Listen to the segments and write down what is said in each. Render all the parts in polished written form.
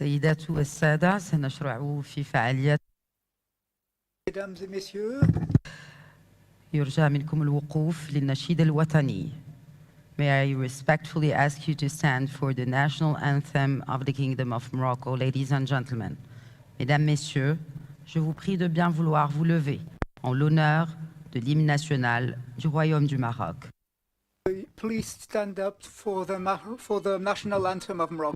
السيدات والسادة سنشرع في فعاليات Mesdames et messieurs, يرجى منكم الوقوف للنشيد الوطني. May I respectfully ask you to stand for the national anthem of the Kingdom of Morocco, ladies and gentlemen. Mesdames, Messieurs, je vous prie de bien vouloir vous lever en l'honneur de l'hymne national du Royaume du Maroc. please stand up for the national anthem of Morocco.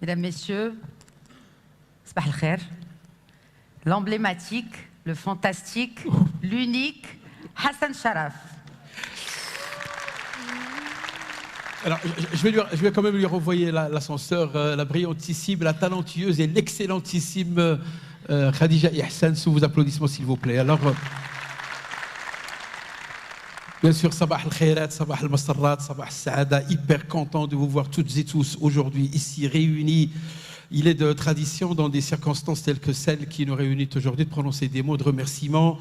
Mesdames, Messieurs, Sabah al-Khair, l'emblématique, le fantastique, l'unique Hassan Sharaf. Alors, je vais quand même lui renvoyer l'ascenseur, la brillantissime, la talentueuse et l'excellentissime Khadija Ihsan, sous vos applaudissements, s'il vous plaît. Alors, bien sûr, Sabah al-Khairat, Sabah al-Masarrat, Sabah al-Saada, hyper content de vous voir toutes et tous aujourd'hui ici réunis. Il est de tradition, dans des circonstances telles que celles qui nous réunissent aujourd'hui, de prononcer des mots de remerciement,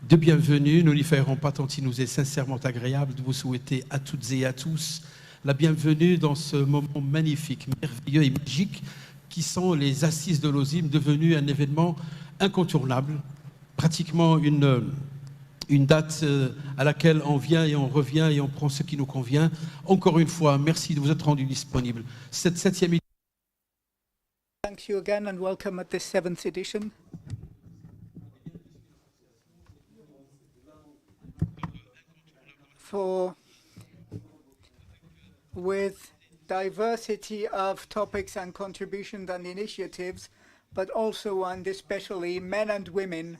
de bienvenue. Nous n'y ferons pas tant il nous est sincèrement agréable de vous souhaiter à toutes et à tous la bienvenue dans ce moment magnifique, merveilleux et magique qui sont les assises de l'AUSIM, devenues un événement incontournable, pratiquement une date à laquelle on vient et on revient et on prend ce qui nous convient. Encore une fois, merci de vous être rendu disponible. Cette 7e édition. Thank you again and welcome at this 7th edition. With diversity of topics and contributions and initiatives, but also and especially men and women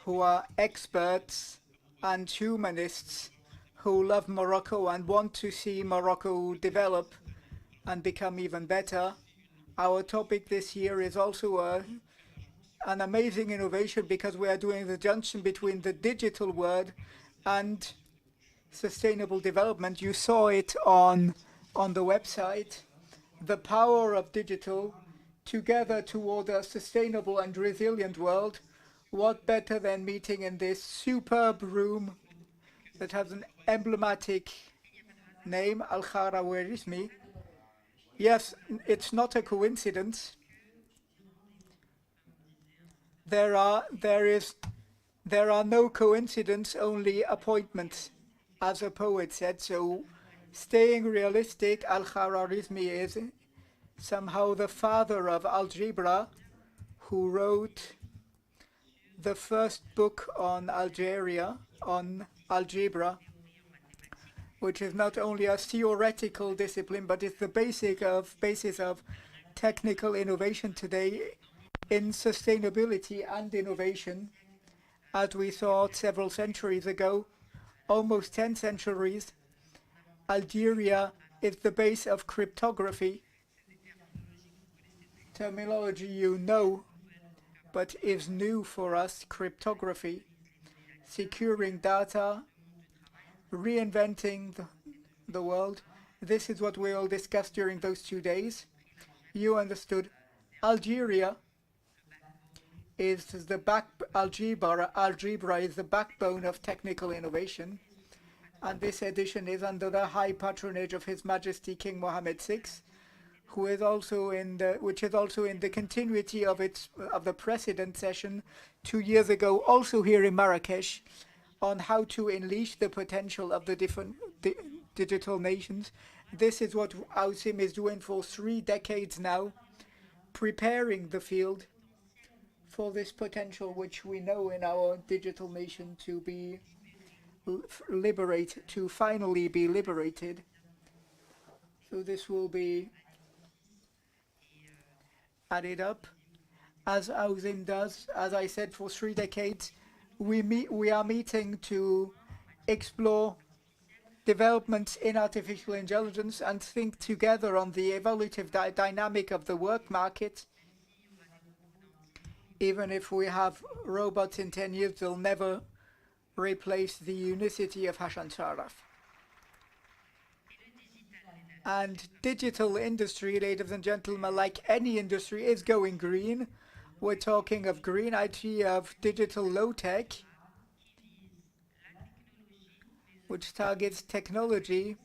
who are experts and humanists who love Morocco and want to see Morocco develop and become even better. Our topic this year is also an amazing innovation because we are doing the junction between the digital world and sustainable development. You saw it on the website. The power of digital together toward a sustainable and resilient world. What better than meeting in this superb room that has an emblematic name, Al-Khwarizmi. Yes, it's not a coincidence. There are no coincidence, only appointments, as a poet said. So, staying realistic, Al-Khwarizmi is somehow the father of algebra, who wrote the first book on Algeria, on algebra, which is not only a theoretical discipline, but it's the basis of technical innovation today in sustainability and innovation, as we thought several centuries ago, almost 10 centuries. Algeria is the base of cryptography, terminology you know, but is new for us, cryptography, securing data, reinventing the world. This is what we all discussed during those 2 days. You understood. Algeria is the algebra is the backbone of technical innovation, and this edition is under the high patronage of His Majesty King Mohammed VI, who is also in the continuity of the precedent session 2 years ago, also here in Marrakesh, on how to unleash the potential of the different digital nations. This is what AUSIM is doing for 3 decades now, preparing the field for this potential which we know in our digital nation to be liberated, to finally be liberated. So this will be added up, as AUSIM does. As I said, for 3 decades, we are meeting to explore developments in artificial intelligence and think together on the evolutive dynamic of the work market. Even if we have robots in 10 years, they'll never replace the unicity of Hassan Sharaf. And digital industry, ladies and gentlemen, like any industry, is going green. We're talking of green IT, of digital low-tech, which targets technology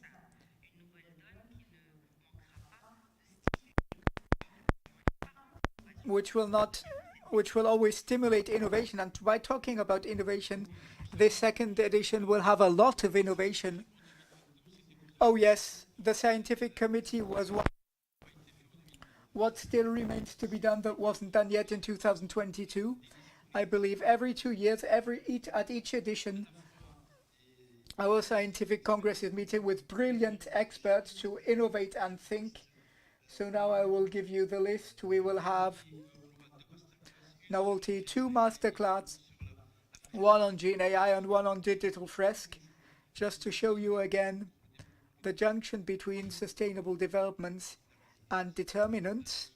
which will always stimulate innovation. And by talking about innovation, this second edition will have a lot of innovation. Oh yes, the scientific committee was one. What still remains to be done that wasn't done yet in 2022? I believe every 2 years, at each edition, our scientific congress is meeting with brilliant experts to innovate and think. So now I will give you the list. We will have novelty 2 masterclass, one on Gene AI and one on digital fresk, just to show you again the junction between sustainable developments and determinants.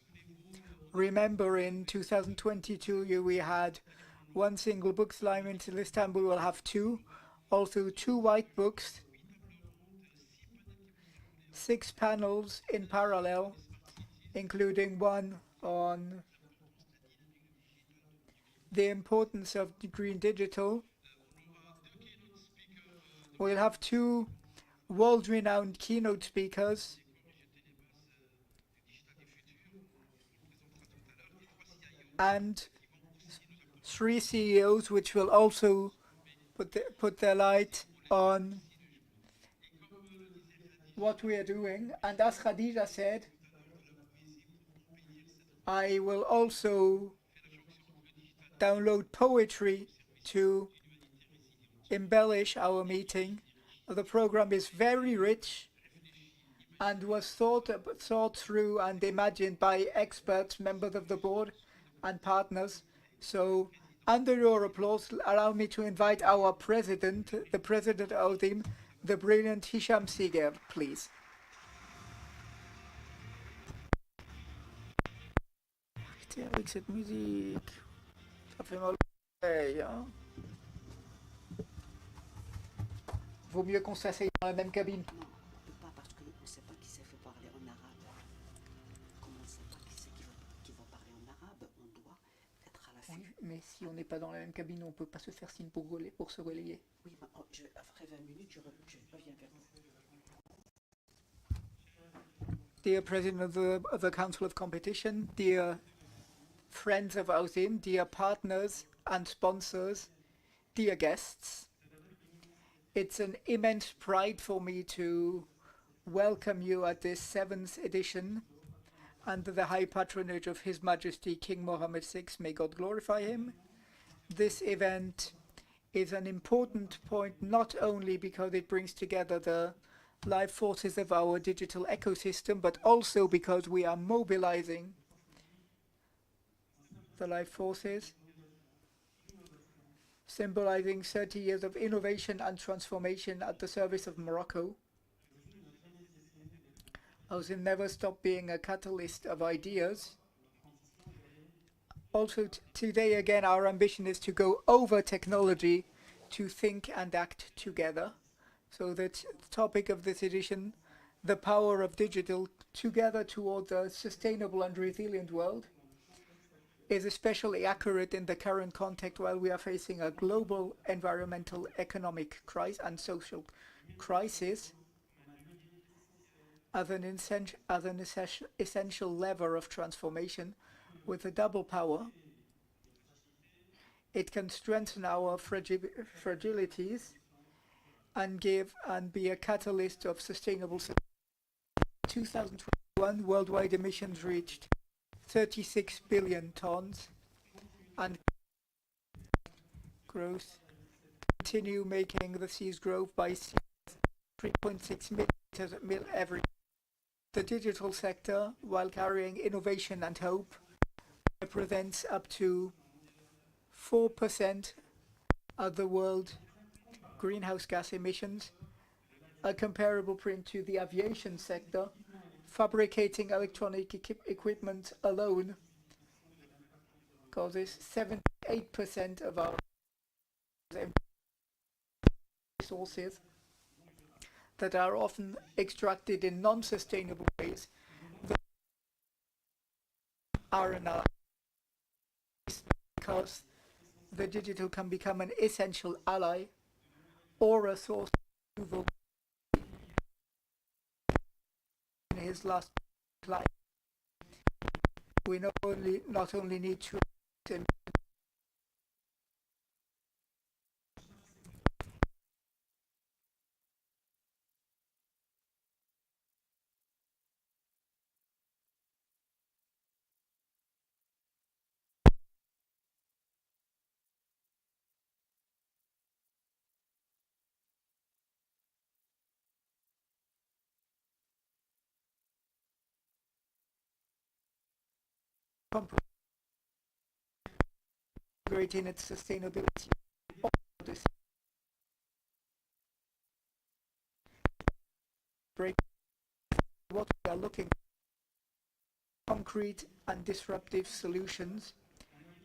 Remember, in 2022 we had 1 single book slime. Until this time we will have 2, also 2 white books, 6 panels in parallel, including one on the importance of the green digital. We'll have 2 world-renowned keynote speakers, and 3 CEOs, which will also put their light on what we are doing. And as Khadija said, I will also download poetry to embellish our meeting. The program is very rich and was thought through and imagined by experts, members of the board, and partners. So, under your applause, allow me to invite our president, the president of AUSIM, the brilliant Hisham Siger, please. Arrêtez avec cette musique. Ça fait mal aux oreilles, hein. Vaut mieux qu'on s'asseye dans la même cabine. Non, on peut pas parce qu'on ne sait pas qui c'est fait parler en arabe. Comme on ne sait pas qui c'est qui va parler en arabe, on doit être à l'affût. Oui, mais si on n'est pas dans la même cabine, on ne peut pas se faire signe pour se relayer. Oui, bah, après 20 minutes, je reviens vers vous. Dear President of the Council of Competition, dear friends of AUSIM, dear partners and sponsors, dear guests, it's an immense pride for me to welcome you at this 7th edition under the high patronage of His Majesty King Mohammed VI, may God glorify him. This event is an important point not only because it brings together the life forces of our digital ecosystem, but also because we are mobilizing the life forces, symbolizing 30 years of innovation and transformation at the service of Morocco. AUSIM never stopped being a catalyst of ideas. Also, today again, our ambition is to go over technology to think and act together. So that the topic of this edition, the power of digital together towards a sustainable and resilient world, is especially accurate in the current context while we are facing a global environmental, economic crisis and social crisis. As an essential lever of transformation with a double power, it can strengthen our fragilities and be a catalyst of sustainable. 2021 worldwide emissions reached 36 billion tons, and growth continue making the seas grow by 3.6 millimeters every year. The digital sector, while carrying innovation and hope, represents up to 4% of the world greenhouse gas emissions, a comparable print to the aviation sector. Fabricating electronic equipment alone causes 78% of our resources that are often extracted in non-sustainable ways that are enough because the digital can become an essential ally or a source of evil. In his last life, we not only need to integrate in its sustainability. This break what we are looking for, concrete and disruptive solutions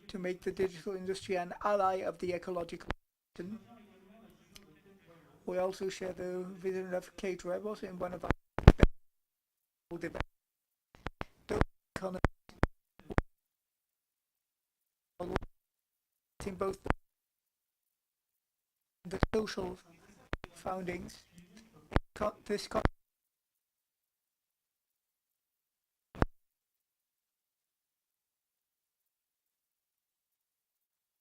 to make the digital industry an ally of the ecological transition. We also share the vision of Kate Rebos in one of our debates. In both the social foundings, this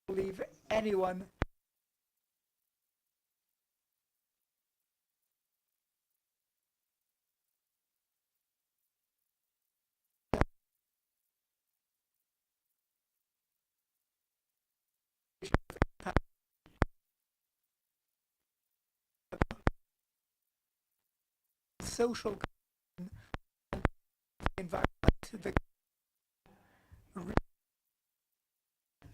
leave anyone social environment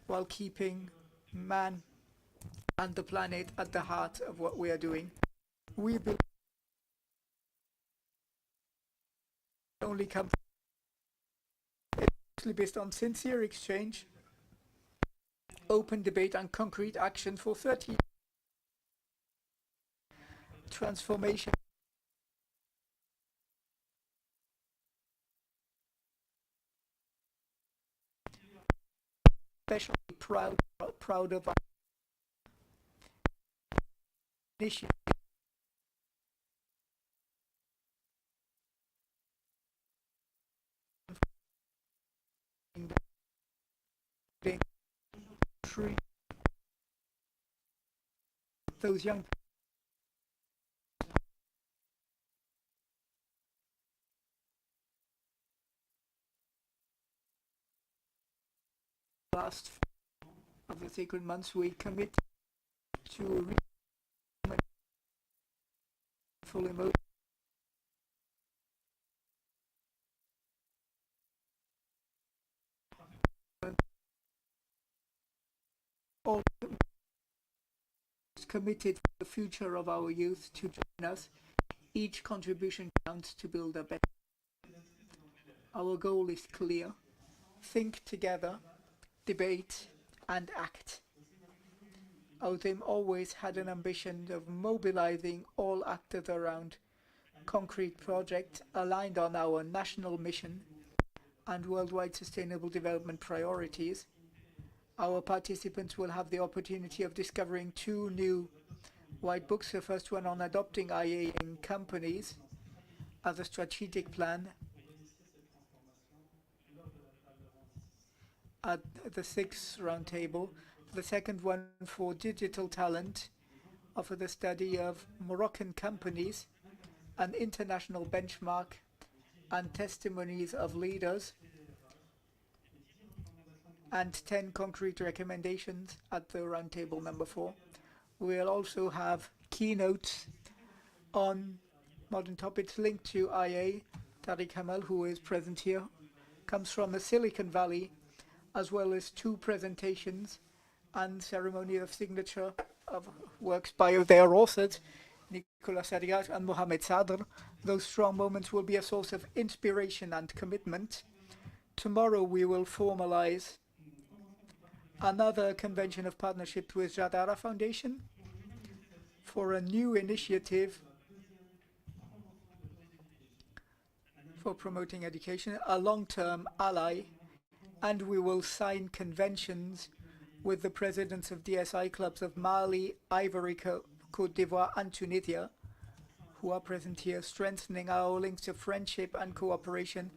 while keeping man and the planet at the heart of what we are doing. We believe only come based on sincere exchange, open debate and concrete action for 30 years transformation especially proud of our initiative treat those young last of the sacred months we commit to full emotion all committed for the future of our youth to join us. Each contribution counts to build a better. Our goal is clear. Think together, debate and act. AUSIM always had an ambition of mobilizing all actors around concrete projects aligned on our national mission and worldwide sustainable development priorities. Our participants will have the opportunity of discovering 2 new white books. The first one on adopting IA in companies as a strategic plan at the 6th roundtable. The second one for digital talent, offer the study of Moroccan companies, an international benchmark and testimonies of leaders, and 10 concrete recommendations at the roundtable number 4. We'll also have keynotes on modern topics linked to IA. Tariq Hamal, who is present here, comes from the Silicon Valley, as well as 2 presentations and ceremony of signature of works by their authors, Nicolas Sarriage and Mohamed Sadr. Those strong moments will be a source of inspiration and commitment. Tomorrow we will formalize another convention of partnership with Jadara Foundation for a new initiative for promoting education, a long-term ally, and we will sign conventions with the presidents of DSI clubs of Mali, Ivory Coast, Côte d'Ivoire and Tunisia, who are present here, strengthening our links of friendship and cooperation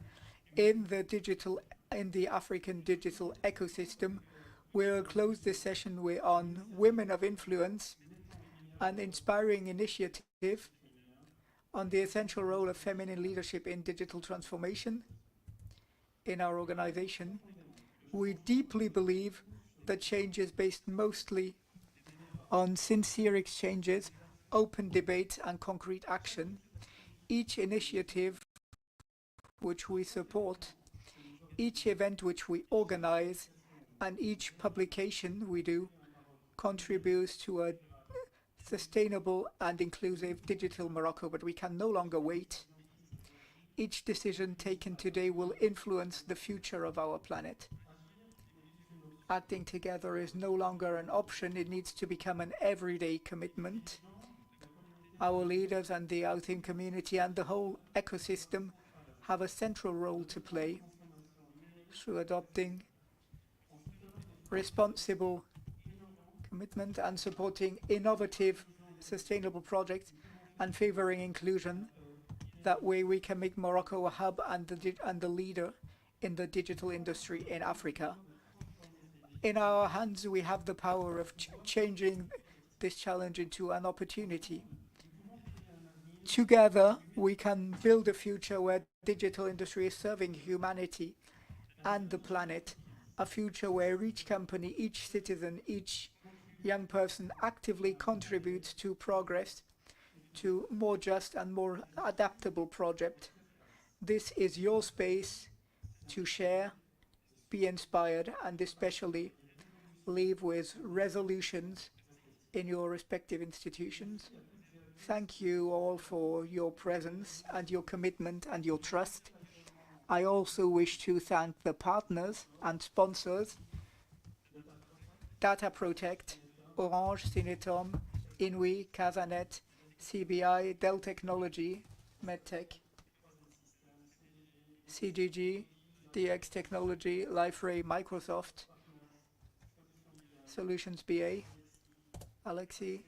in the African digital ecosystem. We'll close this session on Women of Influence, an inspiring initiative on the essential role of feminine leadership in digital transformation in our organization. We deeply believe that change is based mostly on sincere exchanges, open debate and concrete action. Each initiative which we support, each event which we organize, and each publication we do contributes to a sustainable and inclusive digital Morocco, but we can no longer wait. Each decision taken today will influence the future of our planet. Acting together is no longer an option, it needs to become an everyday commitment. Our leaders and the AUSIM community and the whole ecosystem have a central role to play through adopting responsible commitment and supporting innovative, sustainable projects and favoring inclusion. That way we can make Morocco a hub and the leader in the digital industry in Africa. In our hands, we have the power of changing this challenge into an opportunity. Together, we can build a future where digital industry is serving humanity and the planet, a future where each company, each citizen, each young person actively contributes to progress, to more just and more adaptable project. This is your space to share, be inspired, and especially leave with resolutions in your respective institutions. Thank you all for your presence and your commitment and your trust. I also wish to thank the partners and sponsors, Data Protect, Orange, Cinetom, Inouï, Casanet, CBI, Dell Technology, MedTech, CGG, DX Technology, Liferay, Microsoft, Solutions BA, Alexi,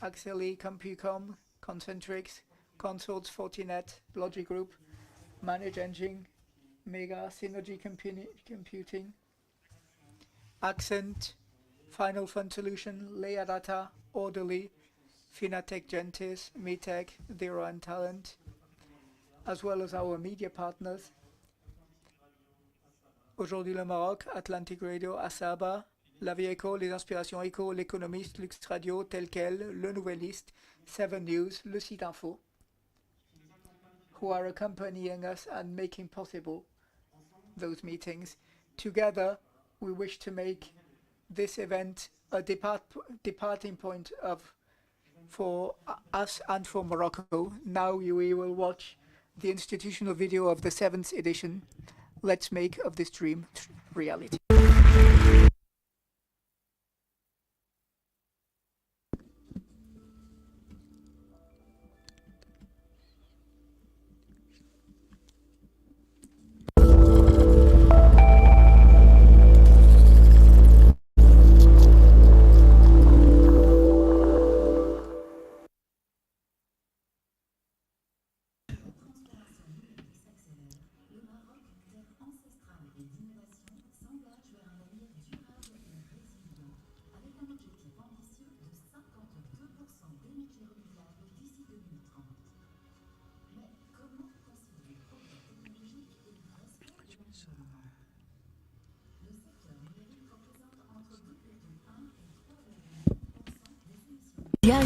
Axeli, Compucom, Concentrix, Consorts, Fortinet, Logic Group, Manage Engine, Mega, Synergy Computing, Accent, Final Fund Solution, Leia Data, Orderly, Finatech Gentis, Metech, Zero and Talent, as well as our media partners. Aujourd'hui le Maroc, Atlantic Radio, Asaba, La Vie Éco, Les Inspirations Éco, L'Économiste, Lux Radio, Tel Quel, Le Nouvelliste, 7 News, Le Site Info, who are accompanying us and making possible those meetings. Together, we wish to make this event a departing point for us and for Morocco. Now we will watch the institutional video of the 7th edition. Let's make of this dream reality.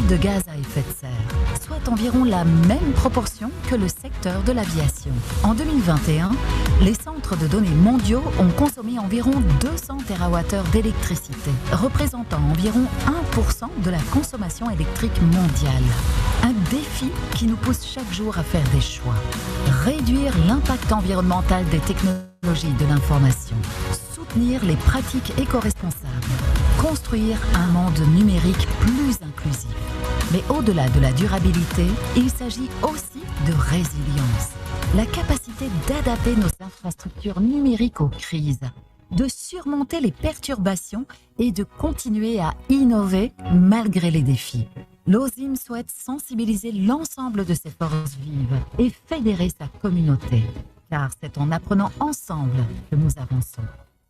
De gaz à effet de serre, soit environ la même proportion que le secteur de l'aviation. En 2021, les centres de données mondiaux ont consommé environ 200 TWh d'électricité, représentant environ 1% de la consommation électrique mondiale. Un défi qui nous pousse chaque jour à faire des choix. Réduire l'impact environnemental des technologies de l'information, soutenir les pratiques éco-responsables, construire un monde numérique plus inclusif. Mais au-delà de la durabilité, il s'agit aussi de résilience. La capacité d'adapter nos infrastructures numériques aux crises, de surmonter les perturbations et de continuer à innover malgré les défis. L'AUSIM souhaite sensibiliser l'ensemble de ses forces vives et fédérer sa communauté. Car c'est en apprenant ensemble que nous avançons.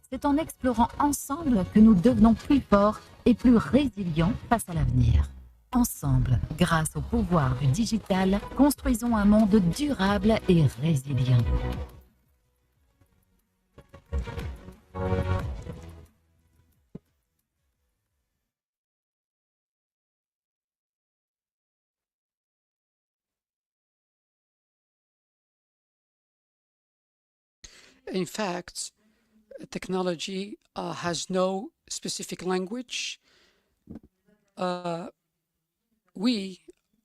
C'est en explorant ensemble que nous devenons plus forts et plus résilients face à l'avenir. Ensemble, grâce au pouvoir du digital, construisons un monde durable et résilient. In fact, technology has no specific language. We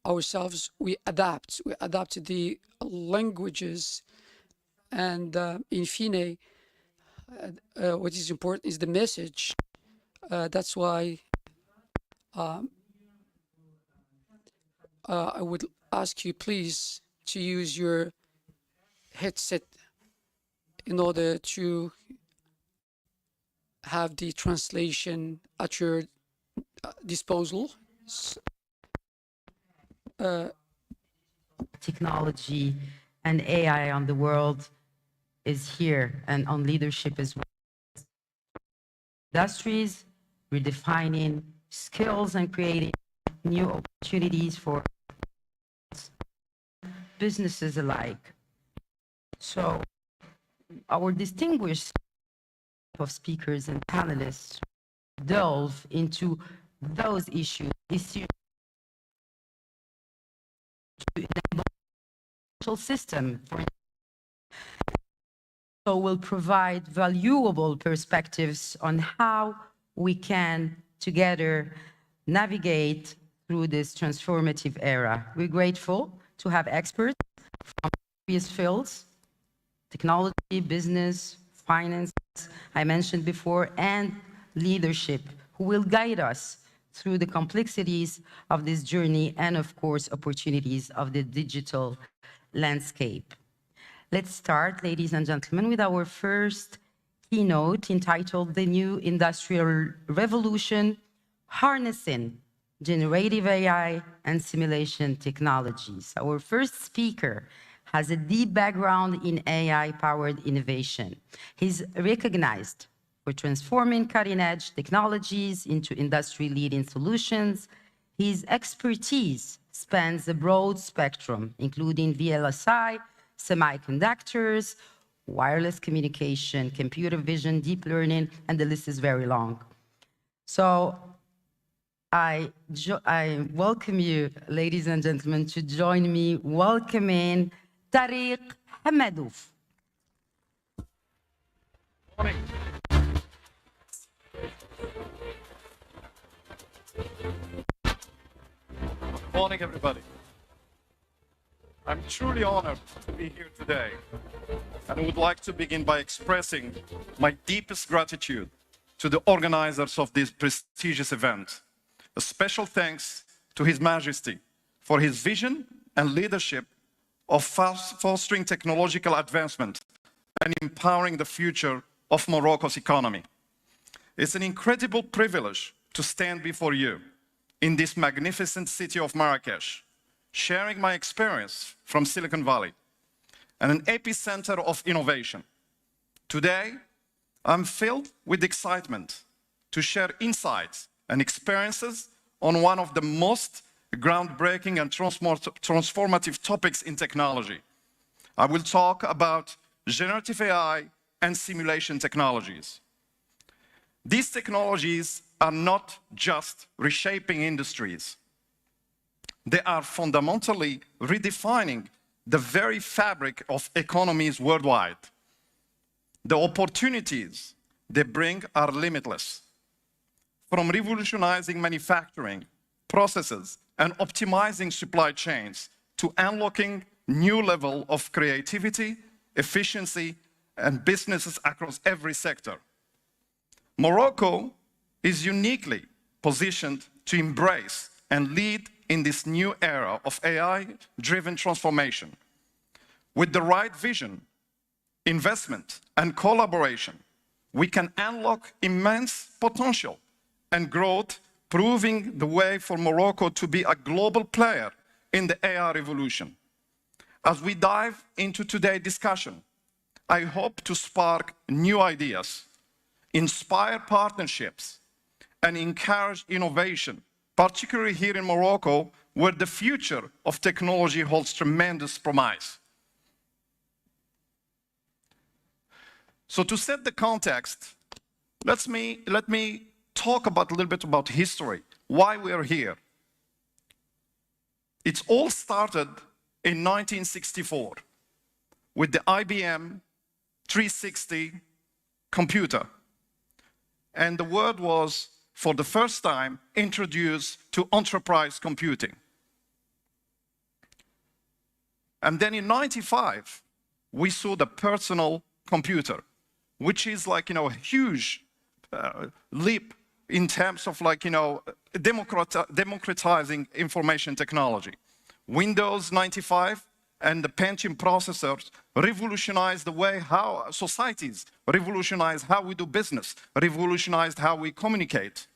ourselves, we adapt to the languages, and in fine, what is important is the message. That's why I would ask you please to use your headset in order to have the translation at your disposal. Technology and AI on the world is here, and on leadership as well. Industries, redefining skills and creating new opportunities for businesses alike. So our distinguished of speakers and panelists delve into those issues to enable a social system for so will provide valuable perspectives on how we can together navigate through this transformative era. We're grateful to have experts from various fields, technology, business, finance, I mentioned before, and leadership, who will guide us through the complexities of this journey and, of course, opportunities of the digital landscape. Let's start, ladies and gentlemen, with our first keynote entitled The New Industrial Revolution, Harnessing Generative AI and Simulation Technologies. Our first speaker has a deep background in AI-powered innovation. He's recognized for transforming cutting-edge technologies into industry-leading solutions. His expertise spans a broad spectrum, including VLSI, semiconductors, wireless communication, computer vision, deep learning, and the list is very long. So I welcome you, ladies and gentlemen, to join me welcoming Tariq Hamadouf. Morning. Morning, everybody. I'm truly honored to be here today, and I would like to begin by expressing my deepest gratitude to the organizers of this prestigious event. A special thanks to His Majesty for his vision and leadership of fostering technological advancement and empowering the future of Morocco's economy. It's an incredible privilege to stand before you in this magnificent city of Marrakesh, sharing my experience from Silicon Valley and an epicenter of innovation. Today, I'm filled with excitement to share insights and experiences on one of the most groundbreaking and transformative topics in technology. I will talk about generative AI and simulation technologies. These technologies are not just reshaping industries. They are fundamentally redefining the very fabric of economies worldwide. The opportunities they bring are limitless. From revolutionizing manufacturing processes and optimizing supply chains to unlocking new level of creativity, efficiency, and businesses across every sector. Morocco is uniquely positioned to embrace and lead in this new era of AI-driven transformation. With the right vision, investment, and collaboration, we can unlock immense potential and growth, proving the way for Morocco to be a global player in the AI revolution. As we dive into today's discussion, I hope to spark new ideas, inspire partnerships, and encourage innovation, particularly here in Morocco, where the future of technology holds tremendous promise. So to set the context, let me talk a little bit about history, why we are here. It all started in 1964 with the IBM 360 computer. And the word was, for the first time, introduced to enterprise computing. And then in 95, we saw the personal computer, which is like, a huge leap in terms of democratizing information technology. Windows 95 and the Pentium processors revolutionized the way how societies, revolutionized how we do business, revolutionized how we communicate.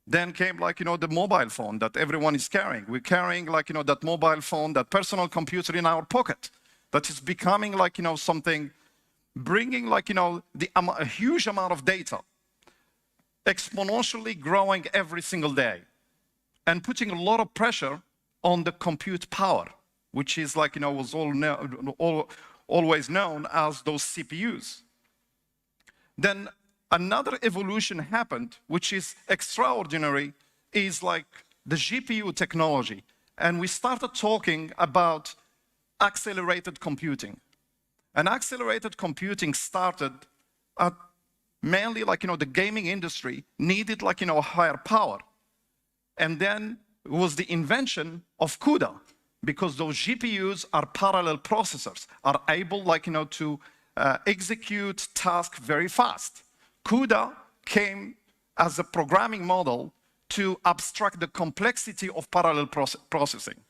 Then came the mobile phone that everyone is carrying. We're carrying that mobile phone, that personal computer in our pocket that is becoming something, bringing a huge amount of data, exponentially growing every single day and putting a lot of pressure on the compute power, which is was always known as those CPUs. Then another evolution happened, which is extraordinary, is the GPU technology. And we started talking about accelerated computing. And accelerated computing started at mainly the gaming industry needed higher power. And then it was the invention of CUDA, because those GPUs are parallel processors, are able to execute tasks very fast. CUDA came as a programming model to abstract the complexity of parallel processing.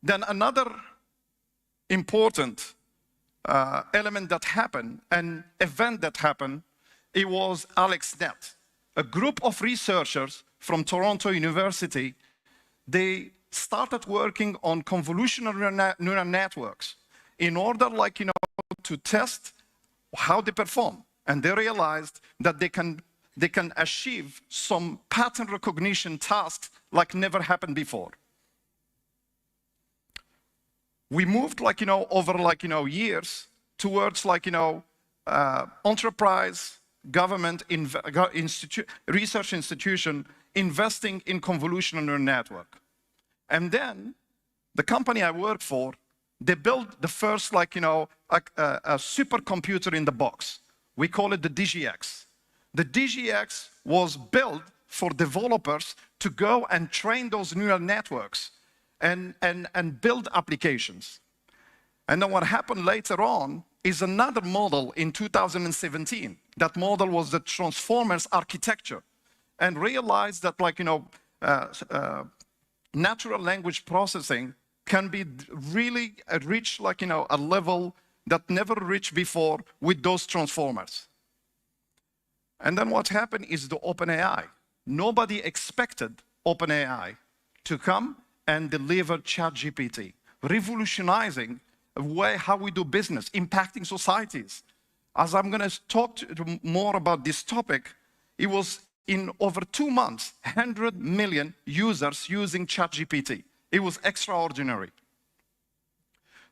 Then another important element that happened, an event that happened, it was AlexNet. A group of researchers from Toronto University, they started working on convolutional neural networks in order, to test how they perform. And they realized that they can achieve some pattern recognition tasks like never happened before. We moved, over, years towards, enterprise, government, research institution investing in convolutional neural network. And then the company I work for, they built the first, a supercomputer in the box. We call it the DGX. The DGX was built for developers to go and train those neural networks and build applications. And then what happened later on is another model in 2017. That model was the Transformers architecture, and realized that, natural language processing can be really reach, a level that never reached before with those transformers. And then what happened is the OpenAI. Nobody expected OpenAI to come and deliver ChatGPT, revolutionizing the way how we do business, impacting societies. As I'm going to talk more about this topic, it was in over 2 months, 100 million users using ChatGPT. It was extraordinary.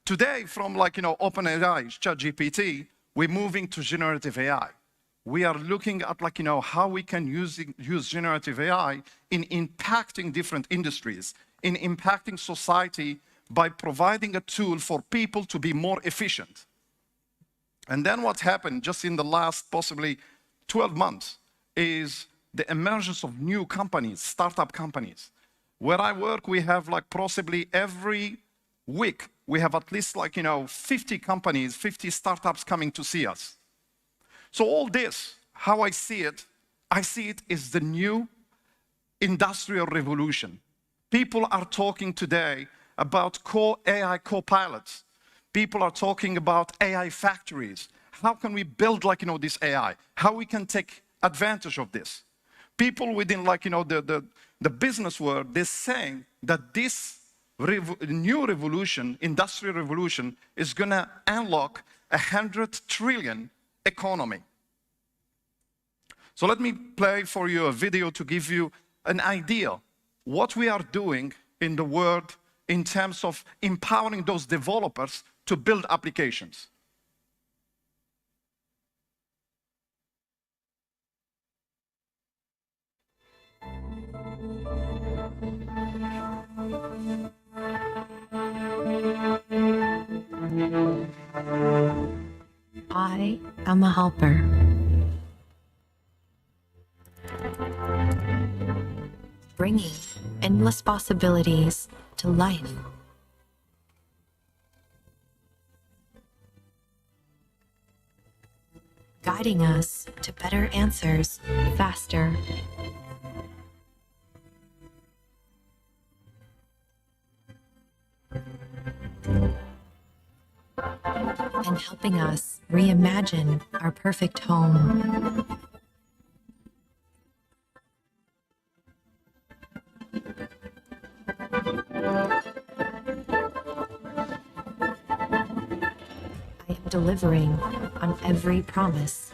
Today, from OpenAI's ChatGPT, we're moving to generative AI. We are looking at how we can use generative AI in impacting different industries, in impacting society by providing a tool for people to be more efficient. And then what happened just in the last possibly 12 months is the emergence of new companies, startup companies. Where I work, we have possibly every week, we have at least 50 companies, 50 startups coming to see us. So all this, how I see it is the new industrial revolution. People are talking today about AI co-pilots. People are talking about AI factories. How can we build this AI? How we can take advantage of this? People within the business world, they're saying that this new revolution, industrial revolution, is going to unlock 100 trillion economy. So let me play for you a video to give you an idea what we are doing in the world in terms of empowering those developers to build applications. I am a helper. Bringing endless possibilities to life. Guiding us to better answers faster. And helping us reimagine our perfect home. I am delivering on every promise,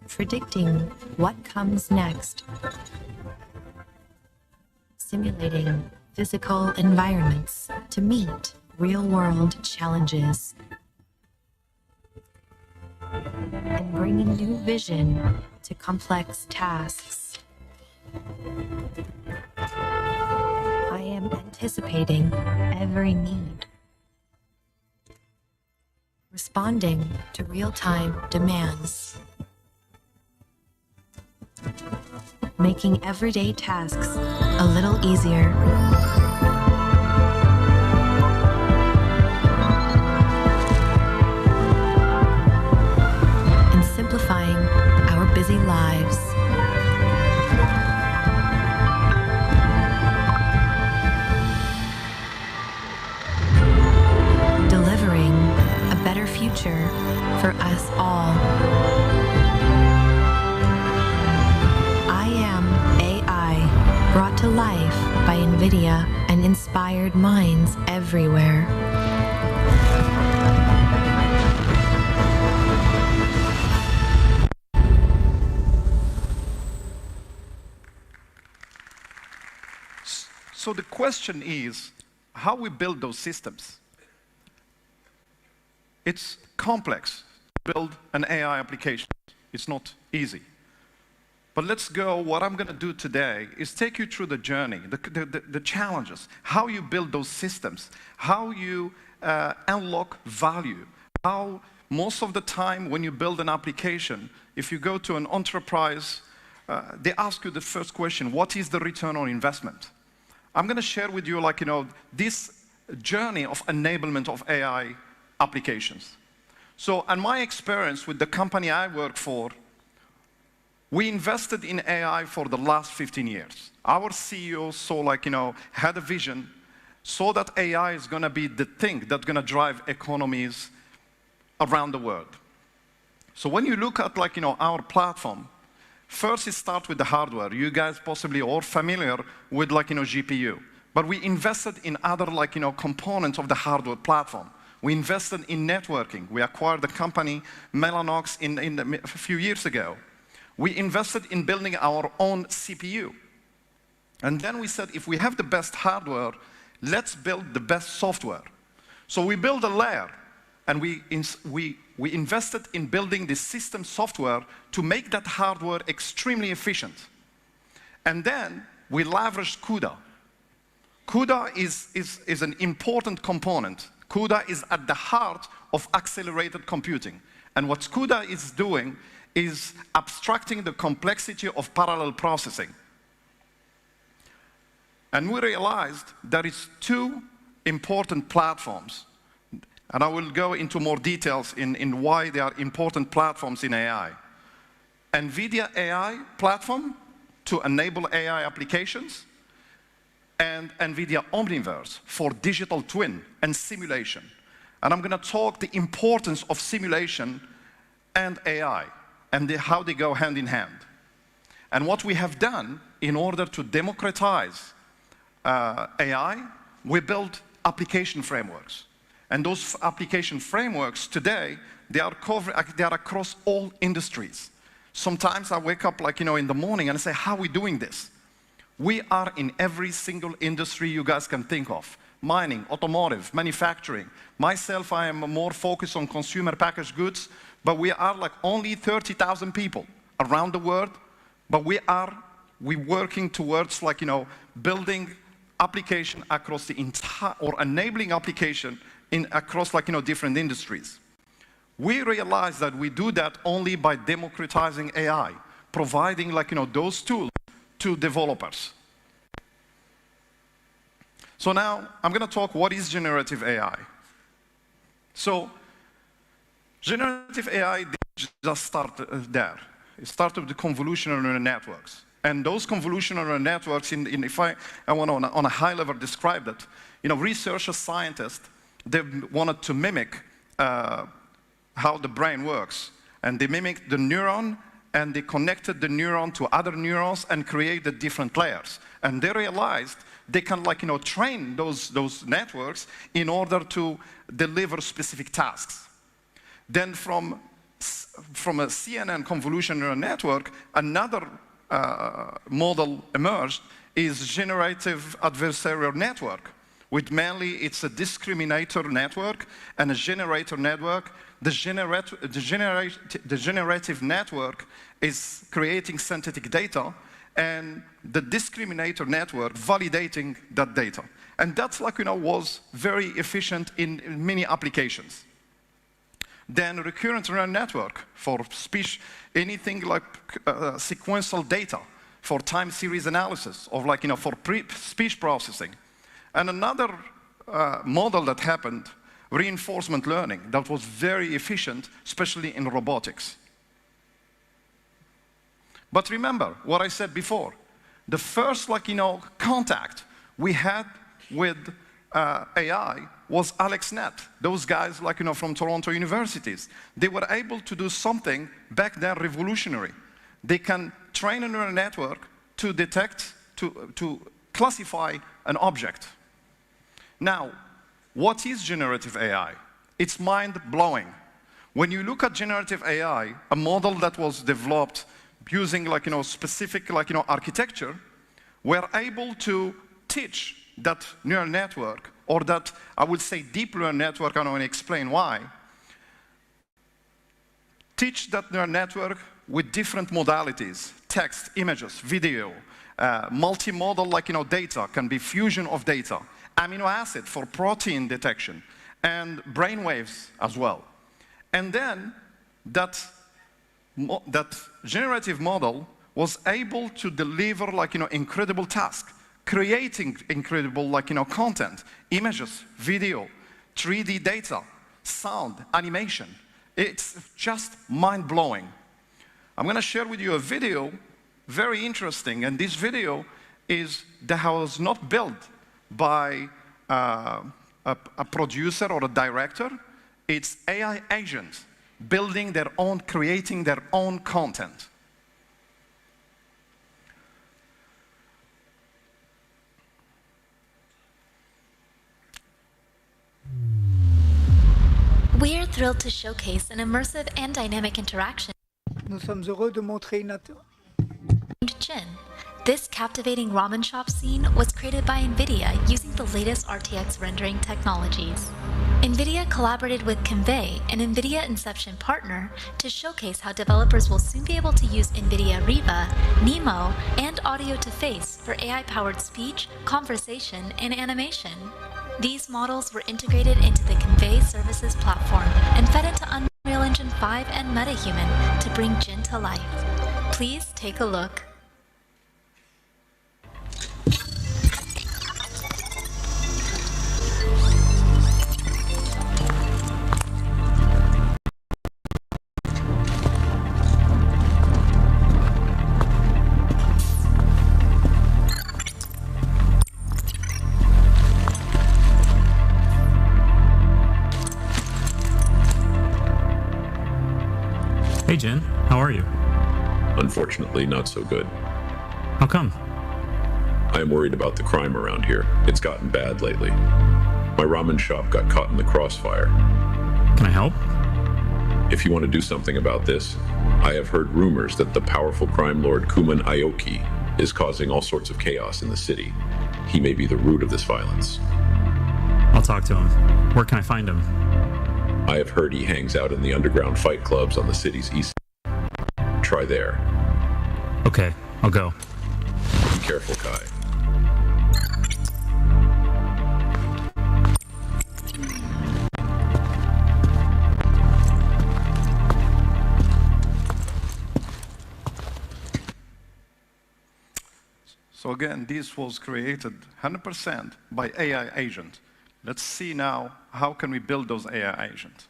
predicting what comes next, simulating physical environments to meet real-world challenges, and bringing new vision to complex tasks. I am anticipating every need, responding to real-time demands, making everyday tasks a little easier. Simplifying our busy lives. NVIDIA and inspired minds everywhere. So the question is, how we build those systems? It's complex to build an AI application. It's not easy. But let's go, what I'm going to do today is take you through the journey, the challenges, how you build those systems, how you unlock value, how most of the time when you build an application, if you go to an enterprise, they ask you the first question, what is the return on investment? I'm going to share with you, this journey of enablement of AI applications. So, in my experience with the company I work for, we invested in AI for the last 15 years. Our CEO saw, had a vision, saw that AI is going to be the thing that's going to drive economies around the world. So when you look at, our platform, first it starts with the hardware. You guys possibly are familiar with, GPU. But we invested in other, components of the hardware platform. We invested in networking. We acquired the company Mellanox a few years ago. We invested in building our own CPU. And then we said, if we have the best hardware, let's build the best software. So we built a layer, and we invested in building the system software to make that hardware extremely efficient. And then we leveraged CUDA. CUDA is an important component. CUDA is at the heart of accelerated computing. And what CUDA is doing is abstracting the complexity of parallel processing. And we realized there is two important platforms. And I will go into more details in why they are important platforms in AI. NVIDIA AI platform to enable AI applications, and NVIDIA Omniverse for digital twin and simulation. And I'm going to talk the importance of simulation and AI and how they go hand in hand. And what we have done in order to democratize AI, we built application frameworks. And those application frameworks today, they are across all industries. Sometimes I wake up in the morning and I say, how are we doing this? We are in every single industry you guys can think of. Mining, automotive, manufacturing. Myself, I am more focused on consumer packaged goods, but we are only 30,000 people around the world, but we're working towards building application across the entire, or enabling application across different industries. We realize that we do that only by democratizing AI, providing those tools to developers. So now I'm going to talk what is generative AI. So generative AI didn't just start there. It started with the convolutional neural networks. And those convolutional neural networks, if I want to on a high level describe that, researchers, scientists, they wanted to mimic how the brain works. And they mimicked the neuron, and they connected the neuron to other neurons and created different layers. And they realized they can train those networks in order to deliver specific tasks. Then from a CNN convolutional neural network, another model emerged is generative adversarial network, which mainly it's a discriminator network and a generator network. The generative network is creating synthetic data, and the discriminator network validating that data. And that's was very efficient in many applications. Then recurrent neural network for speech, anything sequential data for time series analysis, or for speech processing. And another model that happened, reinforcement learning, that was very efficient, especially in robotics. But remember what I said before. The first, contact we had with AI was AlexNet. Those guys, from Toronto universities. They were able to do something back then revolutionary. They can train a neural network to detect, to classify an object. Now, what is generative AI? It's mind-blowing. When you look at generative AI, a model that was developed using specific architecture, we're able to teach that neural network, or that, I would say, deep neural network, and I want to explain why. Teach that neural network with different modalities: text, images, video, multimodal data, can be fusion of data, amino acid for protein detection, and brain waves as well. And then that generative model was able to deliver incredible tasks, creating incredible content, images, video, 3D data, sound, animation. It's just mind-blowing. I'm going to share with you a video, very interesting, and this video was not built by a producer or a director. It's AI agents building their own, creating their own content. We're thrilled to showcase an immersive and dynamic interaction Nous sommes heureux de montrer une named Jin. This captivating ramen shop scene was created by NVIDIA using the latest RTX rendering technologies. NVIDIA collaborated with Convey, an NVIDIA Inception partner, to showcase how developers will soon be able to use NVIDIA Riva, Nemo, and Audio to Face for AI-powered speech, conversation, and animation. These models were integrated into the Convey Services platform and fed into Unreal Engine 5 and MetaHuman to bring Jin to life. Please take a look. Hey Jen, how are you? Unfortunately, not so good. How come? I am worried about the crime around here. It's gotten bad lately. My ramen shop got caught in the crossfire. Can I help? If you want to do something about this, I have heard rumors that the powerful crime lord Kuman Aoki is causing all sorts of chaos in the city. He may be the root of this violence. I'll talk to him. Where can I find him? I have heard he hangs out in the underground fight clubs on the city's east. Try there. Okay, I'll go. Be careful, Kai. So again, this was created 100% by AI agent. Let's see now, how can we build those AI agents?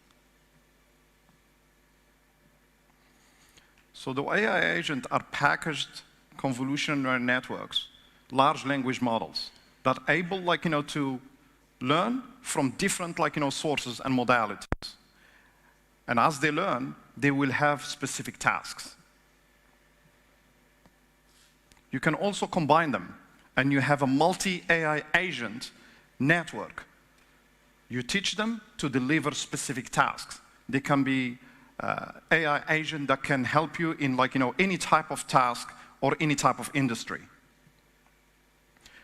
So the AI agents are packaged convolutional neural networks, large language models that are able, to learn from different, sources and modalities. And as they learn, they will have specific tasks. You can also combine them, and you have a multi-AI agent network. You teach them to deliver specific tasks. They can be AI agent that can help you in any type of task or any type of industry.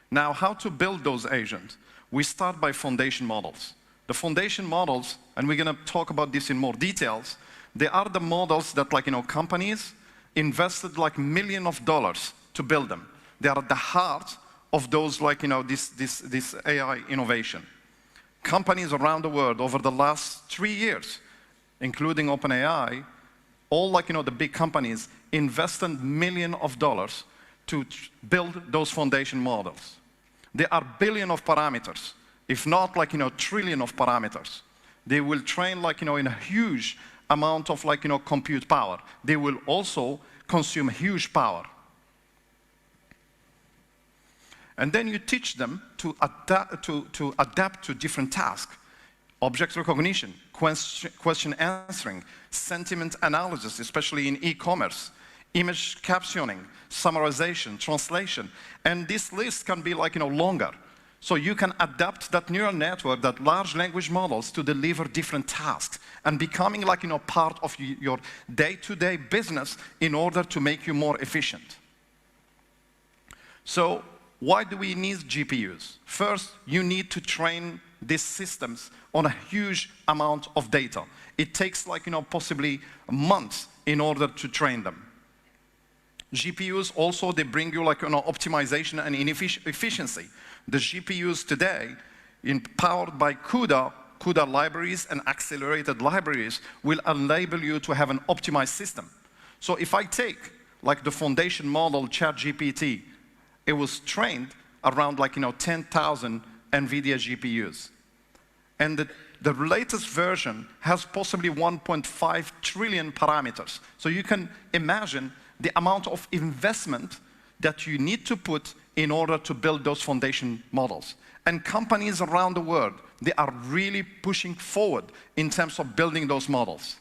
Now, how to build those agents? We start by foundation models. The foundation models, and we're going to talk about this in more details, they are the models that companies invested millions of dollars to build them. They are at the heart of those this AI innovation. Companies around the world over the last 3 years, including OpenAI, all the big companies invested millions of dollars to build those foundation models. There are billions of parameters, if not trillion of parameters. They will train in a huge amount of compute power. They will also consume huge power. And then you teach them to adapt to different tasks. Object recognition, question answering, sentiment analysis, especially in e-commerce, image captioning, summarization, translation. And this list can be longer. So you can adapt that neural network, that large language models, to deliver different tasks and becoming like, part of your day-to-day business in order to make you more efficient. So why do we need GPUs? First, you need to train these systems on a huge amount of data. It takes like, possibly months in order to train them. GPUs also, they bring you like, optimization and efficiency. The GPUs today, powered by CUDA libraries and accelerated libraries, will enable you to have an optimized system. So if I take like the foundation model ChatGPT, it was trained around like, 10,000 NVIDIA GPUs. And the latest version has possibly 1.5 trillion parameters. So you can imagine the amount of investment that you need to put in order to build those foundation models. And companies around the world, they are really pushing forward in terms of building those models.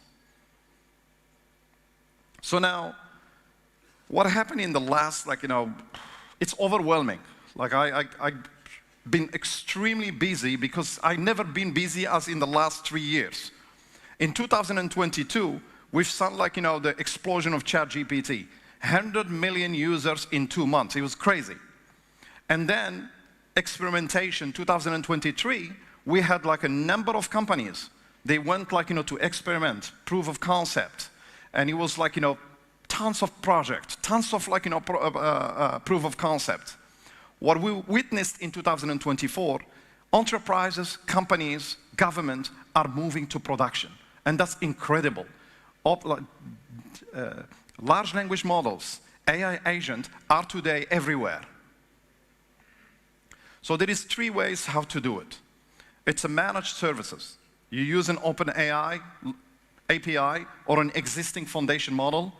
So now, what happened in the last, it's overwhelming. Like I've been extremely busy because I've never been busy as in the last 3 years. In 2022, we've seen the explosion of ChatGPT. 100 million users in 2 months. It was crazy. And then experimentation, 2023, we had like a number of companies. They went to experiment, proof of concept. And it was like, tons of projects, tons of proof of concept. What we witnessed in 2024, enterprises, companies, government are moving to production. And that's incredible. Large language models, AI agents are today everywhere. So there is 3 ways how to do it. It's a managed services. You use an open AI API or an existing foundation model,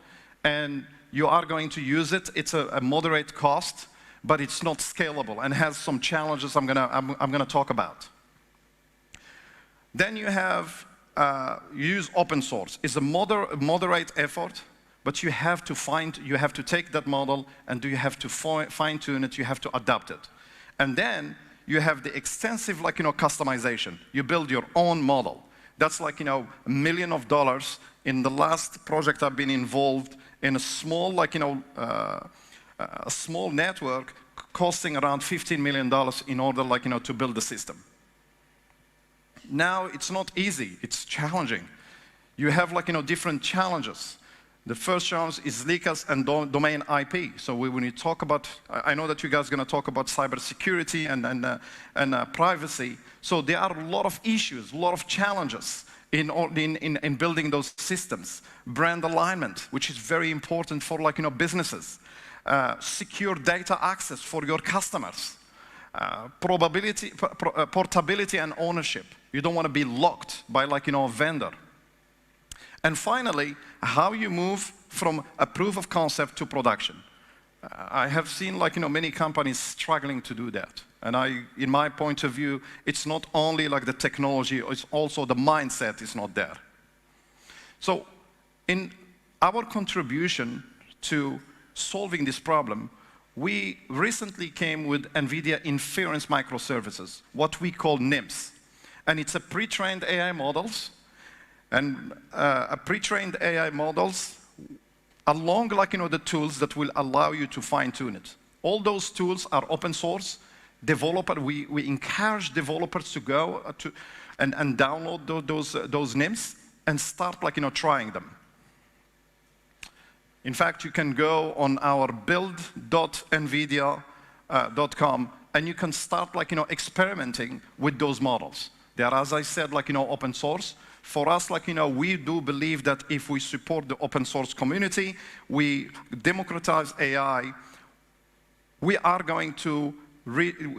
and you are going to use it. It's a moderate cost, but it's not scalable and has some challenges I'm gonna talk about. Then you have use open source. It's a moderate effort, but you have to take that model and you have to fine tune it. You have to adapt it, and then you have the extensive customization. You build your own model. That's $1 million. In the last project I've been involved in, a small a small network costing around $15 million in order to build the system. Now it's not easy. It's challenging. You have different challenges. The first challenge is leakers and domain IP. So when you talk about, I know that you guys are going to talk about cybersecurity and privacy. So there are a lot of issues, a lot of challenges in building those systems. Brand alignment, which is very important for businesses. Secure data access for your customers. Portability and ownership. You don't want to be locked by a vendor. And finally, how you move from a proof of concept to production. I have seen many companies struggling to do that. And in my point of view, it's not only the technology, it's also the mindset is not there. So in our contribution to solving this problem, we recently came with NVIDIA Inference Microservices, what we call NIMS. And it's a pre-trained AI models, and pre-trained AI models along the tools that will allow you to fine-tune it. All those tools are open source. We encourage developers to go and download those NIMS and start trying them. In fact, you can go on our build.nvidia.com and you can start experimenting with those models. They are, as I said, open source. For us, we do believe that if we support the open source community, we democratize AI, we are going to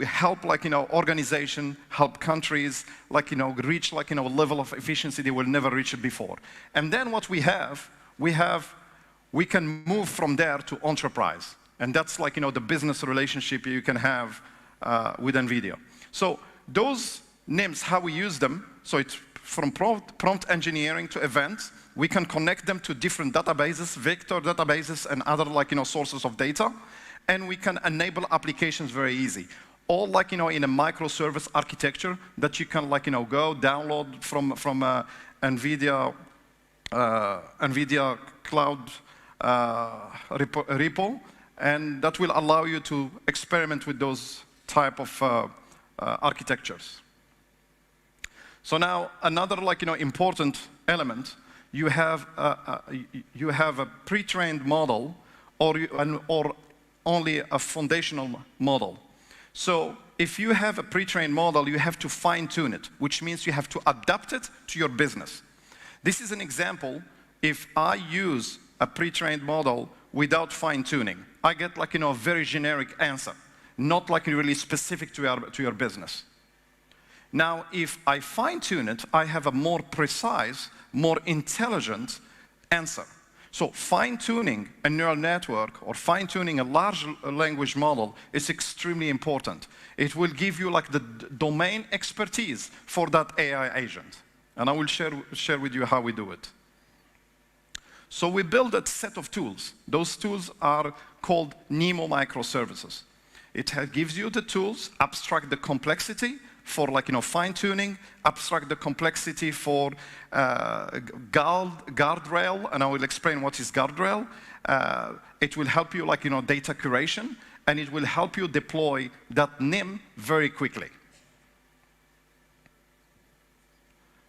help organization, help countries reach a level of efficiency they will never reach it before. And then what we can move from there to enterprise. And that's the business relationship you can have with NVIDIA. So those NIMS, how we use them, so it's from prompt engineering to events. We can connect them to different databases, vector databases, and other sources of data. And we can enable applications very easy. all like, in a microservice architecture that you can like, go download from NVIDIA Cloud repo, and that will allow you to experiment with those type of architectures. So now another like, important element, you have a pre-trained model or only a foundational model. So if you have a pre-trained model, you have to fine-tune it, which means you have to adapt it to your business. This is an example. If I use a pre-trained model without fine-tuning, I get like, a very generic answer, not like really specific to your business. Now, if I fine-tune it, I have a more precise, more intelligent answer. So fine-tuning a neural network or fine-tuning a large language model is extremely important. It will give you like the domain expertise for that AI agent. And I will share with you how we do it. So we build a set of tools. Those tools are called NeMo microservices. It gives you the tools, abstract the complexity for like, fine-tuning, abstract the complexity for guardrail, and I will explain what is guardrail. It will help you like, data curation, and it will help you deploy that NIM very quickly.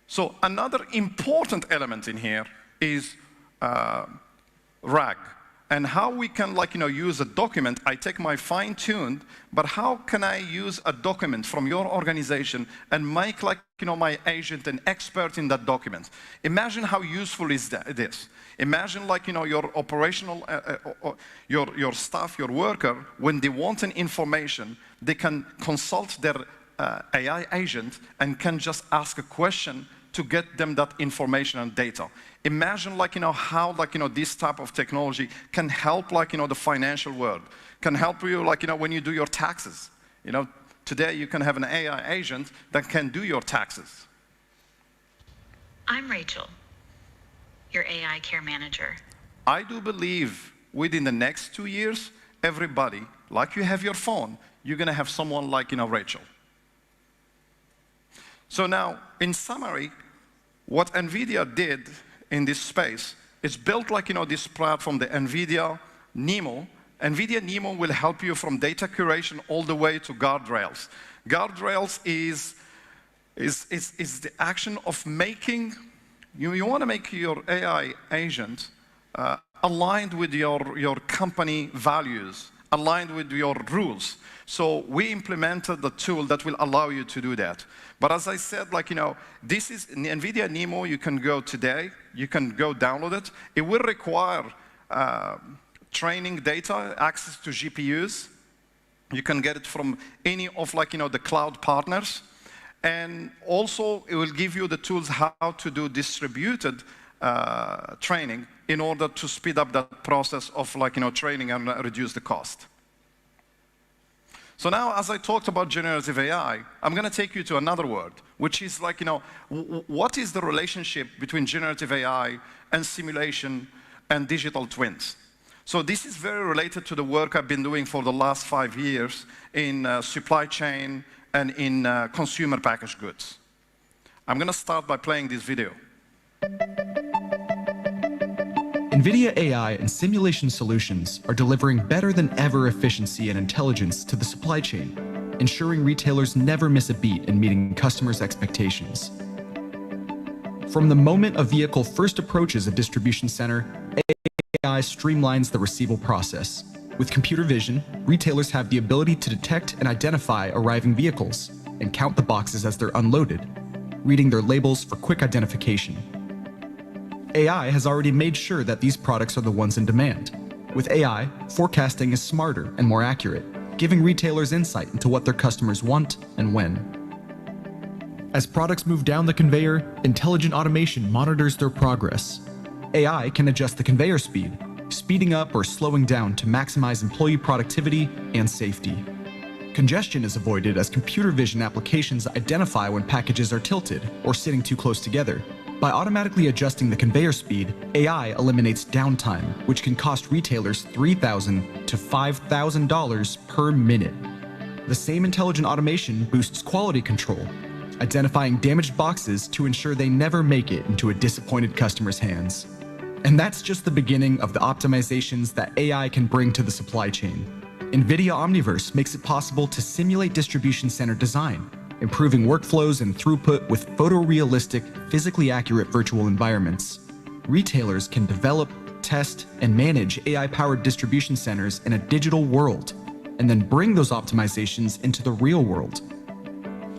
So another important element in here is RAG, and how we can like, use a document. I take my fine-tuned, but how can I use a document from your organization and make like, my agent an expert in that document? Imagine how useful is this. Imagine like, your operational, your staff, your worker, when they want an information, they can consult their AI agent and can just ask a question to get them that information and data. Imagine like, how like, this type of technology can help like, the financial world, can help you like, when you do your taxes. Today you can have an AI agent that can do your taxes. I'm Rachel, your AI care manager. I do believe within the next 2 years, everybody, like you have your phone, you're gonna have someone like, Rachel. So now, in summary, what NVIDIA did in this space is built like, this platform, the NVIDIA NeMo. NVIDIA NeMo will help you from data curation all the way to guardrails. Guardrails is the action of making, you want to make your AI agent aligned with your company values, aligned with your rules. So we implemented the tool that will allow you to do that. But as I said, like, this is NVIDIA NeMo. You can go today, you can go download it. It will require training data, access to GPUs. You can get it from any of like, the cloud partners. And also it will give you the tools how to do distributed training in order to speed up that process of like, training and reduce the cost. So now, as I talked about generative AI, I'm going to take you to another word, which is like, what is the relationship between generative AI and simulation and digital twins? So this is very related to the work I've been doing for the last 5 years in supply chain and in consumer packaged goods. I'm going to start by playing this video. NVIDIA AI and simulation solutions are delivering better than ever efficiency and intelligence to the supply chain, ensuring retailers never miss a beat in meeting customers' expectations. From the moment a vehicle first approaches a distribution center, AI streamlines the receival process. With computer vision, retailers have the ability to detect and identify arriving vehicles and count the boxes as they're unloaded, reading their labels for quick identification. AI has already made sure that these products are the ones in demand. With AI, forecasting is smarter and more accurate, giving retailers insight into what their customers want and when. As products move down the conveyor, intelligent automation monitors their progress. AI can adjust the conveyor speed, speeding up or slowing down to maximize employee productivity and safety. Congestion is avoided as computer vision applications identify when packages are tilted or sitting too close together. By automatically adjusting the conveyor speed, AI eliminates downtime, which can cost retailers $3,000 to $5,000 per minute. The same intelligent automation boosts quality control, identifying damaged boxes to ensure they never make it into a disappointed customer's hands. And that's just the beginning of the optimizations that AI can bring to the supply chain. NVIDIA Omniverse makes it possible to simulate distribution center design, improving workflows and throughput with photorealistic, physically accurate virtual environments. Retailers can develop, test, and manage AI-powered distribution centers in a digital world, and then bring those optimizations into the real world.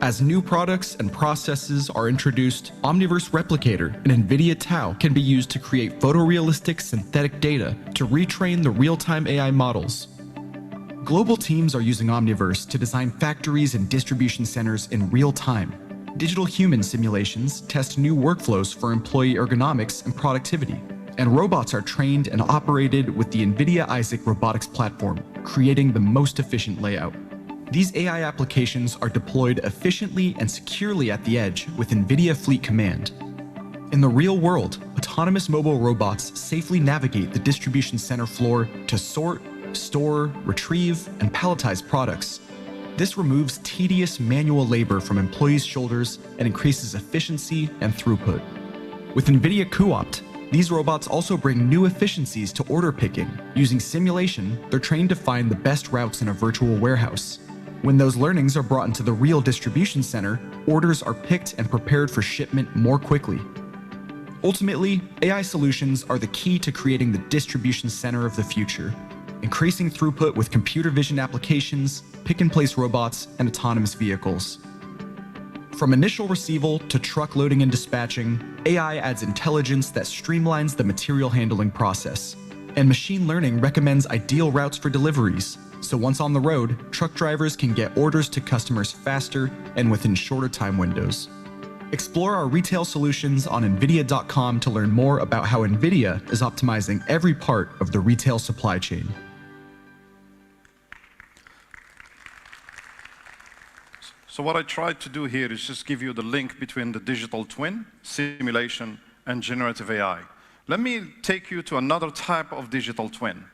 As new products and processes are introduced, Omniverse Replicator and NVIDIA Tau can be used to create photorealistic synthetic data to retrain the real-time AI models. Global teams are using Omniverse to design factories and distribution centers in real time. Digital human simulations test new workflows for employee ergonomics and productivity. And robots are trained and operated with the NVIDIA Isaac robotics platform, creating the most efficient layout. These AI applications are deployed efficiently and securely at the edge with NVIDIA Fleet Command. In the real world, autonomous mobile robots safely navigate the distribution center floor to sort, store, retrieve, and palletize products. This removes tedious manual labor from employees' shoulders and increases efficiency and throughput. With NVIDIA cuOpt, these robots also bring new efficiencies to order picking. Using simulation, they're trained to find the best routes in a virtual warehouse. When those learnings are brought into the real distribution center, orders are picked and prepared for shipment more quickly. Ultimately, AI solutions are the key to creating the distribution center of the future, increasing throughput with computer vision applications, pick-and-place robots, and autonomous vehicles. From initial receival to truck loading and dispatching, AI adds intelligence that streamlines the material handling process. And machine learning recommends ideal routes for deliveries, so once on the road, truck drivers can get orders to customers faster and within shorter time windows. Explore our retail solutions on NVIDIA.com to learn more about how NVIDIA is optimizing every part of the retail supply chain. So what I tried to do here is just give you the link between the digital twin, simulation, and generative AI. Let me take you to another type of digital twin.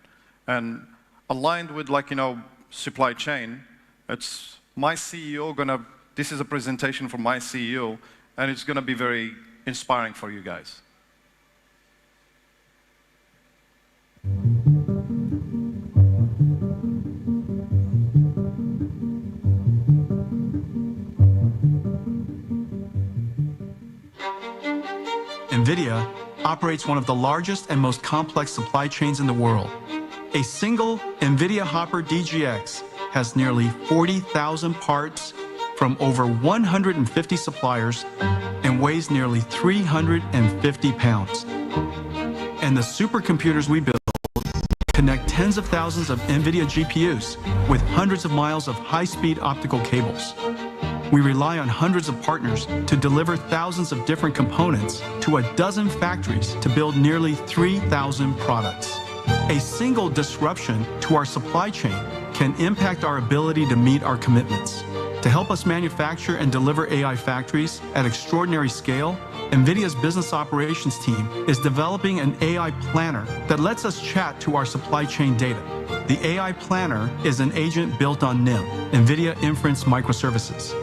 And aligned with, supply chain, it's my CEO this is a presentation from my CEO, and it's gonna be very inspiring for you guys. NVIDIA operates one of the largest and most complex supply chains in the world. A single NVIDIA Hopper DGX has nearly 40,000 parts from over 150 suppliers and weighs nearly 350 pounds. And the supercomputers we build connect tens of thousands of NVIDIA GPUs with hundreds of miles of high-speed optical cables. We rely on hundreds of partners to deliver thousands of different components to a dozen factories to build nearly 3,000 products. A single disruption to our supply chain can impact our ability to meet our commitments. To help us manufacture and deliver AI factories at extraordinary scale, NVIDIA's business operations team is developing an AI planner that lets us chat to our supply chain data. The AI planner is an agent built on NIM, NVIDIA Inference Microservices.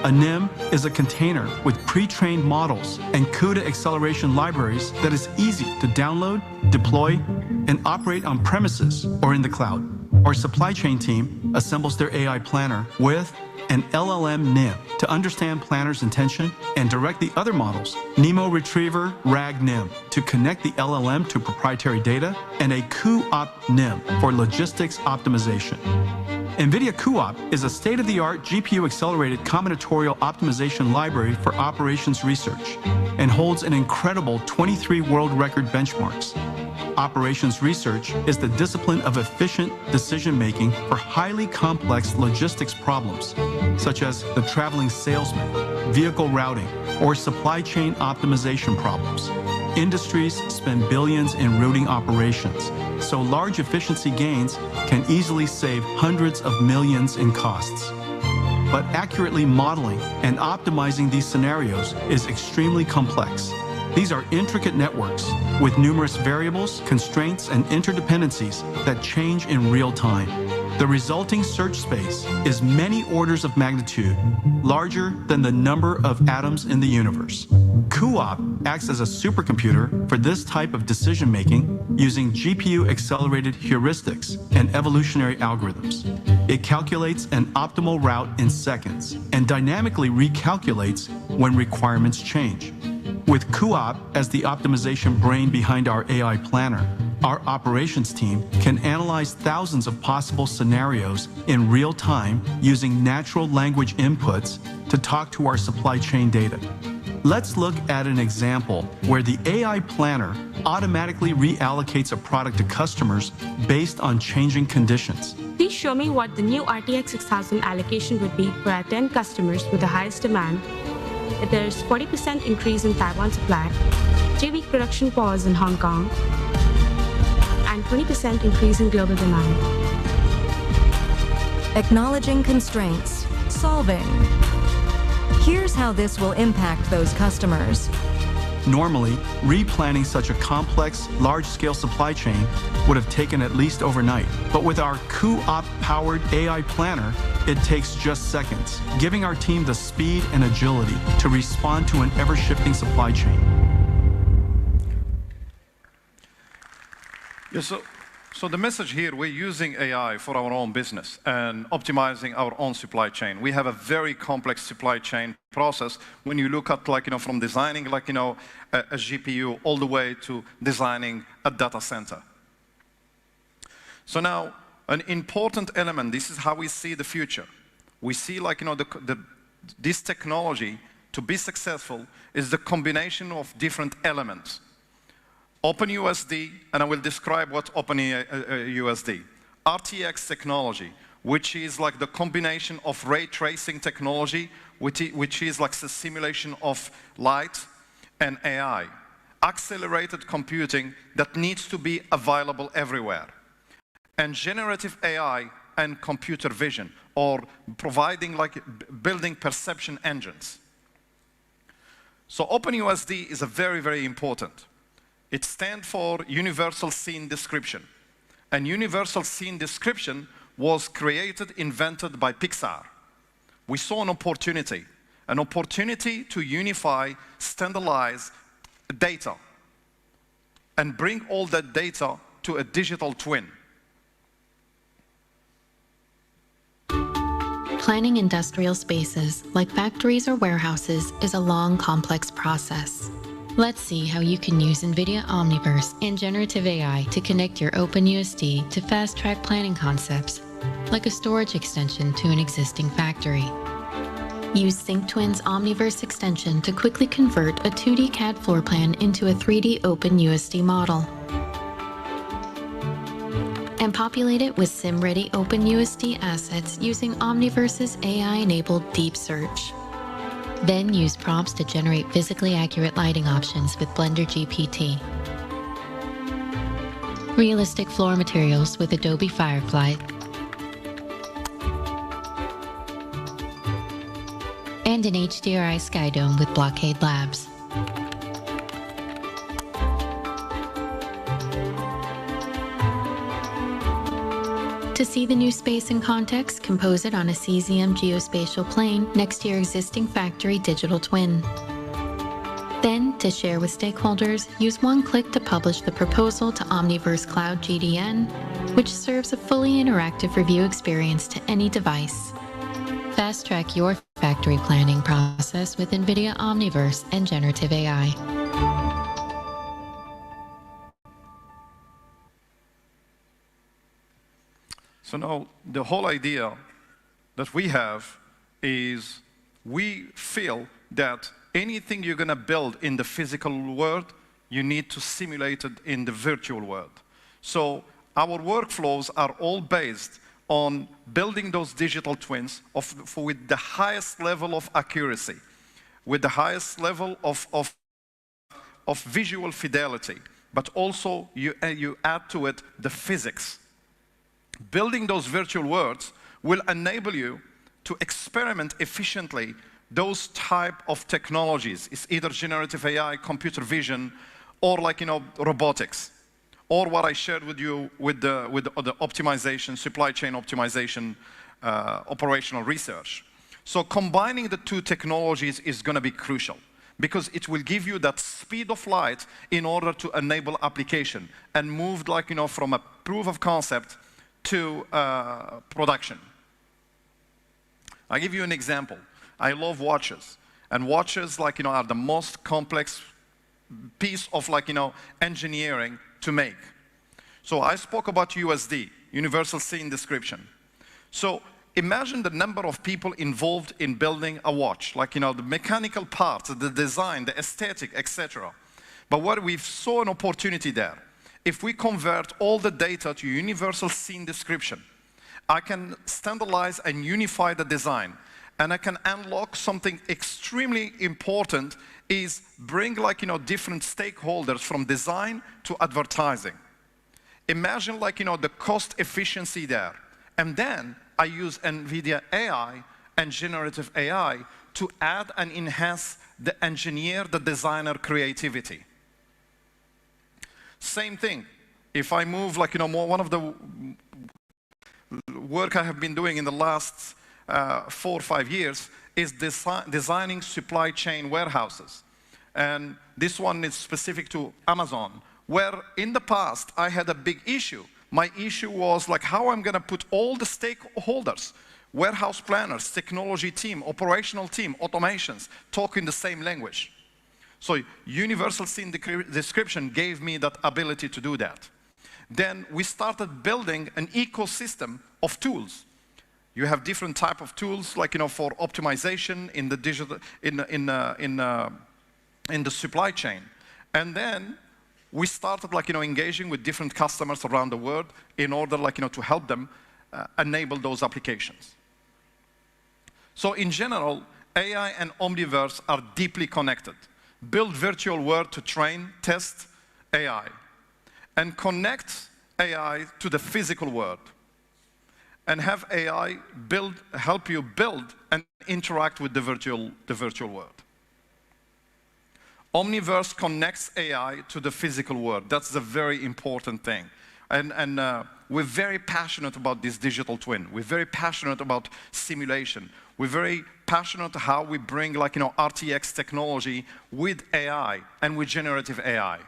A NIM is a container with pre-trained models and CUDA acceleration libraries that is easy to download, deploy, and operate on premises or in the cloud. Our supply chain team assembles their AI planner with an LLM NIM to understand planner's intention and direct the other models, NeMo Retriever RAG NIM to connect the LLM to proprietary data, and a cuOpt NIM for logistics optimization. NVIDIA cuOpt is a state-of-the-art GPU-accelerated combinatorial optimization library for operations research and holds an incredible 23 world record benchmarks. Operations research is the discipline of efficient decision-making for highly complex logistics problems, such as the traveling salesman, vehicle routing, or supply chain optimization problems. Industries spend billions in routing operations, so large efficiency gains can easily save hundreds of millions in costs. But accurately modeling and optimizing these scenarios is extremely complex. These are intricate networks with numerous variables, constraints, and interdependencies that change in real time. The resulting search space is many orders of magnitude larger than the number of atoms in the universe. CUOP acts as a supercomputer for this type of decision-making using GPU-accelerated heuristics and evolutionary algorithms. It calculates an optimal route in seconds and dynamically recalculates when requirements change. With CUOP as the optimization brain behind our AI planner, our operations team can analyze thousands of possible scenarios in real time using natural language inputs to talk to our supply chain data. Let's look at an example where the AI planner automatically reallocates a product to customers based on changing conditions. Please show me what the new RTX 6000 allocation would be for our 10 customers with the highest demand. There's 40% increase in Taiwan supply, 3-week production pause in Hong Kong, and 20% increase in global demand. Acknowledging constraints, solving. Here's how this will impact those customers. Normally, replanning such a complex, large-scale supply chain would have taken at least overnight. But with our CUOP-powered AI planner, it takes just seconds, giving our team the speed and agility to respond to an ever-shifting supply chain. Yes, so the message here, we're using AI for our own business and optimizing our own supply chain. We have a very complex supply chain process when you look at, from designing, a GPU all the way to designing a data center. So now, an important element, this is how we see the future. We see, this technology, to be successful, is the combination of different elements. OpenUSD, and I will describe what OpenUSD. RTX technology, which is like the combination of ray tracing technology, which is like the simulation of light and AI. Accelerated computing that needs to be available everywhere. And generative AI and computer vision, or providing building perception engines. So OpenUSD is a very, very important. It stands for Universal Scene Description. And Universal Scene Description was created, invented by Pixar. We saw an opportunity to unify, standardize data, and bring all that data to a digital twin. Planning industrial spaces, like factories or warehouses, is a long, complex process. Let's see how you can use NVIDIA Omniverse and generative AI to connect your OpenUSD to fast-track planning concepts, like a storage extension to an existing factory. Use SyncTwin's Omniverse extension to quickly convert a 2D CAD floor plan into a 3D OpenUSD model. And populate it with SIM-ready OpenUSD assets using Omniverse's AI-enabled deep search. Then use prompts to generate physically accurate lighting options with Blender GPT. Realistic floor materials with Adobe Firefly. And an HDRI Sky Dome with Blockade Labs. To see the new space in context, compose it on a CZM geospatial plane next to your existing factory digital twin. Then, to share with stakeholders, use one click to publish the proposal to Omniverse Cloud GDN, which serves a fully interactive review experience to any device. Fast-track your factory planning process with NVIDIA Omniverse and generative AI. So now, the whole idea that we have is we feel that anything you're going to build in the physical world, you need to simulate it in the virtual world. So our workflows are all based on building those digital twins with the highest level of accuracy, with the highest level of visual fidelity, but also you add to it the physics. Building those virtual worlds will enable you to experiment efficiently those type of technologies. It's either generative AI, computer vision, or robotics, or what I shared with you with the optimization, supply chain optimization, operational research. So combining the two technologies is going to be crucial because it will give you that speed of light in order to enable application and move like, from a proof of concept to production. I'll give you an example. I love watches, and watches like, are the most complex piece of like, engineering to make. So I spoke about USD, Universal Scene Description. So imagine the number of people involved in building a watch, like, the mechanical parts, the design, the aesthetic, etc. But what we saw an opportunity there. If we convert all the data to Universal Scene Description, I can standardize and unify the design, and I can unlock something extremely important is bring like, different stakeholders from design to advertising. Imagine like, the cost efficiency there. And then I use NVIDIA AI and generative AI to add and enhance the engineer, the designer creativity. Same thing. If I move like, more, one of the work I have been doing in the last 4 or 5 years is designing supply chain warehouses. And this one is specific to Amazon, where in the past I had a big issue. My issue was like how I'm going to put all the stakeholders, warehouse planners, technology team, operational team, automations, talking the same language. So Universal Scene Description gave me that ability to do that. Then we started building an ecosystem of tools. You have different type of tools, like for optimization in the digital, in the supply chain, and then we started like engaging with different customers around the world in order like to help them enable those applications. So in general, AI and Omniverse are deeply connected. Build virtual world to train, test AI, and connect AI to the physical world. And have AI help you build and interact with the virtual world. Omniverse connects AI to the physical world. That's the very important thing. And we're very passionate about this digital twin. We're very passionate about simulation. We're very passionate how we bring like, RTX technology with AI and with generative AI.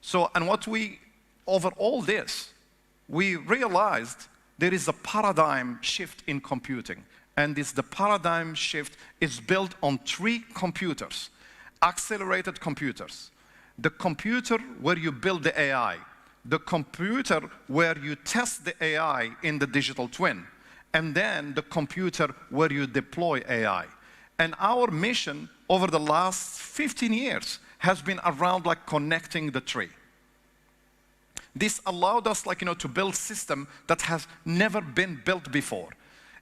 So, and over all this, we realized there is a paradigm shift in computing. And the paradigm shift is built on 3 computers, accelerated computers. The computer where you build the AI, the computer where you test the AI in the digital twin, and then the computer where you deploy AI. And our mission over the last 15 years has been around like connecting the 3. This allowed us like, to build a system that has never been built before.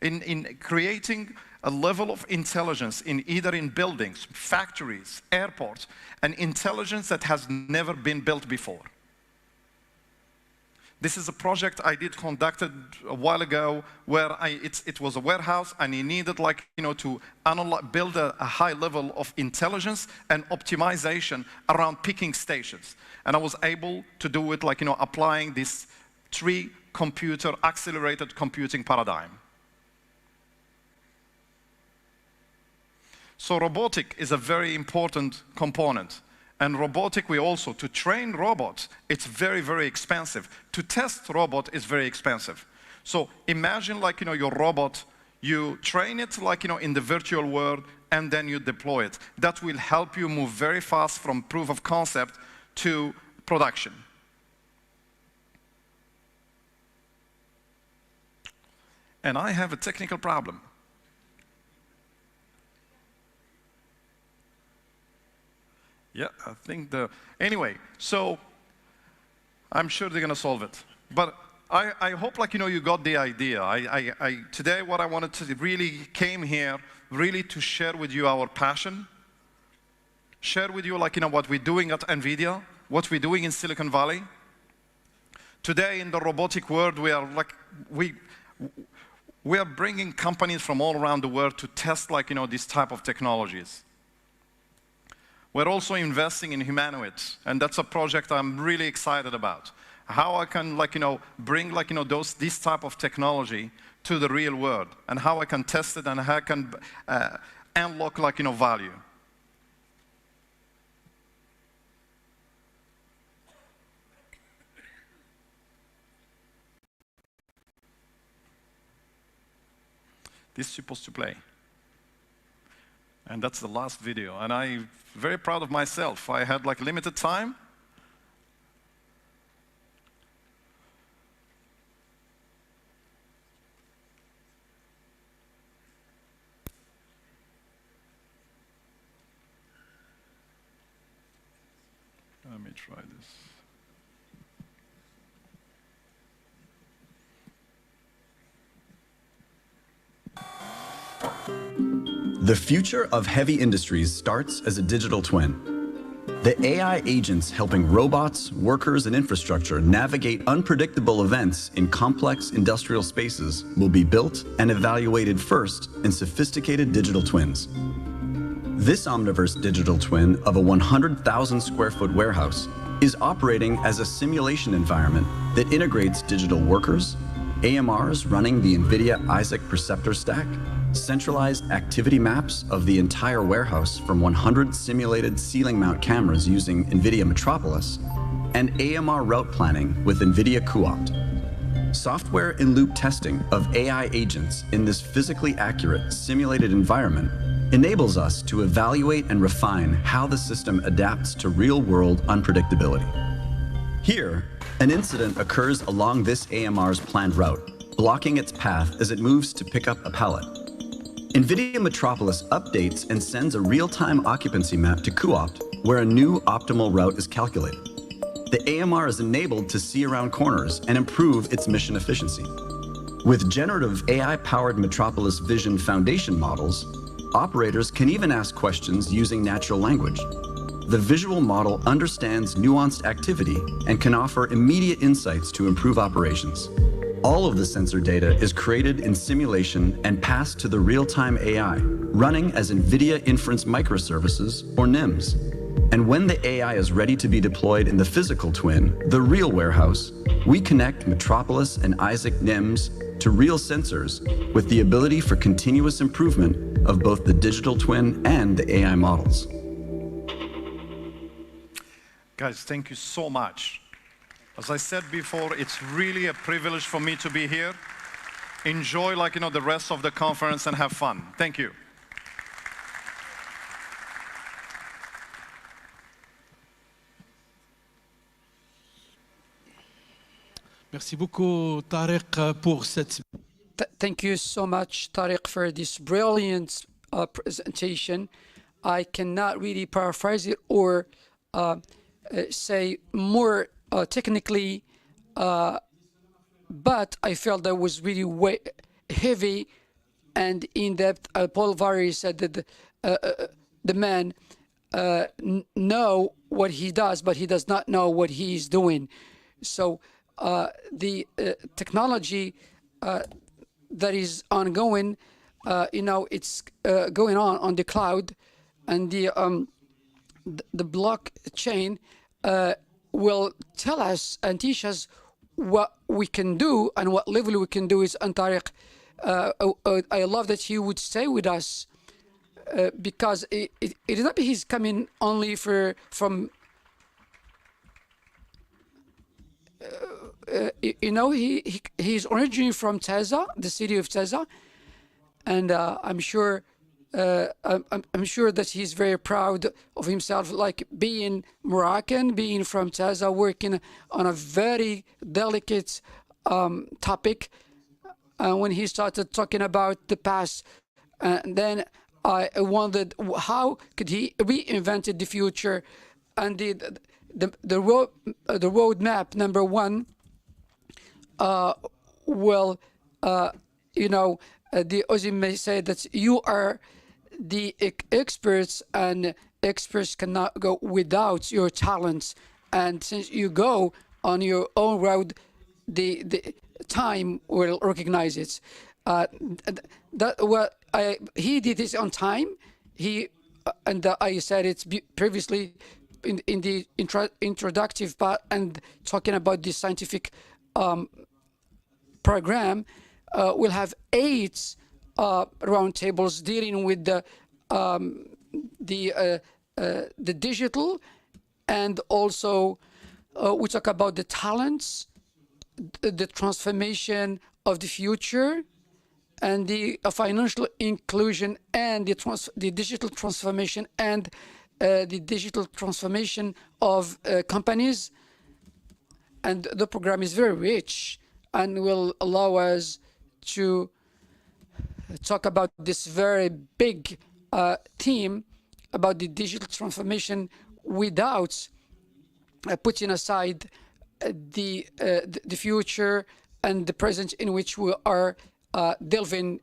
In creating a level of intelligence either in buildings, factories, airports, an intelligence that has never been built before. This is a project I conducted a while ago where it was a warehouse and I needed like, to build a high level of intelligence and optimization around picking stations. And I was able to do it like, applying this 3-computer accelerated computing paradigm. So robotic is a very important component. And robotic, to train robots, it's very, very expensive. To test robot is very expensive. So imagine like, your robot, you train it like, in the virtual world, and then you deploy it. That will help you move very fast from proof of concept to production. And I have a technical problem. Yeah, I think anyway, so I'm sure they're gonna solve it. But I hope like, you got the idea. Today what I wanted to really came here really to share with you our passion, share with you like, what we're doing at NVIDIA, what we're doing in Silicon Valley. Today in the robotic world, we are like, we are bringing companies from all around the world to test like, these type of technologies. We're also investing in humanoids, and that's a project I'm really excited about. How I can, bring, this type of technology to the real world, and how I can test it, and how I can unlock, value. This is supposed to play. And that's the last video. And I'm very proud of myself. I had limited time. Let me try this. The future of heavy industries starts as a digital twin. The AI agents helping robots, workers, and infrastructure navigate unpredictable events in complex industrial spaces will be built and evaluated first in sophisticated digital twins. This Omniverse digital twin of a 100,000 square foot warehouse is operating as a simulation environment that integrates digital workers, AMRs running the NVIDIA Isaac Perceptor stack, centralized activity maps of the entire warehouse from 100 simulated ceiling mount cameras using NVIDIA Metropolis, and AMR route planning with NVIDIA cuOpt. Software-in-loop testing of AI agents in this physically accurate simulated environment enables us to evaluate and refine how the system adapts to real-world unpredictability. Here, an incident occurs along this AMR's planned route, blocking its path as it moves to pick up a pallet. NVIDIA Metropolis updates and sends a real-time occupancy map to cuOpt, where a new optimal route is calculated. The AMR is enabled to see around corners and improve its mission efficiency. With generative AI-powered Metropolis Vision Foundation models, operators can even ask questions using natural language. The visual model understands nuanced activity and can offer immediate insights to improve operations. All of the sensor data is created in simulation and passed to the real-time AI, running as NVIDIA Inference Microservices, or NIMs. And when the AI is ready to be deployed in the physical twin, the real warehouse, we connect Metropolis and Isaac NIMs to real sensors with the ability for continuous improvement of both the digital twin and the AI models. Guys, thank you so much. As I said before, it's really a privilege for me to be here. Enjoy, the rest of the conference and have fun. Thank you. Merci beaucoup, Tariq, pour cette... Thank you so much, Tariq, for this brilliant presentation. I cannot really paraphrase it or say more technically, but I felt that was really heavy and in-depth. Paul Vary said that the man know what he does, but he does not know what he is doing. So the technology that is ongoing, it's going on the cloud, and the blockchain will tell us and teach us what we can do and what level we can do. Is Tariq, I love that he would stay with us because it is not that he's coming only from he's originally from Taza, the city of Taza, and I'm sure that he's very proud of himself, like being Moroccan, being from Taza, working on a very delicate topic. When he started talking about the past, and then I wondered how could he reinvent the future, and the roadmap number one. The AUSIM may say that you are the experts, and experts cannot go without your talents. And since you go on your own road, the time will recognize it. He did this on time. He and I said it previously in the introductive part and talking about the scientific program, we'll have 8 roundtables dealing with the digital, and also we talk about the talents, the transformation of the future, and the financial inclusion, and the digital transformation, and the digital transformation of companies. And the program is very rich and will allow us to talk about this very big theme about the digital transformation without putting aside the future and the present in which we are delving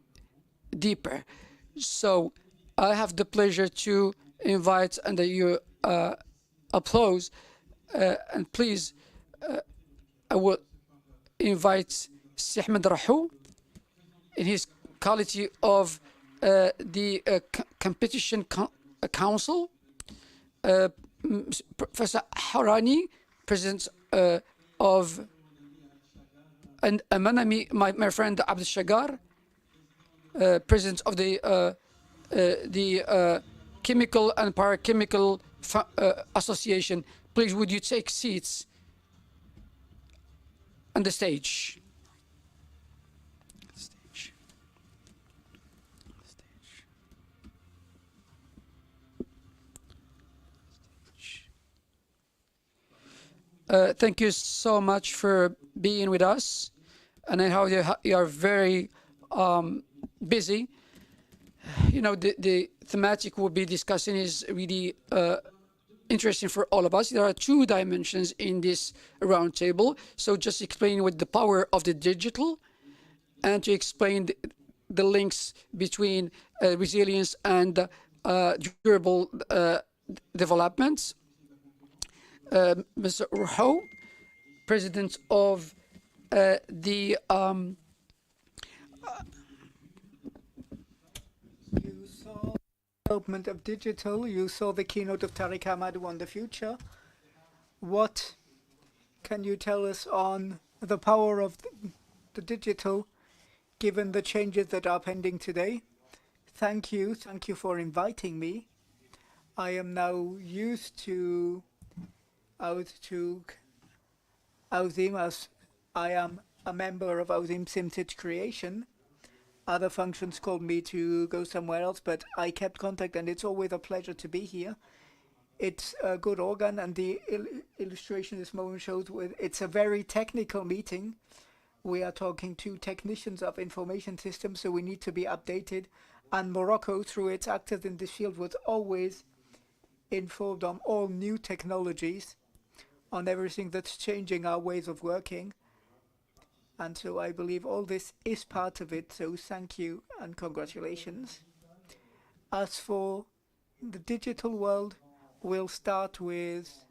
deeper. So I have the pleasure to invite under your applause, and please, I will invite Si Ahmed Rahou in his quality of the competition council, Professor Harani, president of, and Manami, my friend Abdul Shagar, president of the Chemical and Parachemical Association. Please, would you take seats on the stage? Thank you so much for being with us, and I know you are very busy. You know, the thematic we'll be discussing is really interesting for all of us. There are 2 dimensions in this roundtable. So just explain what the power of the digital, and to explain the links between resilience and durable development. Mr. Rahou, president of the You saw development of digital. You saw the keynote of Tariq Amadou on the future. What can you tell us on the power of the digital, given the changes that are pending today? Thank you for inviting me. I am now used to AUSIM, as I am a member of AUSIM Simcit Creation. Other functions called me to go somewhere else, but I kept contact, and it's always a pleasure to be here. It's a good organ, and the illustration this moment shows it's a very technical meeting. We are talking to technicians of information systems, so we need to be updated. And Morocco, through its actors in this field, was always informed on all new technologies, on everything that's changing our ways of working. And so I believe all this is part of it. So thank you and congratulations. As for the digital world, we'll start with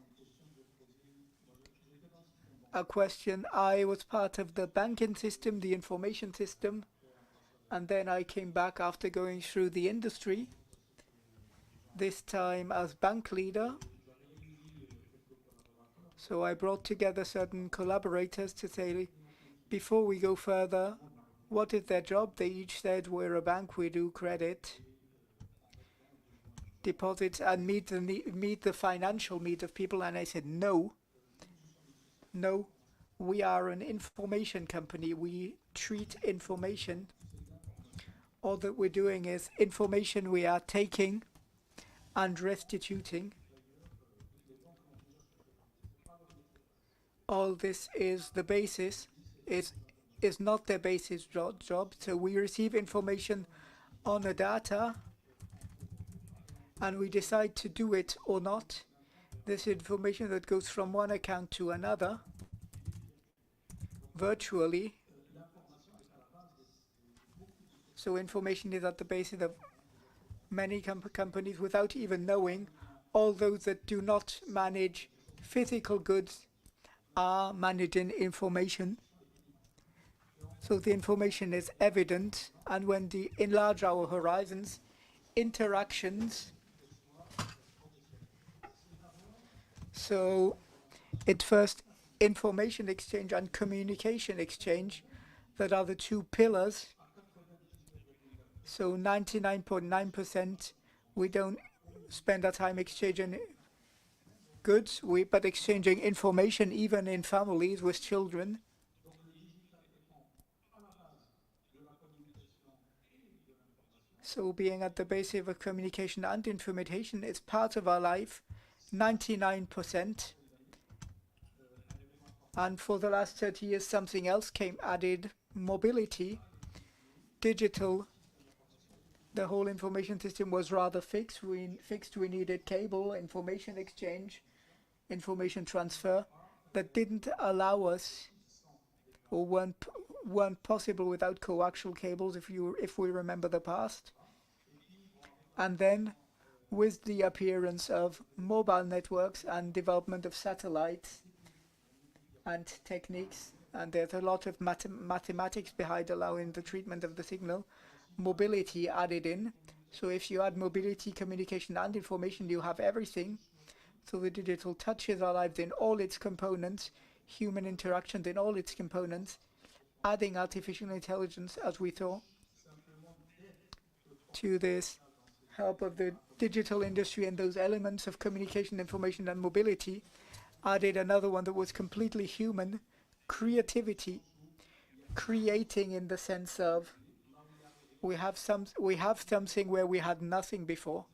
a question. I was part of the banking system, the information system, and then I came back after going through the industry, this time as bank leader. So I brought together certain collaborators to say, before we go further, what is their job? They each said, we're a bank, we do credit, deposits, and meet the financial needs of people. And I said, no, we are an information company. We treat information. All that we're doing is information we are taking and restituting. All this is the basis, is not their basis job. So we receive information on the data, and we decide to do it or not. This information that goes from one account to another virtually. So information is at the basis of many companies without even knowing. All those that do not manage physical goods are managing information. So the information is evident, and when we enlarge our horizons, interactions So it's first information exchange and communication exchange that are the two pillars. So 99.9% we don't spend our time exchanging goods, but exchanging information, even in families with children. So being at the basis of communication and information is part of our life, 99%. And for the last 30 years, something else came added, mobility, digital. The whole information system was rather fixed. We needed cable, information exchange, information transfer that didn't allow us, or weren't possible without coaxial cables, if we remember the past. And then with the appearance of mobile networks and development of satellites and techniques, and there's a lot of mathematics behind allowing the treatment of the signal, mobility added in. So if you add mobility, communication and information, you have everything. So the digital touches our lives in all its components, human interactions in all its components, adding artificial intelligence, as we thought, to this help of the digital industry and those elements of communication, information and mobility, added another one that was completely human, creativity, creating in the sense of we have something where we had nothing before.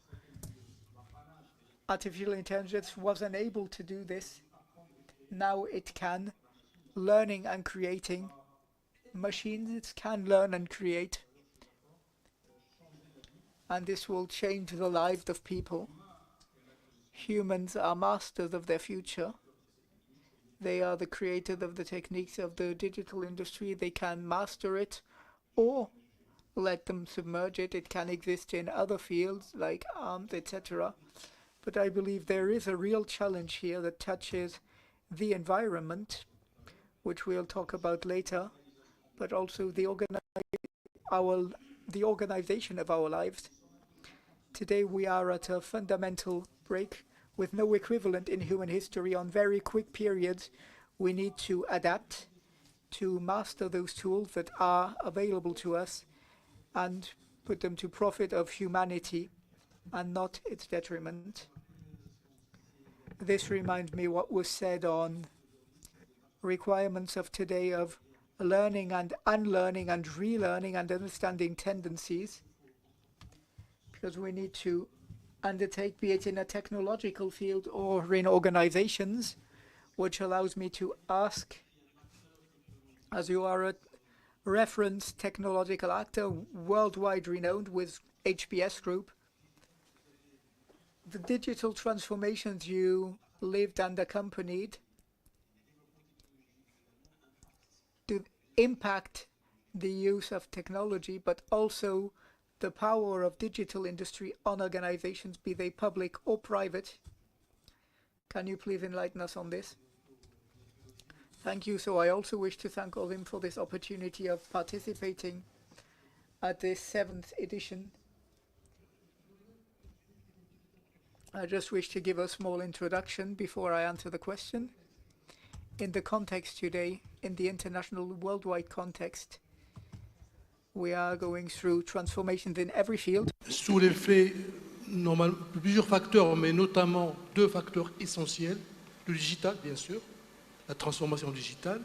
Artificial intelligence wasn't able to do this. Now it can. Learning and creating. Machines can learn and create. And this will change the lives of people. Humans are masters of their future. They are the creators of the techniques of the digital industry. They can master it or let them submerge it. It can exist in other fields like arms, etc. But I believe there is a real challenge here that touches the environment, which we'll talk about later, but also the organization of our lives. Today we are at a fundamental break with no equivalent in human history. On very quick periods, we need to adapt to master those tools that are available to us and put them to profit of humanity and not its detriment. This reminds me what was said on requirements of today of learning and unlearning and relearning and understanding tendencies, because we need to undertake, be it in a technological field or in organizations, which allows me to ask, as you are a reference technological actor worldwide renowned with HBS Group, the digital transformations you lived and accompanied to impact the use of technology, but also the power of digital industry on organizations, be they public or private. Can you please enlighten us on this? Thank you. So I also wish to thank AUSIM for this opportunity of participating at this 7th edition. I just wish to give a small introduction before I answer the question. In the context today, in the international worldwide context, we are going through transformations in every field. Sous l'effet normal, plusieurs facteurs, mais notamment 2 facteurs essentiels. Le digital, bien sûr, la transformation digitale,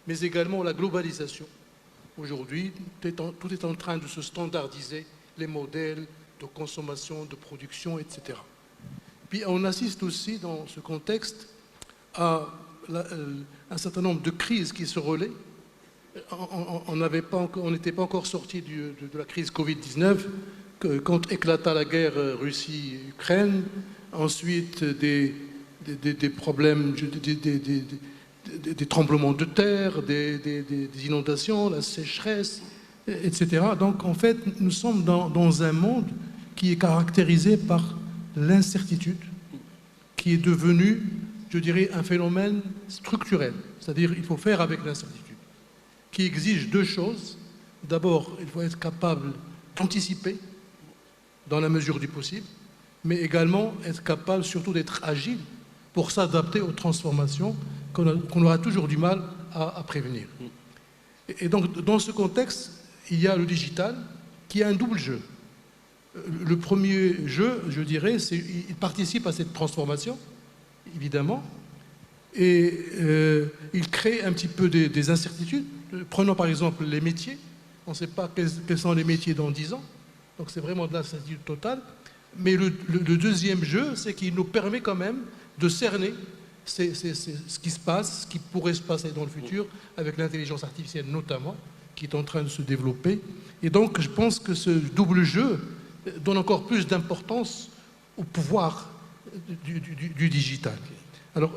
mais également la globalisation. Aujourd'hui, tout est en train de se standardiser, les modèles de consommation, de production, etc. Puis on assiste aussi dans ce contexte à un certain nombre de crises qui se relaient. On n'était pas encore sorti de la crise Covid-19 quand éclata la guerre Russie-Ukraine, ensuite des problèmes, des tremblements de terre, des inondations, la sécheresse, etc. Donc en fait, nous sommes dans un monde qui est caractérisé par l'incertitude, qui est devenu, je dirais, un phénomène structurel. C'est-à-dire il faut faire avec l'incertitude, qui exige 2 choses. D'abord, il faut être capable d'anticiper dans la mesure du possible, mais également être capable surtout d'être agile pour s'adapter aux transformations qu'on aura toujours du mal à prévenir. Et donc, dans ce contexte, il y a le digital qui a un double jeu. Le premier jeu, je dirais, c'est qu'il participe à cette transformation, évidemment, et il crée un petit peu des incertitudes. Prenons par exemple les métiers. On ne sait pas quels sont les métiers dans 10 ans, donc c'est vraiment de l'incertitude totale. Mais le deuxième jeu, c'est qu'il nous permet quand même de cerner ce qui se passe, ce qui pourrait se passer dans le futur, avec l'intelligence artificielle notamment, qui est en train de se développer. Et donc, je pense que ce double jeu donne encore plus d'importance au pouvoir du digital. Alors,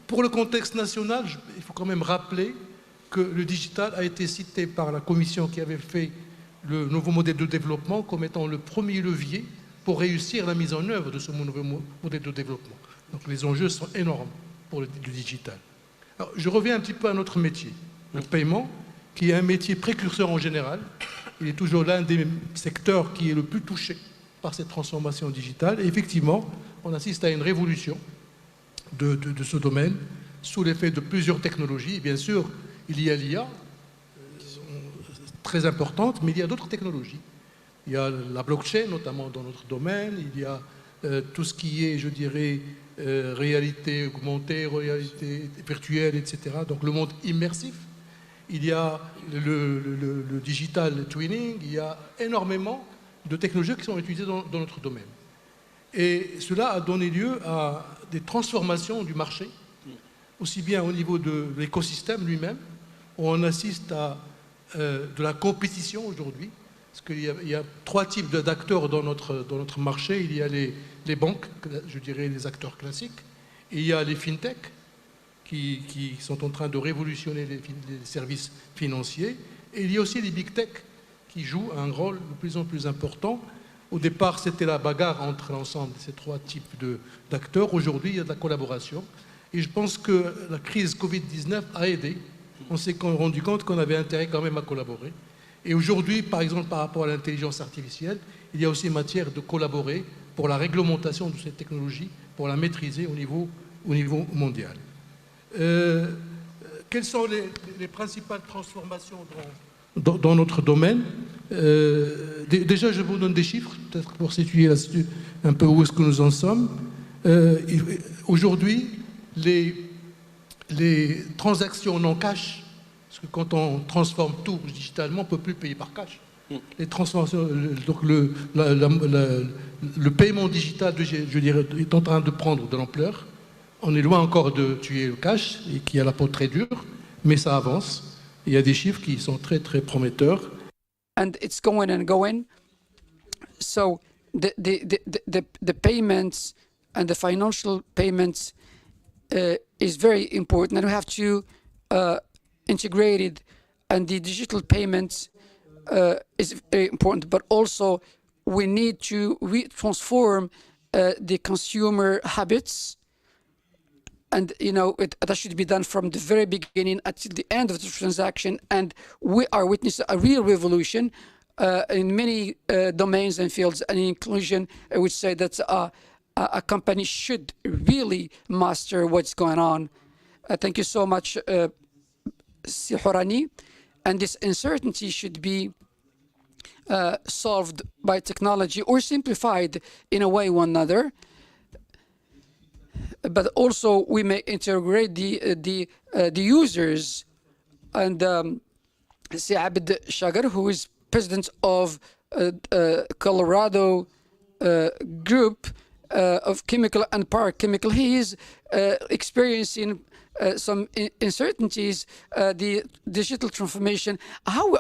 pour le contexte national, il faut quand même rappeler que le digital a été cité par la commission qui avait fait le nouveau modèle de développement comme étant le premier levier pour réussir la mise en œuvre de ce nouveau modèle de développement. Donc les enjeux sont énormes pour le digital. Alors, je reviens un petit peu à notre métier, le paiement, qui est un métier précurseur en général. Il est toujours l'un des secteurs qui est le plus touché par cette transformation digitale. Et effectivement, on assiste à une révolution de ce domaine sous l'effet de plusieurs technologies. Et bien sûr, il y a l'IA, très importante, mais il y a d'autres technologies. Il y a la blockchain, notamment dans notre domaine. Il y a tout ce qui est, je dirais, réalité augmentée, réalité virtuelle, etc. Donc le monde immersif. Il y a le digital twinning. Il y a énormément de technologies qui sont utilisées dans notre domaine. Et cela a donné lieu à des transformations du marché, aussi bien au niveau de l'écosystème lui-même, où on assiste à de la compétition aujourd'hui, parce qu'il y a trois types d'acteurs dans notre marché. Il y a les banques, je dirais les acteurs classiques, et il y a les fintech, qui sont en train de révolutionner les services financiers, et il y a aussi les big tech, qui jouent un rôle de plus en plus important. Au départ, c'était la bagarre entre l'ensemble de ces trois types d'acteurs. Aujourd'hui, il y a de la collaboration. Et je pense que la crise Covid-19 a aidé. On s'est rendu compte qu'on avait intérêt quand même à collaborer. Et aujourd'hui, par exemple, par rapport à l'intelligence artificielle, il y a aussi matière de collaborer pour la réglementation de cette technologie, pour la maîtriser au niveau mondial. Quelles sont les principales transformations dans notre domaine? Déjà, je vous donne des chiffres, peut-être pour situer un peu où est-ce que nous en sommes. Aujourd'hui, les transactions non cash, parce que quand on transforme tout digitalement, on ne peut plus payer par cash. Les transformations, donc le paiement digital, je dirais, est en train de prendre de l'ampleur. On est loin encore de tuer le cash, et qui a la peau très dure, mais ça avance. Il y a des chiffres qui sont très, très prometteurs. And it's going and going. So the payments and the financial payments is very important, and we have to integrate it. And the digital payments is very important, but also we need to transform the consumer habits. And, you know, that should be done from the very beginning until the end of the transaction. And we are witnessing a real revolution in many domains and fields. And in inclusion, I would say that a company should really master what's going on. Thank you so much, Horani. And this uncertainty should be solved by technology or simplified in a way or another. But also we may integrate the users. And Abid Shagar, who is president of Colorado group of chemical and parachemical, he is experiencing some uncertainties, the digital transformation. How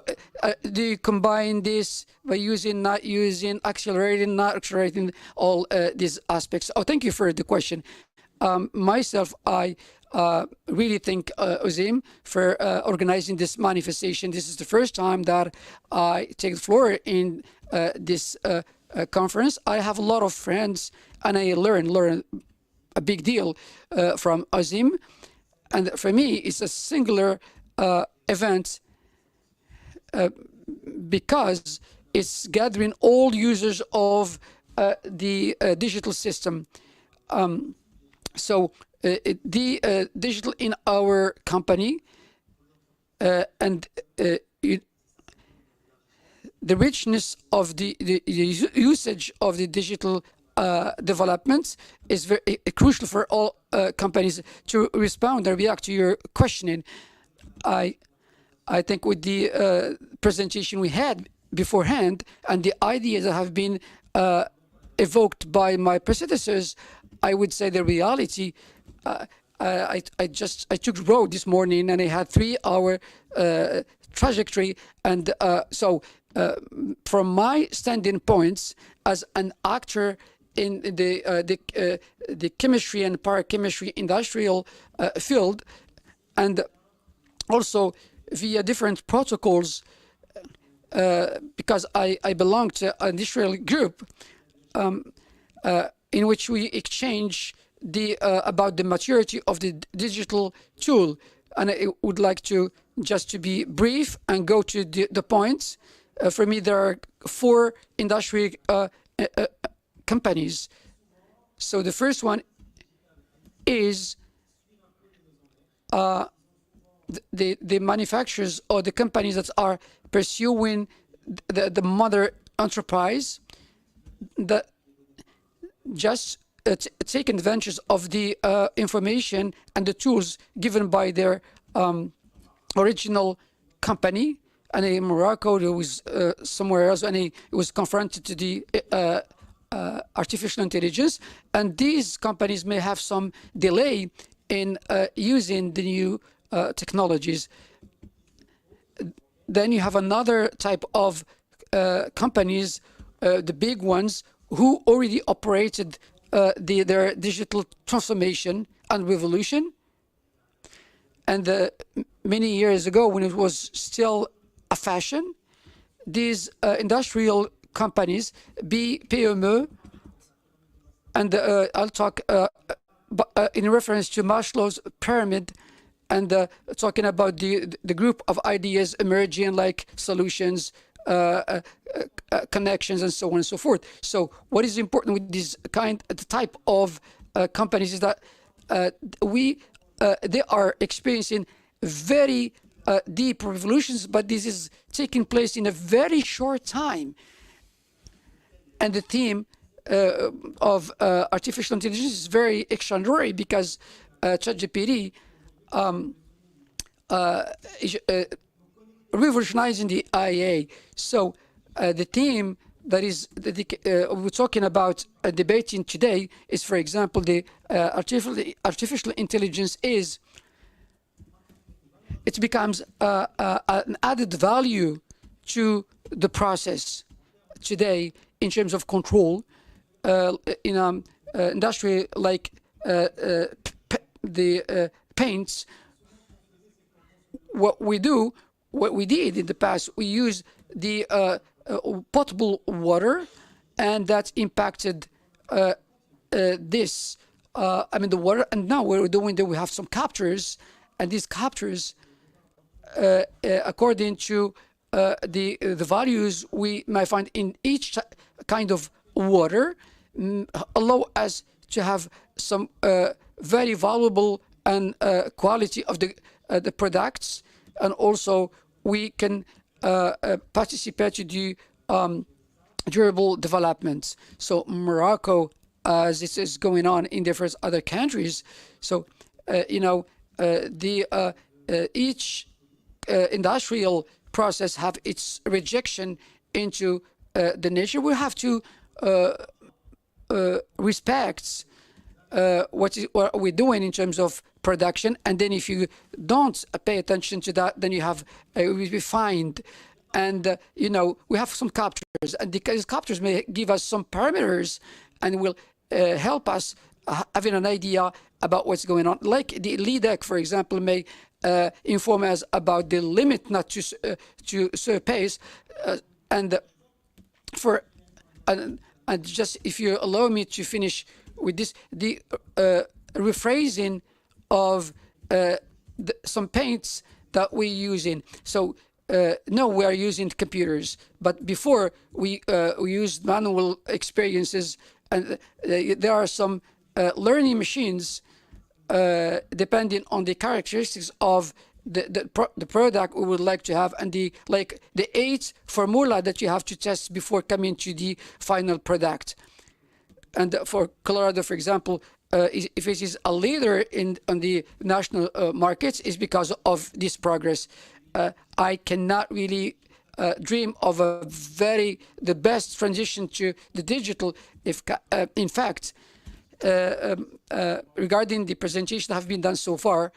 do you combine this by not using, accelerating, not accelerating, all these aspects? Oh, thank you for the question. Myself, I really thank AUSIM for organizing this manifestation. This is the first time that I take the floor in this conference. I have a lot of friends, and I learn a big deal from AUSIM. And for me, it's a singular event because it's gathering all users of the digital system. So the digital in our company and the richness of the usage of the digital developments is very crucial for all companies to respond and react to your questioning. I think with the presentation we had beforehand and the ideas that have been evoked by my predecessors, I would say the reality. I took road this morning and I had 3-hour trajectory, and so from my standing points as an actor in the chemistry and parachemistry industrial field, and also via different protocols, because I belong to an industrial group in which we exchange about the maturity of the digital tool. And I would like to just to be brief and go to the points. For me, there are 4 industry companies. So the first one is the manufacturers or the companies that are pursuing the mother enterprise that just take advantage of the information and the tools given by their original company. And in Morocco, there was somewhere else, and it was confronted to the artificial intelligence. And these companies may have some delay in using the new technologies. Then you have another type of companies, the big ones, who already operated their digital transformation and revolution. And many years ago, when it was still a fashion, these industrial companies, PME, and I'll talk in reference to Maslow's pyramid, and talking about the group of ideas emerging, like solutions, connections, and so on and so forth. So what is important with this the type of companies is that they are experiencing very deep revolutions, but this is taking place in a very short time. And the theme of artificial intelligence is very extraordinary, because ChatGPT is revolutionizing the IA. So the theme that is we're talking about debating today is, for example, the artificial intelligence is, it becomes an added value to the process today in terms of control in an industry like the paints. What we did in the past, we used the potable water, and that impacted this. The water, and now we're doing that. We have some captures, and these captures, according to the values we might find in each kind of water, allow us to have some very valuable and quality of the products, and also we can participate to the durable developments. So Morocco, as this is going on in different other countries, so each industrial process have its rejection into the nature. We have to respect what we're doing in terms of production, and then if you don't pay attention to that, then you have will be fined. And we have some captures, and these captures may give us some parameters and will help us having an idea about what's going on. Like the LIDEC, for example, may inform us about the limit not to surpass, and just if you allow me to finish with this, the rephrasing of some paints that we're using. So no, we are using computers, but before we used manual experiences, and there are some learning machines depending on the characteristics of the product we would like to have, and the 8 formula that you have to test before coming to the final product. And for Colorado, for example, if it is a leader on the national markets, is because of this progress. I cannot really dream of the best transition to the digital. If in fact, regarding the presentation that have been done so far,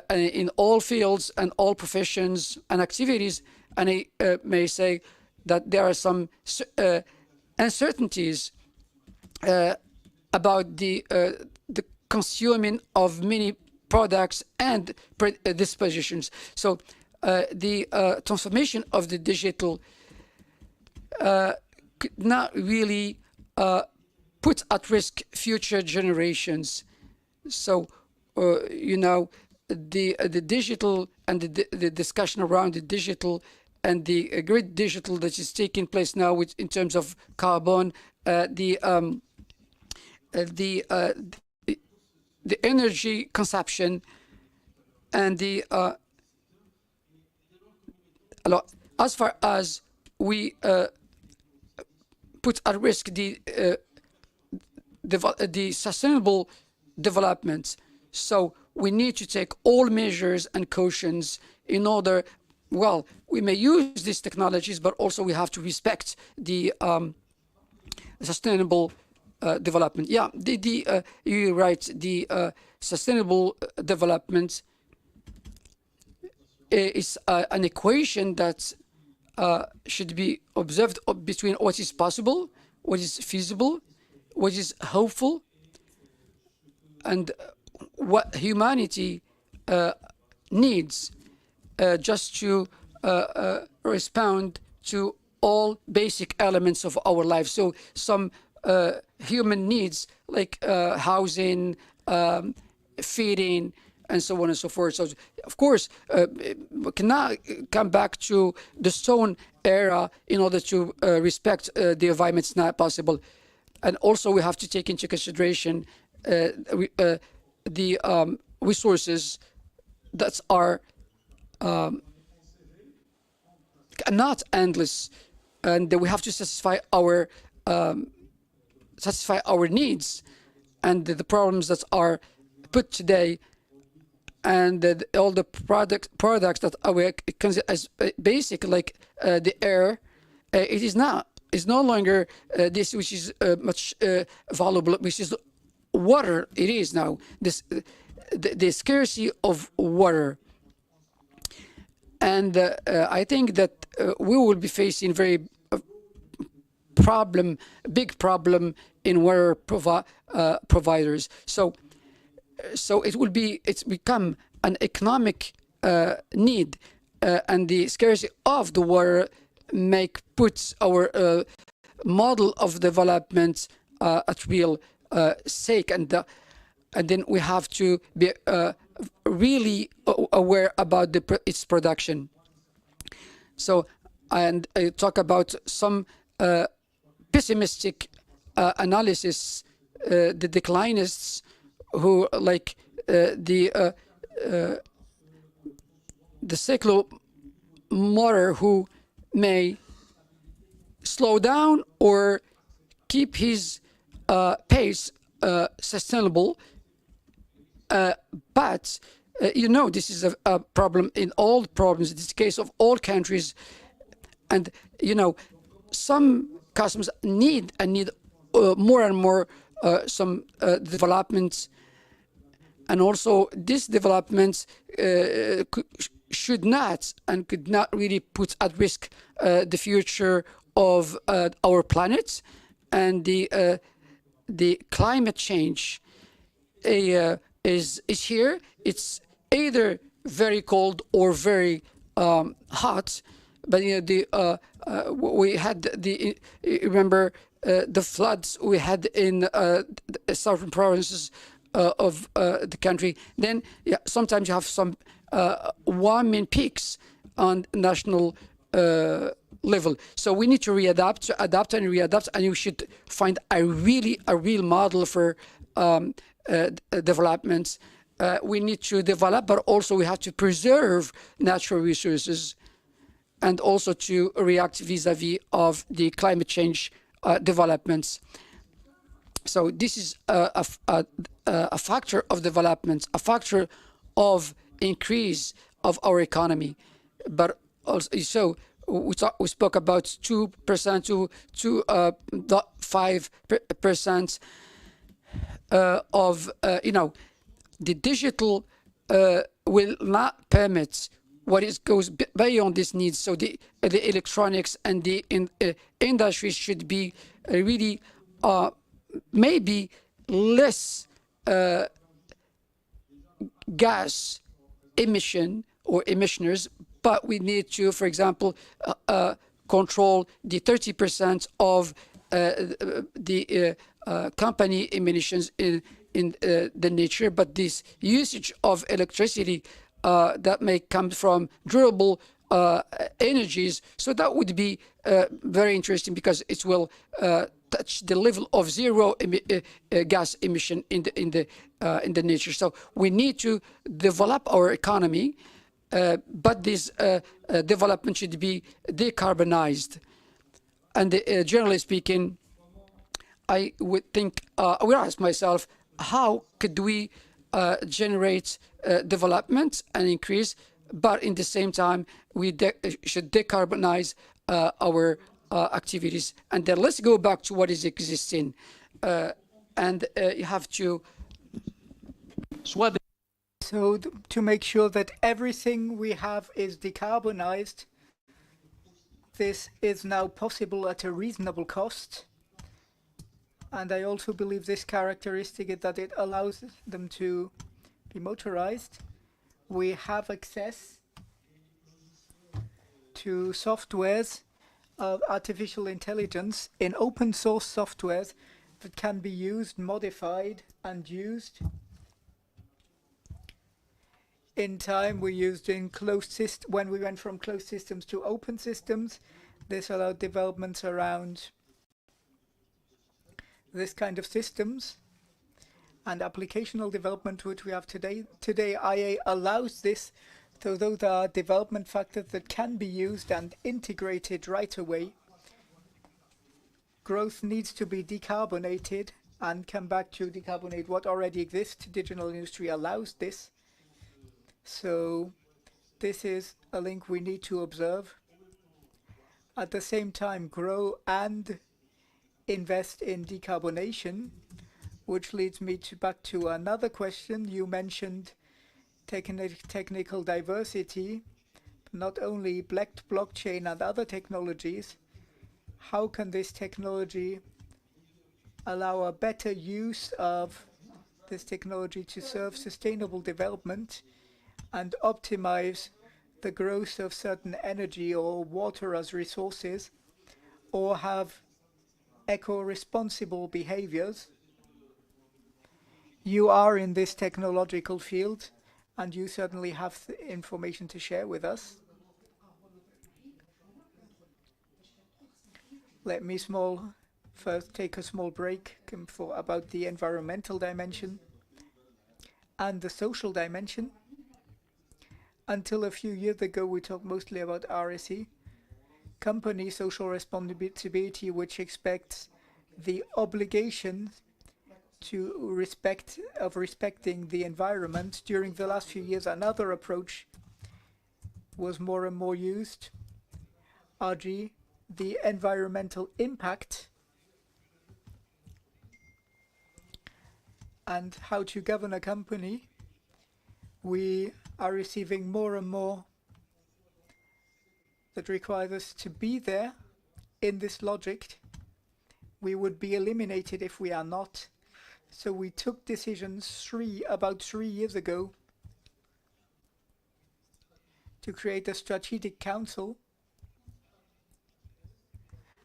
in all fields and all professions and activities, and I may say that there are some uncertainties about the consuming of many products and dispositions. So the transformation of the digital could not really put at risk future generations. So the digital and the discussion around the digital and the great digital that is taking place now in terms of carbon, the energy consumption, and the as far as we put at risk the sustainable development. So we need to take all measures and cautions in order, well, we may use these technologies, but also we have to respect the sustainable development. Yeah, you're right. The sustainable development is an equation that should be observed between what is possible, what is feasible, what is hopeful, and what humanity needs just to respond to all basic elements of our life. So some human needs like housing, feeding, and so on and so forth. So, of course, we cannot come back to the stone era in order to respect the environment. It's not possible. And also we have to take into consideration the resources that are not endless, and we have to satisfy our needs and the problems that are put today, and all the products that are considered as basic, like the air. It is not. It's no longer this which is much valuable, which is water. It is now the scarcity of water, and I think that we will be facing very big problem in water providers. So it's become an economic need, and the scarcity of the water puts our model of development at real stake, and then we have to be really aware about its production. So, and I talk about some pessimistic analysis, the declinists who like the cyclomotor who may slow down or keep his pace sustainable, but this is a problem in all problems. It's the case of all countries, and some customers need more and more some developments, and also this development should not and could not really put at risk the future of our planet, and the climate change is here. It's either very cold or very hot, but we had remember the floods we had in the southern provinces of the country. Then sometimes you have some warming peaks on national level. So we need to adapt, and we should find a real model for developments. We need to develop, but also we have to preserve natural resources, and also to react vis-a-vis of the climate change developments. So this is a factor of development, a factor of increase of our economy. But also, so we spoke about 2% to 5% of the digital will not permit what goes beyond these needs. So the electronics and the industries should be really maybe less gas emission or emissioners, but we need to, for example, control the 30% of the company emissions in the nature. But this usage of electricity that may come from durable energies, so that would be very interesting, because it will touch the level of zero gas emission in the nature. So we need to develop our economy, but this development should be decarbonized. And generally speaking, I would think, I would ask myself, how could we generate development and increase, but in the same time we should decarbonize our activities? And then let's go back to what is existing, and you have to so to make sure that everything we have is decarbonized. This is now possible at a reasonable cost. And I also believe this characteristic is that it allows them to be motorized. We have access to softwares of artificial intelligence in open source softwares that can be used, modified, and used. In time, we used in closed systems. When we went from closed systems to open systems, this allowed developments around this kind of systems and applicational development which we have today. Today, IA allows this, so those are development factors that can be used and integrated right away. Growth needs to be decarbonated and come back to decarbonate what already exists. Digital industry allows this. So this is a link we need to observe. At the same time, grow and invest in decarbonation, which leads me back to another question. You mentioned technical diversity, not only blockchain and other technologies. How can this technology allow a better use of this technology to serve sustainable development and optimize the growth of certain energy or water as resources, or have eco-responsible behaviors? You are in this technological field, and you certainly have information to share with us. Let me first take a small break about the environmental dimension and the social dimension. Until a few years ago, we talked mostly about RSE, company social responsibility, which expects the obligation to respecting the environment. During the last few years, another approach was more and more used, RG, the environmental impact, and how to govern a company. We are receiving more and more that requires us to be there in this logic. We would be eliminated if we are not. So we took decisions about 3 years ago to create a strategic council,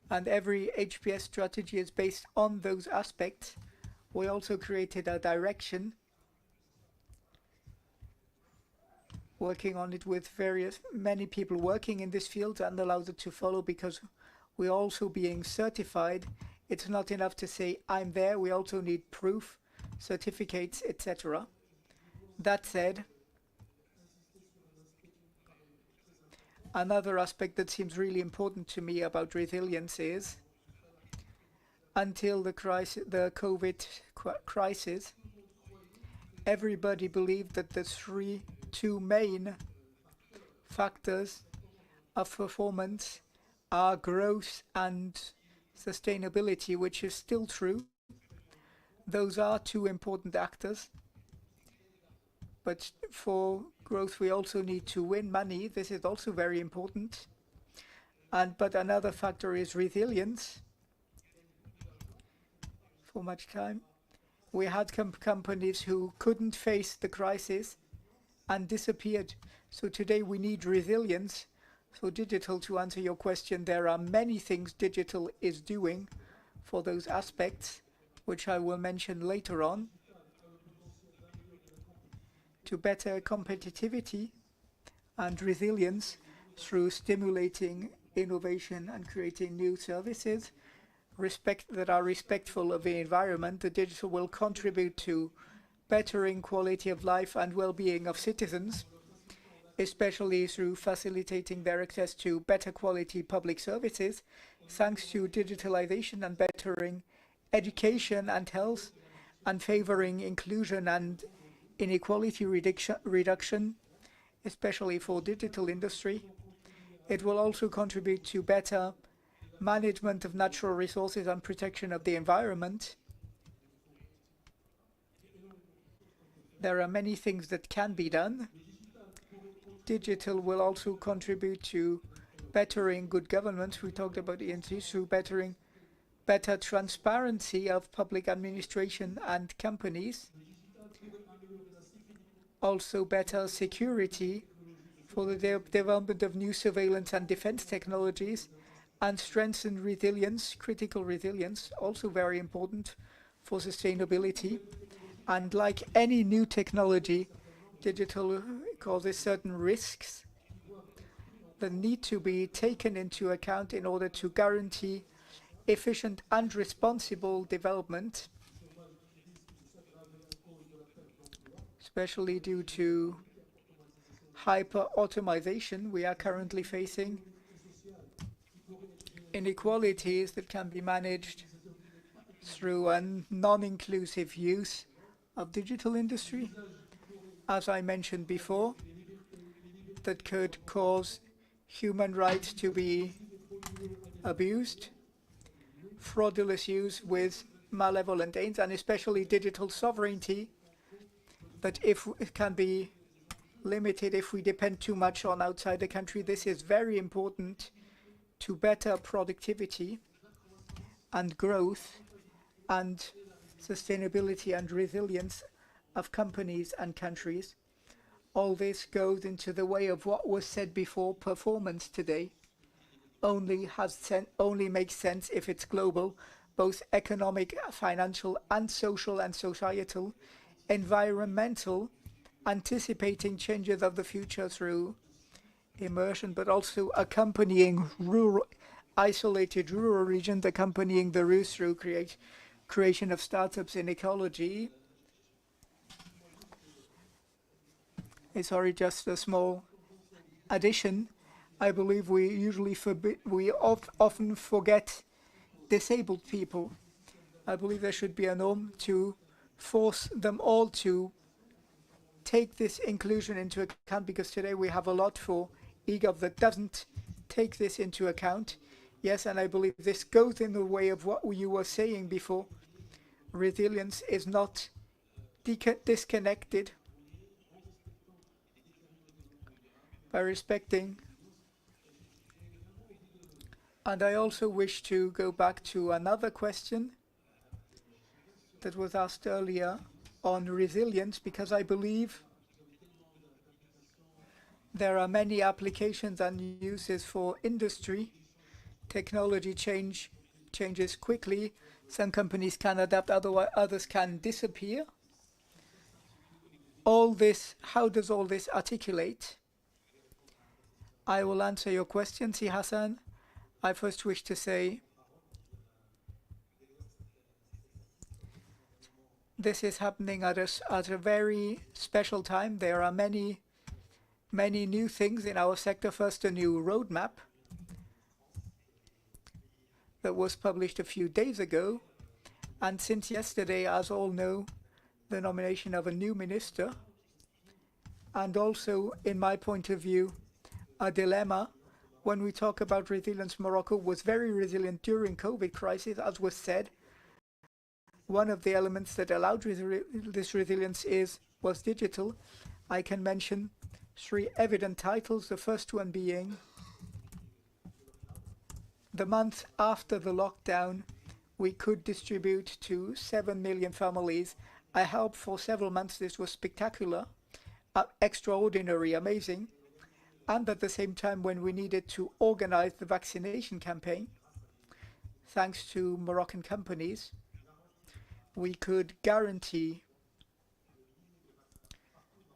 and every HPS strategy is based on those aspects. We also created a direction, working on it with many people working in this field, and allows it to follow, because we're also being certified. It's not enough to say I'm there, we also need proof. certificates, etc. That said, another aspect that seems really important to me about resilience is, until the COVID crisis, everybody believed that the two main factors of performance are growth and sustainability, which is still true. Those are two important actors. But for growth, we also need to win money. This is also very important. But another factor is resilience. For much time, we had companies who couldn't face the crisis and disappeared. So today we need resilience. So digital, to answer your question, there are many things digital is doing for those aspects, which I will mention later on, to better competitivity and resilience through stimulating innovation and creating new services that are respectful of the environment. The digital will contribute to bettering quality of life and well-being of citizens, especially through facilitating their access to better quality public services, thanks to digitalization, and bettering education and health, and favoring inclusion and inequality reduction, especially for digital industry. It will also contribute to better management of natural resources and protection of the environment. There are many things that can be done. Digital will also contribute to bettering good governance. We talked about ENC, through better transparency of public administration and companies. Also better security for the development of new surveillance and defense technologies, and strengthen resilience, critical resilience, also very important for sustainability. And like any new technology, digital causes certain risks that need to be taken into account in order to guarantee efficient and responsible development, especially due to hyper-automation we are currently facing, inequalities that can be managed through a non-inclusive use of digital industry, as I mentioned before, that could cause human rights to be abused, fraudulent use with malevolent aims, and especially digital sovereignty, that if it can be limited if we depend too much on outside the country. This is very important to better productivity and growth and sustainability and resilience of companies and countries. All this goes into the way of what was said before: performance today only makes sense if it's global, both economic, financial, and social and societal, environmental, anticipating changes of the future through immersion, but also accompanying isolated rural regions, accompanying the route through creation of startups in ecology. Sorry, just a small addition. I believe we often forget disabled people. I believe there should be a norm to force them all to take this inclusion into account, because today we have a lot for eGov that doesn't take this into account. Yes, and I believe this goes in the way of what you were saying before. Resilience is not disconnected by respecting. And I also wish to go back to another question that was asked earlier on resilience, because I believe there are many applications and uses for industry. Technology changes quickly. Some companies can adapt, others can disappear. All this, how does all this articulate? I will answer your question, Si Hassan. I first wish to say This is happening at a very special time. There are many new things in our sector. First, a new roadmap that was published a few days ago. And since yesterday, as all know, the nomination of a new minister. And also, in my point of view, a dilemma. When we talk about resilience, Morocco was very resilient during COVID crisis, as was said. One of the elements that allowed this resilience was digital. I can mention 3 evident titles, the first one being the month after the lockdown, we could distribute to 7 million families a help for several months. This was spectacular, extraordinary, amazing. And at the same time, when we needed to organize the vaccination campaign, thanks to Moroccan companies, we could guarantee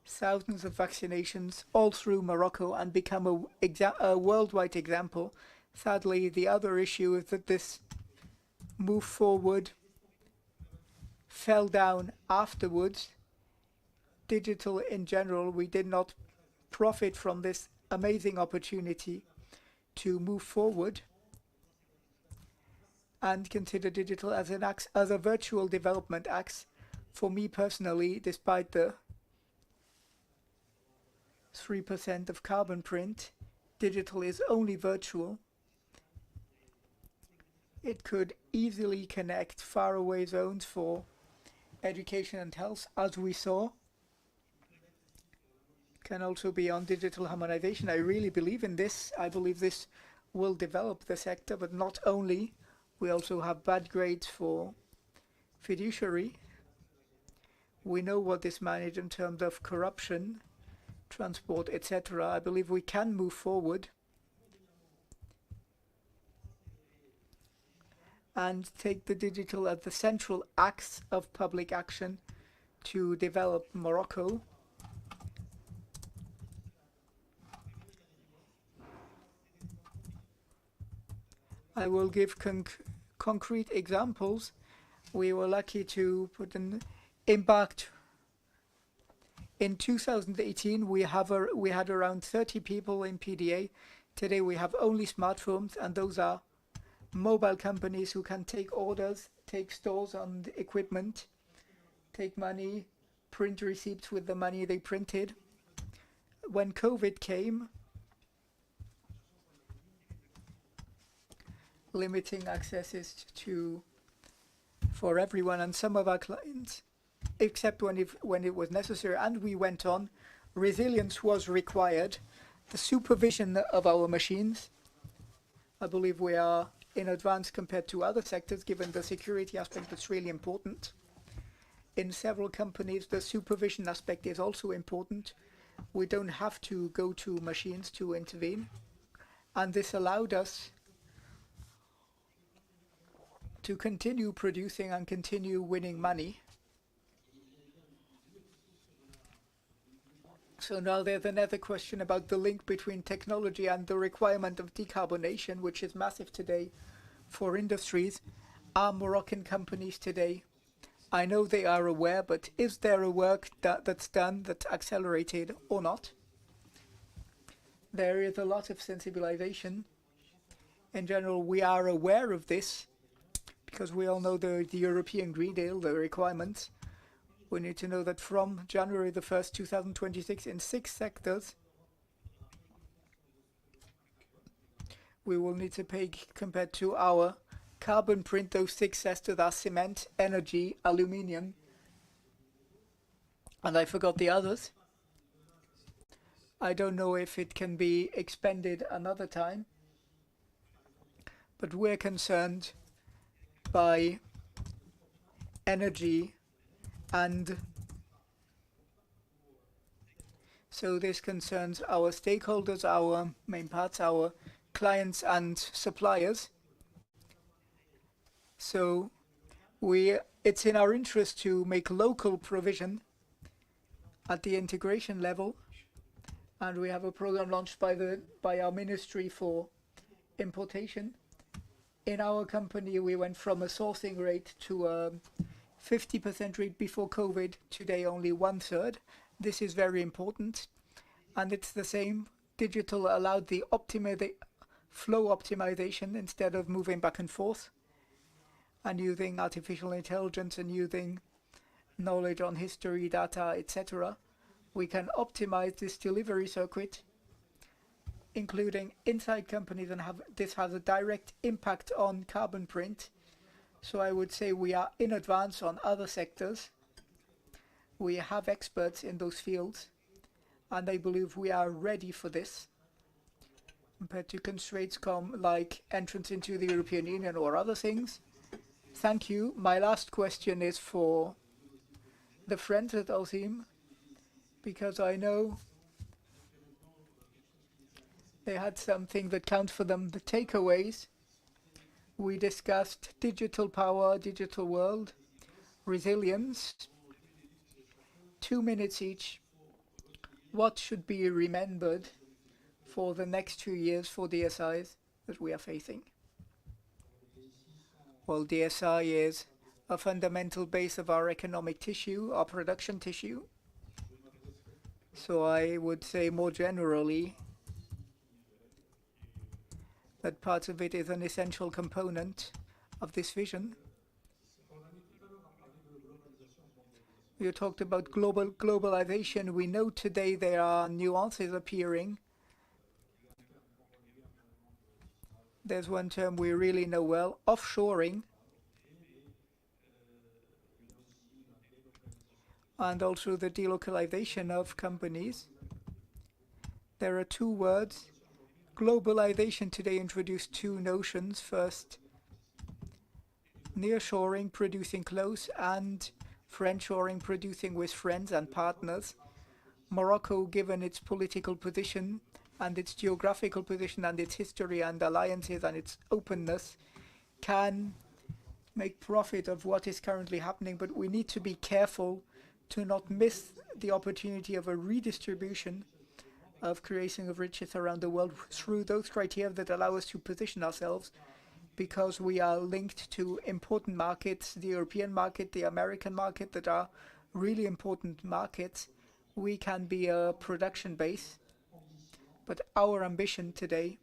thousands of vaccinations all through Morocco and become a worldwide example. Sadly, the other issue is that this move forward fell down afterwards. Digital in general, we did not profit from this amazing opportunity to move forward and consider digital as a virtual development axe. For me personally, despite the 3% of carbon print, digital is only virtual. It could easily connect faraway zones for education and health, as we saw. Can also be on digital harmonization. I really believe in this. I believe this will develop the sector, but not only. We also have bad grades for fiduciary. We know what this means in terms of corruption, transport, etc. I believe we can move forward and take the digital as the central axe of public action to develop Morocco. I will give concrete examples. We were lucky to put an impact. In 2018, we had around 30 people in PDA. Today we have only smartphones, and those are mobile companies who can take orders, take stores on the equipment, take money, print receipts with the money they printed. When COVID came, limiting accesses for everyone and some of our clients, except when it was necessary, and we went on. Resilience was required. The supervision of our machines, I believe we are in advance compared to other sectors, given the security aspect that's really important. In several companies, the supervision aspect is also important. We don't have to go to machines to intervene, and this allowed us to continue producing and continue winning money. So now there's another question about the link between technology and the requirement of decarbonation, which is massive today for industries. Are Moroccan companies today, I know they are aware, but is there a work that's done that's accelerated or not? There is a lot of sensibilization. In general, we are aware of this, because we all know the European Green Deal, the requirements. We need to know that from January the 1st, 2026, in 6 sectors, we will need to pay, compared to our carbon print, those 6 sectors are cement, energy, aluminium, and I forgot the others. I don't know if it can be expended another time, but we're concerned by energy, and so this concerns our stakeholders, our main parts, our clients and suppliers. So it's in our interest to make local provision at the integration level, and we have a program launched by our Ministry for Importation. In our company, we went from a sourcing rate to a 50% rate before COVID, today only 1/3. This is very important. And it's the same. Digital allowed the flow optimization instead of moving back and forth and using artificial intelligence and using knowledge on history, data, etc. We can optimize this delivery circuit, including inside companies, and this has a direct impact on carbon print. So I would say we are in advance on other sectors. We have experts in those fields, and I believe we are ready for this compared to constraints like entrance into the European Union or other things. Thank you. My last question is for the friends at AUSIM, because I know they had something that counts for them, the takeaways. We discussed digital power, digital world, resilience. 2 minutes each. What should be remembered for the next 2 years for DSIs that we are facing? Well, DSI is a fundamental base of our economic tissue, our production tissue. So I would say more generally that part of it is an essential component of this vision. You talked about globalization. We know today there are nuances appearing. There's one term we really know well, offshoring. And also the delocalization of companies. There are two words. Globalization today introduced two notions. First, nearshoring, producing close, and friendshoring, producing with friends and partners. Morocco, given its political position and its geographical position and its history and alliances and its openness, can make profit of what is currently happening, but we need to be careful to not miss the opportunity of a redistribution of creation of riches around the world through those criteria that allow us to position ourselves, because we are linked to important markets, the European market, the American market, that are really important markets. We can be a production base, but our ambition today,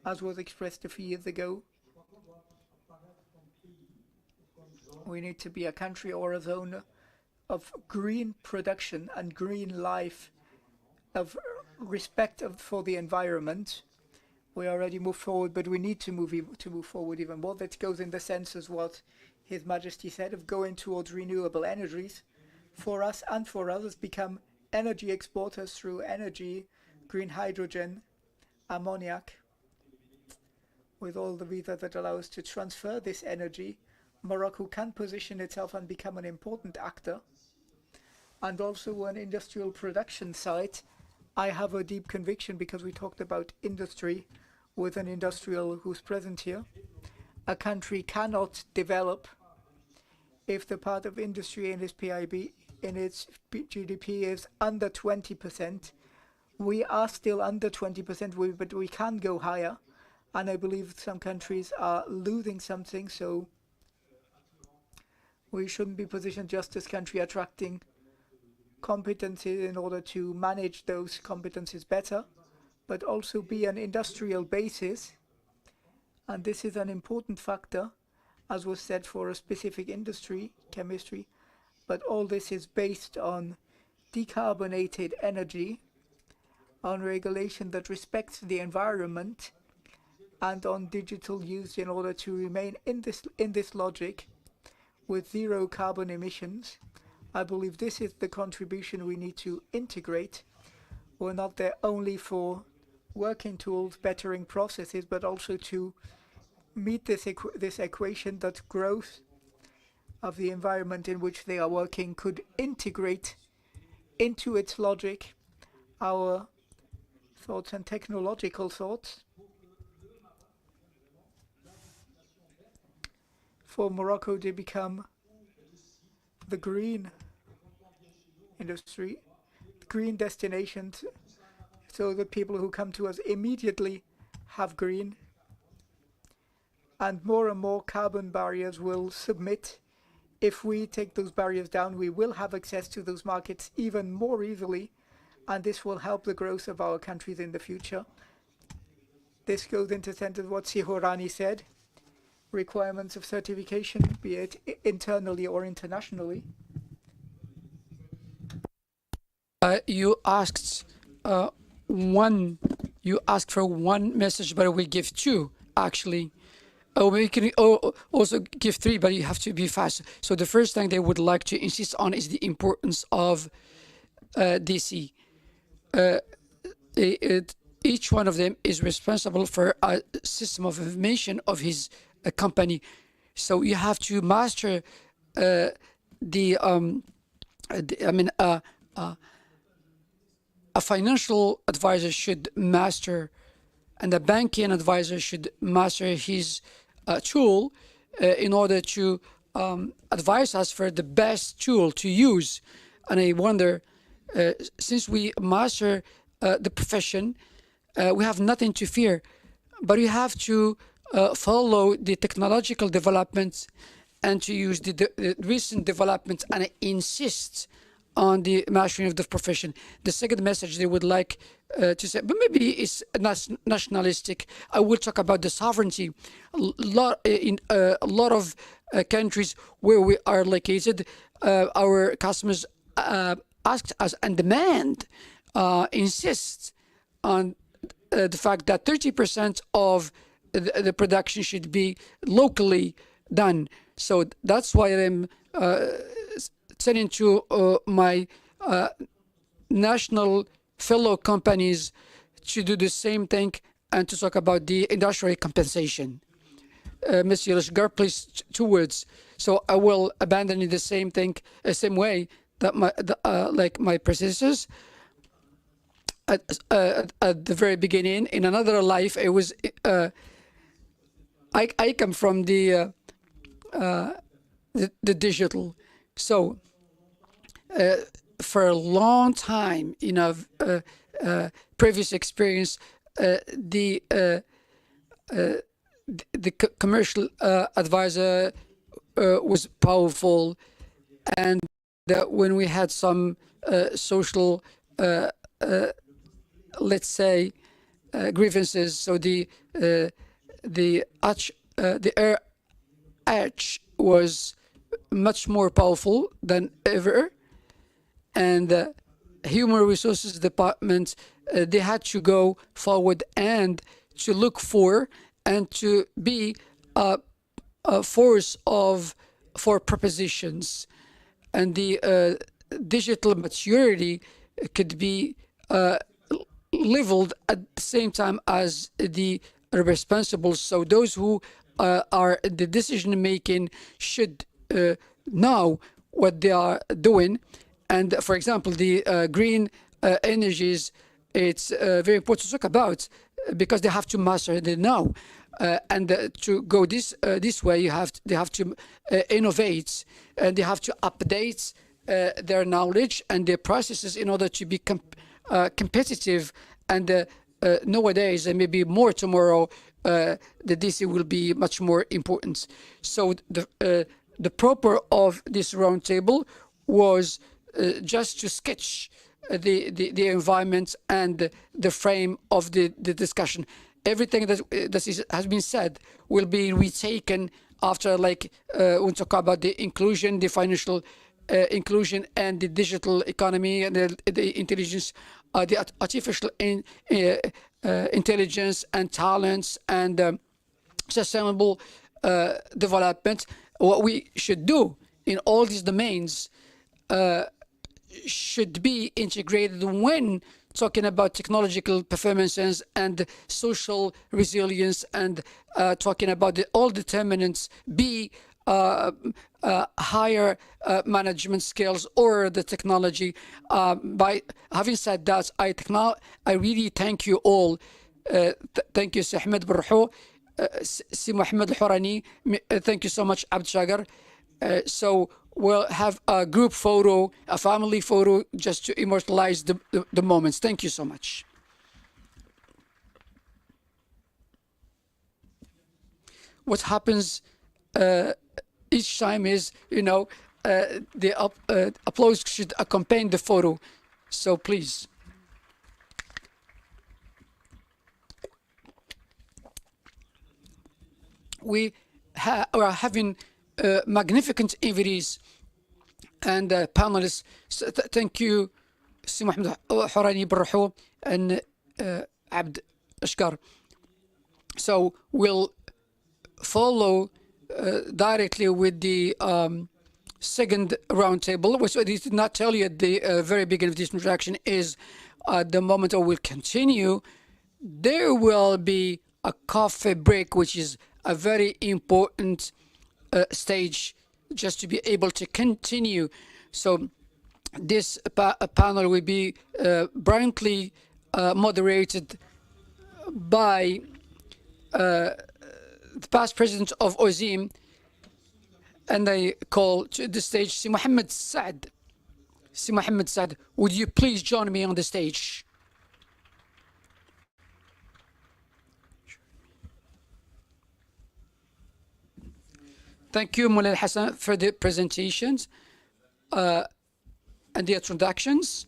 as was expressed a few years ago, we need to be a country or a zone of green production and green life, of respect for the environment. We already moved forward, but we need to move forward even more. That goes in the sense as what His Majesty said, of going towards renewable energies. For us and for others, become energy exporters through energy, green hydrogen, ammoniac, with all the visa that allow us to transfer this energy. Morocco can position itself and become an important actor, and also an industrial production site. I have a deep conviction, because we talked about industry with an industrial who's present here. A country cannot develop if the part of industry in its PIB, in its GDP, is under 20%. We are still under 20%, but we can go higher. And I believe some countries are losing something, so we shouldn't be positioned just as country attracting competencies in order to manage those competencies better, but also be an industrial basis. And this is an important factor, as was said, for a specific industry, chemistry. But all this is based on decarbonated energy, on regulation that respects the environment, and on digital use in order to remain in this logic with zero carbon emissions. I believe this is the contribution we need to integrate. We're not there only for working tools, bettering processes, but also to meet this equation that growth of the environment in which they are working could integrate into its logic our thoughts and technological thoughts. For Morocco to become the green industry, the green destinations, so that people who come to us immediately have green, and more carbon barriers will submit If we take those barriers down, we will have access to those markets even more easily, and this will help the growth of our countries in the future. This goes into sense of what Sihorani said. Requirements of certification, be it internally or internationally. You asked you asked for one message, but we give two actually. We can also give three, but you have to be fast. So the first thing they would like to insist on is the importance of DC. Each one of them is responsible for a system of information of his company. So you have to master a financial advisor should master, and a banking advisor should master his tool in order to advise us for the best tool to use. And I wonder, since we master the profession, we have nothing to fear, but we have to follow the technological developments and to use the recent developments and insist on the mastering of the profession. The second message they would like to say, but maybe it's nationalistic. I will talk about the sovereignty. In a lot of countries where we are located, our customers ask us and demand, insist on the fact that 30% of the production should be locally done. So that's why I'm turning to my national fellow companies to do the same thing and to talk about the industrial compensation. Monsieur Lashgar, please, 2 words. So I will abandon it the same thing, same way that like my predecessors. At the very beginning, in another life, it was I come from the digital. So for a long time, in a previous experience, the commercial advisor was powerful, and when we had some social, let's say, grievances, so the air arch was much more powerful than ever, and the human resources department they had to go forward and to look for and to be a force for propositions, and the digital maturity could be leveled at the same time as the responsible. So those who are the decision making should know what they are doing. And for example, the green energies, it's very important to talk about because they have to master it now. And to go this way, they have to innovate, and they have to update their knowledge and their processes in order to be competitive. And nowadays, and maybe more tomorrow, the DC will be much more important. So the purpose of this roundtable was just to sketch the environment and the frame of the discussion. Everything that has been said will be retaken after, like, when talk about the inclusion, the financial inclusion, and the digital economy, and the intelligence, the artificial intelligence and talents, and sustainable development. What we should do in all these domains should be integrated when talking about technological performances and social resilience, and talking about all determinants, be higher management skills or the technology. By having said that, I really thank you all. Thank you, Si Ahmed Barho, Si Mohammed Al-Hurani. Thank you so much, Abd Shagar. So we'll have a group photo, a family photo, just to immortalize the moments. Thank you so much. What happens each time is, the applause should accompany the photo. So please. We are having magnificent invitees and panelists. So thank you, Sir Mohammed Horani Barraho and Abd Ashkar. So we'll follow directly with the second roundtable, which I did not tell you at the very beginning of this introduction, is the moment I will continue. There will be a coffee break, which is a very important stage just to be able to continue. So this panel will be brilliantly moderated by the past president of AUSIM, and I call to the stage Si Mohammed Saad. Si Mohammed Saad, would you please join me on the stage? Thank you, Mullah Hassan, for the presentations and the introductions.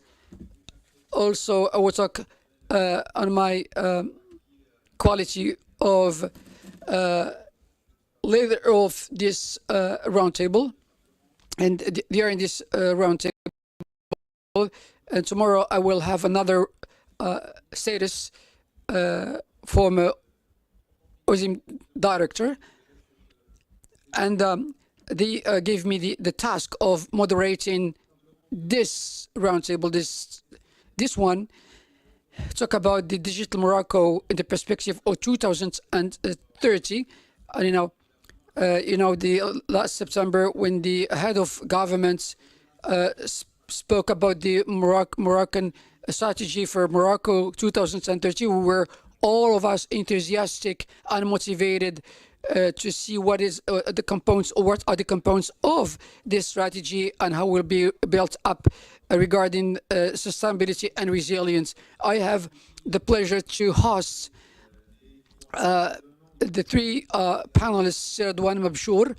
Also, I will talk on my quality of leader of this roundtable, and during this roundtable, and tomorrow I will have another status former AUSIM director, and they gave me the task of moderating this roundtable, this one, talk about the digital Morocco in the perspective of 2030. And the last September, when the head of government spoke about the Moroccan strategy for Morocco 2030, we were all of us enthusiastic and motivated to see what is the components, or what are the components of this strategy, and how it will be built up regarding sustainability and resilience. I have the pleasure to host the three panelists: Sir Ridwan Mabshour,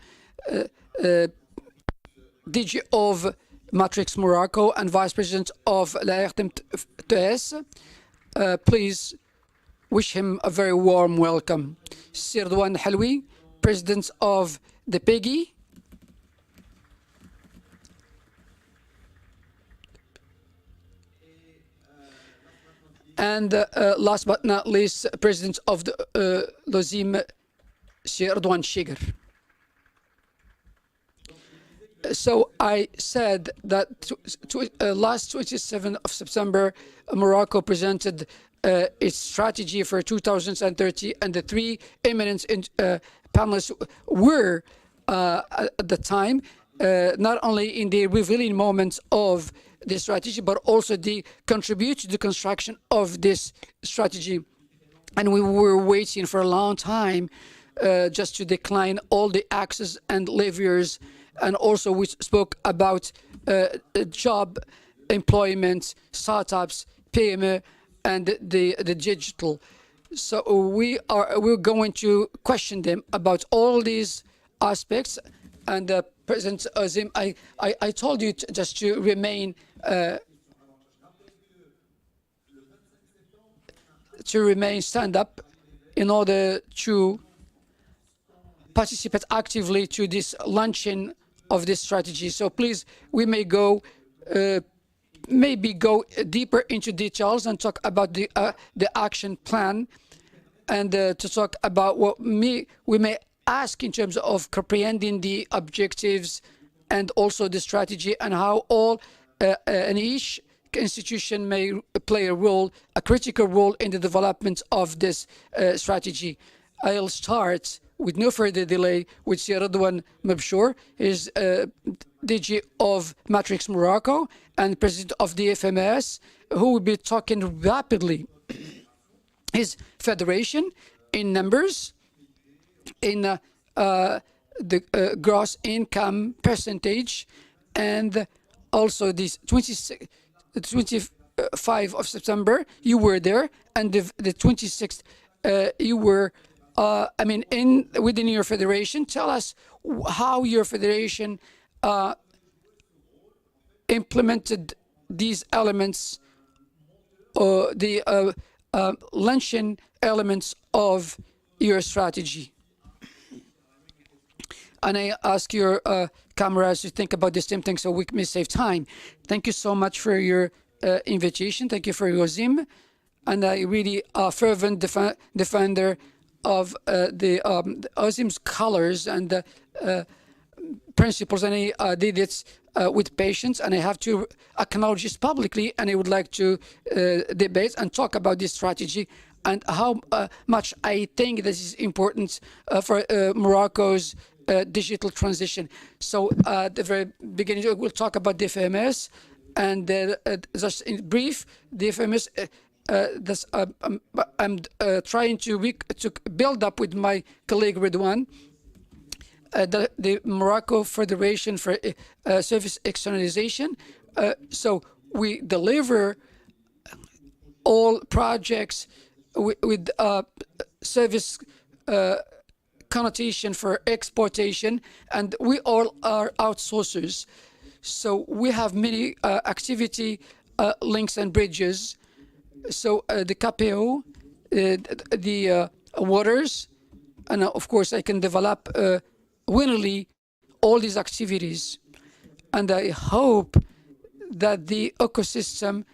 DG of Matrix Morocco and Vice President of l'ARTM TS. Please wish him a very warm welcome. Sir Ridwan Halwi, President of the PEGI. And last but not least, President of the AUSIM, Sir Ridwan Shiger. So I said that last 27th of September, Morocco presented its strategy for 2030, and the three eminent panelists were at the time not only in the revealing moments of the strategy, but also they contribute to the construction of this strategy. And we were waiting for a long time just to decline all the axes and levers. And also we spoke about job, employment, startups, PME, and the digital. So we're going to question them about all these aspects. And President AUSIM, I told you just to remain stand up in order to participate actively to this launching of this strategy. So please, we may go maybe go deeper into details and talk about the action plan, and to talk about what we may ask in terms of comprehending the objectives and also the strategy, and how all and each institution may play a role, a critical role in the development of this strategy. I'll start with no further delay with Sir Ridwan Mabshour, is DG of Matrix Morocco and President of the FMS, who will be talking rapidly. His federation in numbers, in the gross income percentage, and also this 25 of September, you were there, and the 26th, you were I mean, within your federation, tell us how your federation implemented these elements, the luncheon elements of your strategy. And I ask your cameras to think about the same thing so we may save time. Thank you so much for your invitation. Thank you for your AUSIM. And I really fervent defender of the AUSIM's colors and principles. And I did it with patience. And I have to acknowledge this publicly. And I would like to debate and talk about this strategy and how much I think this is important for Morocco's digital transition. So at the very beginning, we'll talk about the FMS, and just in brief, the FMS. I'm trying to build up with my colleague Redouane the Morocco Federation for Service Externalization. So we deliver all projects with service connotation for exportation, and we all are outsourcers. So we have many activity links and bridges. So the KPO, the waters, and of course I can develop willingly all these activities. And I hope that the ecosystem,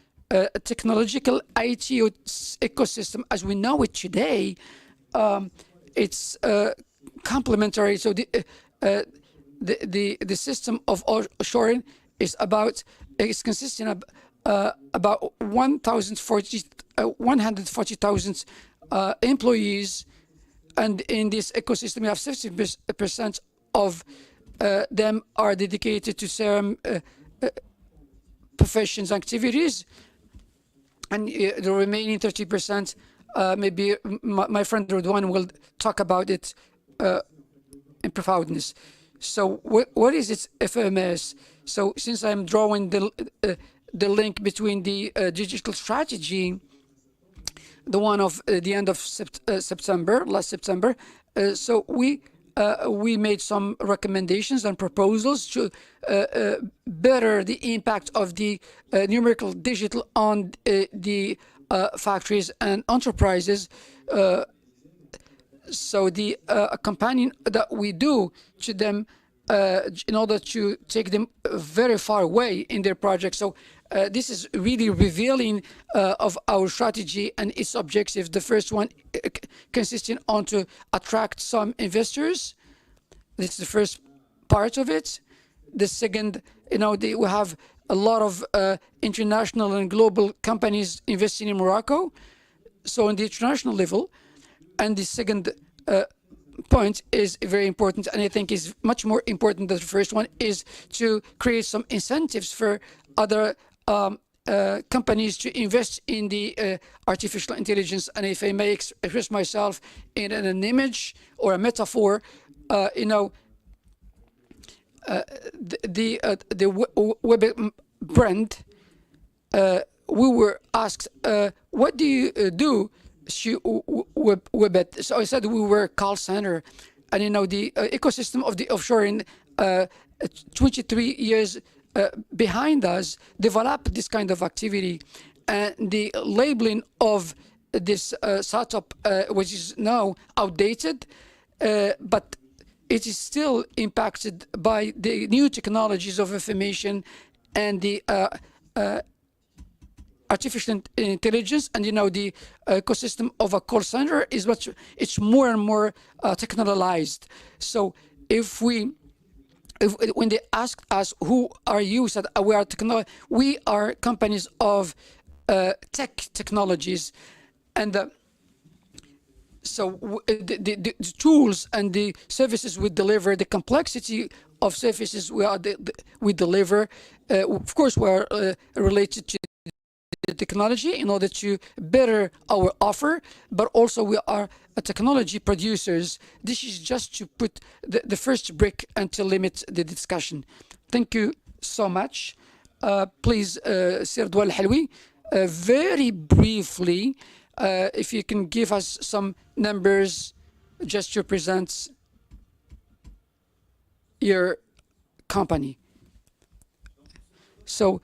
technological IT ecosystem as we know it today, it's complementary. So the system of offshoring is consisting of about 140,000 employees, and in this ecosystem, we have 60% of them are dedicated to certain professions activities, and the remaining 30%, maybe my friend Redouane will talk about it in profoundness. So what is its FMS? So since I'm drawing the link between the digital strategy, the one of the end of September, last September, so we made some recommendations and proposals to better the impact of the numerical digital on the factories and enterprises. So the companion that we do to them in order to take them very far away in their projects. So this is really revealing of our strategy and its objectives. The first one consisting on to attract some investors. This is the first part of it. The second, we have a lot of international and global companies investing in Morocco. So on the international level, and the second point is very important, and I think is much more important than the first one, is to create some incentives for other companies to invest in the artificial intelligence. And if I may express myself in an image or a metaphor, the web brand, we were asked, what do you do? So I said we were a call center, and the ecosystem of the offshoring 23 years behind us developed this kind of activity, and the labeling of this startup, which is now outdated, but it is still impacted by the new technologies of information and the artificial intelligence, and the ecosystem of a call center is it's more and more technologized. So when they asked us who are you, said we are technology. We are companies of technologies, and so the tools and the services we deliver, the complexity of services we deliver, of course, we are related to the technology in order to better our offer, but also we are technology producers. This is just to put the first brick and to limit the discussion. Thank you so much. Please, Sir Redouane Helwi, very briefly, if you can give us some numbers just represents your company. So,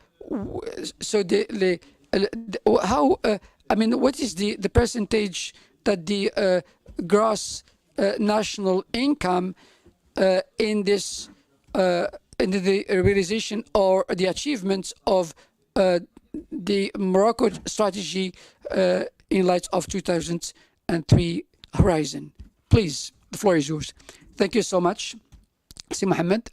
how? I mean, what is the percentage that the gross national income in this in the realization or the achievements of the Morocco strategy in light of 2003 horizon? Please, the floor is yours. Thank you so much, Si Mohammed.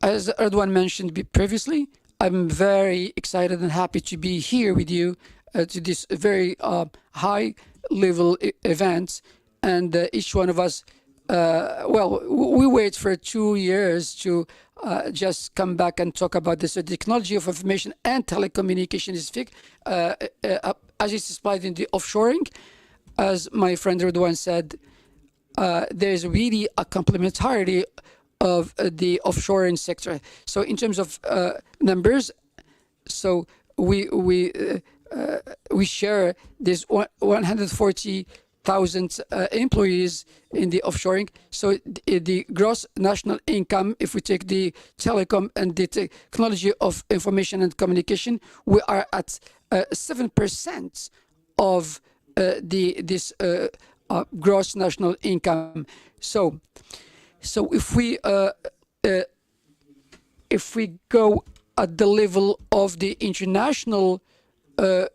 As Erdogan mentioned previously, I'm very excited and happy to be here with you to this very high level event. And each one of us, well, we wait for 2 years to just come back and talk about this. So the technology of information and telecommunication is as it's applied in the offshoring. As my friend Erdogan said, there's really a complementarity of the offshoring sector. So in terms of numbers, so we share this 140,000 employees in the offshoring. So the gross national income, if we take the telecom and the technology of information and communication, we are at 7% of this gross national income. So if we go at the level of the international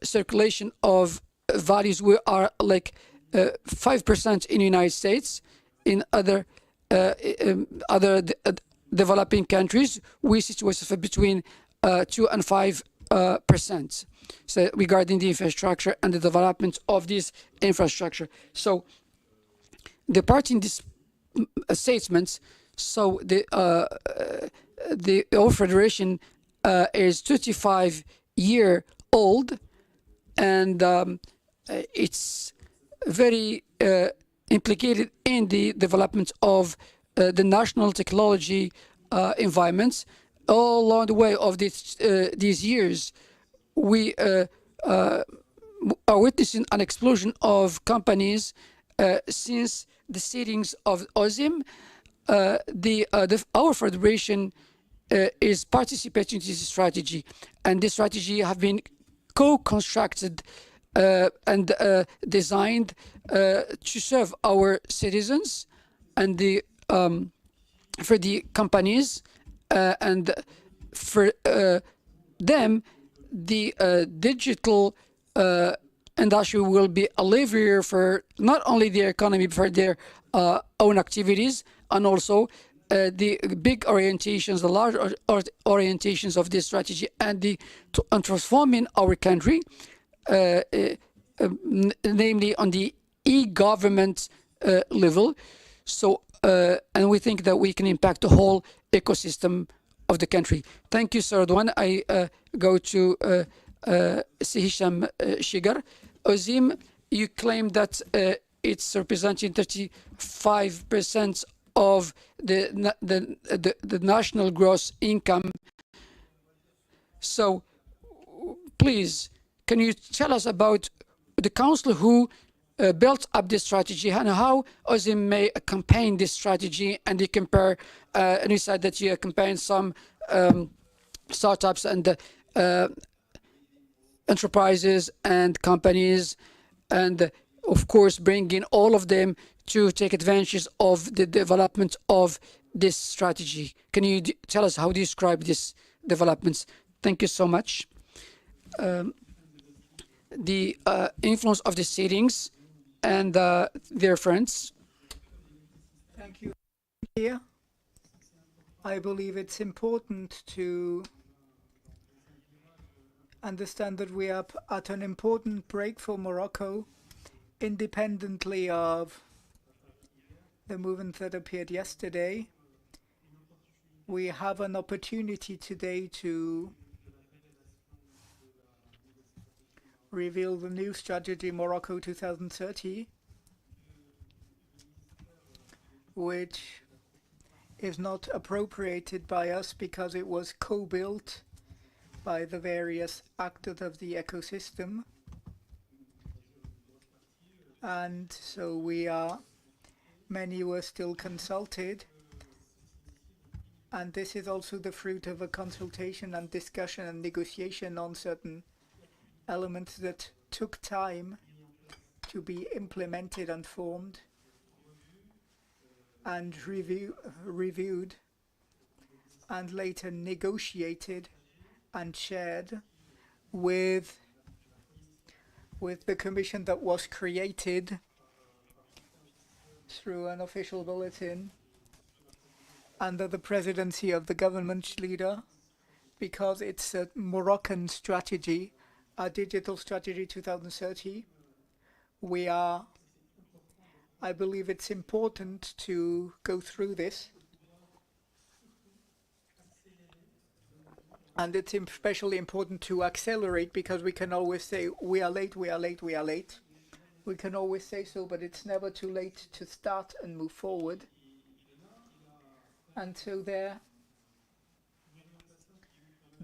circulation of values, we are like 5% in the United States. In other developing countries, we situate between 2 and 5%. So regarding the infrastructure and the development of this infrastructure. So the part in this statements. So the Federation is 25-year-old, and it's very implicated in the development of the national technology environments. All along the way of these years, we are witnessing an explosion of companies since the settings of AUSIM. Our federation is participating in this strategy, and this strategy have been co-constructed and designed to serve our citizens and for the companies and for them the digital industry will be a lever for not only their economy, but for their own activities, and also the big orientations, the large orientations of this strategy, and transforming our country, namely on the e-government level. So, and we think that we can impact the whole ecosystem of the country. Thank you, Sir Erdogan. I go to Hisham Shigar. AUSIM, you claim that it's representing 35% of the national gross income. So, please, can you tell us about the council who built up this strategy and how AUSIM may campaign this strategy? And you compare, and you said that you campaign some startups and enterprises and companies, and of course bringing all of them to take advantage of the development of this strategy. Can you tell us how do you describe these developments? Thank you so much. The influence of the settings and their friends. Thank you. Here, I believe it's important to understand that we are at an important break for Morocco, independently of the movement that appeared yesterday. We have an opportunity today to reveal the new strategy Morocco 2030, which is not appropriated by us because it was co-built by the various actors of the ecosystem. And so many were still consulted. And this is also the fruit of a consultation and discussion and negotiation on certain elements that took time to be implemented and formed and reviewed and later negotiated and shared with the commission that was created through an official bulletin under the presidency of the government leader, because it's a Moroccan strategy, a digital strategy 2030. I believe it's important to go through this. And it's especially important to accelerate, because we can always say, we are late, we are late, we are late. We can always say so, but it's never too late to start and move forward. And so there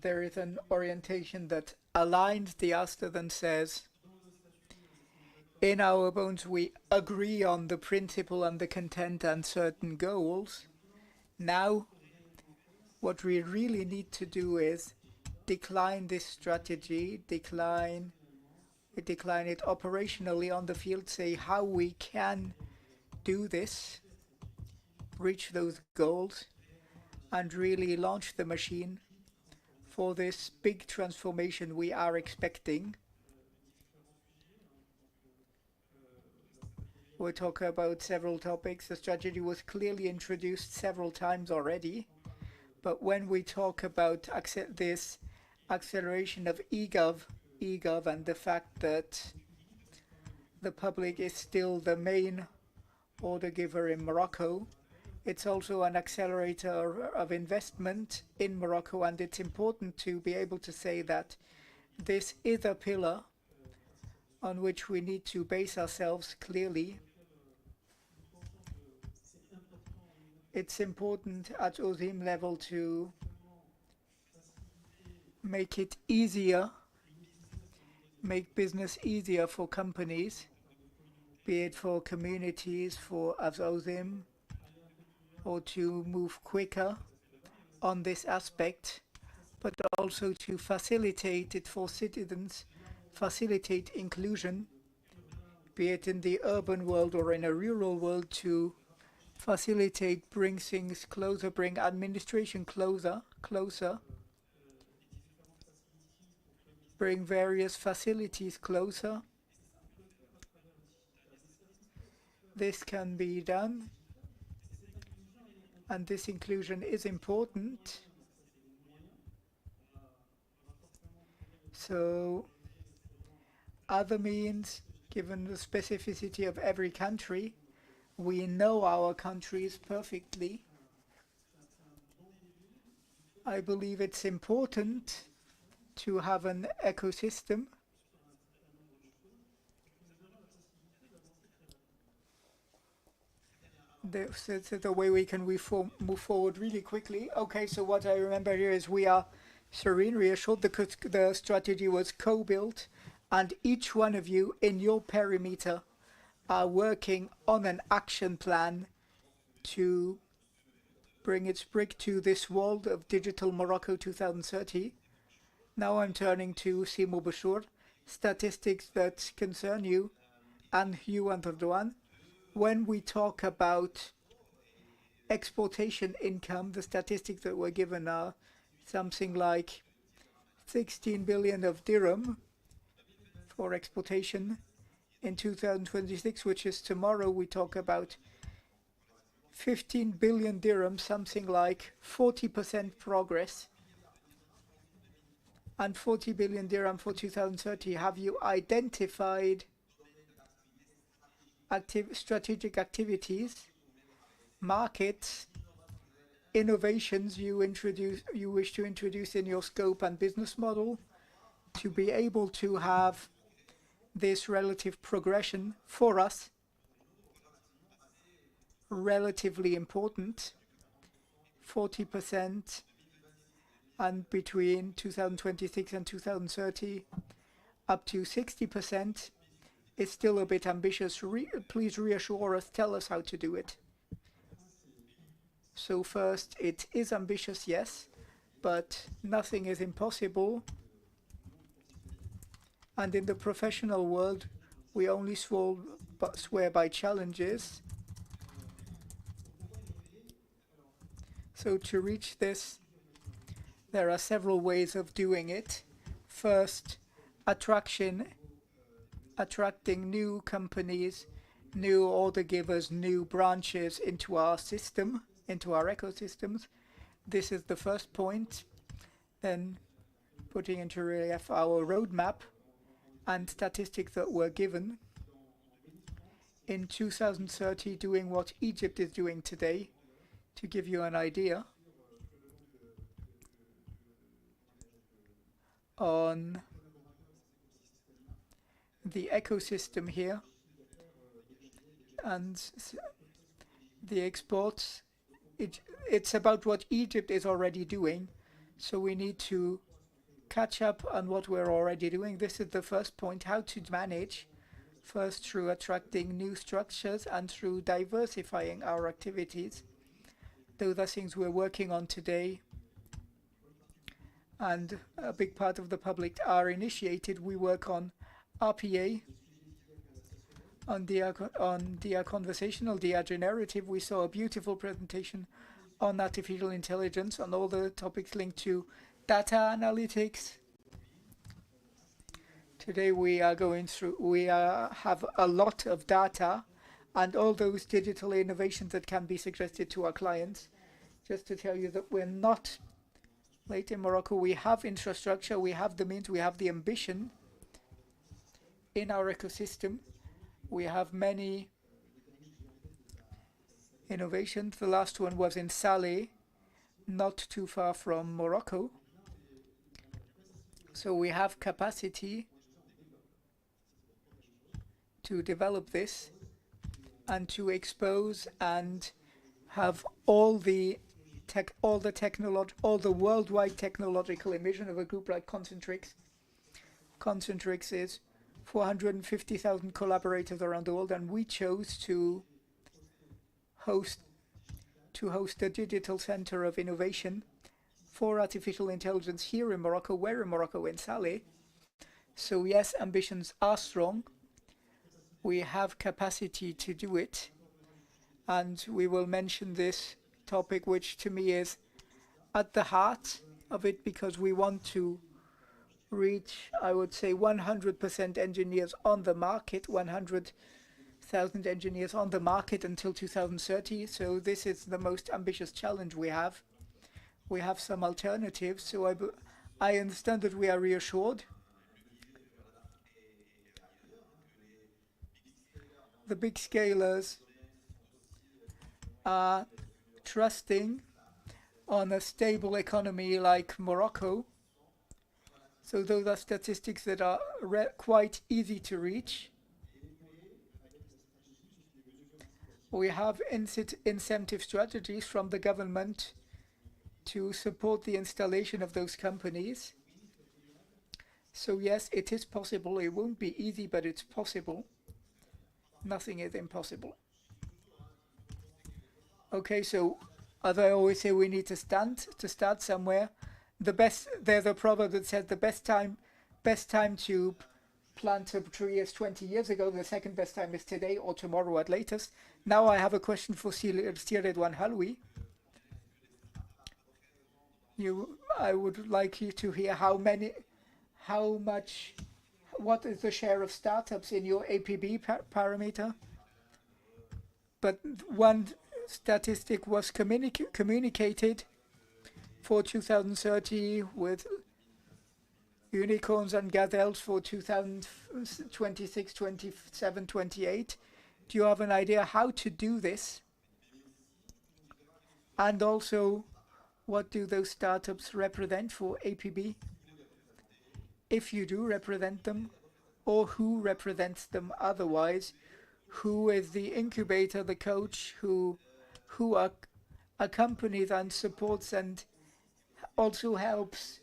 is an orientation that aligns the ASTER and says, in our bones we agree on the principle and the content and certain goals. Now, what we really need to do is decline this strategy, decline it operationally on the field, say how we can do this, reach those goals, and really launch the machine for this big transformation we are expecting. We'll talk about several topics. The strategy was clearly introduced several times already, but when we talk about this acceleration of e-gov and the fact that the public is still the main order giver in Morocco, it's also an accelerator of investment in Morocco, and it's important to be able to say that this is a pillar on which we need to base ourselves clearly. It's important at AUSIM level to make it easier, make business easier for companies, be it for communities, for AUSIM, or to move quicker on this aspect, but also to facilitate it for citizens, facilitate inclusion, be it in the urban world or in a rural world, to facilitate, bring things closer, bring administration closer, bring various facilities closer. This can be done, and this inclusion is important. So other means, given the specificity of every country, we know our countries perfectly. I believe it's important to have an ecosystem. This is the way we can move forward really quickly. Okay, so what I remember here is we are serene, reassured. The strategy was co-built, and each one of you in your perimeter are working on an action plan to bring its brick to this world of digital Morocco 2030. Now I'm turning to Simo Bashur, statistics that concern you and Erdogan. When we talk about exportation income, the statistics that were given are something like 16 billion of dirham for exportation. In 2026, which is tomorrow, we talk about 15 billion dirham, something like 40% progress, and 40 billion dirham for 2030. Have you identified strategic activities, markets, innovations you wish to introduce in your scope and business model to be able to have this relative progression for us? Relatively important, 40%, and between 2026 and 2030 up to 60%. is still a bit ambitious. Please reassure us, tell us how to do it. So first, it is ambitious, yes, but nothing is impossible. And in the professional world, we only swear by challenges. So to reach this, there are several ways of doing it. First, attracting new companies, new order givers, new branches into our system, into our ecosystems. This is the first point. Then putting into relief our roadmap and statistics that were given. In 2030, doing what Egypt is doing today, to give you an idea on the ecosystem here and the exports. It's about what Egypt is already doing, so we need to catch up on what we're already doing. This is the first point, how to manage, first through attracting new structures and through diversifying our activities. Those are things we're working on today, and a big part of the public are initiated. We work on RPA, on the conversational, the generative. We saw a beautiful presentation on artificial intelligence, on all the topics linked to data analytics. Today we are going through, we have a lot of data and all those digital innovations that can be suggested to our clients. Just to tell you that we're not late in Morocco. We have infrastructure, we have the means, we have the ambition in our ecosystem. We have many innovations. The last one was in Saleh, not too far from Morocco. So we have capacity to develop this and to expose and have all the worldwide technological emission of a group like Concentrix. Concentrix is 450,000 collaborators around the world, and we chose to host a digital center of innovation for artificial intelligence here in Morocco. Where in Morocco? In Saleh. So yes, ambitions are strong. We have capacity to do it, and we will mention this topic, which to me is at the heart of it, because we want to reach, I would say, 100% engineers on the market, 100,000 engineers on the market until 2030. So this is the most ambitious challenge we have. We have some alternatives, so I understand that we are reassured. The big scalers are trusting on a stable economy like Morocco. So those are statistics that are quite easy to reach. We have incentive strategies from the government to support the installation of those companies. So yes, it is possible. It won't be easy, but it's possible. Nothing is impossible. Okay, so as I always say, we need to start somewhere. There's a proverb that says the best time to plant a tree is 20 years ago. The second best time is today or tomorrow at latest. Now I have a question for Sir Redouane Haloui. I would like you to hear what is the share of startups in your APB parameter? But one statistic was communicated for 2030 with unicorns and gazelles for 2026, 27, 28. Do you have an idea how to do this? And also, what do those startups represent for APB? If you do represent them, or who represents them otherwise? Who is the incubator, the coach, who accompanies and supports and also helps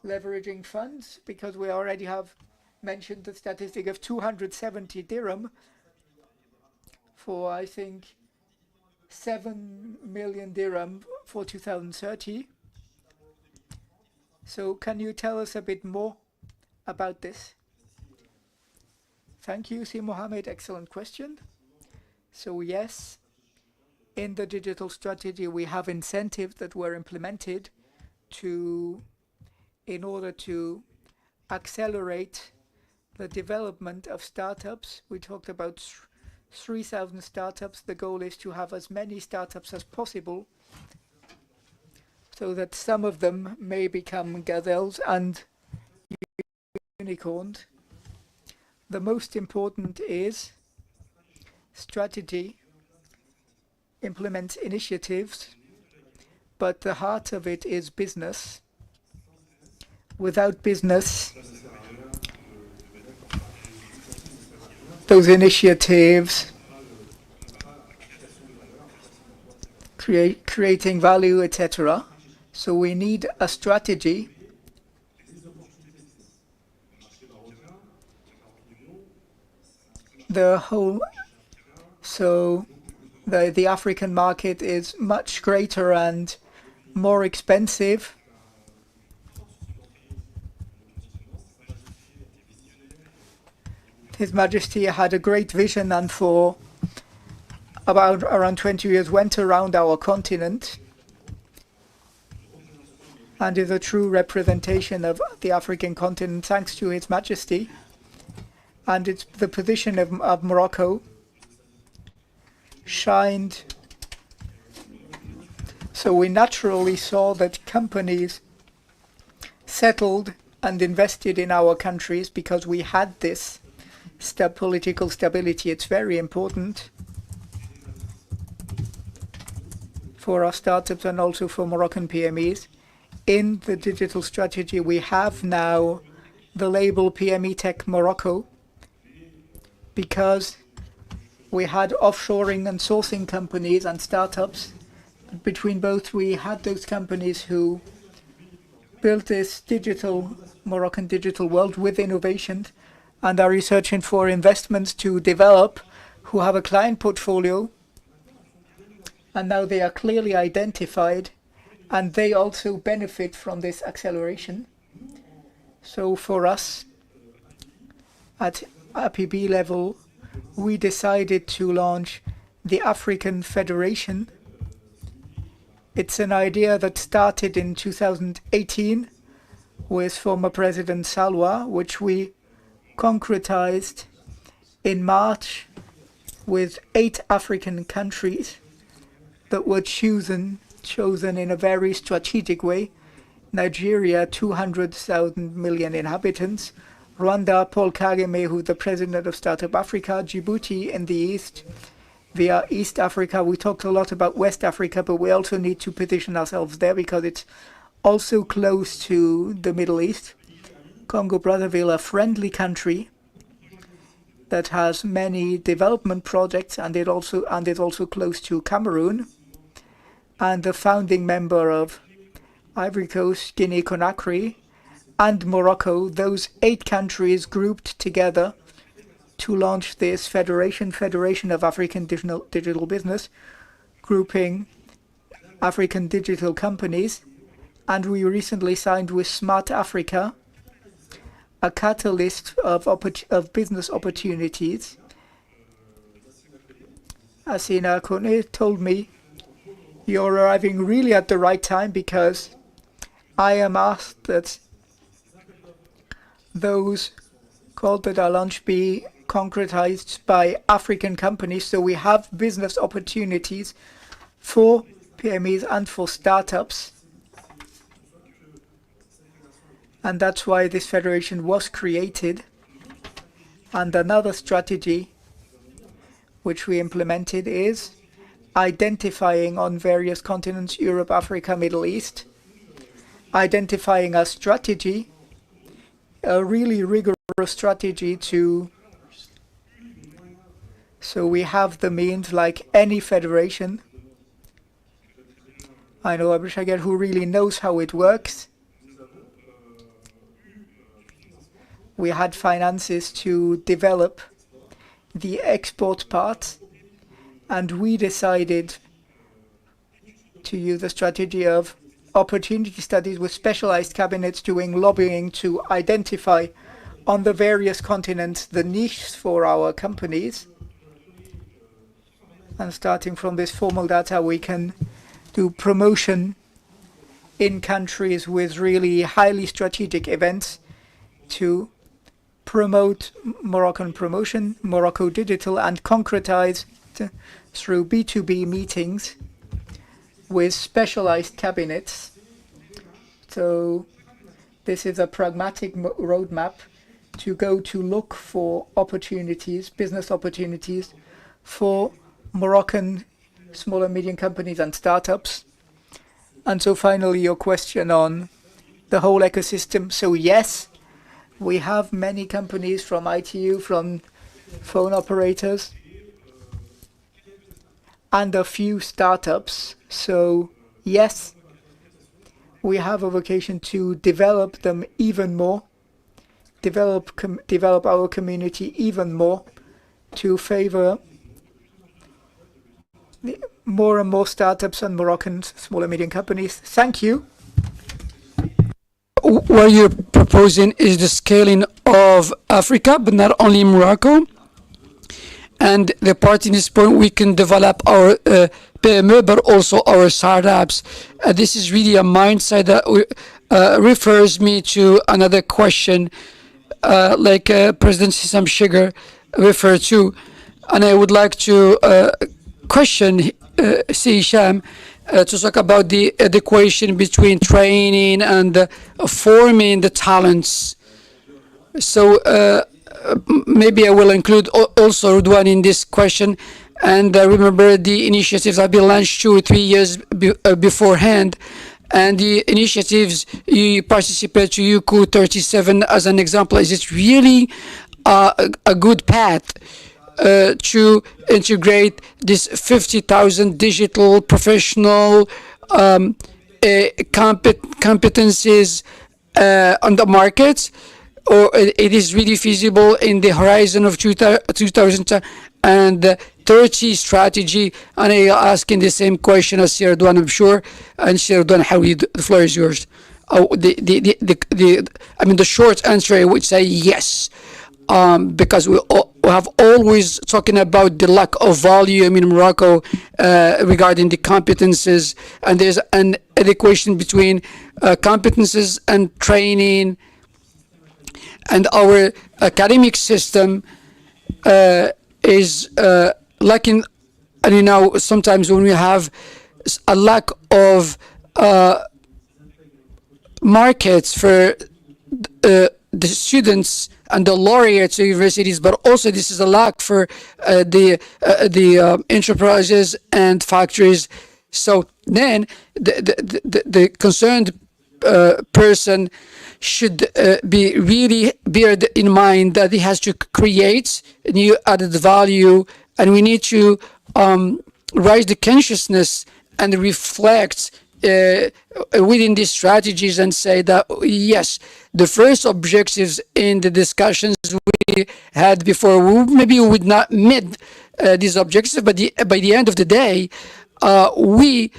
leveraging funds? Because we already have mentioned the statistic of 270 dirham for, I think, 7 million dirham for 2030. So can you tell us a bit more about this? Thank you, Si Mohammed. Excellent question. So yes, in the digital strategy, we have incentives that were implemented in order to accelerate the development of startups. We talked about 3,000 startups. The goal is to have as many startups as possible so that some of them may become gazelles and unicorns. The most important is strategy implements initiatives, but the heart of it is business. Without business, those initiatives, creating value, etc. So we need a strategy. The African market is much greater and more expensive. His Majesty had a great vision and for about around 20 years went around our continent and is a true representation of the African continent thanks to His Majesty. And it's the position of Morocco shined. So we naturally saw that companies settled and invested in our countries because we had this political stability. It's very important for our startups and also for Moroccan PMEs. In the digital strategy, we have now the label PME Tech Morocco because we had offshoring and sourcing companies and startups. Between both, we had those companies who built this Moroccan digital world with innovation and are researching for investments to develop, who have a client portfolio, and now they are clearly identified, and they also benefit from this acceleration. So for us, at APB level, we decided to launch the African Federation. It's an idea that started in 2018 with former President Salwa, which we concretized in March with 8 African countries that were chosen in a very strategic way. Nigeria, 200 million inhabitants. Rwanda, Paul Kagame, who's the president of Startup Africa. Djibouti in the east. Via East Africa, we talked a lot about West Africa, but we also need to position ourselves there because it's also close to the Middle East. Congo-Brazzaville, a friendly country that has many development projects, and is also close to Cameroon, and the founding member of Ivory Coast, Guinea-Conakry, and Morocco. Those 8 countries grouped together to launch this Federation of African Digital Business, grouping African digital companies. And we recently signed with Smart Africa, a catalyst of business opportunities. Asina Kone told me, you're arriving really at the right time because I am asked that those called that our launch be concretized by African companies. So we have business opportunities for PMEs and for startups. And that's why this federation was created. And another strategy which we implemented is identifying on various continents, Europe, Africa, Middle East, identifying a strategy, a really rigorous strategy so we have the means like any federation. I know Abu Shagar who really knows how it works. we had finances to develop the export part, and we decided to use a strategy of opportunity studies with specialized cabinets doing lobbying to identify on the various continents the niches for our companies. And starting from this formal data, we can do promotion in countries with really highly strategic events to promote Moroccan promotion, Morocco Digital, and concretize through B2B meetings with specialized cabinets. So this is a pragmatic roadmap to go to look for opportunities, business opportunities for Moroccan small and medium companies and startups. And so finally, your question on the whole ecosystem. So yes, we have many companies from ITU, from phone operators, and a few startups. So yes, we have a vocation to develop them even more, develop our community even more, to favor more and more startups and Moroccan small and medium companies. Thank you. What you're proposing is the scaling of Africa, but not only Morocco. And the part in this point, we can develop our PME, but also our startups. This is really a mindset that refers me to another question, like President Sissam Shigar referred to. And I would like to question Hisham to talk about the equation between training and forming the talents. So maybe I will include also Rudwan in this question. And remember, the initiatives have been launched 2 or 3 years beforehand. And the initiatives you participate to UCU 37 as an example, is it really a good path to integrate this 50,000 digital professional competencies on the market, or it is really feasible in the horizon of 2030 strategy? And I'm asking the same question as Serdwan, I'm sure. And Serdwan, Hawid, the floor is yours. The short answer, I would say yes. Because we have always talking about the lack of volume in Morocco regarding the competences, and there's an equation between competences and training, and our academic system is lacking. And sometimes when we have a lack of markets for the students and the laureates of universities, but also this is a lack for the enterprises and factories. So then the concerned person should be really bear in mind that he has to create new added value, and we need to raise the consciousness and reflect within these strategies and say that yes, the first objectives in the discussions we had before, maybe we would not meet these objectives, but by the end of the day, we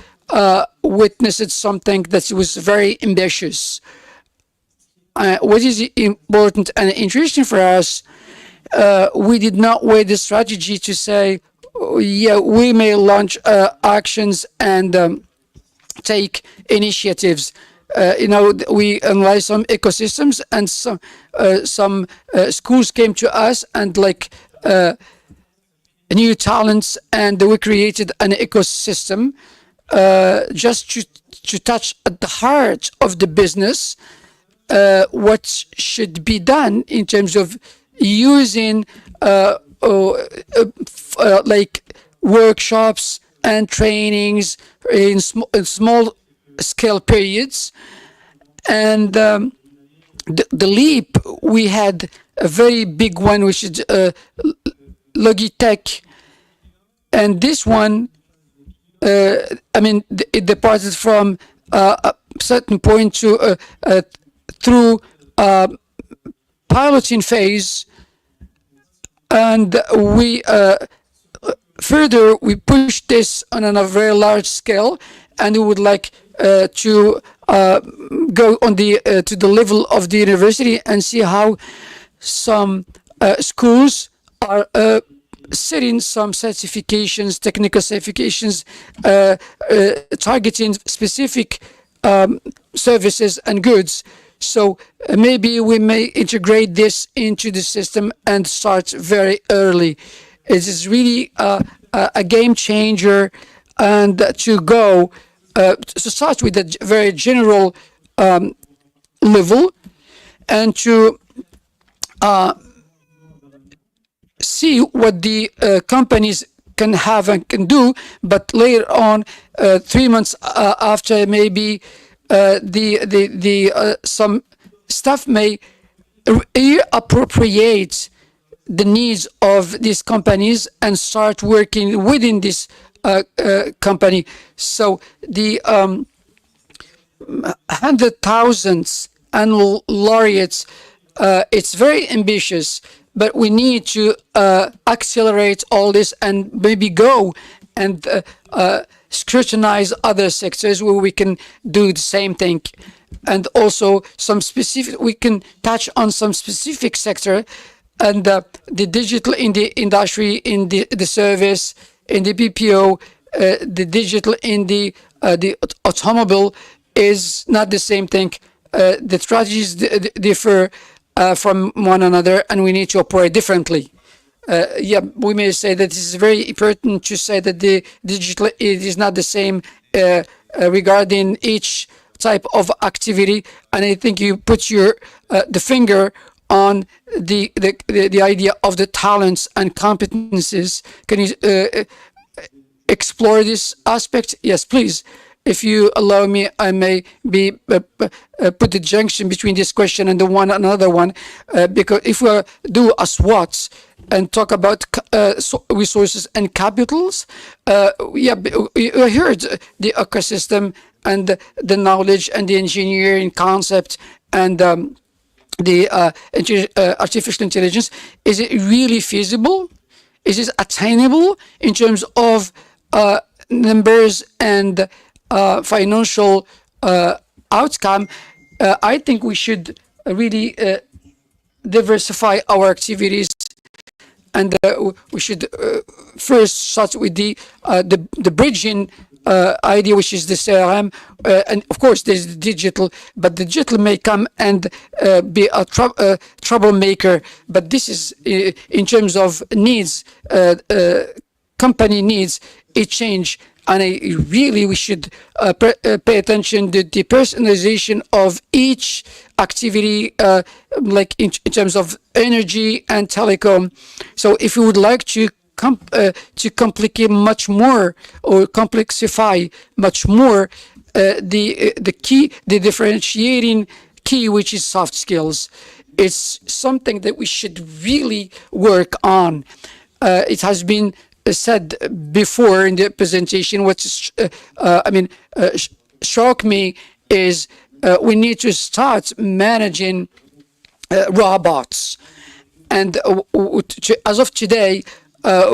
witnessed something that was very ambitious. What is important and interesting for us, we did not weigh the strategy to say, yeah, we may launch actions and take initiatives. We analyzed some ecosystems, and some schools came to us and new talents, and we created an ecosystem just to touch at the heart of the business what should be done in terms of using workshops and trainings in small scale periods. And the leap, we had a very big one, which is Logitech, and this one, it departed from a certain point to through piloting phase, and we further we push this on a very large scale, and we would like to go on the to the level of the university and see how some schools are setting some certifications, technical certifications, targeting specific services and goods. So maybe we may integrate this into the system and start very early. It is really a game changer, and to go to start with a very general level, and to see what the companies can have and can do, but later on, 3 months after, maybe some staff may appropriate the needs of these companies and start working within this company. So the 100,000 annual laureates, it's very ambitious, but we need to accelerate all this and maybe go and scrutinize other sectors where we can do the same thing. And also some specific, we can touch on some specific sector, and the digital in the industry, in the service, in the BPO, the digital in the automobile is not the same thing. The strategies differ from one another, and we need to operate differently. Yeah, we may say that this is very important to say that the digital it is not the same regarding each type of activity, and I think you put your the finger on the idea of the talents and competencies. Can you explore this aspect? Yes, please. If you allow me, I may be put the junction between this question and the another one, because if we do a SWOT and talk about resources and capitals, yeah, we heard the ecosystem and the knowledge and the engineering concept and the artificial intelligence. Is it really feasible? Is it attainable in terms of numbers and financial outcome? I think we should really diversify our activities, and we should first start with the bridging idea, which is the CRM, and of course there's the digital, but the digital may come and be a troublemaker. But this is in terms of needs, company needs a change. And we should pay attention to the personalization of each activity, like in terms of energy and telecom. So if you would like to complicate much more or complexify much more the key, the differentiating key, which is soft skills, it's something that we should really work on. It has been said before in the presentation. What shocked me is we need to start managing robots, and as of today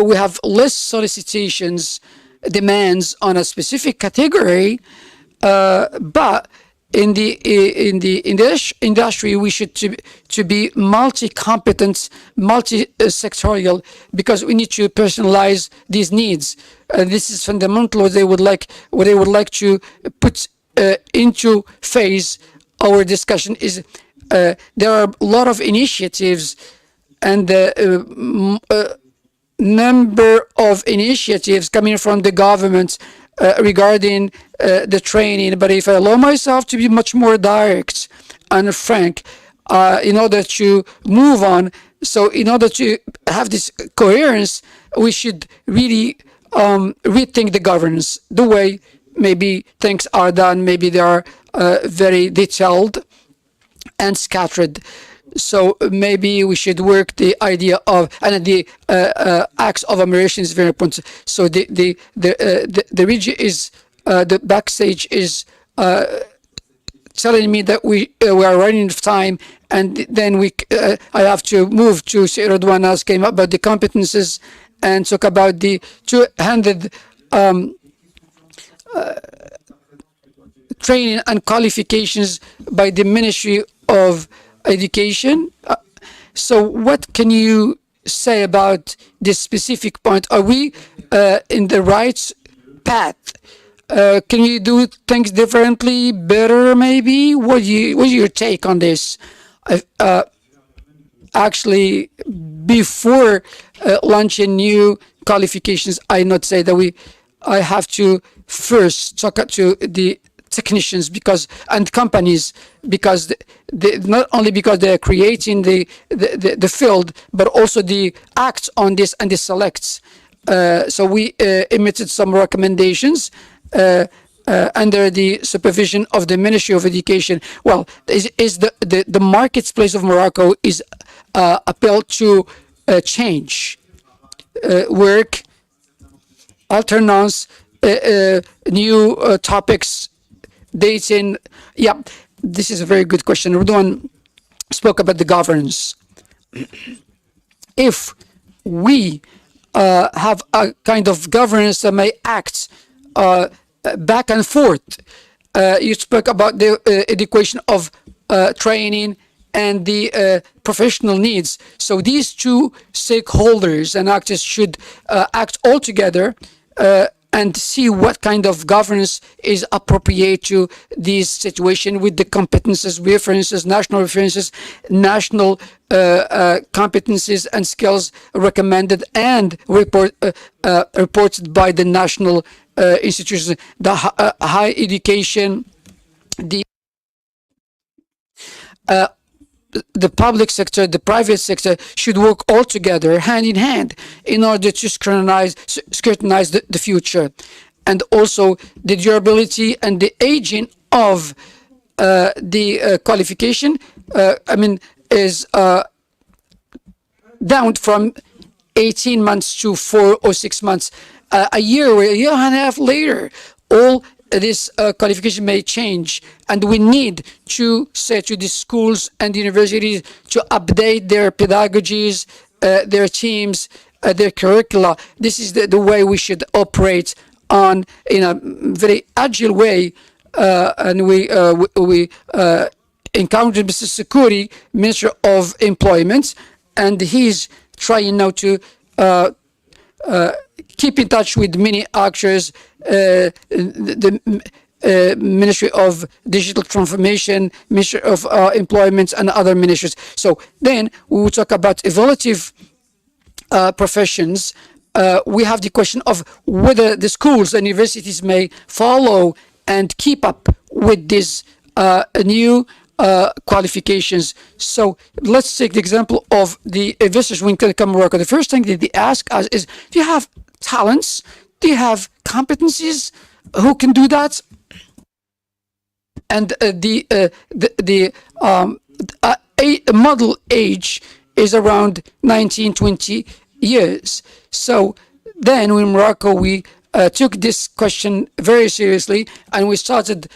we have less solicitations, demands on a specific category, but in the industry we should to be multi-competent, multi-sectorial, because we need to personalize these needs. This is fundamental. What they would like to put into phase our discussion is there are a lot of initiatives, and number of initiatives coming from the government regarding the training. But if I allow myself to be much more direct and frank, in order to move on, so in order to have this coherence, we should really rethink the governance, the way maybe things are done. Maybe they are very detailed and scattered. So maybe we should work the idea of, and the acts of admiration is very important. So the region is the backstage is telling me that we are running out of time, and then I have to move to Redwan as came up about the competences and talk about the two-handed training and qualifications by the Ministry of Education. So what can you say about this specific point? Are we in the right path? Can you do things differently, better maybe? What's your take on this? Actually, before launching new qualifications, I not say that I have to first talk to the technicians and companies, because not only because they're creating the field, but also the acts on this and the selects. So we emitted some recommendations under the supervision of the Ministry of Education. Well, is the marketplace of Morocco is appealed to change, work, alternance, new topics, dating. Yeah, this is a very good question. Rudwan spoke about the governance. If we have a kind of governance that may act back and forth, you spoke about the education of training and the professional needs. So these two stakeholders and actors should act all together and see what kind of governance is appropriate to this situation with the competences, references, national competencies and skills recommended and reported by the national institutions, the higher education, the public sector, the private sector should work all together, hand in hand, in order to scrutinize the future. And also the durability and the aging of the qualification, is down from 18 months to 4 or 6 months. A year and a half later, all this qualification may change, and we need to say to the schools and universities to update their pedagogies, their teams, their curricula. This is the way we should operate in a very agile way. And we encountered Mr. Sekuri, Minister of Employment, and he's trying now to keep in touch with many actors, the Ministry of Digital Transformation, Ministry of Employment, and other ministries. So then we will talk about evaluative professions. We have the question of whether the schools and universities may follow and keep up with these new qualifications. So let's take the example of the visitors when they come to Morocco. The first thing that they ask us is, do you have talents? Do you have competencies? Who can do that? And the model age is around 19, 20 years. So then in Morocco, we took this question very seriously, and we started,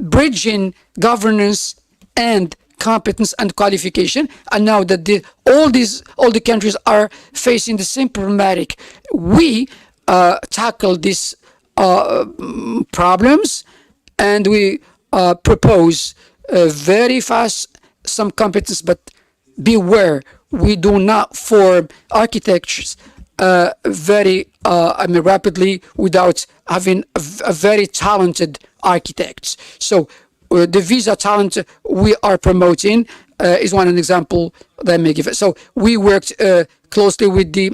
bridging governance and competence and qualification. And now that all the countries are facing the same problematic, we tackle these problems, and we propose very fast some competence, but beware, we do not form architectures very rapidly without having a very talented architects. So the visa talent we are promoting is one example that I may give. So we worked closely with the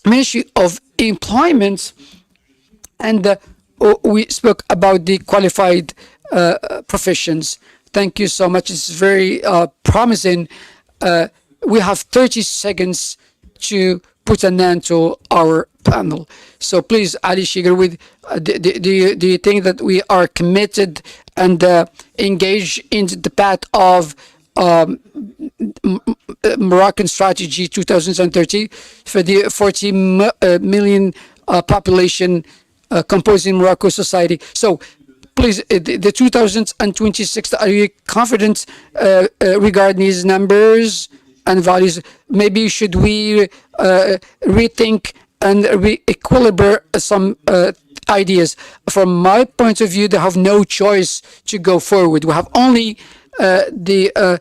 Ministry of Employment, and we spoke about the qualified professions. Thank you so much. It's very promising. We have 30 seconds to put an end to our panel. So please, Ali Shiger, do you think that we are committed and engaged in the path of Moroccan strategy 2030 for the 40 million population composing Morocco society? So please, the 2026, are you confident regarding these numbers and values? Maybe should we rethink and re-equilibrate some ideas? From my point of view, they have no choice to go forward. We have only the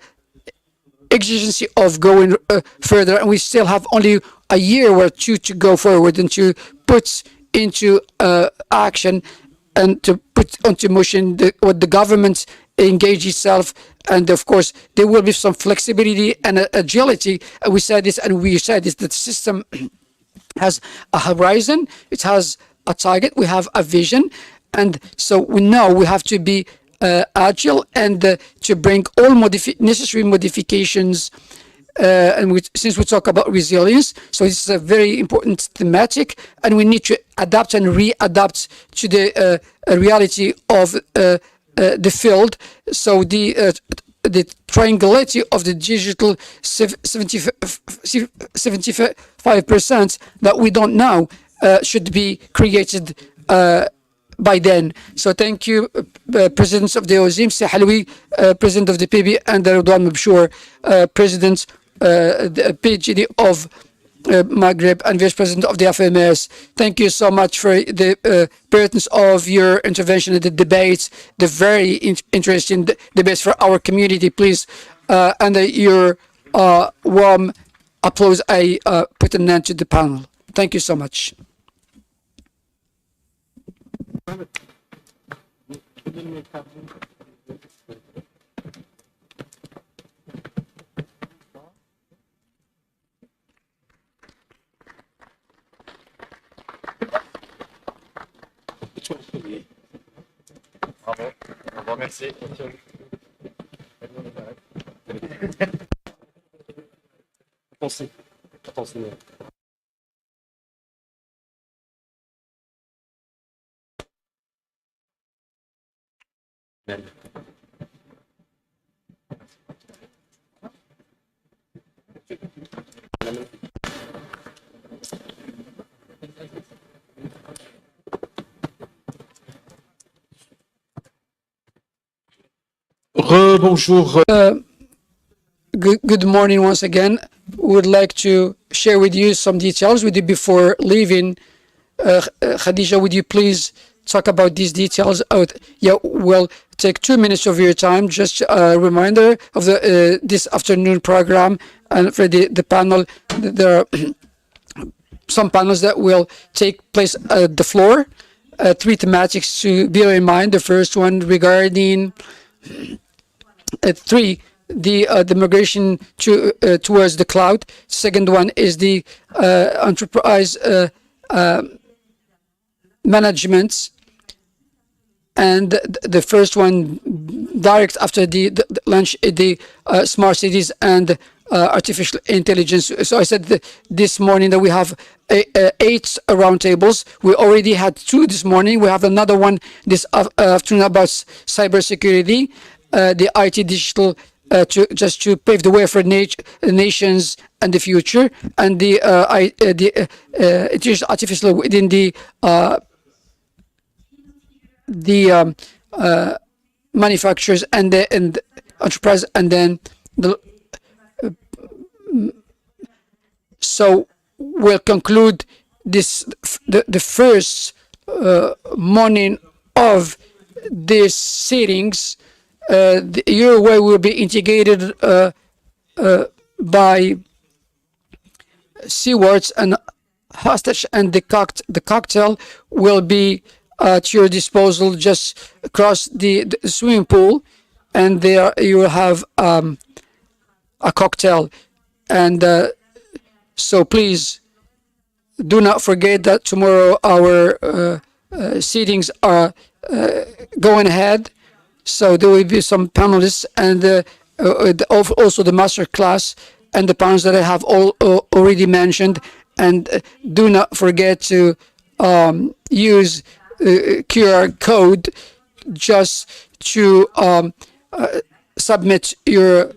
exigency of going further, and we still have only a year or two to go forward and to put into action and to put onto motion what the government engage itself. And of course, there will be some flexibility and agility. And we said this, and we said this, that the system has a horizon, it has a target, we have a vision. And so we know we have to be agile and to bring all necessary modifications. And since we talk about resilience, so this is a very important thematic, and we need to adapt and readapt to the reality of the field. So the triangularity of the digital 75% that we don't know should be created by then. So thank you, Presidents of the AUSIM, Sahaloui, President of the PB, and Redouane Mabchour, President the PGD of Maghreb and Vice President of the FMS. Thank you so much for the pertinence of your intervention in the debates, the very interesting debates for our community, please. And your warm applause, I put an end to the panel. Thank you so much. Bravo, bravo, merci. Attention. Bonjour. Good morning once again. We would like to share with you some details with you before leaving. Khadija, would you please talk about these details out? Yeah, we'll take 2 minutes of your time. Just a reminder of the this afternoon program, and for the panel, there are some panels that will take place at the floor. 3 thematics to bear in mind. The first one regarding the migration towards the cloud. Second one is the enterprise management, and the first one direct after the launch, the smart cities and artificial intelligence. So I said this morning that we have 8 roundtables. We already had 2 this morning. We have another one this afternoon about cybersecurity, the IT digital, just to pave the way for nations and the future, and the artificial within the manufacturers and the enterprise, and then so we'll conclude this the first morning of these sittings. Your way will be integrated by Seawards and hostage, and the cocktail will be at your disposal just across the swimming pool, and there you will have a cocktail. And so please do not forget that tomorrow our sittings are going ahead. So there will be some panelists, and also the master class and the panels that I have already mentioned. And do not forget to use QR code just to submit your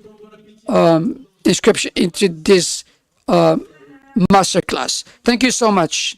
inscription into this master class. Thank you so much.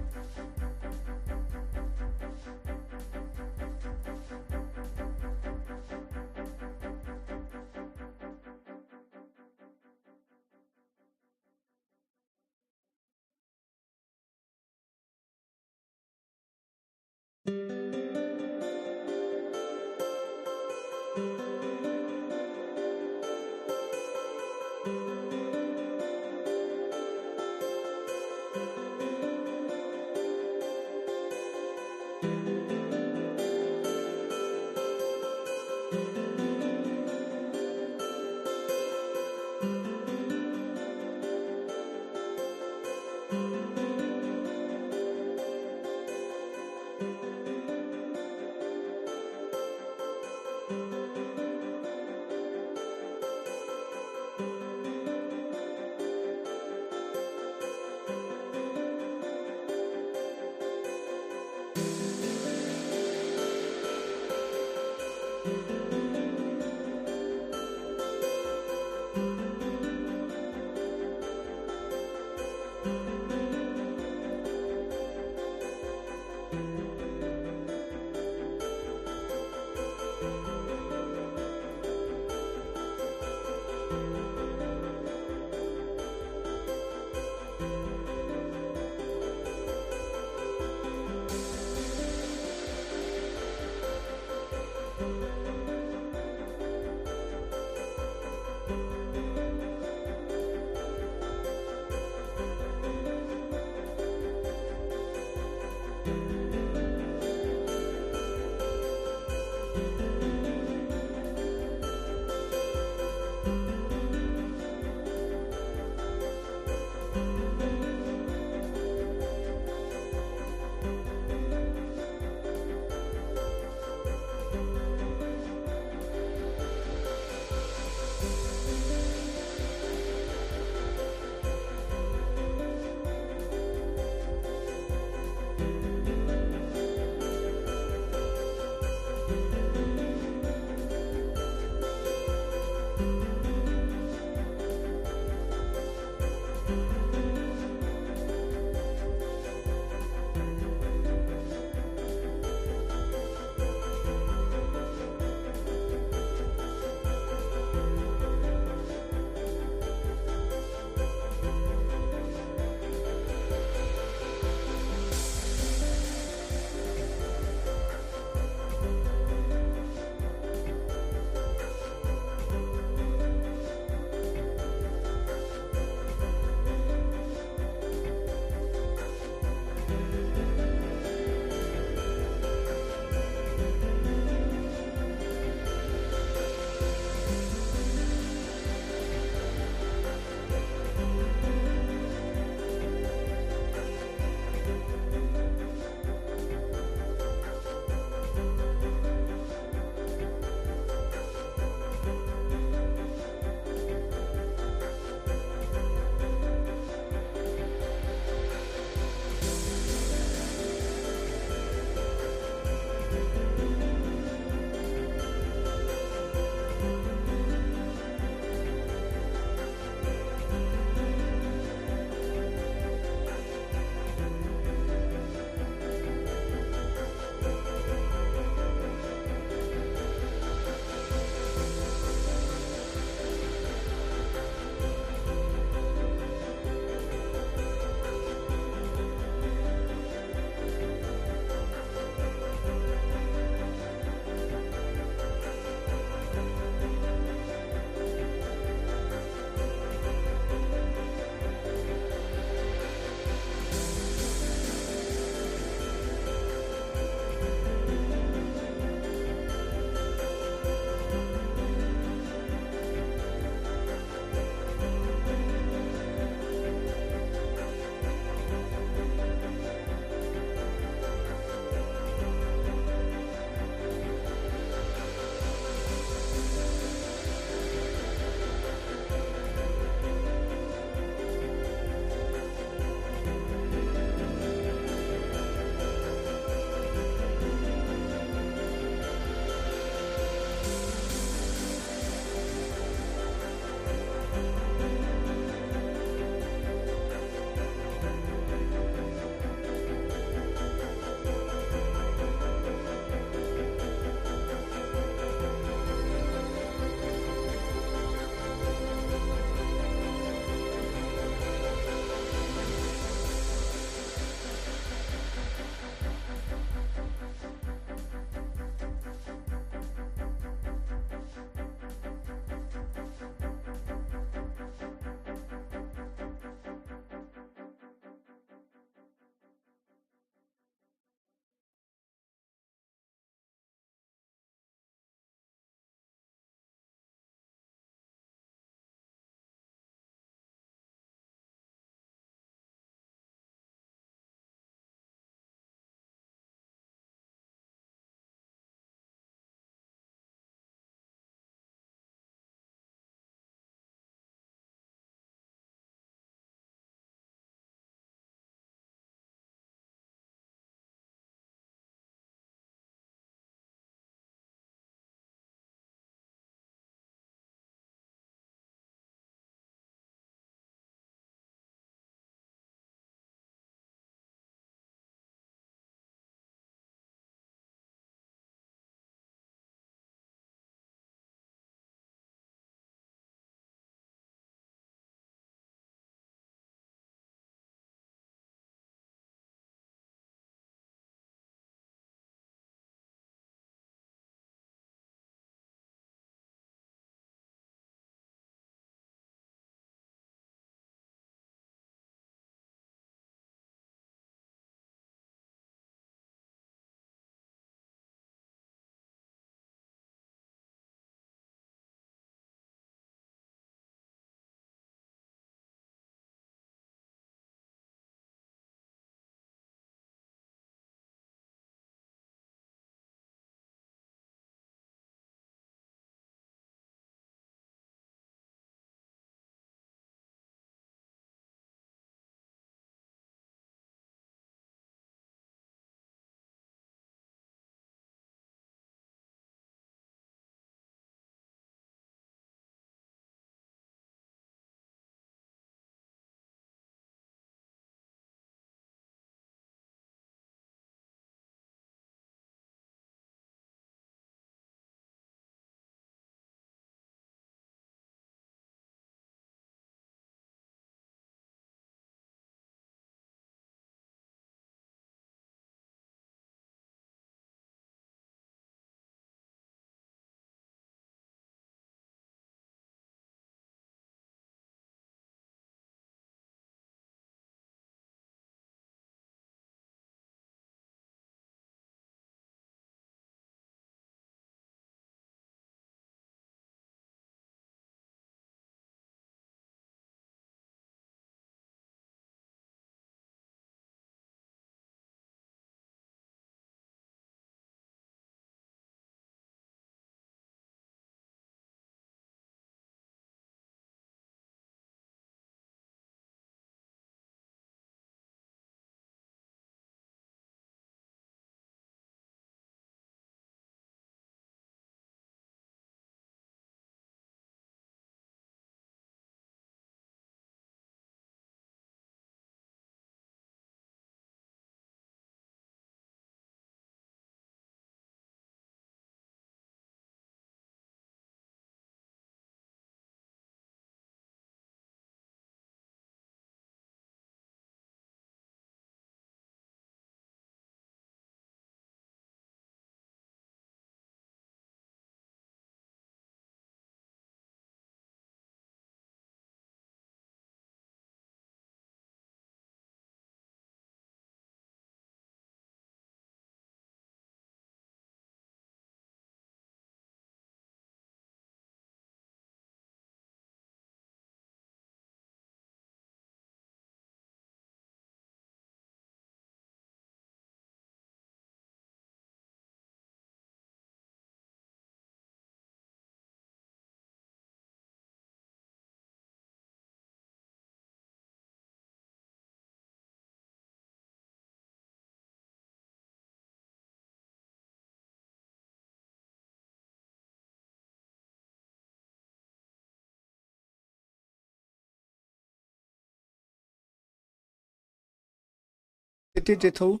digital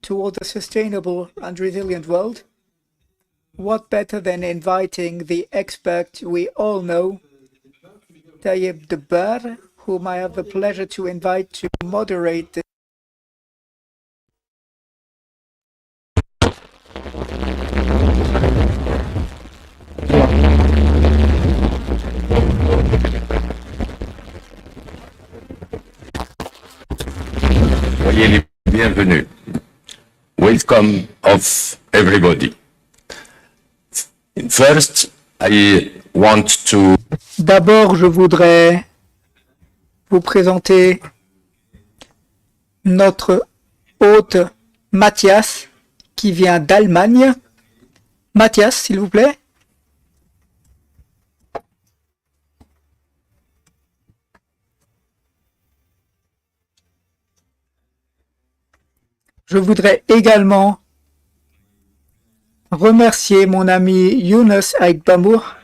towards a sustainable and resilient world, what better than inviting the expert we all know, Tayyib Dabbar, whom I have the pleasure to invite to moderate this. Soyez les bienvenus. Welcome of everybody. First, I want to... D'abord, je voudrais vous présenter notre hôte Mathias, qui vient d'Allemagne. Mathias, s'il vous plaît. Je voudrais également remercier mon ami Younes Aïkbamour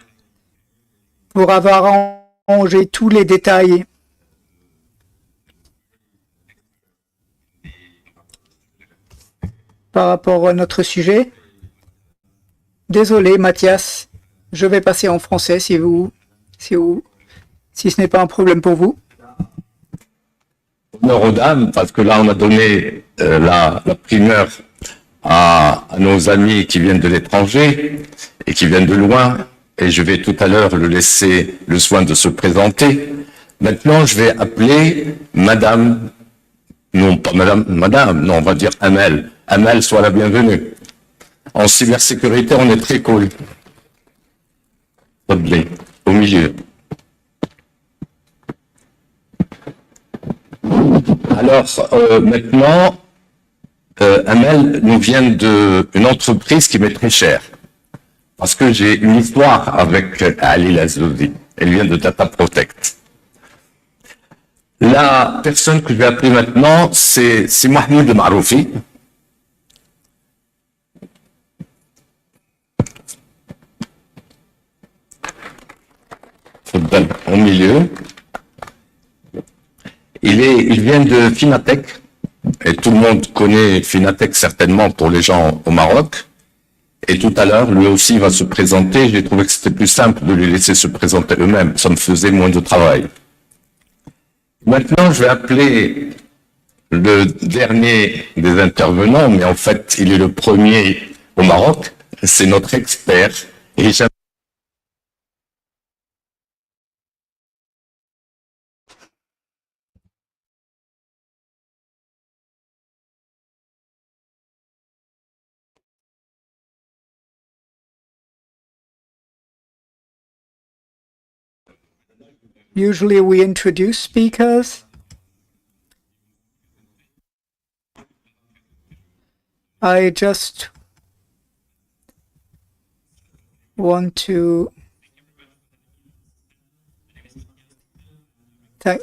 pour avoir arrangé tous les détails par rapport à notre sujet. Désolé Mathias, je vais passer en français si ce n'est pas un problème pour vous. Honneur aux dames, parce que là on a donné la primeur à nos amis qui viennent de l'étranger et qui viennent de loin, et je vais tout à l'heure le laisser le soin de se présenter. Maintenant, je vais appeler Madame, non pas Madame, non, on va dire Amel. Amel, sois la bienvenue. En cybersécurité, on est très cool. Au milieu. Alors, maintenant, Amel nous vient d'une entreprise qui m'est très chère. Parce que j'ai une histoire avec Ali Lazouzi. Elle vient de Data Protect. La personne que je vais appeler maintenant, c'est Mahmoud Maroufi. Au milieu. Il vient de Finatech, et tout le monde connaît Finatech certainement pour les gens au Maroc. Et tout à l'heure, lui aussi va se présenter. J'ai trouvé que c'était plus simple de les laisser se présenter eux-mêmes. Ça me faisait moins de travail. Maintenant, je vais appeler le dernier des intervenants, mais en fait, il est le premier au Maroc. C'est notre expert. Et Usually we introduce speakers. I just want to thank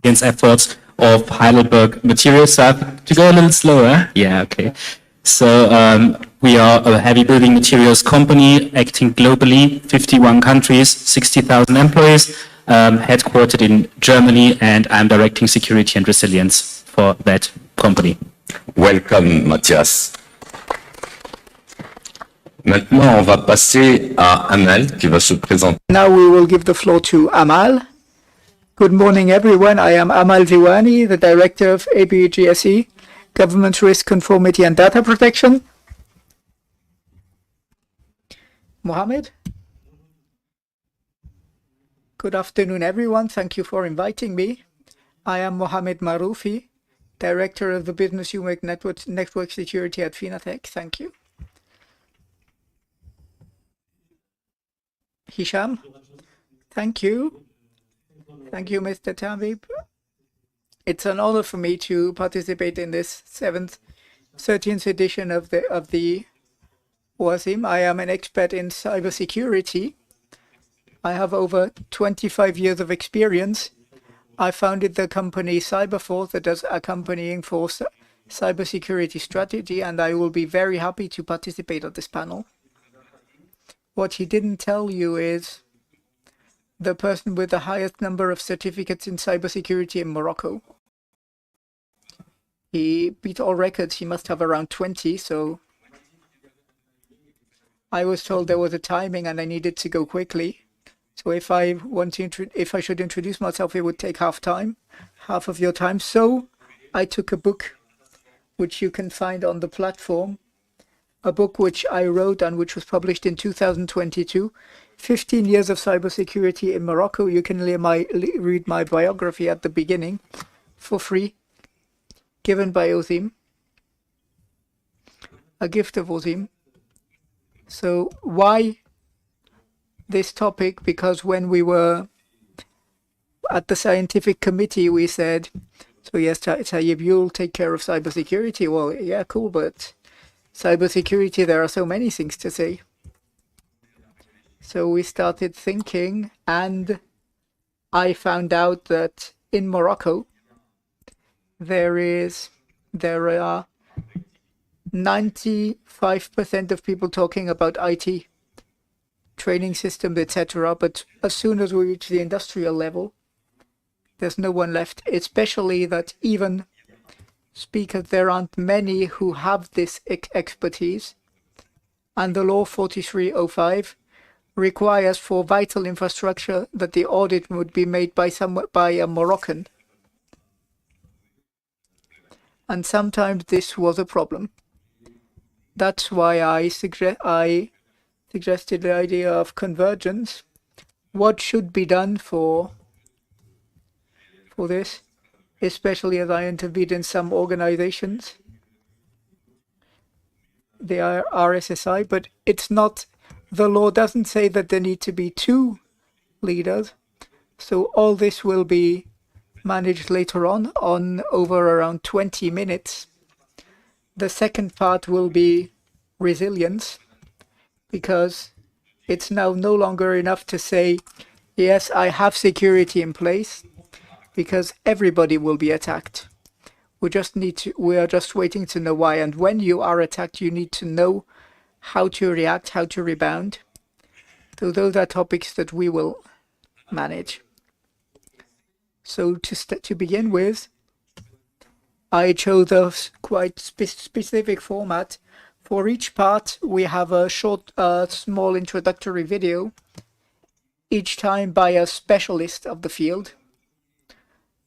efforts of Heidelberg Materials Lab. To go a little slower, yeah, okay. So we are a heavy building materials company acting globally, 51 countries, 60,000 employees, headquartered in Germany, and I'm directing security and resilience for that company. Welcome, Mathias. Maintenant, on va passer à Amal qui va se présenter. Now we will give the floor to Amal. Good morning, everyone. I am Amal Diwani, the director of ABGSE, Government Risk Conformity and Data Protection. Mohammed? Good afternoon, everyone. Thank you for inviting me. I am Mohammed Maroufi, Director of the Business Unit Network Security at Finatech. Thank you. Hisham? Thank you. Thank you, Mr. Tabib. It's an honor for me to participate in this 13th edition of the AUSIM. I am an expert in cybersecurity. I have over 25 years of experience. I founded the company Cyberforce that does accompanying for cybersecurity strategy, and I will be very happy to participate on this panel. What he didn't tell you is the person with the highest number of certificates in cybersecurity in Morocco. He beat all records. He must have around 20, so I was told there was a timing and I needed to go quickly. So if I should introduce myself, it would take half of your time. So I took a book which you can find on the platform, a book which I wrote and which was published in 2022, 15 Years of Cybersecurity in Morocco. You can read my biography at the beginning for free, given by AUSIM, a gift of AUSIM. So why this topic? Because when we were at the scientific committee, we said, so yes, Tayyip, you'll take care of cybersecurity. Well, yeah, cool, but cybersecurity, there are so many things to say. So we started thinking, and I found out that in Morocco, there are 95% of people talking about IT, training systems, etc. But as soon as we reach the industrial level, there's no one left, especially that even speakers, there aren't many who have this expertise. And the law 4305 requires for vital infrastructure that the audit would be made by a Moroccan. And sometimes this was a problem. That's why I suggested the idea of convergence. What should be done for this, especially as I intervened in some organizations, they are RSSI, but it's not, the law doesn't say that there need to be 2 leaders. So all this will be managed later on over around 20 minutes. The second part will be resilience, because it's now no longer enough to say, yes, I have security in place, because everybody will be attacked. We are just waiting to know why. And when you are attacked, you need to know how to react, how to rebound. So those are topics that we will manage. So to begin with, I chose a quite specific format. For each part, we have a short, small introductory video, each time by a specialist of the field.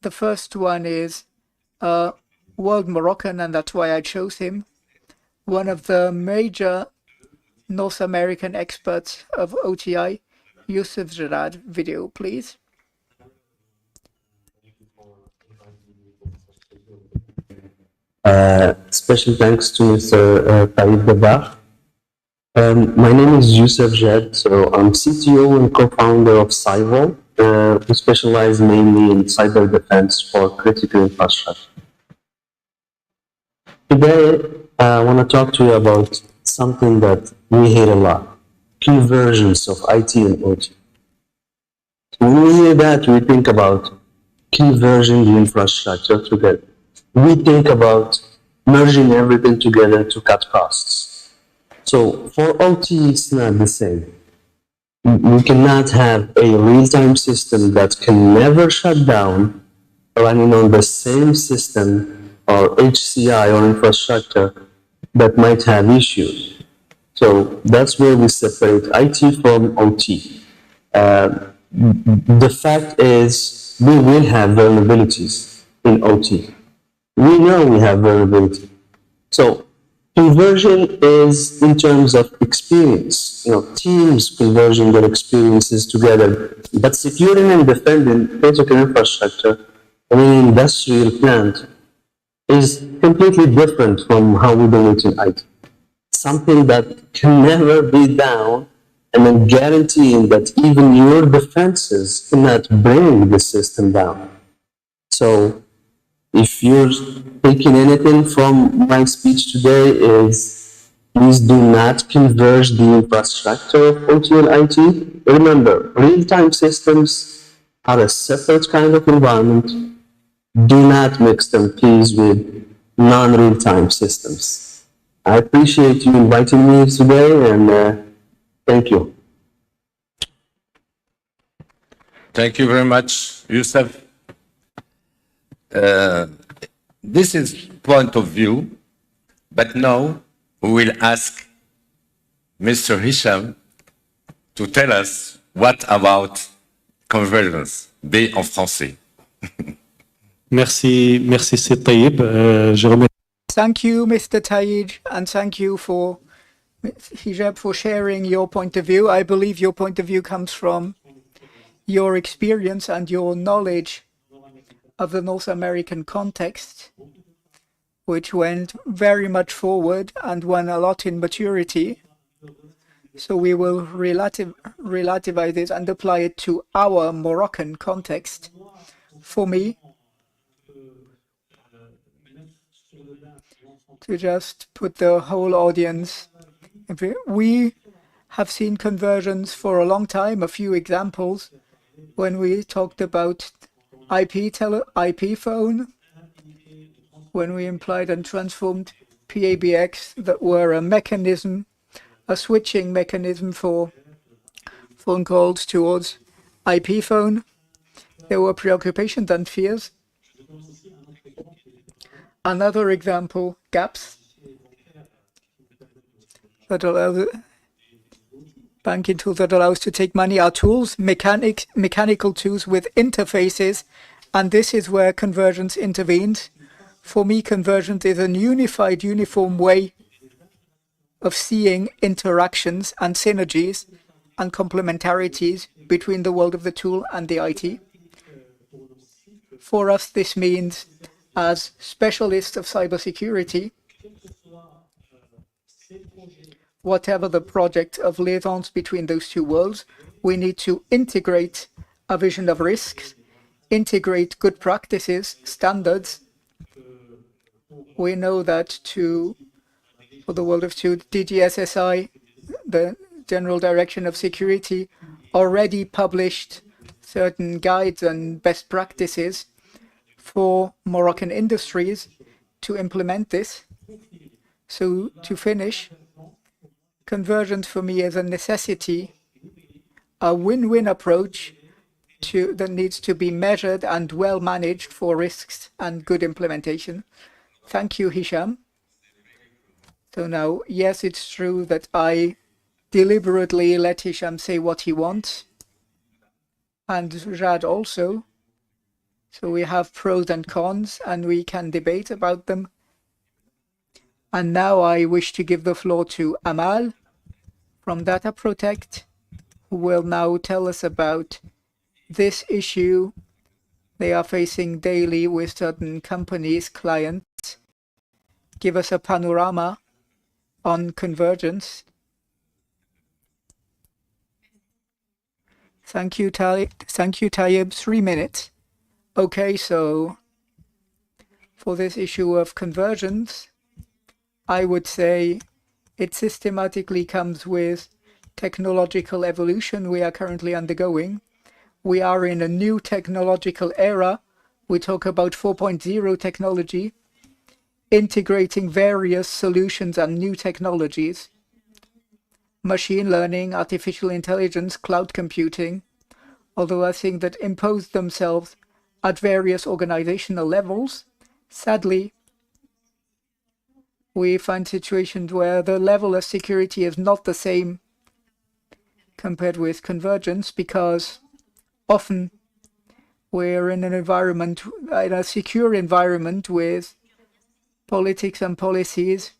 The first one is World Moroccan, and that's why I chose him. One of the major North American experts of OTI, Youssef Gerard. Video, please. Special thanks to Mr. Tayyip Dabar. My name is Youssef Jed, so I'm CTO and co-founder of Cyvo. We specialize mainly in cyber defense for critical infrastructure. Today, I want to talk to you about something that we hear a lot, convergence of IT and OT. When we hear that, we think about converging the infrastructure together. We think about merging everything together to cut costs. So for OT, it's not the same. We cannot have a real-time system that can never shut down running on the same system or HCI or infrastructure that might have issues. So that's where we separate IT from OT. The fact is we will have vulnerabilities in OT. We know we have vulnerability. So conversion is in terms of experience, teams converging their experiences together. But securing and defending critical infrastructure in an industrial plant is completely different from how we do it in IT. Something that can never be down, and then guaranteeing that even your defenses cannot bring the system down. So if you're taking anything from my speech today, is please do not converge the infrastructure of OT and IT. Remember, real-time systems are a separate kind of environment. Do not mix them, please, with non-real-time systems. I appreciate you inviting me today, and thank you. Thank you very much, Youssef. This is point of view, but now we will ask Mr. Hisham to tell us what about convergence, B en français. Merci, merci c'est Taïb. Je remercie. Thank you, Mr. Taïd, and thank you for Hijab for sharing your point of view. I believe your point of view comes from your experience and your knowledge of the North American context, which went very much forward and won a lot in maturity. So we will relativize this and apply it to our Moroccan context. For me, to just put the whole audience, we have seen conversions for a long time. A few examples when we talked about IP phone, when we implied and transformed PABX that were a mechanism, a switching mechanism for phone calls towards IP phone. There were preoccupations and fears. Another example, gaps that allow banking tools that allow us to take money are tools, mechanical tools with interfaces, and this is where convergence intervenes. For me, convergence is a unified, uniform way of seeing interactions and synergies and complementarities between the world of the tool and the IT. For us, this means, as specialists of cybersecurity, whatever the project of liaisons between those two worlds, we need to integrate a vision of risks, integrate good practices, standards. We know that for the world of two, DGSSI, the General Direction of Security, already published certain guides and best practices for Moroccan industries to implement this. So to finish, convergence for me is a necessity, a win-win approach that needs to be measured and well managed for risks and good implementation. Thank you, Hisham. So now, yes, it's true that I deliberately let Hisham say what he wants, and Rad also. So we have pros and cons, and we can debate about them. And now I wish to give the floor to Amal from Data Protect, who will now tell us about this issue they are facing daily with certain companies, clients. Give us a panorama on convergence. Thank you, Tayyib. 3 minutes. Okay, so for this issue of convergence, I would say it systematically comes with technological evolution we are currently undergoing. We are in a new technological era. We talk about 4.0 technology, integrating various solutions and new technologies. Machine learning, artificial intelligence, cloud computing, although I think that impose themselves at various organizational levels. Sadly, we find situations where the level of security is not the same compared with convergence, because often we're in an environment, in a secure environment with politics and policies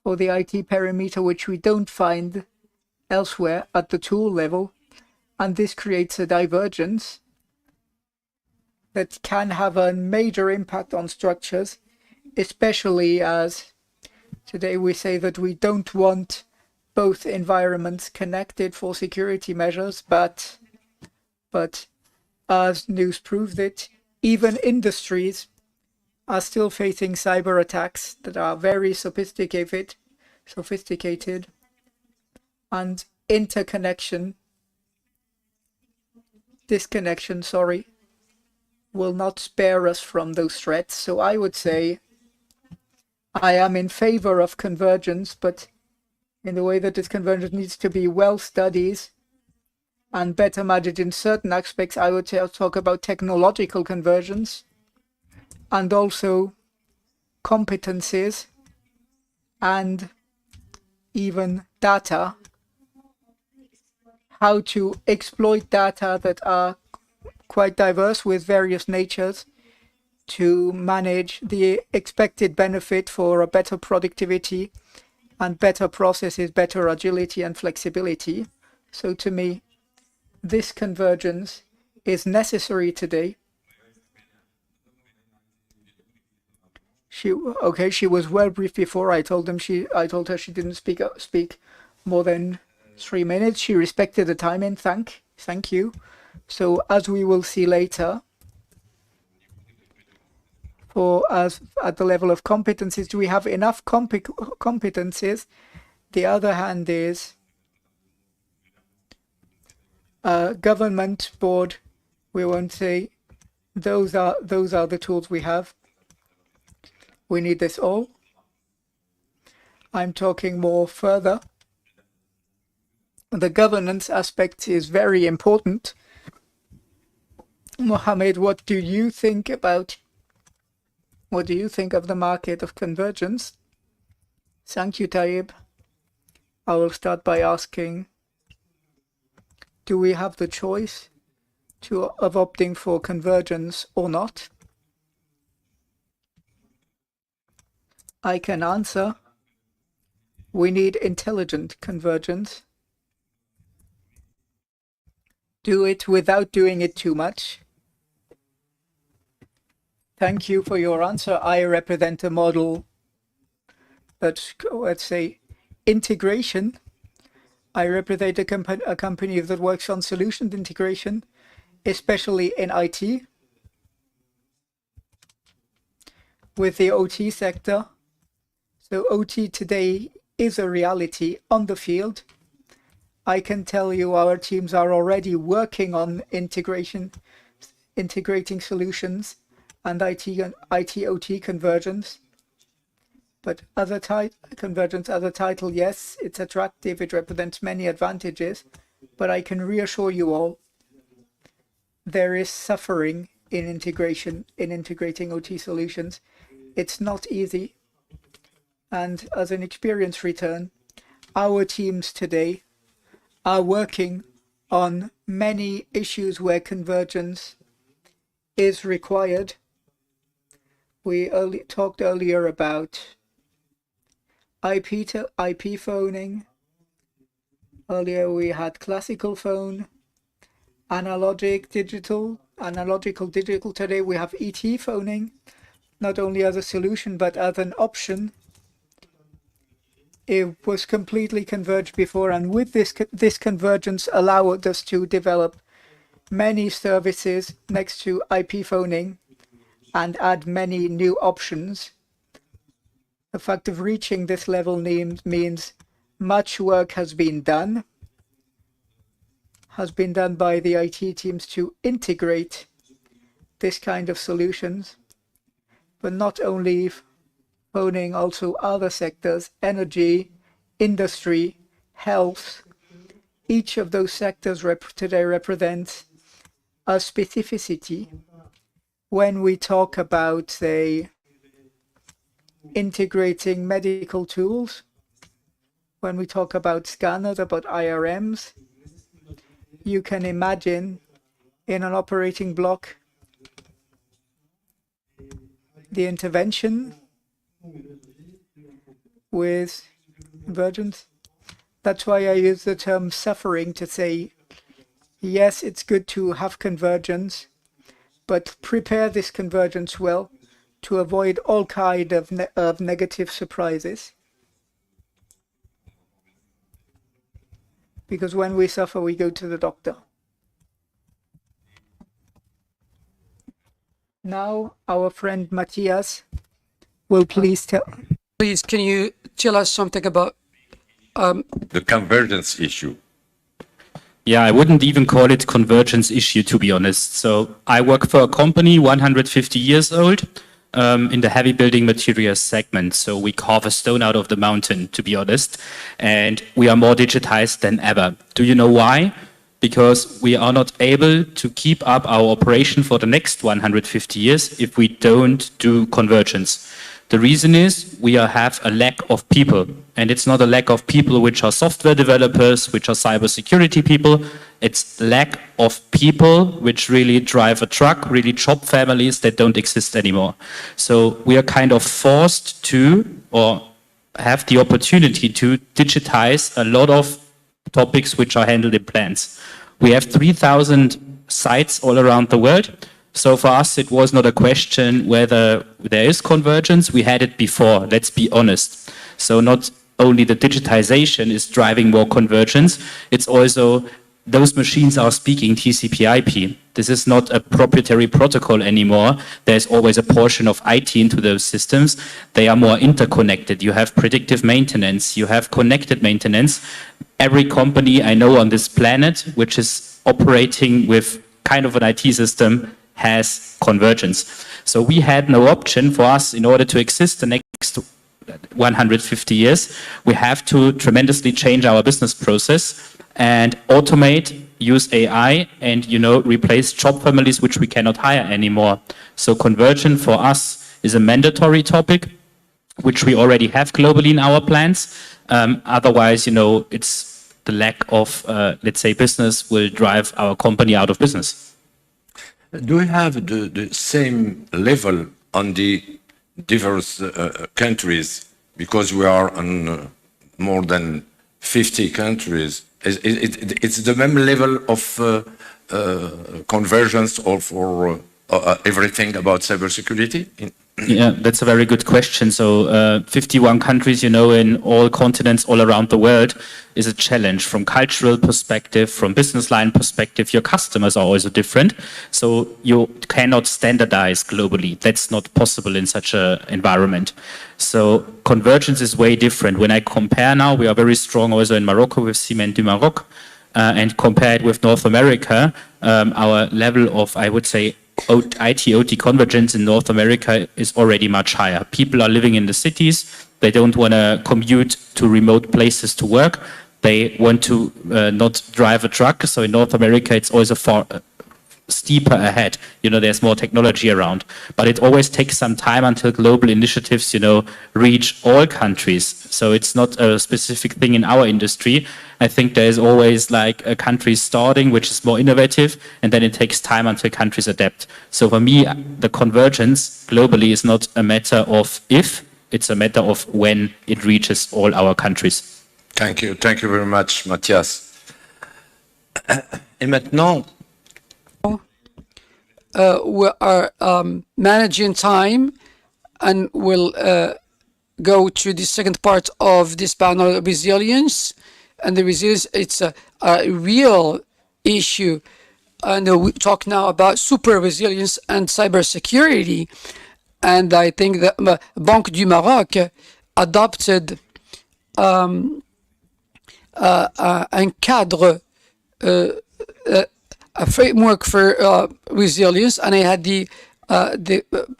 for the IT perimeter, which we don't find elsewhere at the tool level. And this creates a divergence that can have a major impact on structures, especially as today we say that we don't want both environments connected for security measures, but as news proves it, even industries are still facing cyber attacks that are very sophisticated, and disconnection, will not spare us from those threats. So I would say I am in favor of convergence, but in the way that this convergence needs to be well studied and better managed in certain aspects. I would say I'll talk about technological convergence. and also competencies and even data, how to exploit data that are quite diverse with various natures to manage the expected benefit for a better productivity and better processes, better agility and flexibility. So to me, this convergence is necessary today. She was well briefed before. I told her she didn't speak more than 3 minutes. She respected the timing. Thank you. So as we will see later, for us at the level of competencies, do we have enough competencies? The other hand is government board. We won't say those are the tools we have. We need this all. I'm talking more further. The governance aspect is very important. Mohammed, what do you think of the market of convergence? Thank you, Taib. I will start by asking, do we have the choice of opting for convergence or not? I can answer, we need intelligent convergence. Do it without doing it too much. Thank you for your answer. I represent a model that's, let's say, integration. I represent a company that works on solution integration, especially in IT, with the OT sector. So OT today is a reality on the field. I can tell you our teams are already working on integrating solutions and IT-OT convergence. But convergence as a title, yes, it's attractive, it represents many advantages, but I can reassure you all, there is suffering in integrating OT solutions. It's not easy. And as an experience return, our teams today are working on many issues where convergence is required. We talked earlier about IP to IP phoning. Earlier we had classical phone, analogical digital. Today we have ET phoning, not only as a solution but as an option. It was completely converged before, and with this convergence allowed us to develop many services next to IP phoning and add many new options. The fact of reaching this level means much work has been done by the IT teams to integrate this kind of solutions, but not only phoning, also other sectors, energy, industry, health. Each of those sectors today represents a specificity. When we talk about, say, integrating medical tools, when we talk about scanners, about IRMs, you can imagine in an operating block the intervention with convergence. That's why I use the term suffering to say, yes, it's good to have convergence, but prepare this convergence well to avoid all kind of negative surprises. Because when we suffer, we go to the doctor. Now, our friend Matthias will please tell. Please, can you tell us something about the convergence issue? Yeah, I wouldn't even call it convergence issue, to be honest. So I work for a company 150 years old in the heavy building materials segment. So we carve a stone out of the mountain, to be honest. And we are more digitized than ever. Do you know why? because we are not able to keep up our operation for the next 150 years if we don't do convergence. The reason is we have a lack of people, and it's not a lack of people which are software developers, which are cybersecurity people. It's lack of people which really drive a truck, really job families that don't exist anymore. So we are kind of forced to, or have the opportunity to digitize a lot of topics which are handled in plants. We have 3,000 sites all around the world. So for us, it was not a question whether there is convergence. We had it before, let's be honest. So not only the digitization is driving more convergence, it's also those machines are speaking TCP/IP. This is not a proprietary protocol anymore. There's always a portion of IT into those systems. They are more interconnected. You have predictive maintenance. You have connected maintenance. Every company I know on this planet, which is operating with kind of an IT system, has convergence. So we had no option for us in order to exist the next 150 years. We have to tremendously change our business process and automate, use AI, and replace job families which we cannot hire anymore. So convergence for us is a mandatory topic, which we already have globally in our plans. Otherwise, it's the lack of, let's say, business will drive our company out of business. Do we have the same level on the diverse countries? Because we are on more than 50 countries. It's the same level of convergence or for everything about cybersecurity? Yeah, that's a very good question. So 51 countries, in all continents all around the world is a challenge from cultural perspective, from business line perspective. Your customers are also different. So you cannot standardize globally. That's not possible in such an environment. So convergence is way different. When I compare now, we are very strong also in Morocco with Ciment du Maroc, and compared with North America, our level of, I would say, IT/OT convergence in North America is already much higher. People are living in the cities. They don't want to commute to remote places to work. They want to not drive a truck. So in North America, it's also far steeper ahead. There's more technology around. But it always takes some time until global initiatives, reach all countries. So it's not a specific thing in our industry. I think there's always like a country starting, which is more innovative, and then it takes time until countries adapt. So for me, the convergence globally is not a matter of if, it's a matter of when it reaches all our countries. Thank you. Thank you very much, Matthias. Et maintenant, we are managing time, and we'll go to the second part of this panel, resilience. And the resilience, it's a real issue. And we talk now about super resilience and cybersecurity. And I think that Banque du Maroc adopted un cadre, a framework for resilience, and I had the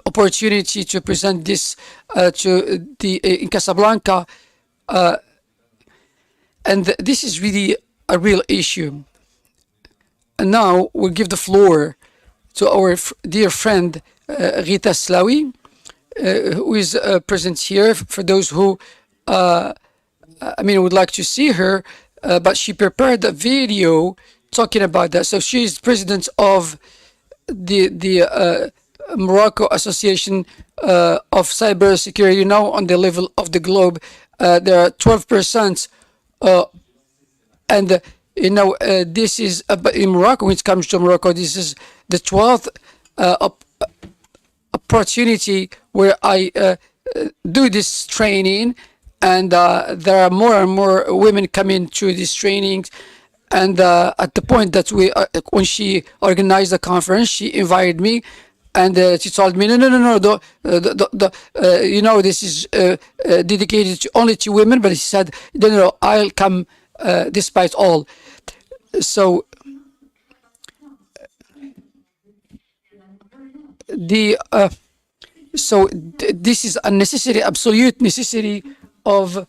opportunity to present this in Casablanca, and this is really a real issue. And now we'll give the floor to our dear friend Rita Slawi, who is present here. For those who, would like to see her, but she prepared a video talking about that. So she's president of the Morocco Association of Cybersecurity. On the level of the globe, there are 12%, and this is in Morocco. When it comes to Morocco, this is the 12th opportunity where I do this training, and there are more and more women coming to these trainings. And at the point that when she organized the conference, she invited me, and she told me, no, this is dedicated only to women. But she said, no, I'll come despite all. So this is a necessity, absolute necessity of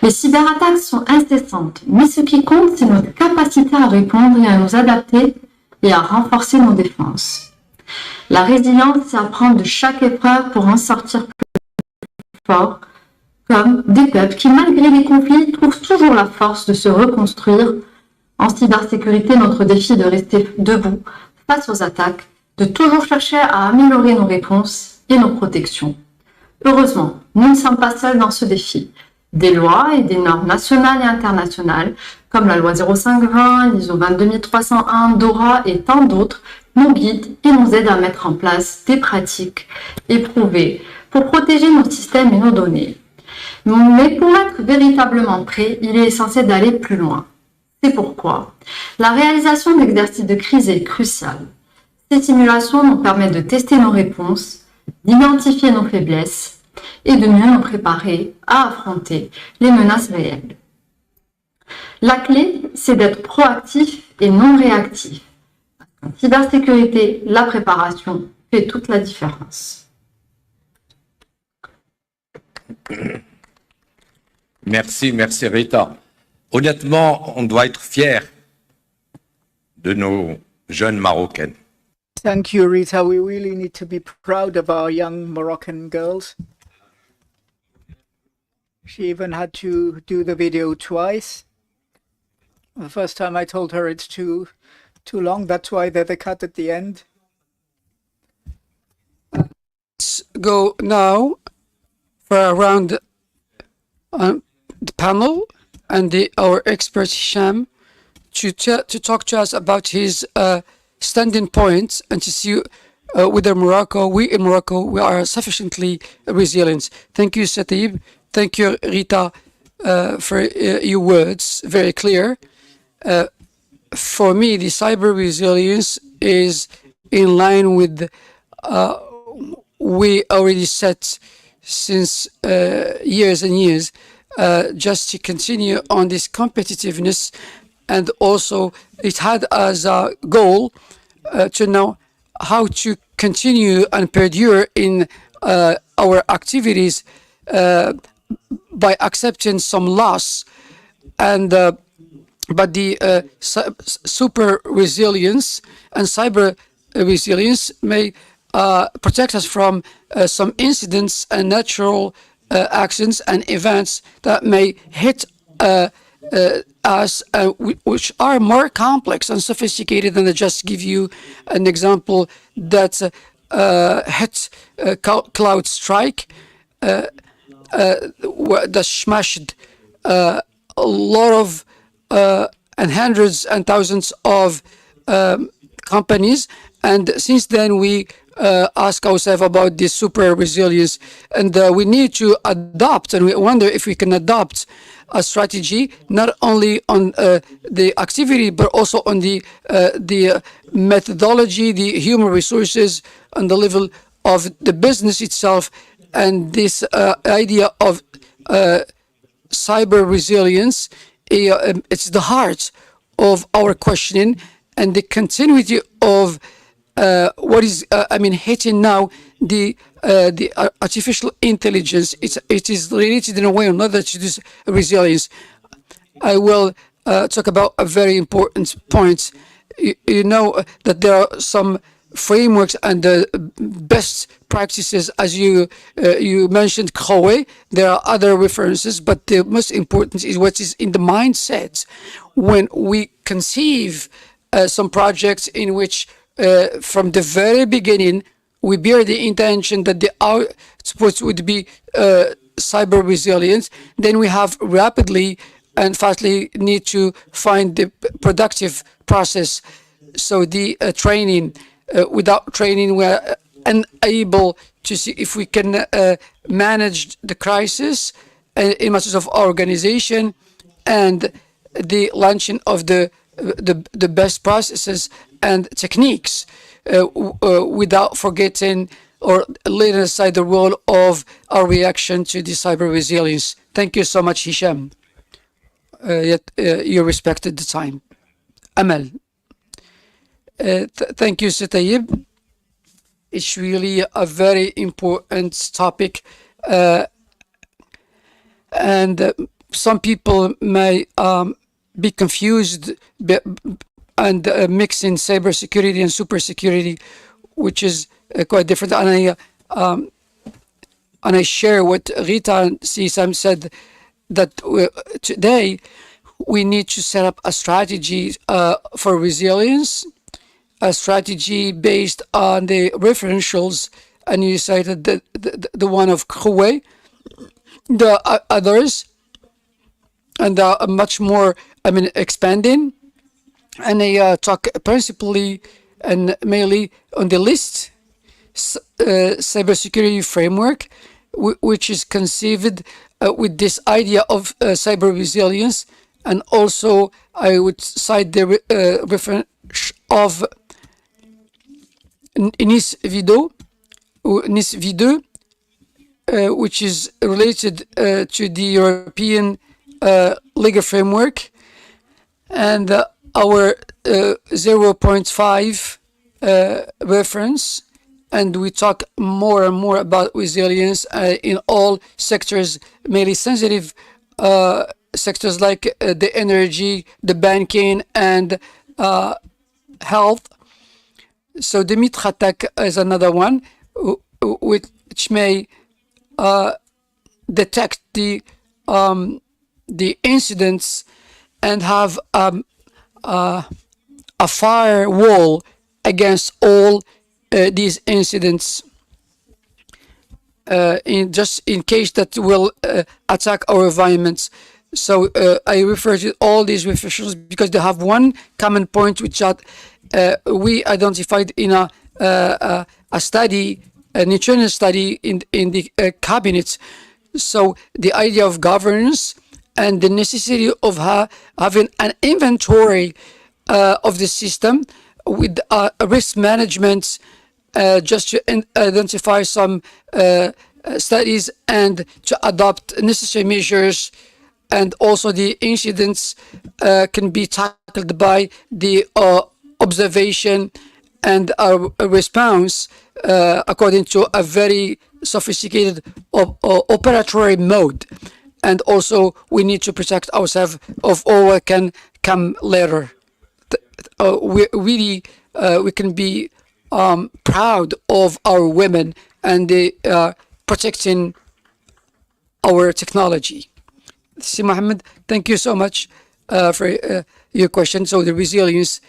Les cyberattaques sont incessantes, mais ce qui compte, c'est notre capacité à répondre et à nous adapter et à renforcer nos défenses. La résilience, c'est apprendre de chaque épreuve pour en sortir plus fort, comme des peuples qui, malgré les conflits, trouvent toujours la force de se reconstruire. En cybersécurité, notre défi est de rester debout face aux attaques, de toujours chercher à améliorer nos réponses et nos protections. Heureusement, nous ne sommes pas seuls dans ce défi. Des lois et des normes nationales et internationales, comme la loi 0520, l'ISO 22301, DORA et tant d'autres, nous guident et nous aident à mettre en place des pratiques éprouvées pour protéger nos systèmes et nos données. Mais pour être véritablement prêt, il est essentiel d'aller plus loin. C'est pourquoi la réalisation d'exercices de crise est cruciale. Ces simulations nous permettent de tester nos réponses, d'identifier nos faiblesses et de mieux nous préparer à affronter les menaces réelles. La clé, c'est d'être proactif et non réactif. En cybersécurité, la préparation fait toute la différence. Merci, merci Rita. Honnêtement, on doit être fiers de nos jeunes Marocaines. Thank you, Rita. We really need to be proud of our young Moroccan girls. She even had to do the video twice. The first time I told her it's too long. That's why there's a cut at the end. Let's go now for a round on the panel and our expert Hisham to talk to us about his standing points and to see whether we in Morocco, we are sufficiently resilient. Thank you, Satib. Thank you, Rita, for your words, very clear. For me, the cyber resilience is in line with we already set since years and years, just to continue on this competitiveness. And also it had as a goal to know how to continue and perdure in our activities by accepting some loss. And but the super resilience and cyber resilience may protect us from some incidents and natural actions and events that may hit us, which are more complex and sophisticated than I just give you an example that hit Cloud Strike that smashed a lot of and hundreds and thousands of companies. And since then we ask ourselves about this super resilience, and we need to adopt, and we wonder if we can adopt a strategy not only on the activity but also on the methodology, the human resources, and the level of the business itself. And this idea of cyber resilience, it's the heart of our questioning and the continuity of what is hitting now the artificial intelligence. It is related in a way or another to this resilience. I will talk about a very important point. You know that there are some frameworks and best practices, as you mentioned, CROE. There are other references, but the most important is what is in the mindset when we conceive some projects in which from the very beginning we bear the intention that the output would be cyber resilience. Then we have rapidly and fastly need to find the productive process. So the training, without training, we're unable to see if we can manage the crisis in matters of organization and the launching of the best processes and techniques without forgetting or letting aside the role of our reaction to the cyber resilience. Thank you so much, Hisham. You respected the time. Amal. Thank you, Satayib. It's really a very important topic. and some people may be confused and mixing cybersecurity and supersecurity, which is quite different. And I share what Rita and CSAM said, that today we need to set up a strategy for resilience, a strategy based on the referentials, and you cited the one of Huawei, the others, and much more, expanding. And I talk principally and mainly on the list cybersecurity framework, which is conceived with this idea of cyber resilience. And also I would cite the reference of NIS V2, which is related to the European legal framework, and our 0.5 reference. And we talk more and more about resilience in all sectors, mainly sensitive sectors like the energy, the banking, and health. So the Mitra attack is another one, which may detect the incidents and have a firewall against all these incidents, in case that will attack our environments. So I refer to all these references because they have one common point, which that we identified in a study, an internal study in the cabinet. So the idea of governance and the necessity of having an inventory of the system with risk management, just to identify some studies and to adopt necessary measures. And also the incidents can be tackled by the observation and a response according to a very sophisticated operatory mode. And also we need to protect ourselves of all what can come later. We can be proud of our women and protecting our technology. Si Mohammed, thank you so much for your question. So the resilience,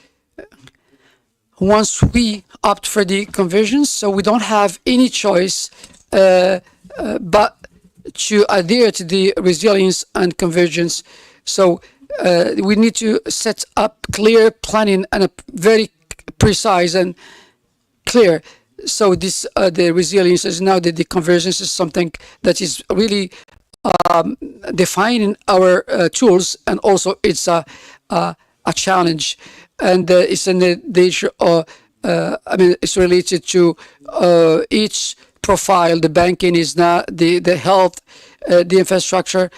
once we opt for the conversions, so we don't have any choice but to adhere to the resilience and convergence. So we need to set up clear planning and a very precise and clear. So this the resilience is now the convergence is something that is really defining our tools, and also it's a challenge, and it's in the nature of it's related to each profile. The banking is not the health, the infrastructure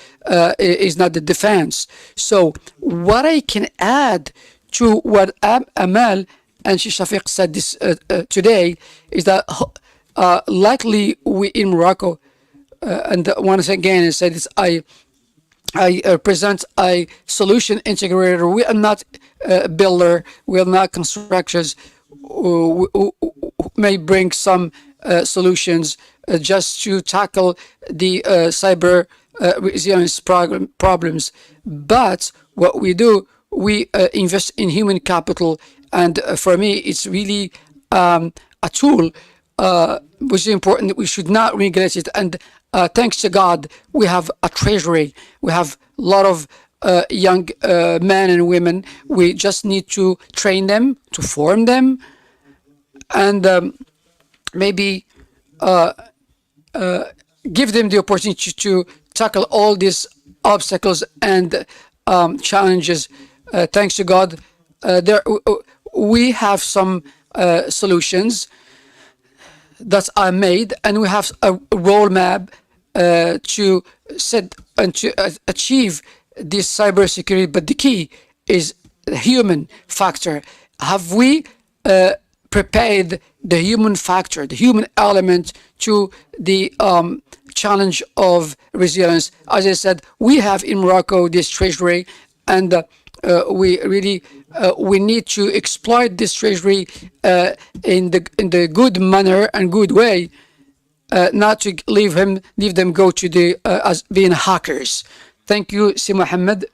is not the defense. So what I can add to what Amal and Shafiq said this today is that likely we in Morocco, and once again I said this, I represent a solution integrator. We are not a builder, we are not constructors who may bring some solutions just to tackle the cyber resilience problems. But what we do, we invest in human capital, and for me it's really a tool which is important. We should not neglect it. And thanks to God, we have a treasury. We have a lot of young men and women. We just need to train them, to form them, and maybe give them the opportunity to tackle all these obstacles and challenges. Thanks to God, we have some solutions that are made, and we have a roadmap to set and to achieve this cybersecurity. But the key is the human factor. Have we prepared the human factor, the human element to the challenge of resilience. As I said, we have in Morocco this treasury, and we really we need to exploit this treasury in the good manner and good way, not to leave them go to the as being hackers. Thank you, Si Mohammed.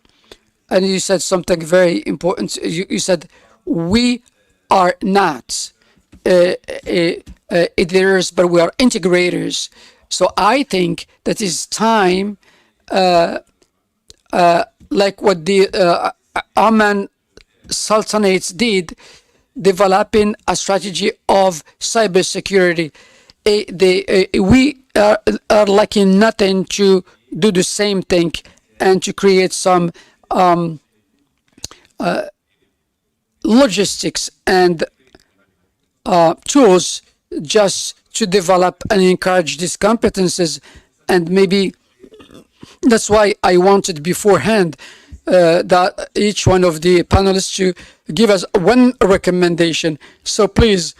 And you said something very important. You said we are not editors, but we are integrators. So I think that it's time, like what the Oman Sultanates did, developing a strategy of cybersecurity. We are lacking nothing to do the same thing and to create some logistics and tools just to develop and encourage these competences. And maybe that's why I wanted beforehand that each one of the panelists to give us one recommendation. So please,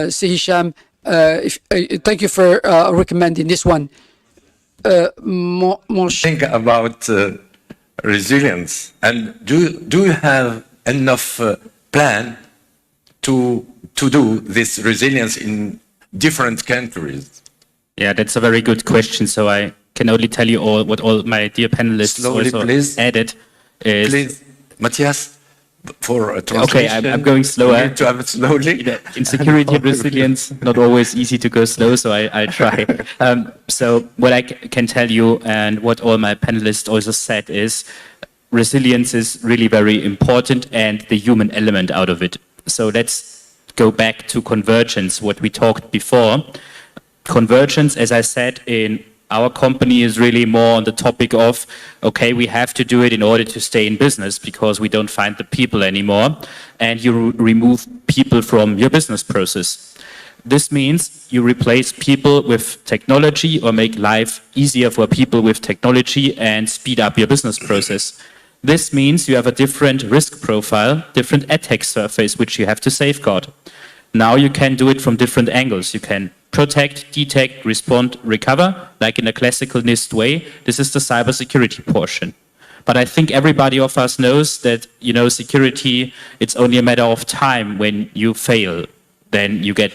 Si Hisham, thank you for recommending this one. Think about resilience, and do you have enough plan to do this resilience in different countries? Yeah, that's a very good question. So I can only tell you what all my dear panelists Slowly, also please. added. Please, Matthias, for a translation. Okay, I'm going slower. You need to have it slowly. In security and resilience, not always easy to go slow, so I try. So what I can tell you, and what all my panelists also said, is resilience is really very important, and the human element out of it. So let's go back to convergence, what we talked before. Convergence, as I said, in our company is really more on the topic of, okay, we have to do it in order to stay in business because we don't find the people anymore, and you remove people from your business process. This means you replace people with technology or make life easier for people with technology and speed up your business process. This means you have a different risk profile, different attack surface, which you have to safeguard. Now you can do it from different angles. You can protect, detect, respond, recover, like in a classical NIST way. This is the cybersecurity portion. But I think everybody of us knows that, security, it's only a matter of time when you fail. Then you get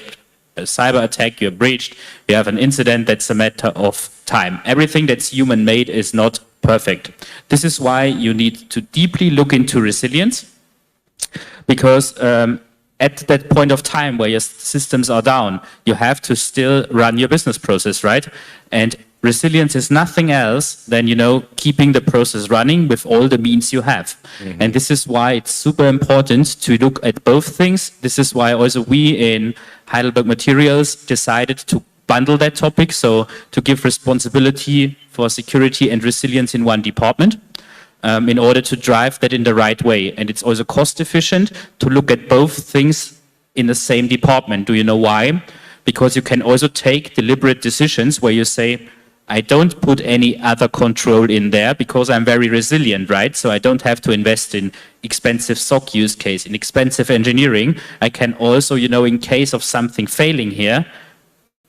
a cyber attack, you're breached, you have an incident, that's a matter of time. Everything that's human-made is not perfect. This is why you need to deeply look into resilience, because at that point of time where your systems are down, you have to still run your business process, right? And resilience is nothing else than, keeping the process running with all the means you have. Mm-hmm. And this is why it's super important to look at both things. This is why also we in Heidelberg Materials decided to bundle that topic, so to give responsibility for security and resilience in one department. In order to drive that in the right way. And it's also cost efficient to look at both things in the same department. Do you know why? Because you can also take deliberate decisions where you say, I don't put any other control in there because I'm very resilient, right? So I don't have to invest in expensive SOC use case, in expensive engineering. I can also, in case of something failing here,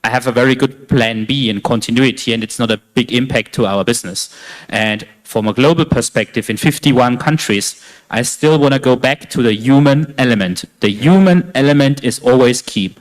I have a very good plan B in continuity, and it's not a big impact to our business. And from a global perspective, in 51 countries, I still want to go back to the human element. The human element is always key.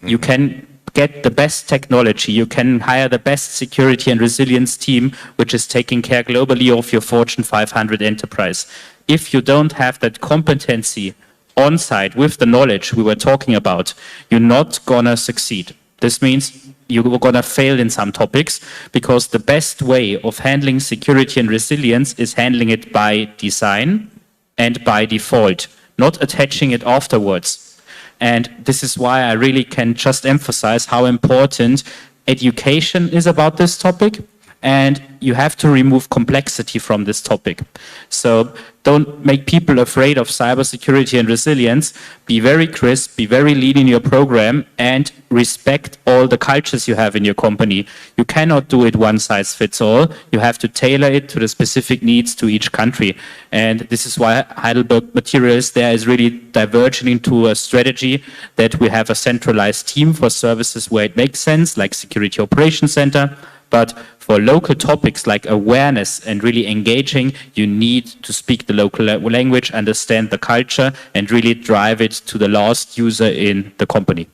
You can get the best technology, you can hire the best security and resilience team, which is taking care globally of your Fortune 500 enterprise. If you don't have that competency on site with the knowledge we were talking about, you're not gonna succeed. This means you're going to fail in some topics, because the best way of handling security and resilience is handling it by design and by default, not attaching it afterwards. And this is why I really can just emphasize how important education is about this topic, and you have to remove complexity from this topic. So don't make people afraid of cybersecurity and resilience. Be very crisp, be very lean in your program, and respect all the cultures you have in your company. You cannot do it one size fits all. You have to tailor it to the specific needs to each country. And this is why Heidelberg Materials there is really diverging into a strategy that we have a centralized team for services where it makes sense, like Security Operations Center, But for local topics like awareness and really engaging, you need to speak the local language, understand the culture, and really drive it to the last user in the company.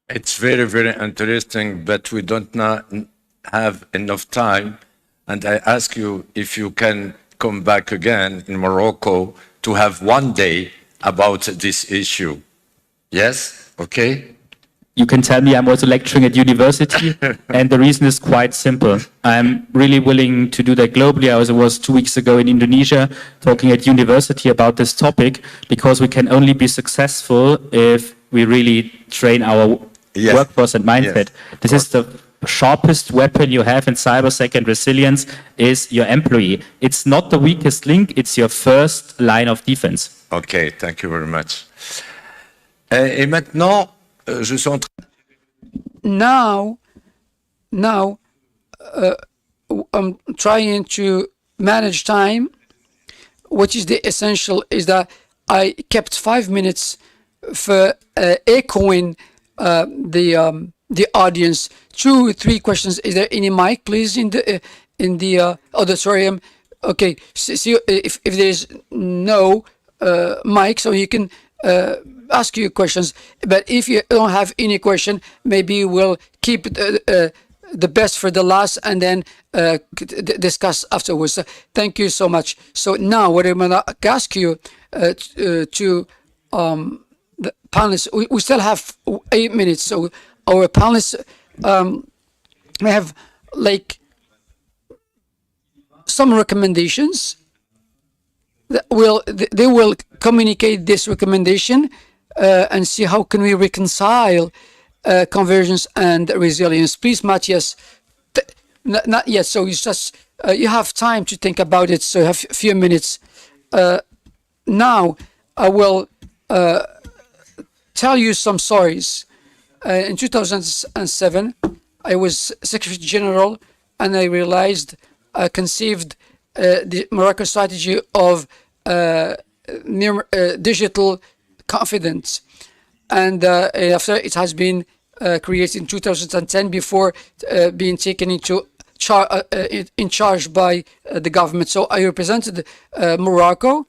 It's very, very interesting, but we don't have enough time. And I ask you if you can come back again in Morocco to have one day about this issue. Yes? Okay? You can tell me I'm also lecturing at university, and the reason is quite simple. I'm really willing to do that globally. I was 2 weeks ago in Indonesia talking at university about this topic, because we can only be successful if we really train our workforce and mindset. This is the sharpest weapon you have in cybersec and resilience is your employee. It's not the weakest link, it's your first line of defense. Okay, thank you very much. Et maintenant, je suis en train... Now, I'm trying to manage time. What is the essential is that I kept 5 minutes for echoing the audience. 2 or 3 questions. Is there any mic, please, in the auditorium? Okay. See if there's no mic, so you can ask your questions. But if you don't have any question, maybe we'll keep the best for the last and then discuss afterwards. Thank you so much. So now, what I'm gonna ask you to the panelists, we still have 8 minutes, so our panelists may have like some recommendations that they will communicate this recommendation and see how can we reconcile convergence and resilience. Please, Matthias, not yet, so it's just you have time to think about it, so you have a few minutes. Now I will tell you some stories. In 2007, I was Secretary General, and I realized, conceived the Morocco strategy of digital confidence. And after it has been created in 2010, before being taken into in charge by the government. So I represented Morocco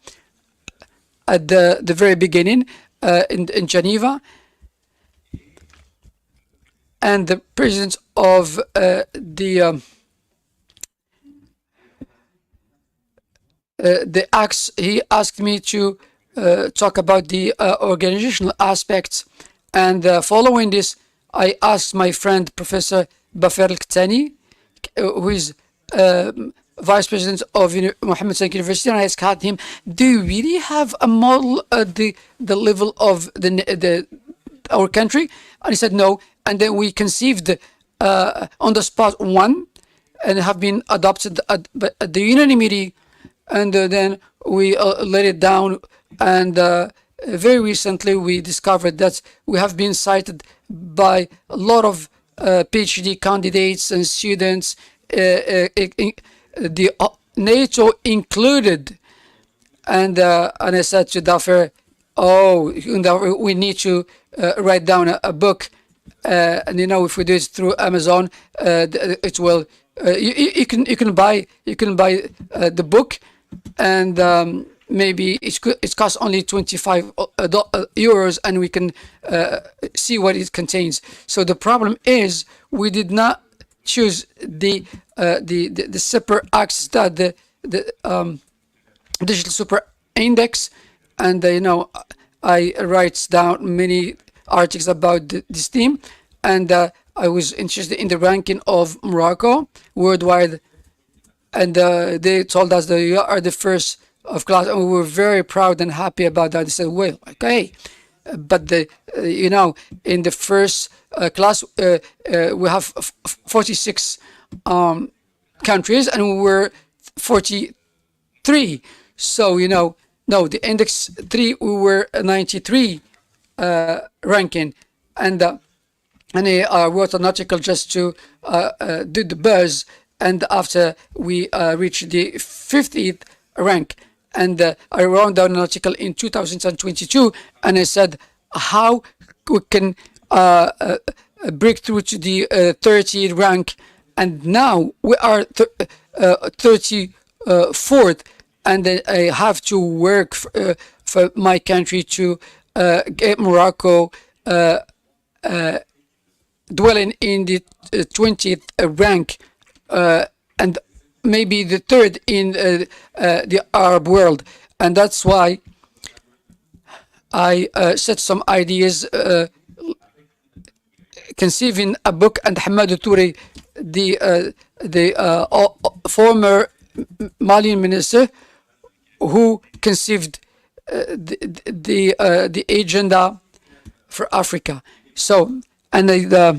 at the very beginning in Geneva. And the president of the acts, he asked me to talk about the organizational aspects. And following this, I asked my friend, Professor Bafer Al-Ktani, who is Vice President of Mohammed VI University, and I asked him, do you really have a model at the level of our country? And he said no. And then we conceived on the spot one, and have been adopted at the unanimity, and then we let it down. And very recently we discovered that we have been cited by a lot of PhD candidates and students, the NATO included. And I said to Dafer, we need to write down a book. And if we do it through Amazon, it will. You can buy the book, and maybe it costs only 25 euros, and we can see what it contains. So the problem is we did not choose the super acts, that the digital super index, and I write down many articles about this theme, and I was interested in the ranking of Morocco worldwide, and they told us that you are the first of class, and we were very proud and happy about that. They said, well, okay, but in the first class we have 46 countries, and we were 43. So no, the index 3 we were 93 ranking, and I wrote an article just to do the buzz, and after we reached the 50th rank, and I wrote down an article in 2022, and I said how we can break through to the 30th rank and now we are 34th, and I have to work for my country to get Morocco dwelling in the 20th rank, and maybe the third in the Arab world. And that's why I set some ideas, conceiving a book, and Hamad Toure, the former Malian minister, who conceived the agenda for Africa. So, and I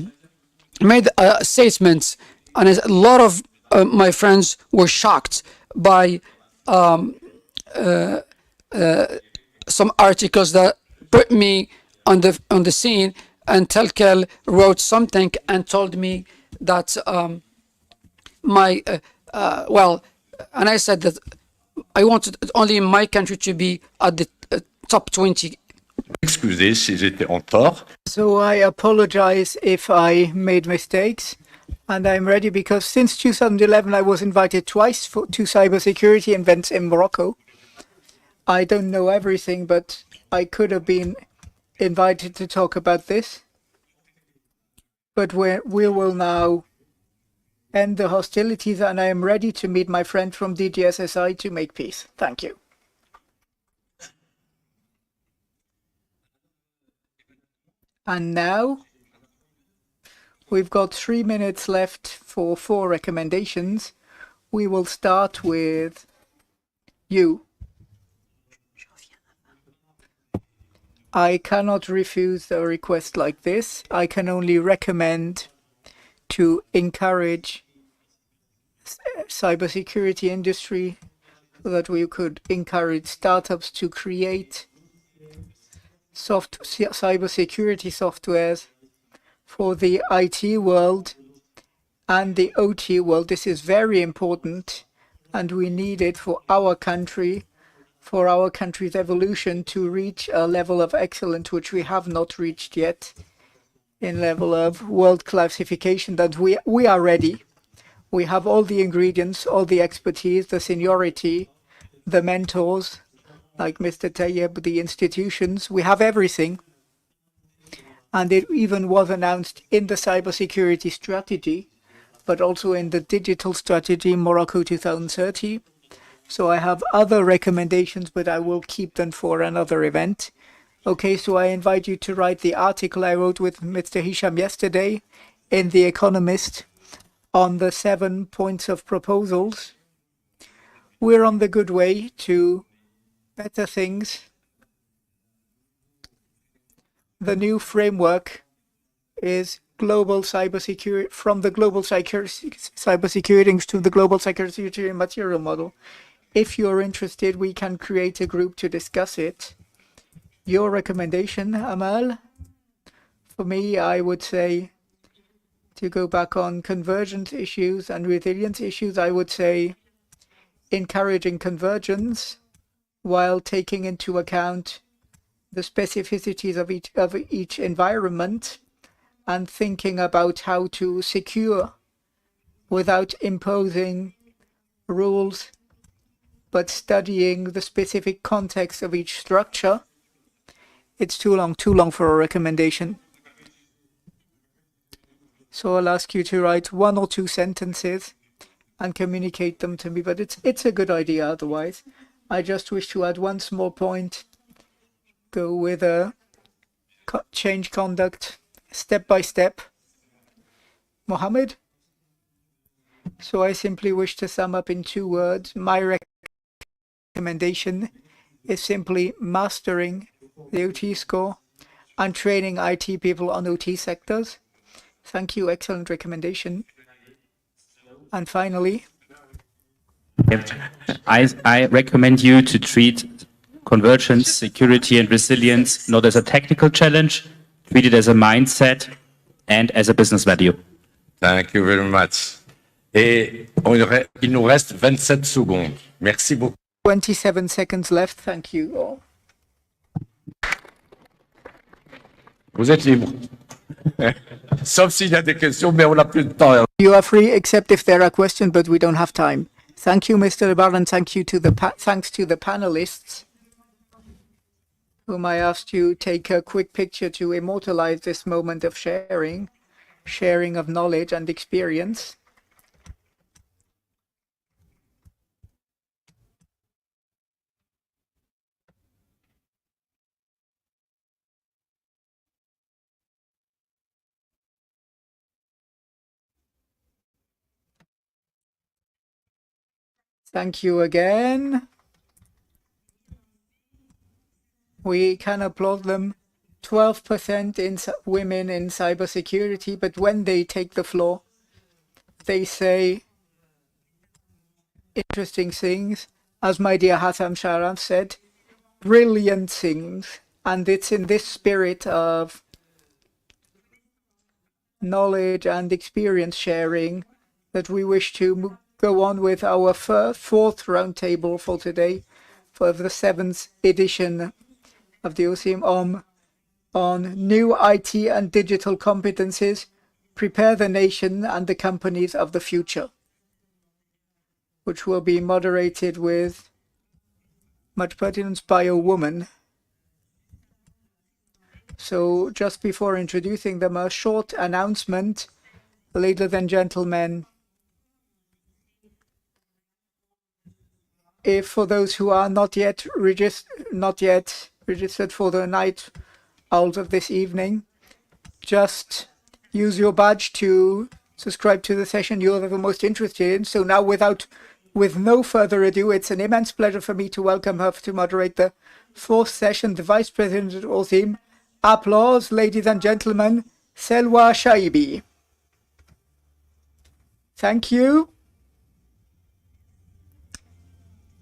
made statements, and a lot of my friends were shocked by some articles that put me on the scene. And Telkel wrote something and told me that well, and I said that I wanted only my country to be at the top 20. Excusez si j'étais en tort. So I apologize if I made mistakes, and I'm ready because since 2011 I was invited twice to cybersecurity events in Morocco. I don't know everything, but I could have been invited to talk about this. But we will now end the hostilities, and I am ready to meet my friend from DGSSI to make peace. Thank you. And now we've got 3 minutes left for 4 recommendations. We will start with you. I cannot refuse a request like this. I can only recommend to encourage cybersecurity industry so that we could encourage startups to create cybersecurity softwares for the IT world and the OT world. This is very important, and we need it for our country, for our country's evolution to reach a level of excellence which we have not reached yet, in level of world classification, that we are ready. We have all the ingredients, all the expertise, the seniority, the mentors, like Mr. Tayyeb, the institutions. We have everything. And it even was announced in the cybersecurity strategy, but also in the digital strategy, Morocco 2030. So I have other recommendations, but I will keep them for another event. Okay, so I invite you to write the article I wrote with Mr. Hisham yesterday in The Economist on the 7 points of proposals. We're on the good way to better things. The new framework is global cybersecurity, from the global cybersecurity to the global cybersecurity material model. If you're interested, we can create a group to discuss it. Your recommendation, Amal? For me, I would say to go back on convergence issues and resilience issues. I would say encouraging convergence while taking into account the specificities of each environment, and thinking about how to secure without imposing rules, but studying the specific context of each structure. It's too long for a recommendation. So I'll ask you to write 1 or 2 sentences and communicate them to me, but it's a good idea otherwise. I just wish to add one small point. Go with a change conduct step by step. Mohammed? So I simply wish to sum up in 2 words. My recommendation is simply mastering the OT score and training IT people on OT sectors. Thank you, excellent recommendation. And finally, I recommend you to treat convergence, security and resilience not as a technical challenge, treat it as a mindset and as a business value. Thank you very much. Et il nous reste 27 secondes. Merci beaucoup. 27 seconds left. Thank you all. Vous êtes libre. Sauf s'il y a des questions, mais on n'a plus de temps. You are free, except if there are questions, but we don't have time. Thank you, Mr. Bar, and thank you to the thanks to the panelists, whom I asked to take a quick picture to immortalize this moment of sharing of knowledge and experience. Thank you again. We can applaud them. 12% in women in cybersecurity, but when they take the floor, they say interesting things. As my dear Hatham Sharaf said, brilliant things. And it's in this spirit of knowledge and experience sharing that we wish to go on with our fourth roundtable for today, for the 7th edition of the AUSIM on new IT and digital competencies, prepare the nation and the companies of the future, which will be moderated with much pertinence by a woman. So just before introducing them, a short announcement, ladies and gentlemen. If for those who are not yet registered for the night owls of this evening, just use your badge to subscribe to the session you're the most interested in. So now, with no further ado, it's an immense pleasure for me to welcome her to moderate the 4th session, the Vice President of AUSIM. Applause, ladies and gentlemen, Selwa Shaibi. Thank you.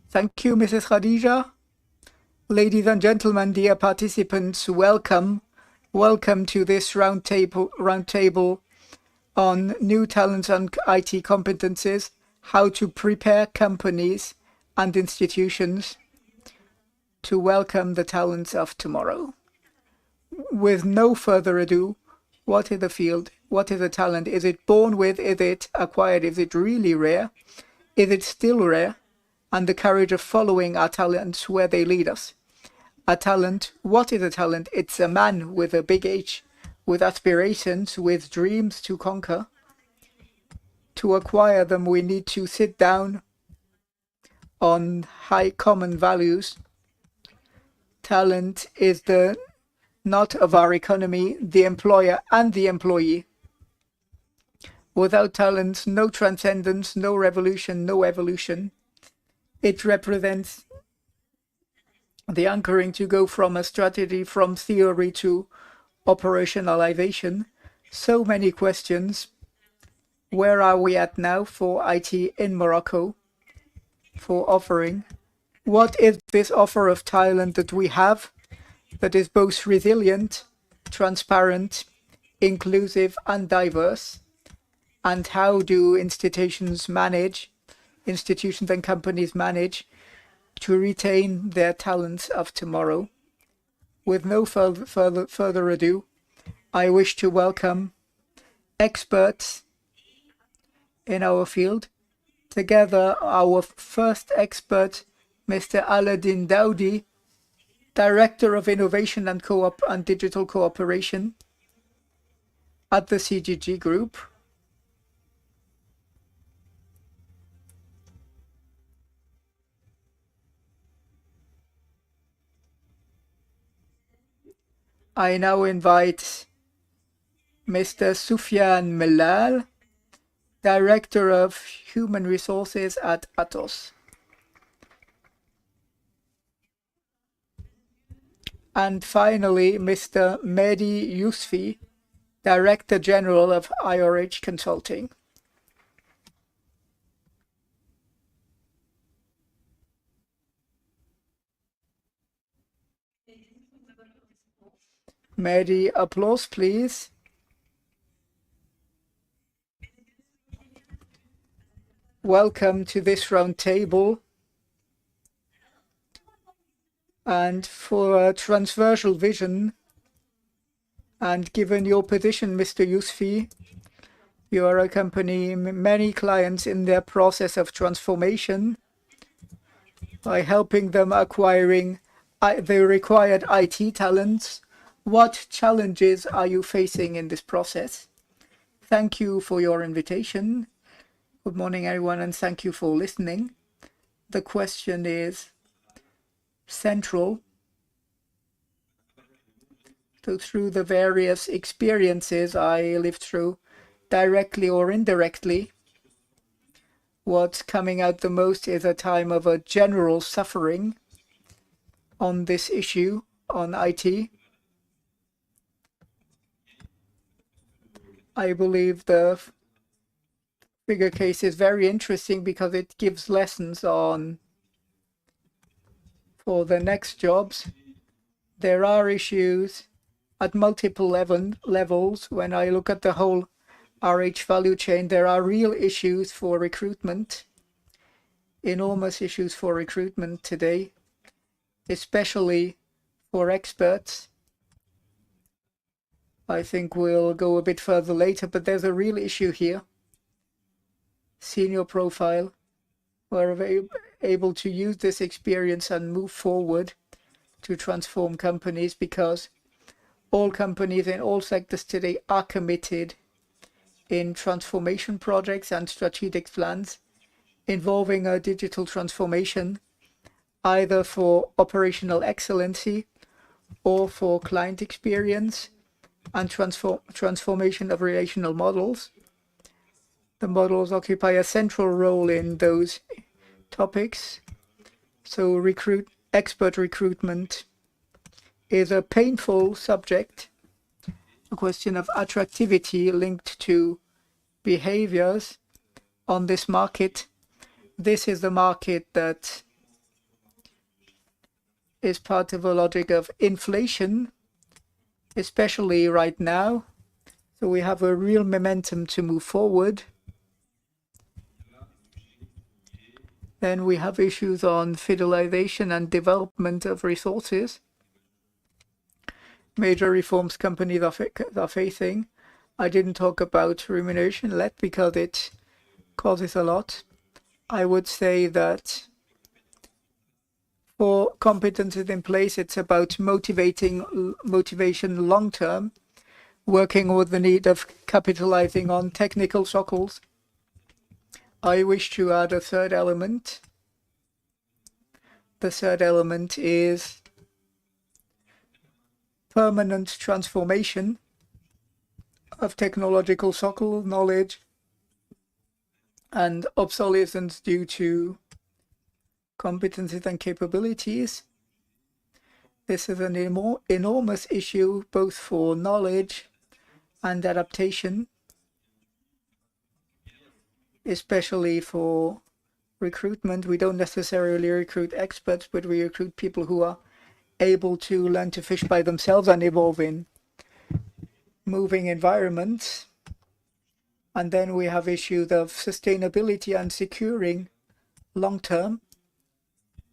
Thank you, Mrs. Khadija. Ladies and gentlemen, dear participants, welcome. Welcome to this roundtable on new talents and IT competencies, how to prepare companies and institutions to welcome the talents of tomorrow. With no further ado, what is the field? What is a talent? Is it born with? Is it acquired? Is it really rare? Is it still rare? And the courage of following our talents where they lead us. A talent, what is a talent? It's a man with a big H, with aspirations, with dreams to conquer. To acquire them, we need to sit down on high common values. Talent is the knot of our economy, the employer and the employee. Without talent, no transcendence, no revolution, no evolution. It represents the anchoring to go from a strategy, from theory to operationalization. So many questions. Where are we at now for IT in Morocco, for offering? What is this offer of talent that we have that is both resilient, transparent, inclusive and diverse? And how do institutions and companies manage to retain their talents of tomorrow? With no further ado, I wish to welcome experts in our field. Together, our first expert, Mr. Aladdin Daoudi, Director of Innovation and Digital Cooperation at the CGG Group. I now invite Mr. Soufiane Mellal, Director of Human Resources at Atos. And finally, Mr. Mehdi Yousfi, Director General of IRH Consulting. Mehdi, applause, please. Welcome to this roundtable. And for a transversal vision And given your position, Mr. Yousfi, you are accompanying many clients in their process of transformation by helping them acquiring the required IT talents. What challenges are you facing in this process? Thank you for your invitation. Good morning, everyone, and thank you for listening. The question is central. So through the various experiences I lived through, directly or indirectly, what's coming out the most is a time of a general suffering on this issue, on IT. I believe the figure case is very interesting because it gives lessons on for the next jobs. There are issues at multiple levels. When I look at the whole RH value chain, there are real issues for recruitment, enormous issues for recruitment today, especially for experts. I think we'll go a bit further later, but there's a real issue here. Senior profile, we're able to use this experience and move forward to transform companies, because all companies in all sectors today are committed in transformation projects and strategic plans involving a digital transformation, either for operational excellency or for client experience and transformation of relational models. The models occupy a central role in those topics. So expert recruitment is a painful subject, a question of attractivity linked to behaviors on this market. This is the market that is part of a logic of inflation, especially right now. So we have a real momentum to move forward. Then we have issues on fidelization and development of resources. Major reforms companies are facing. I didn't talk about remuneration yet because it causes a lot. I would say that for competencies in place, it's about motivation long term, working with the need of capitalizing on technical shackles. I wish to add a third element. The third element is permanent transformation of technological shackle knowledge and obsolescence due to competencies and capabilities. This is an enormous issue both for knowledge and adaptation, especially for recruitment. We don't necessarily recruit experts, but we recruit people who are able to learn to fish by themselves and evolve in moving environments. And then we have issues of sustainability and securing long-term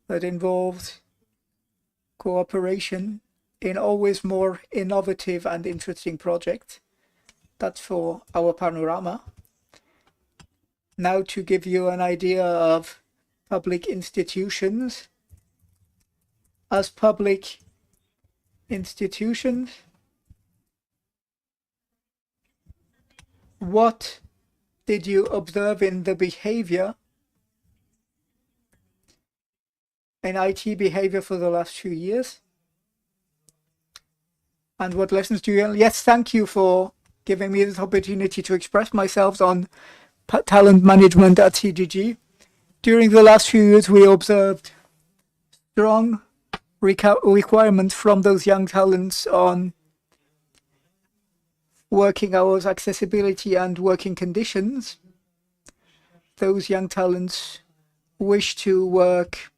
that involves cooperation in always more innovative and interesting projects. That's for our panorama. Now to give you an idea of public institutions. As public institutions, what did you observe in the behavior, in IT behavior for the last few years? And what lessons do you learn? Yes, thank you for giving me this opportunity to express myself on talent management at CGG. During the last few years, we observed strong requirements from those young talents on working hours, accessibility, and working conditions. Those young talents wish to work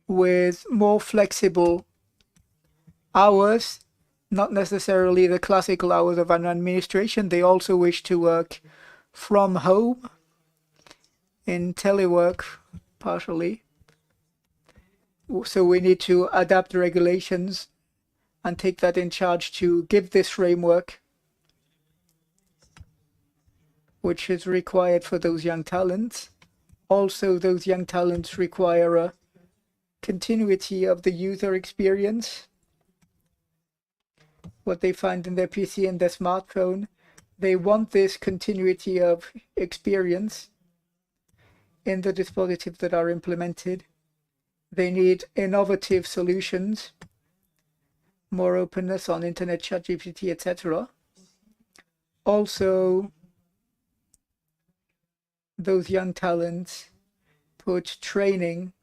with more flexible hours, not necessarily the classical hours of an administration. They also wish to work from home, in telework partially. So we need to adapt the regulations and take that in charge to give this framework which is required for those young talents. Also, those young talents require a continuity of the user experience. What they find in their PC and their smartphone, they want this continuity of experience in the dispositives that are implemented. They need innovative solutions, more openness on internet, ChatGPT, etc. Also, those young talents put training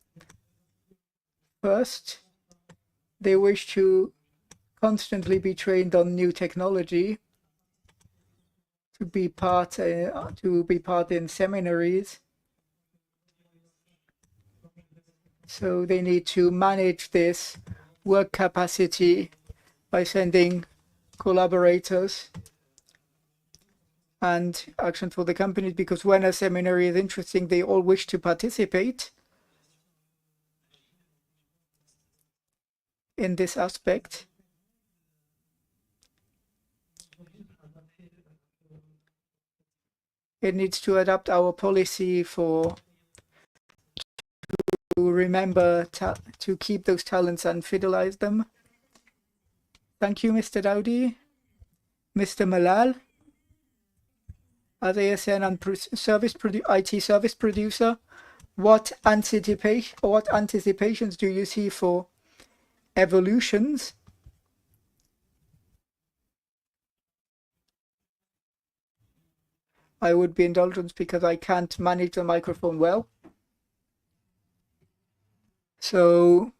first. They wish to constantly be trained on new technology, to be part in seminaries. So they need to manage this work capacity by sending collaborators and action for the companies, because when a seminary is interesting, they all wish to participate in this aspect. It needs to adapt our policy to remember to keep those talents and fidelize them. Thank you, Mr. Dowdy. Mr. Malal, as ASN and IT service producer, what anticipations do you see for evolutions? I would be indulgent because I can't manage the microphone well. So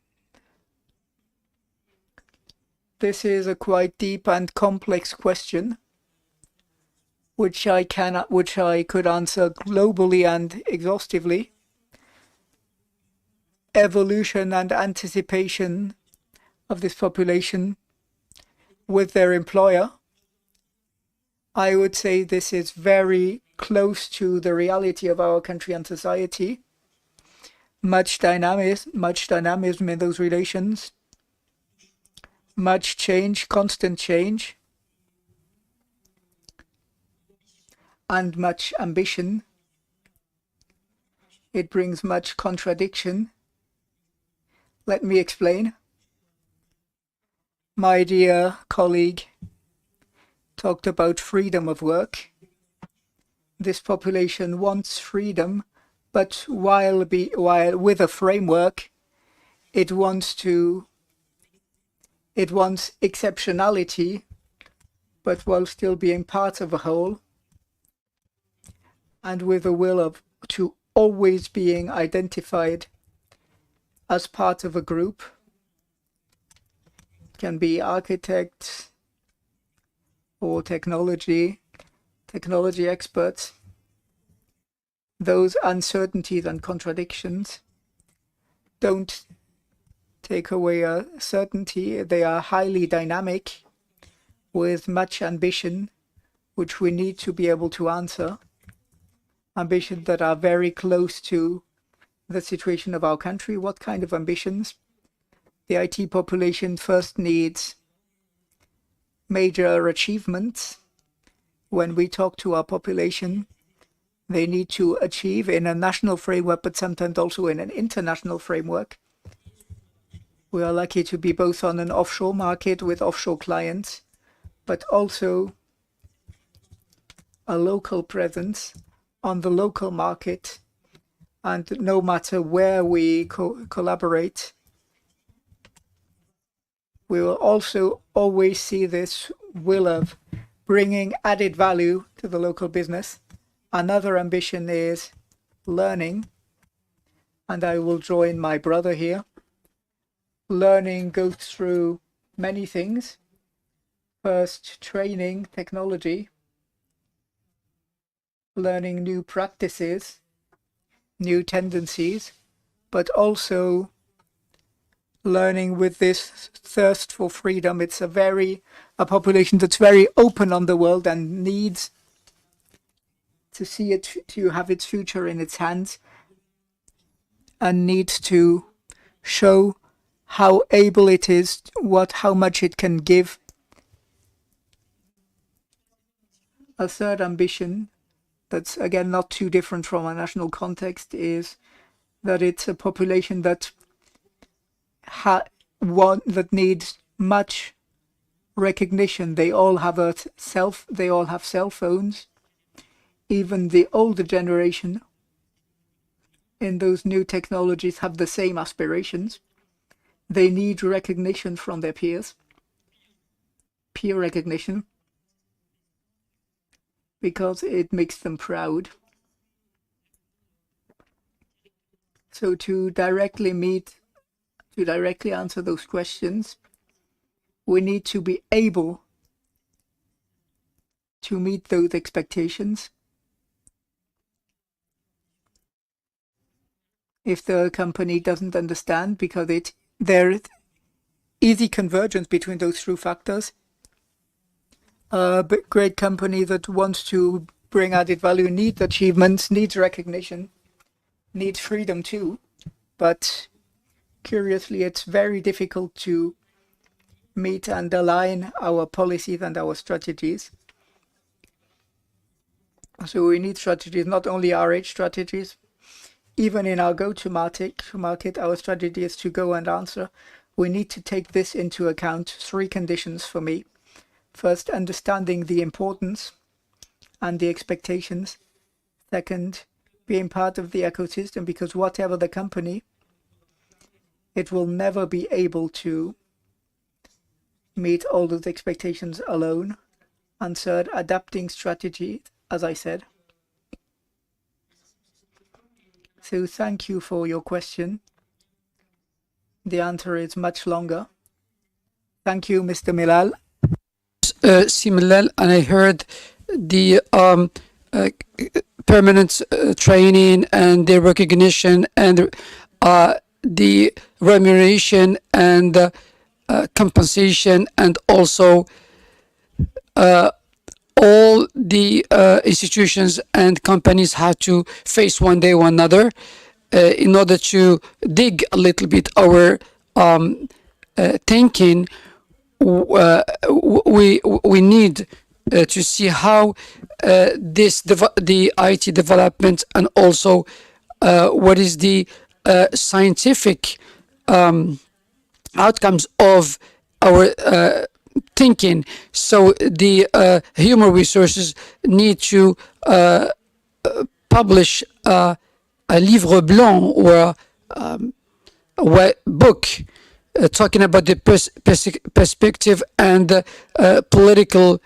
this is a quite deep and complex question, which I could answer globally and exhaustively. Evolution and anticipation of this population with their employer. I would say this is very close to the reality of our country and society. Much dynamism in those relations. Much change, constant change. And much ambition. It brings much contradiction. Let me explain. My dear colleague talked about freedom of work. This population wants freedom, but while with a framework, it wants exceptionality, but while still being part of a whole, and with a will to always being identified as part of a group. It can be architects or technology experts. Those uncertainties and contradictions don't take away a certainty. They are highly dynamic with much ambition, which we need to be able to answer. Ambitions that are very close to the situation of our country. What kind of ambitions? The IT population first needs major achievements. When we talk to our population, they need to achieve in a national framework, but sometimes also in an international framework. We are lucky to be both on an offshore market with offshore clients, but also a local presence on the local market. And no matter where we collaborate, we will also always see this will of bringing added value to the local business. Another ambition is learning, and I will join my brother here. Learning goes through many things. First, training, technology, learning new practices, new tendencies, but also learning with this thirst for freedom. It's a population that's very open on the world and needs to see it, to have its future in its hands, and needs to show how able it is, how much it can give. A third ambition, that's again not too different from our national context, is that it's a population that that needs much recognition. They all have cell phones. Even the older generation in those new technologies have the same aspirations. They need recognition from their peers, peer recognition, because it makes them proud. So to directly answer those questions, we need to be able to meet those expectations. If the company doesn't understand, because there's easy convergence between those two factors. A great company that wants to bring added value needs achievements, needs recognition, needs freedom too. But curiously, it's very difficult to meet and align our policies and our strategies. So we need strategies, not only RH strategies. Even in our go-to-market, our strategy is to go and answer. We need to take this into account. 3 conditions for me. First, understanding the importance and the expectations. Second, being part of the ecosystem, because whatever the company, it will never be able to meet all those expectations alone. And third, adapting strategy, as I said. So thank you for your question. The answer is much longer. Thank you, Mr. Milal. Similar, and I heard the permanent training and the recognition and the remuneration and compensation, and also all the institutions and companies have to face one day one another in order to dig a little bit our thinking. We need to see how the IT development, and also what is the scientific outcomes of our thinking. So the human resources need to publish a livre blanc or a book talking about the perspective and political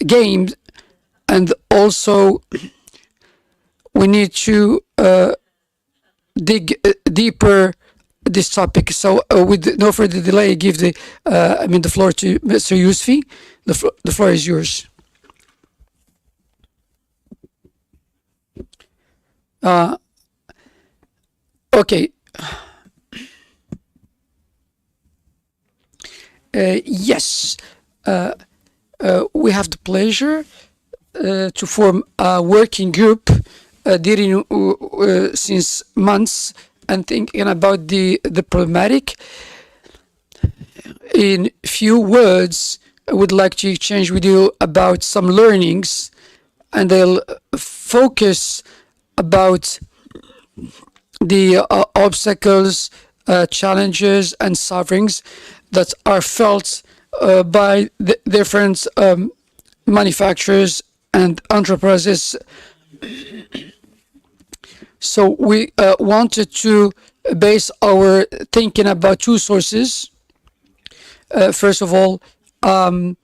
games, and also we need to dig deeper this topic. So with no further delay, I give the floor to Mr. Yousfi. The floor is yours. Okay. Yes, we have the pleasure to form a working group dealing since months and thinking about the problematic. In few words, I would like to exchange with you about some learnings, and I'll focus about the obstacles, challenges, and sufferings that are felt by the different manufacturers and enterprises. So we wanted to base our thinking about 2 sources. First of all, an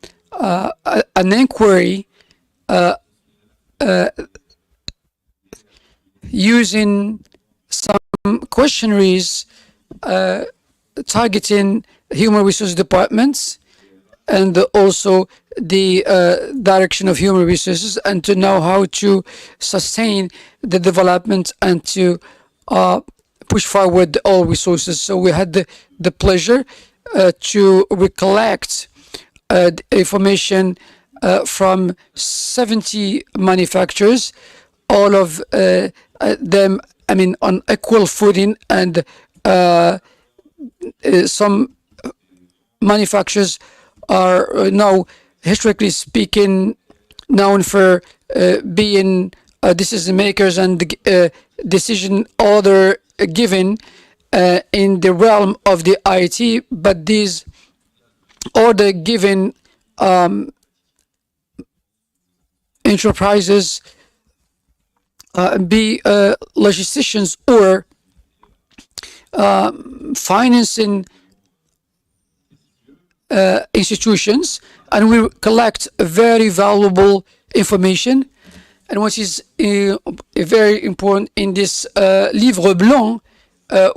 inquiry using some questionnaires targeting human resource departments, and also the direction of human resources, and to know how to sustain the development and to push forward all resources. So we had the pleasure to recollect information from 70 manufacturers, all of them I mean, on equal footing, and some manufacturers are now, historically speaking, known for being decision makers and decision order given in the realm of the IT, but these order given enterprises, be logisticians or financing institutions, and we collect very valuable information. And what is very important in this livre blanc,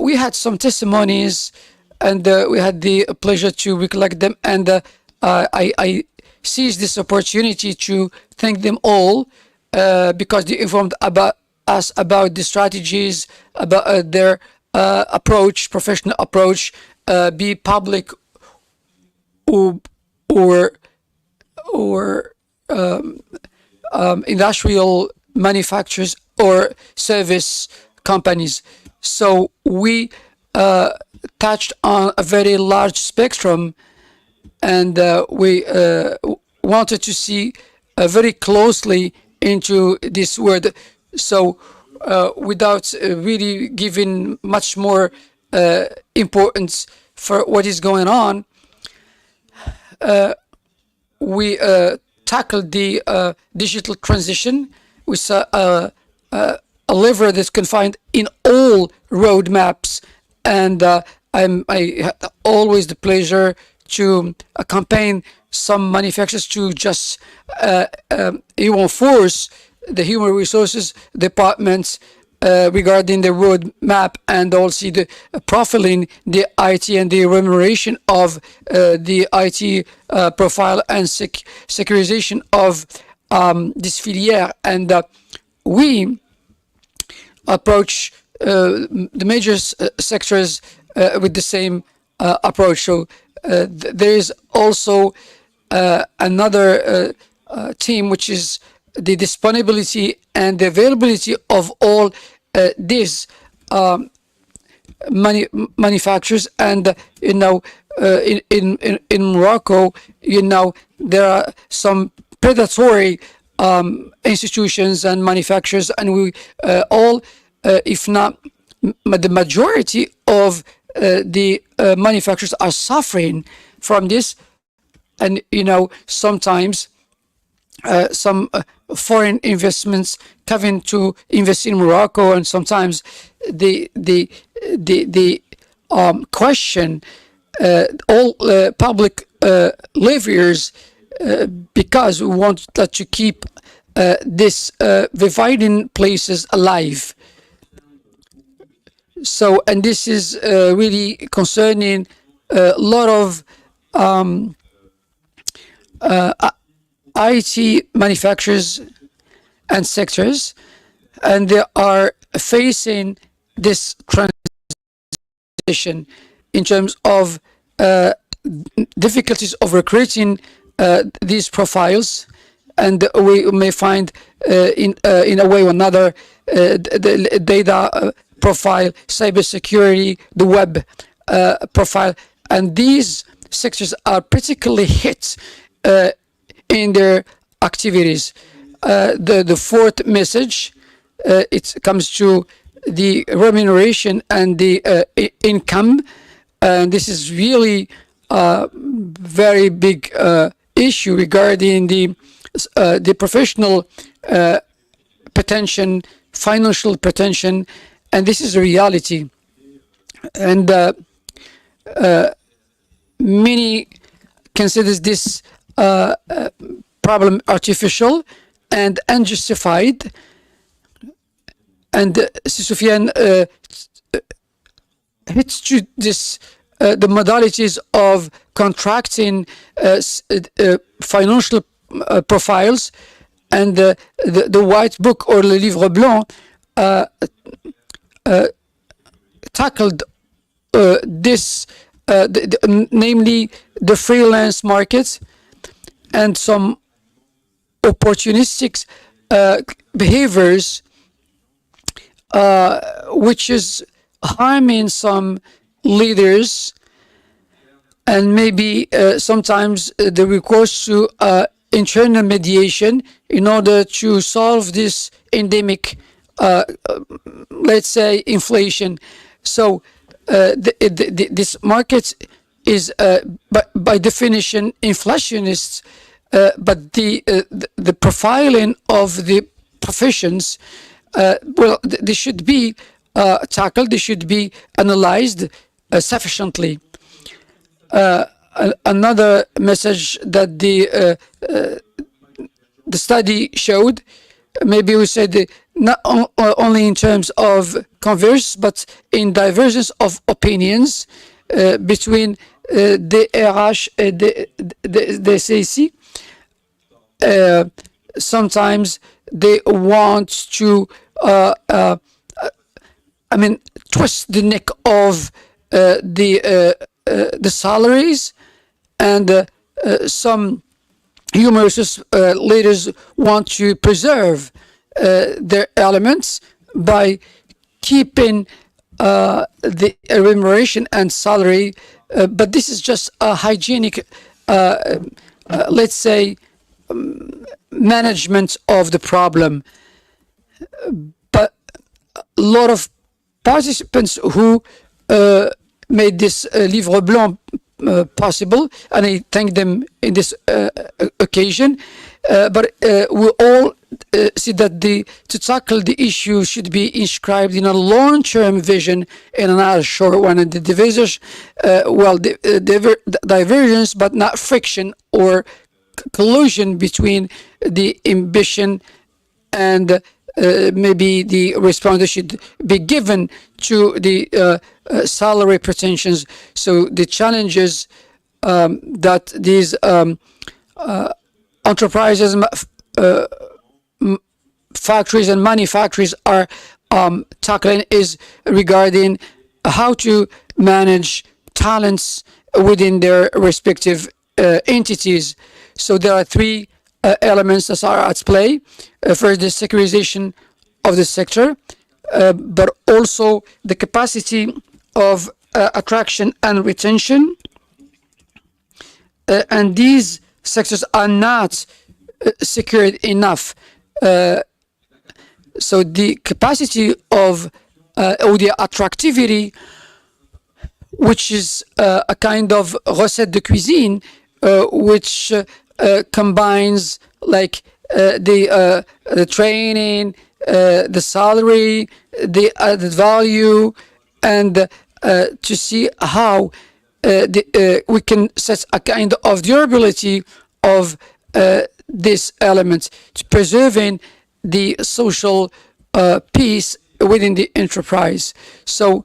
we had some testimonies, and we had the pleasure to recollect them, and I seized this opportunity to thank them all because they informed us about the strategies, about their approach, professional approach, be public or industrial manufacturers or service companies. So we touched on a very large spectrum, and we wanted to see very closely into this word. So without really giving much more importance for what is going on, we tackled the digital transition with a lever that's confined in all roadmaps, and I had always the pleasure to accompany some manufacturers to just reinforce the human resources departments regarding the roadmap, and also the profiling the IT and the remuneration of the IT profile and securization of this filière. And we approach the major sectors with the same approach. So there is also another team, which is the disponibility and the availability of all these manufacturers. And in Morocco, there are some predatory institutions and manufacturers, and we all, if not the majority of the manufacturers, are suffering from this. And sometimes some foreign investments coming to invest in Morocco, and sometimes the question all public leviers, because we want to keep this dividing places alive. So, and this is really concerning a lot of IT manufacturers and sectors, and they are facing this transition in terms of difficulties of recruiting these profiles. And we may find in a way or another the data profile, cybersecurity, the web profile, and these sectors are particularly hit in their activities. The fourth message, it comes to the remuneration and the income, and this is really a very big issue regarding the professional pretension, financial pretension, and this is a reality. And many considers this problem artificial and unjustified. And Soufiane hits to this the modalities of contracting financial profiles, and the white book or le livre blanc tackled this, namely the freelance market and some opportunistic behaviors which is harming some leaders, and maybe sometimes the recourse to internal mediation in order to solve this endemic, let's say, inflation. So this market is, by definition, inflationist, but the profiling of the professions, well, they should be tackled, they should be analyzed sufficiently. Another message that the study showed, maybe we said not only in terms of converse, but in divergence of opinions between the RH and the CAC. Sometimes they want to, twist the neck of the salaries, and some humorous leaders want to preserve their elements by keeping the remuneration and salary, but this is just a hygienic, let's say, management of the problem. But a lot of participants who made this livre blanc possible, and I thank them in this occasion. But we all see that to tackle the issue should be inscribed in a long-term vision and not a short one. And the divergence, divergence, but not friction or collusion between the ambition and maybe the response that should be given to the salary pretensions. So the challenges that these enterprises, factories and manufacturers are tackling is regarding how to manage talents within their respective entities. So there are three elements that are at play. First, the securitization of the sector, but also the capacity of attraction and retention. And these sectors are not secured enough. So the capacity of or the attractivity, which is a kind of recette de cuisine, which combines like the training, the salary, the added value, and to see how we can set a kind of durability of this element to preserving the social peace within the enterprise. So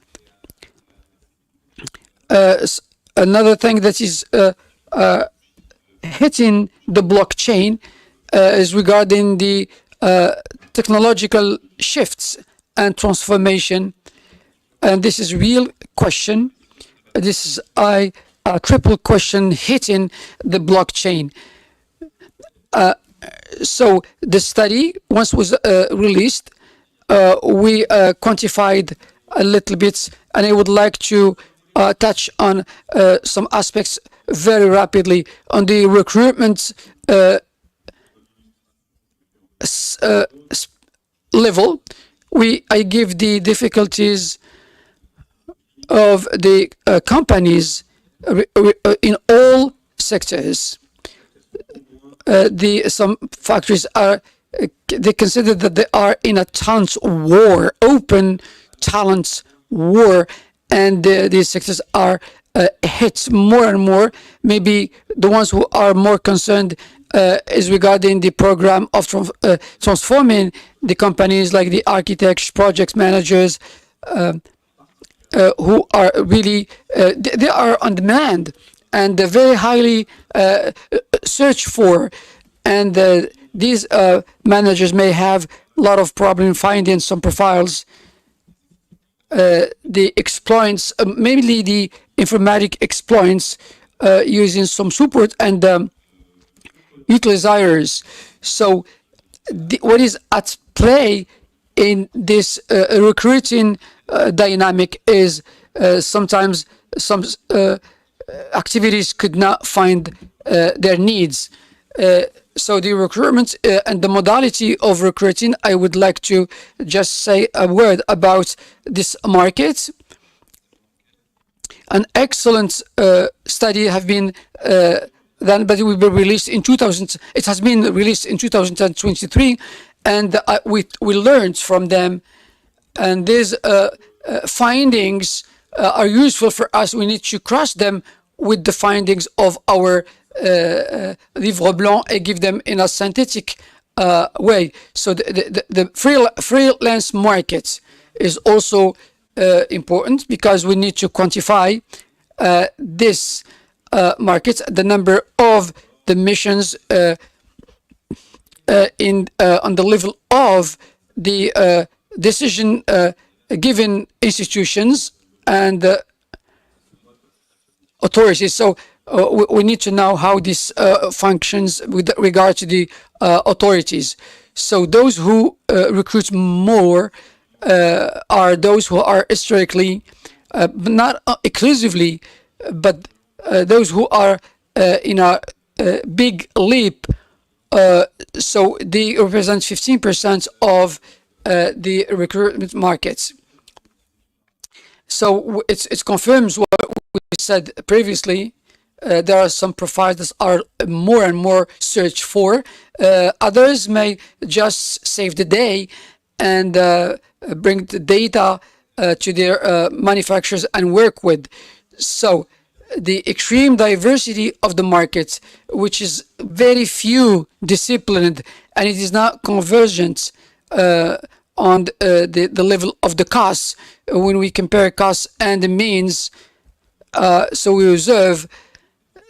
another thing that is hitting the blockchain is regarding the technological shifts and transformation. And this is a real question. This is a triple question hitting the blockchain. So the study, once was released, we quantified a little bit, and I would like to touch on some aspects very rapidly. On the recruitment level, I give the difficulties of the companies in all sectors. Some factories are, they consider that they are in a talent war, open talent war, and these sectors are hit more and more. Maybe the ones who are more concerned is regarding the program of transforming the companies, like the architects, project managers, who are really, they are on demand and very highly searched for. And these managers may have a lot of problem finding some profiles. The exploits, mainly the informatic exploits, using some support and utilizers. So what is at play in this recruiting dynamic is sometimes some activities could not find their needs. So the recruitment and the modality of recruiting, I would like to just say a word about this market. An excellent study have been done, but it will be released in 2000. It has been released in 2023, and we learned from them, and these findings are useful for us. We need to cross them with the findings of our livre blanc and give them in a synthetic way. So the freelance market is also important, because we need to quantify this market, the number of the missions on the level of the decision given institutions and authorities. So we need to know how this functions with regard to the authorities. So those who recruit more are those who are historically, not exclusively, but those who are in a big leap. So they represent 15% of the recruitment markets. So it confirms what we said previously. There are some profiles that are more and more searched for. Others may just save the day and bring the data to their manufacturers and work with. So the extreme diversity of the market, which is very few disciplined, and it is not convergent on the level of the costs when we compare costs and the means. So we observe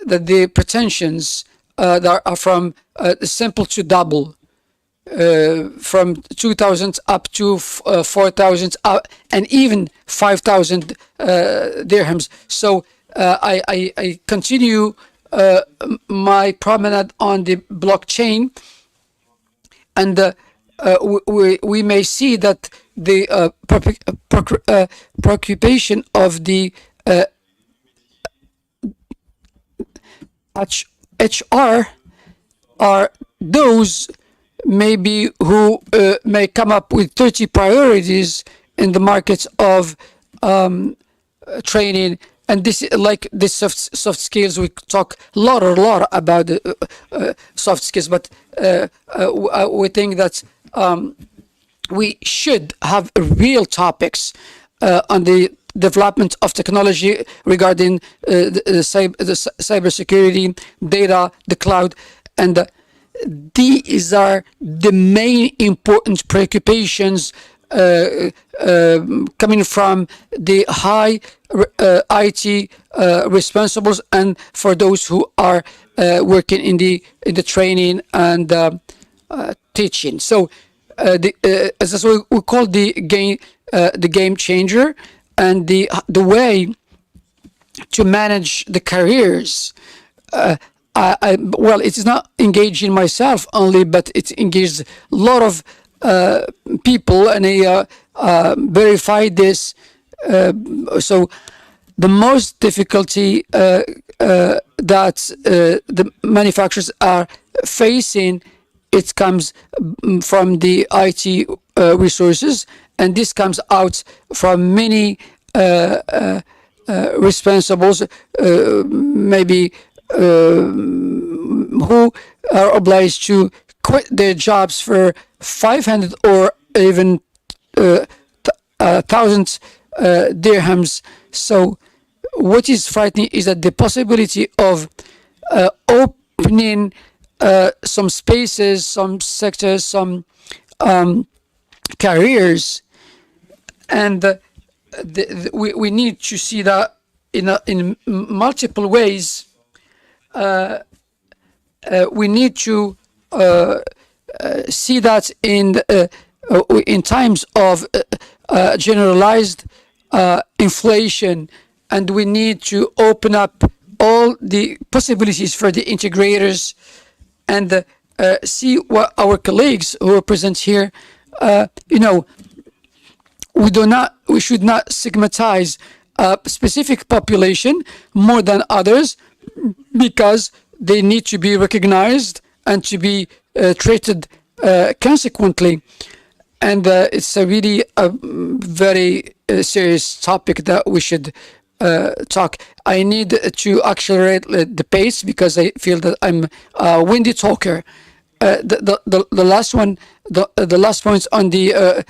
that the pretensions that are from simple to double, from 2,000 up to 4,000 and even 5,000 dirhams. So I continue my promenade on the blockchain, and we may see that the preoccupation of the HR are those maybe who may come up with 30 priorities in the markets of training. And this, like the soft skills, we talk a lot about the soft skills, but we think that we should have real topics on the development of technology regarding the cybersecurity, data, the cloud, and these are the main important preoccupations coming from the high IT responsibles and for those who are working in the training and teaching. So as we call the game changer, and the way to manage the careers. Well, it is not engaging myself only, but it engages a lot of people, and I verified this. So the most difficulty that the manufacturers are facing, it comes from the IT resources, and this comes out from many responsibles, maybe who are obliged to quit their jobs for 500 or even 1,000 dirhams. So what is frightening is that the possibility of opening some spaces, some sectors, some careers, and we need to see that in multiple ways. We need to see that in times of generalized inflation, and we need to open up all the possibilities for the integrators and see what our colleagues who are present here you know, we should not stigmatize a specific population more than others, because they need to be recognized and to be treated consequently. And it's a really very serious topic that we should talk. I need to accelerate the pace because I feel that I'm a windy talker. The last one, the last points on the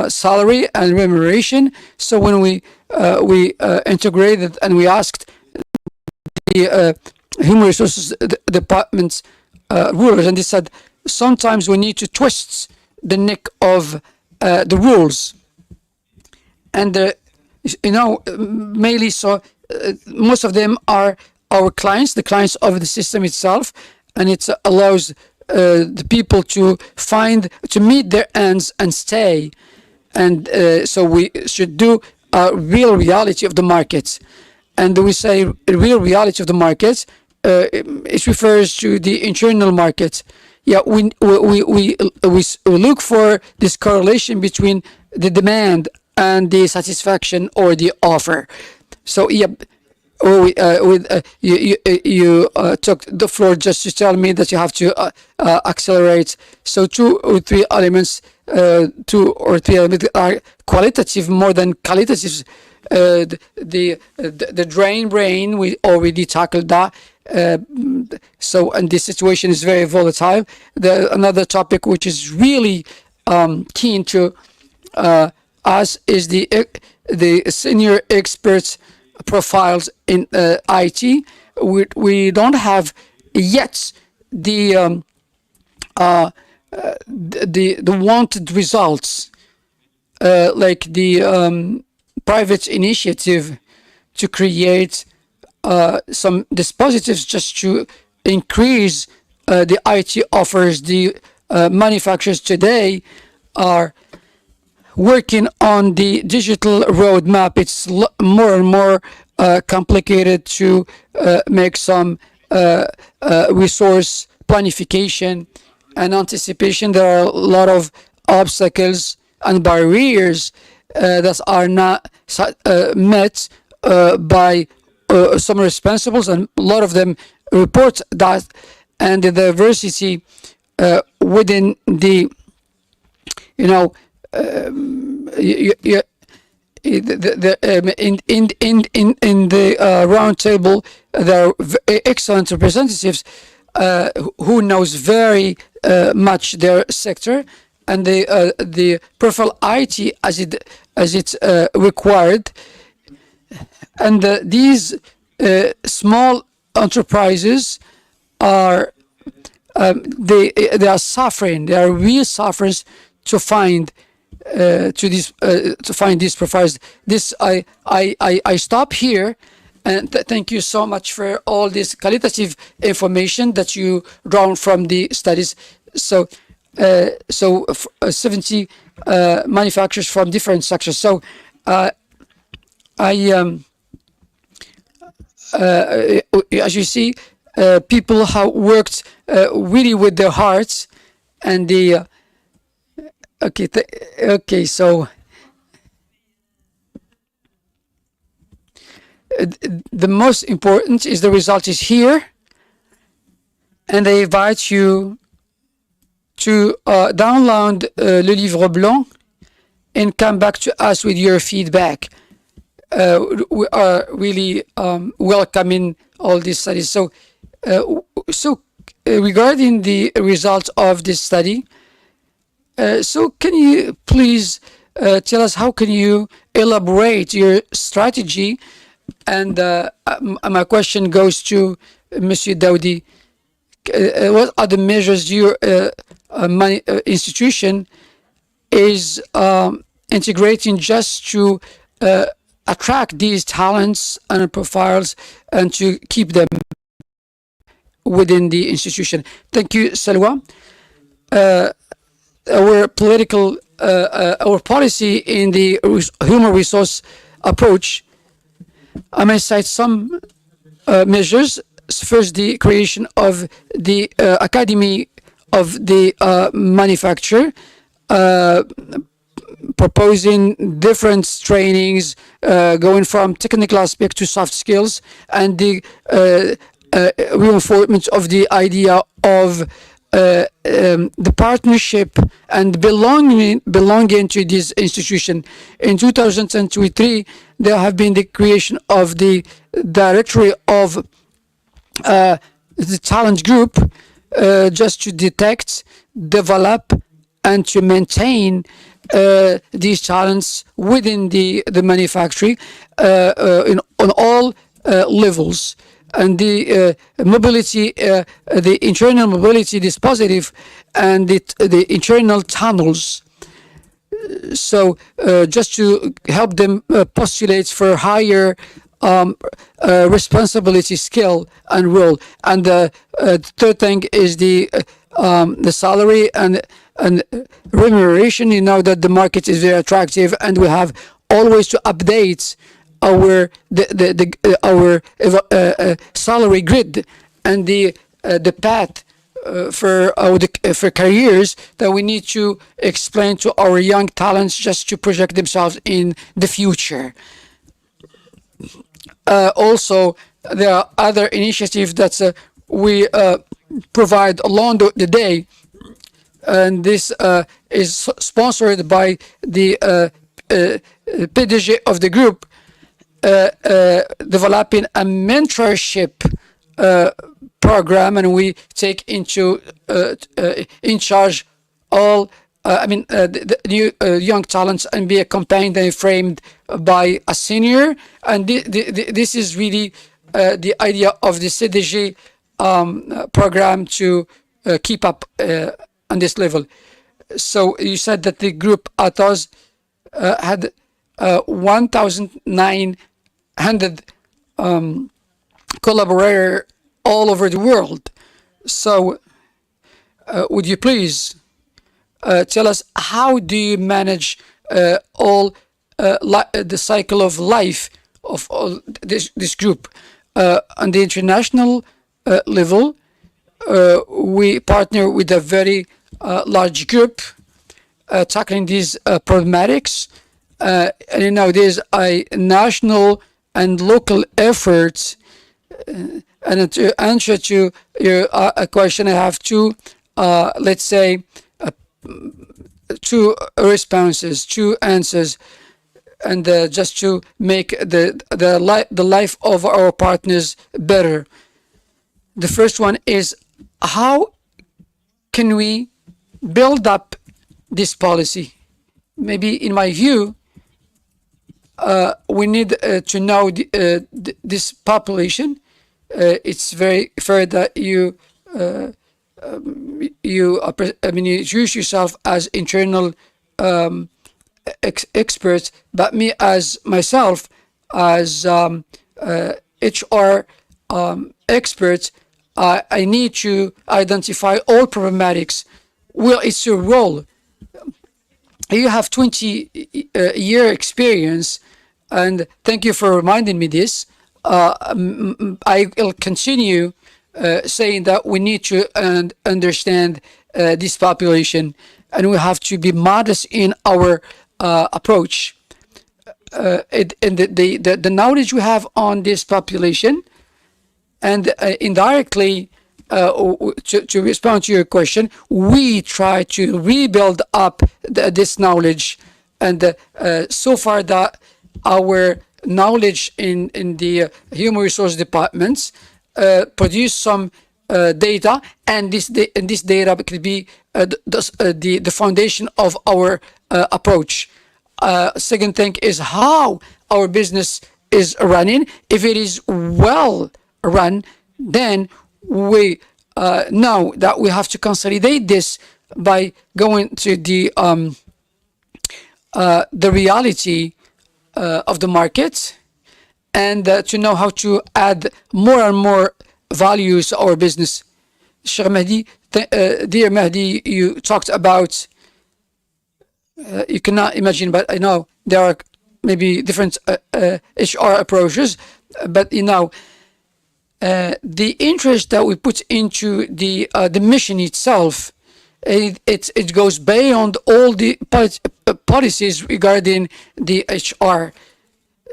salary and remuneration. So when we integrated and we asked the human resources department's rulers, and they said sometimes we need to twist the neck of the rules, and you know, mainly so most of them are our clients, the clients of the system itself, and it allows the people to meet their ends and stay. And so we should do a real reality of the markets. And we say real reality of the markets, it refers to the internal market. Yeah, we look for this correlation between the demand and the satisfaction or the offer. So yeah, you took the floor just to tell me that you have to accelerate. So 2 or 3 elements, 2 or 3 elements are qualitative more than qualitative. The drain brain, we already tackled that. So, and this situation is very volatile. Another topic which is really keen to us is the senior experts profiles in IT. We don't have yet the wanted results, like the private initiative to create some dispositives just to increase the IT offers. The manufacturers today are working on the digital roadmap. It's more and more complicated to make some resource planification and anticipation. There are a lot of obstacles and barriers that are not met by some responsibles, and a lot of them report that. And the diversity within the, you know, in the round table, there are excellent representatives who knows very much their sector, and the profile IT as it's required. And these small enterprises are they are suffering. They are real sufferers to find these profiles. This I stop here, and thank you so much for all this qualitative information that you drawn from the studies. So 70 manufacturers from different sectors. So as you see, people have worked really with their hearts, and the okay. So the most important is the result is here, and I invite you to download le livre blanc and come back to us with your feedback. We are really welcoming all these studies. So, regarding the results of this study, so can you please tell us how can you elaborate your strategy? And my question goes to Monsieur Daoudi. What are the measures your institution is integrating just to attract these talents and profiles and to keep them within the institution? Thank you, Salwa. Our political, our policy in the human resource approach, I may cite some measures. First, the creation of the Academy of the Manufacturer. proposing different trainings, going from technical aspect to soft skills, and the reinforcement of the idea of the partnership and belonging to this institution. In 2023, there have been the creation of the directory of the talent group, just to detect, develop, and to maintain these talents within the manufacturing on all levels. And the mobility, the internal mobility is positive, and the internal tunnels. So just to help them postulate for higher responsibility, skill, and role. And the third thing is the salary and remuneration. You know that the market is very attractive, and we have always to update our our salary grid and the path for careers that we need to explain to our young talents, just to project themselves in the future. Also, there are other initiatives that we provide along the day, and this is sponsored by the PDG of the group, developing a mentorship program, and we take into in charge all the new young talents, and be accompanied and framed by a senior. And this is really the idea of the CDG program to keep up on this level. So you said that the group Atos had 1,900 collaborators all over the world. So would you please tell us, how do you manage all the cycle of life of all this group? On the international level, we partner with a very large group tackling these problematics. And you know, there's a national and local efforts. And to answer to your question, I have two, let's say, two responses, two answers, and just to make the life of our partners better. The first one is, how can we build up this policy? Maybe, in my view, we need to know this population. It's very fair that you introduce yourself as internal experts, but me as myself as HR experts, I need to identify all problematics. Well, it's your role. You have 20-year experience, and thank you for reminding me this. I will continue saying that we need to understand this population, and we have to be modest in our approach. And the knowledge we have on this population, and indirectly, to respond to your question, we try to rebuild up this knowledge. And so far that our knowledge in the human resource departments produce some data, and this data could be the foundation of our approach. Second thing is how our business is running. If it is well run, then we know that we have to consolidate this by going to the reality of the market, and to know how to add more and more values to our business. Sheikh Mahdi, dear Mahdi, you talked about, you cannot imagine, but I know there are maybe different HR approaches, but you know, the interest that we put into the mission itself it goes beyond all the policies regarding the HR.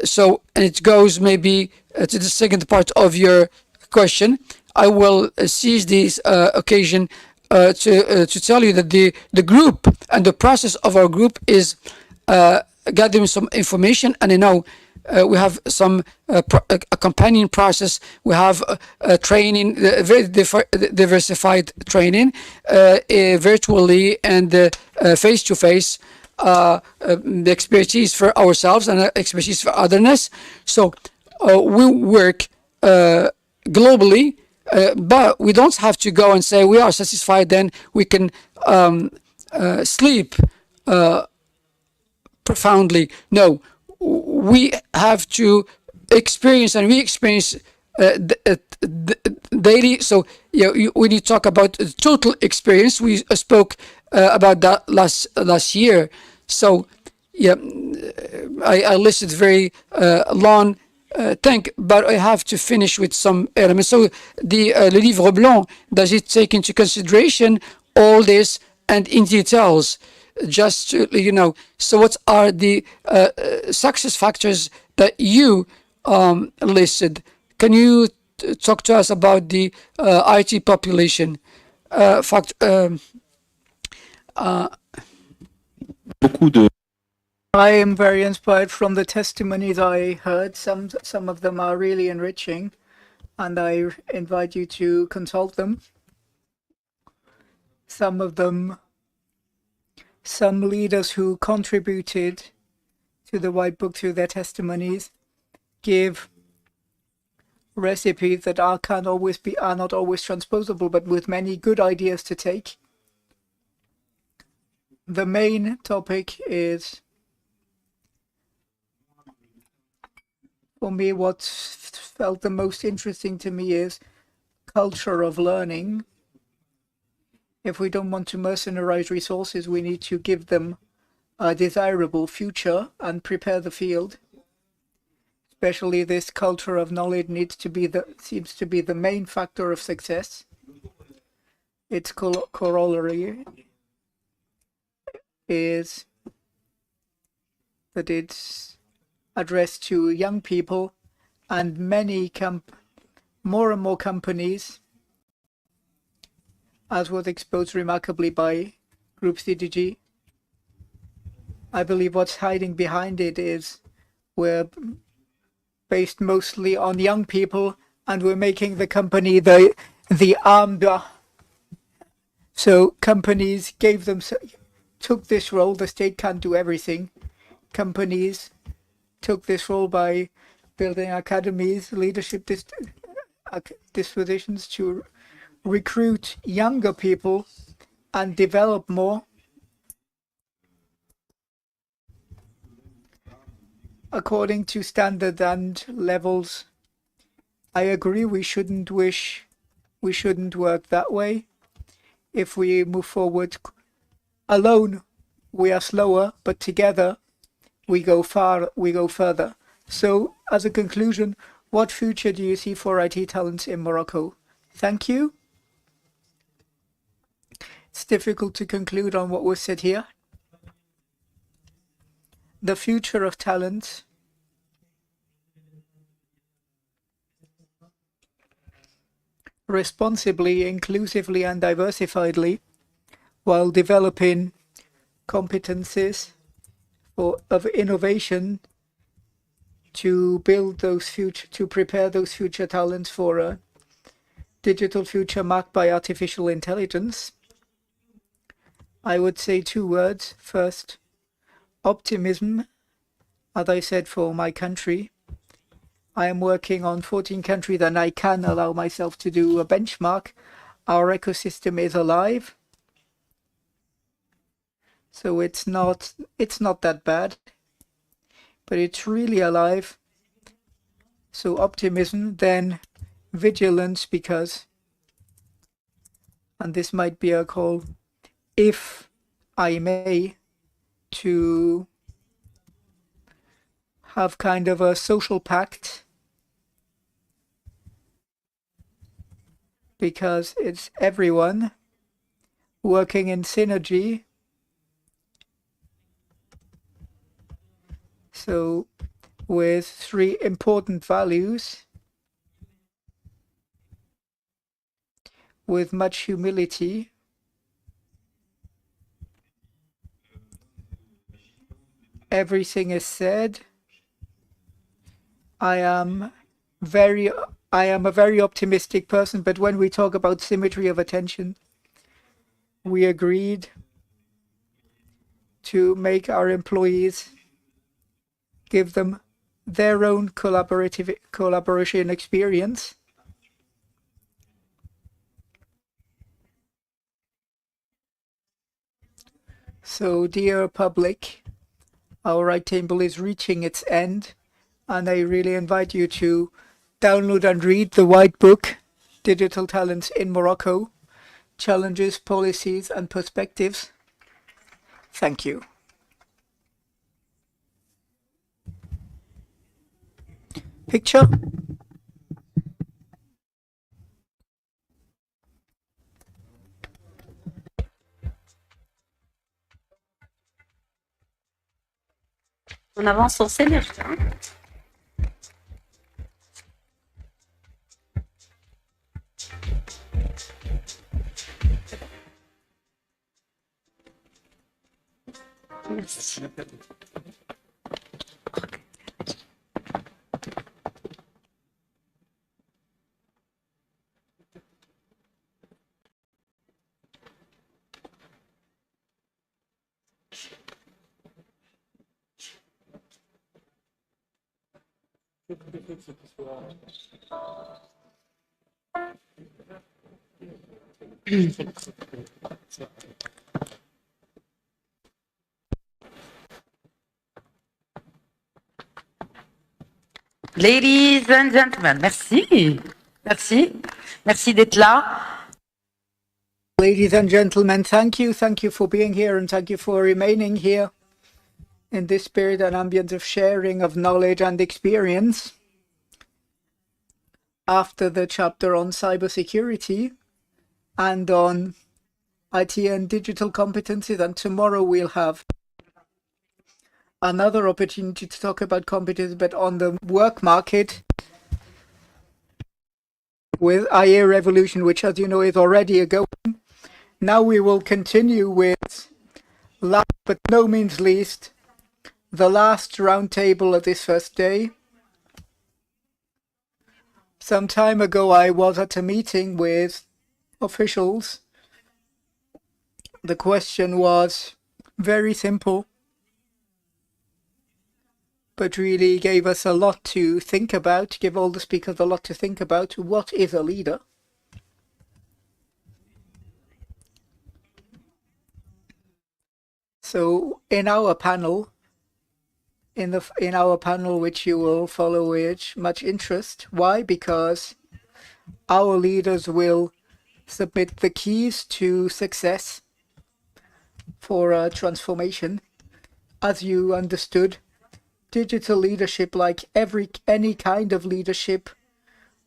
So, and it goes maybe to the second part of your question. I will seize this occasion to tell you that the group and the process of our group is gathering some information, and I know we have some a companion process. We have training, very diversified training, virtually and face to face. The expertise for ourselves and expertise for otherness. So we work globally, but we don't have to go and say we are satisfied. Then we can sleep profoundly. No, we have to experience, and we experience daily. So when you talk about total experience, we spoke about that last year. So yeah, I listed very long but I have to finish with some elements. So the Le Livre Blanc, does it take into consideration all this and in details? Just to, so what are the success factors that you listed? Can you talk to us about the IT population? I am very inspired from the testimonies I heard. Some of them are really enriching, and I invite you to consult them. Some of them, some leaders who contributed to the White Book through their testimonies give recipes that are not always transposable, but with many good ideas to take. The main topic is, for me, what felt the most interesting to me is culture of learning. If we don't want to mercenarize resources, we need to give them a desirable future and prepare the field. Especially this culture of knowledge seems to be the main factor of success. Its corollary is that it's addressed to young people, and more and more companies, as was exposed remarkably by Group CDG. I believe what's hiding behind it is we're based mostly on young people, and we're making the company the arm. So companies took this role. The state can't do everything. Companies took this role by building academies, leadership dispositions to recruit younger people and develop more. According to standards and levels. I agree we shouldn't work that way. If we move forward alone, we are slower, but together we go further. So, as a conclusion, what future do you see for IT talents in Morocco? Thank you. It's difficult to conclude on what was said here. The future of talent responsibly, inclusively, and diversifiedly, while developing competencies of innovation to prepare those future talents for a digital future marked by artificial intelligence. I would say two words. First, optimism, as I said, for my country. I am working on 14 countries and I can allow myself to do a benchmark. Our ecosystem is alive. So it's not that bad, but it's really alive. So optimism, then vigilance, because, and this might be a call, if I may, to have kind of a social pact, because it's everyone. working in synergy. So with 3 important values, with much humility, everything is said. I am a very optimistic person, but when we talk about symmetry of attention, we agreed to make our employees give them their own collaboration experience. So, dear public, our right table is reaching its end, and I really invite you to download and read the white book, Digital Talents in Morocco, Challenges, Policies and Perspectives. Thank you. Picture. On avance sur scène, hein? Merci. Ladies and gentlemen, merci. Merci. Merci d'être là. Ladies and gentlemen, thank you. Thank you for being here and thank you for remaining here in this spirit and ambience of sharing of knowledge and experience. After the chapter on cybersecurity and on IT and digital competencies, and tomorrow we'll have another opportunity to talk about competencies, but on the work market with IA Revolution, which, as you know, is already going. Now we will continue with, last but no means least, the last roundtable of this first day. Some time ago, I was at a meeting with officials. The question was very simple, but really gave us a lot to think about, give all the speakers a lot to think about. What is a leader? So in our panel, in our panel, which you will follow with much interest. Why? Because our leaders will submit the keys to success for transformation. As you understood, digital leadership, like any kind of leadership,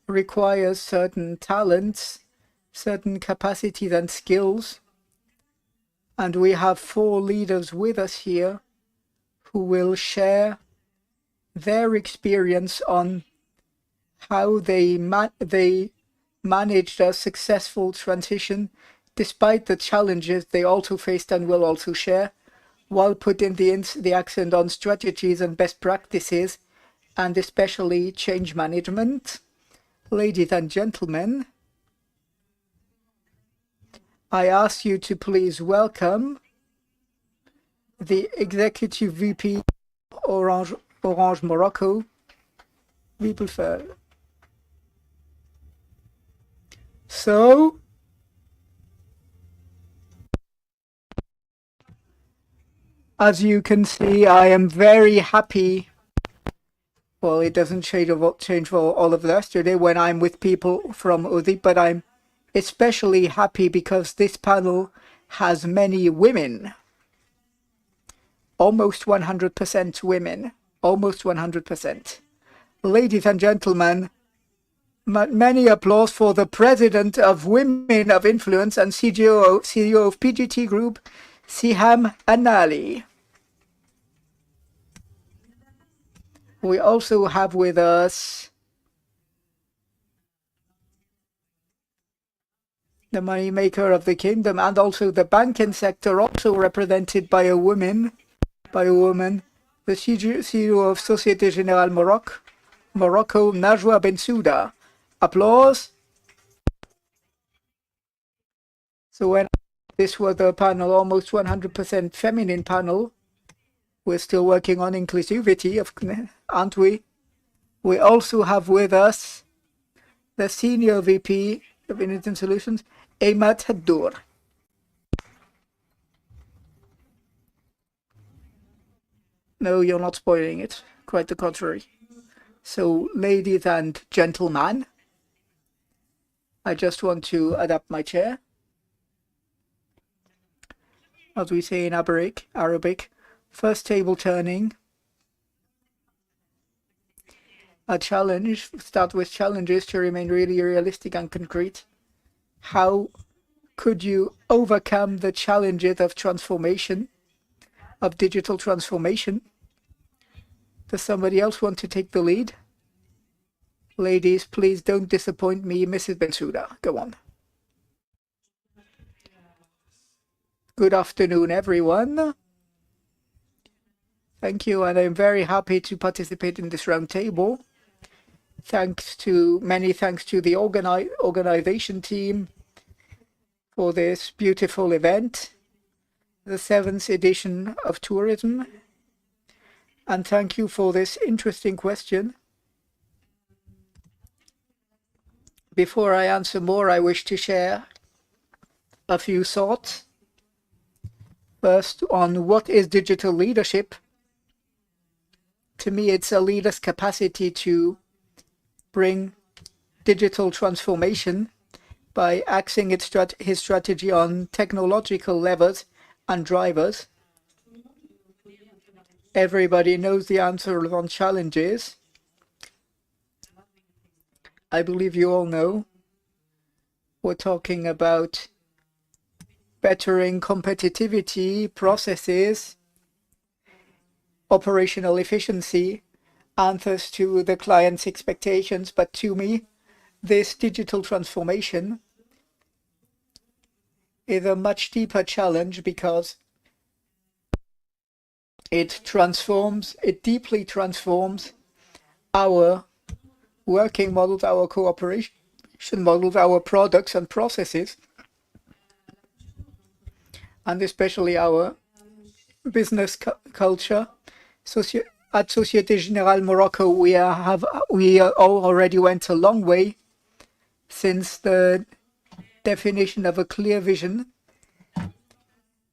requires certain talents, certain capacities and skills. And we have 4 leaders with us here who will share their experience on how they managed a successful transition despite the challenges they also faced and will also share, while putting the accent on strategies and best practices, and especially change management. Ladies and gentlemen, I ask you to please welcome the Executive VP Orange Morocco, Wiebelfeld. So, as you can see, I am very happy. Well, it doesn't change for all of yesterday when I'm with people from AUSIM, but I'm especially happy because this panel has many women. Almost 100% women. Almost 100%. Ladies and gentlemen, Many applause for the president of Women of Influence and CEO of PGT Group, Siham Anali. We also have with us the moneymaker of the kingdom and also the banking sector, also represented by a woman, the CEO of Société Générale Morocco, Najwa Bensouda. Applause. So when this was the panel, almost 100% feminine panel, we're still working on inclusivity, aren't we? We also have with us the Senior VP of Internet Solutions, Aymat Haddour. No, you're not spoiling it. Quite the contrary. So, ladies and gentlemen, I just want to adapt my chair. As we say in Arabic, first table turning. A challenge, start with challenges to remain really realistic and concrete. How could you overcome the challenges of transformation, of digital transformation? Does somebody else want to take the lead? Ladies, please don't disappoint me, Mrs. Bensouda. Go on. Good afternoon, everyone. Thank you, and I'm very happy to participate in this round table. Many thanks to the organization team for this beautiful event, the 7th edition of tourism. And thank you for this interesting question. Before I answer more, I wish to share a few thoughts. First, on what is digital leadership. To me, it's a leader's capacity to bring digital transformation by axing his strategy on technological levers and drivers. Everybody knows the answer on challenges. I believe you all know. We're talking about bettering competitivity, processes, operational efficiency, answers to the client's expectations. But to me, this digital transformation is a much deeper challenge because it deeply transforms our working models, our cooperation models, our products and processes, and especially our business culture. At Société Générale Morocco, we already went a long way since the definition of a clear vision,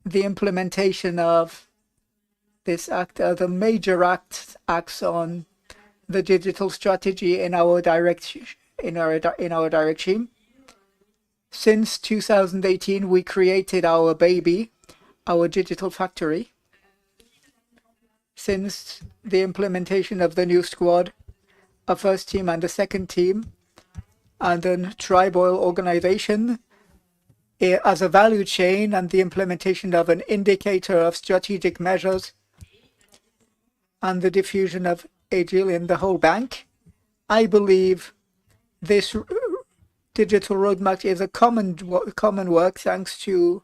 the implementation of this act, the major acts on the digital strategy in our direction. Since 2018, we created our baby, our digital factory. Since the implementation of the new squad, a first team and a second team, and then tribal organization as a value chain, and the implementation of an indicator of strategic measures, and the diffusion of Agile in the whole bank. I believe this digital roadmap is a common work thanks to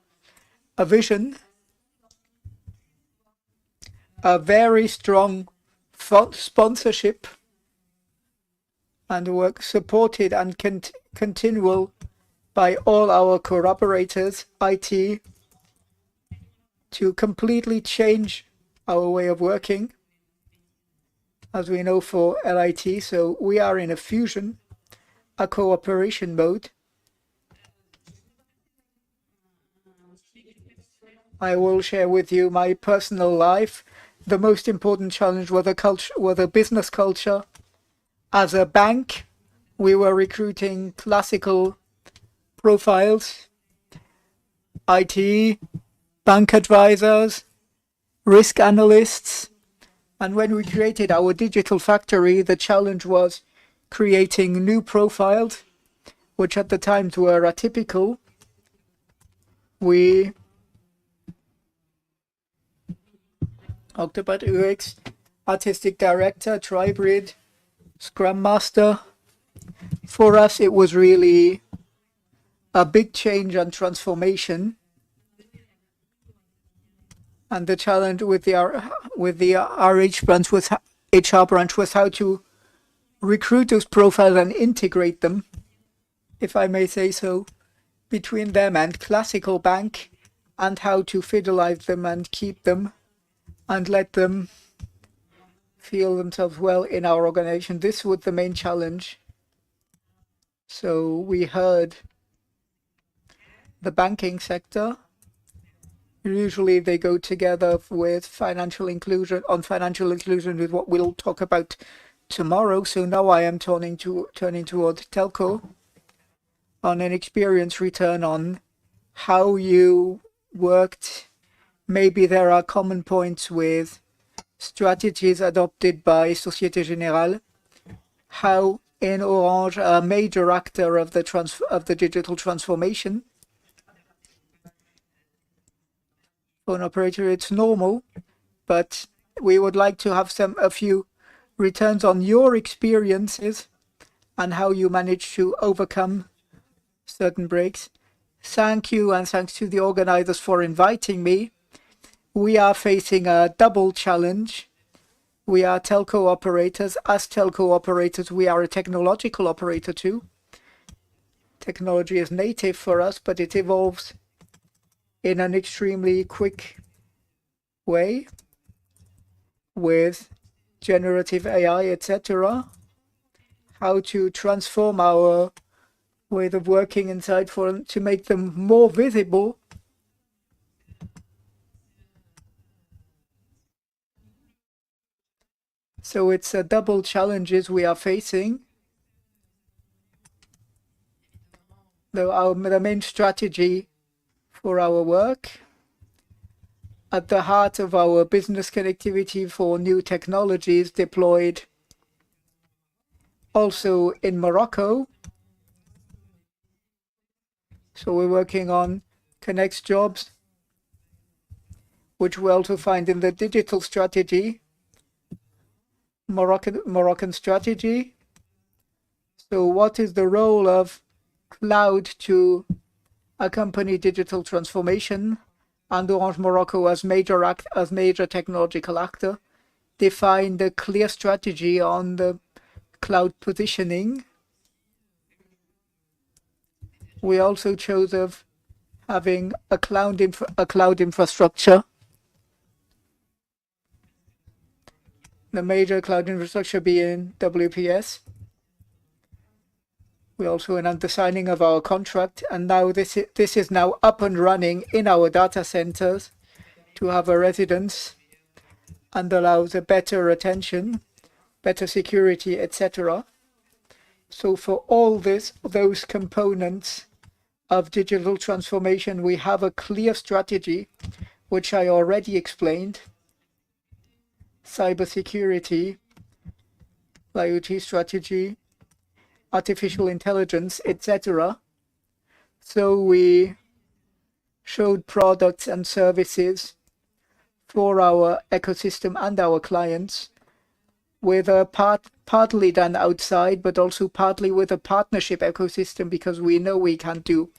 a vision, a very strong sponsorship, and work supported and continual by all our cooperators, IT, to completely change our way of working, as we know for LIT. So we are in a fusion, a cooperation mode. I will share with you my personal life. The most important challenge was the business culture. As a bank, we were recruiting classical profiles, IT, bank advisors, risk analysts. And when we created our digital factory, the challenge was creating new profiles, which at the times were atypical. We talked about UX, artistic director, Tribrid, Scrum Master. For us, it was really a big change and transformation. And the challenge with the RH branch was HR branch was how to recruit those profiles and integrate them, if I may say so, between them and classical bank, and how to fidelize them and keep them and let them feel themselves well in our organization. This was the main challenge. So we heard the banking sector. Usually they go together with financial inclusion, with what we'll talk about tomorrow. So now I am turning toward telco on an experience return on how you worked. Maybe there are common points with strategies adopted by Société Générale, how in Orange, a major actor of the digital transformation. For an operator, it's normal, but we would like to have a few returns on your experiences and how you managed to overcome certain breaks. Thank you, and thanks to the organizers for inviting me. We are facing a double challenge. We are telco operators. As telco operators, we are a technological operator too. Technology is native for us, but it evolves in an extremely quick way with generative AI, etc. How to transform our way of working inside to make them more visible. So it's a double challenges we are facing. The main strategy for our work, at the heart of our business connectivity for new technologies deployed also in Morocco. So we're working on Connect Jobs, which we also find in the digital strategy, Moroccan strategy. So what is the role of cloud to accompany digital transformation? And Orange Morocco as major technological actor defined a clear strategy on the cloud positioning. We also chose of having a cloud infrastructure. The major cloud infrastructure being WPS. We also announced the signing of our contract, and now this is now up and running in our data centers to have a residence and allows a better attention, better security, etc. So for all those components of digital transformation, we have a clear strategy, which I already explained. Cybersecurity, IoT strategy, artificial intelligence, etc. So we showed products and services for our ecosystem and our clients with a partly done outside, but also partly with a partnership ecosystem, because we know we can't do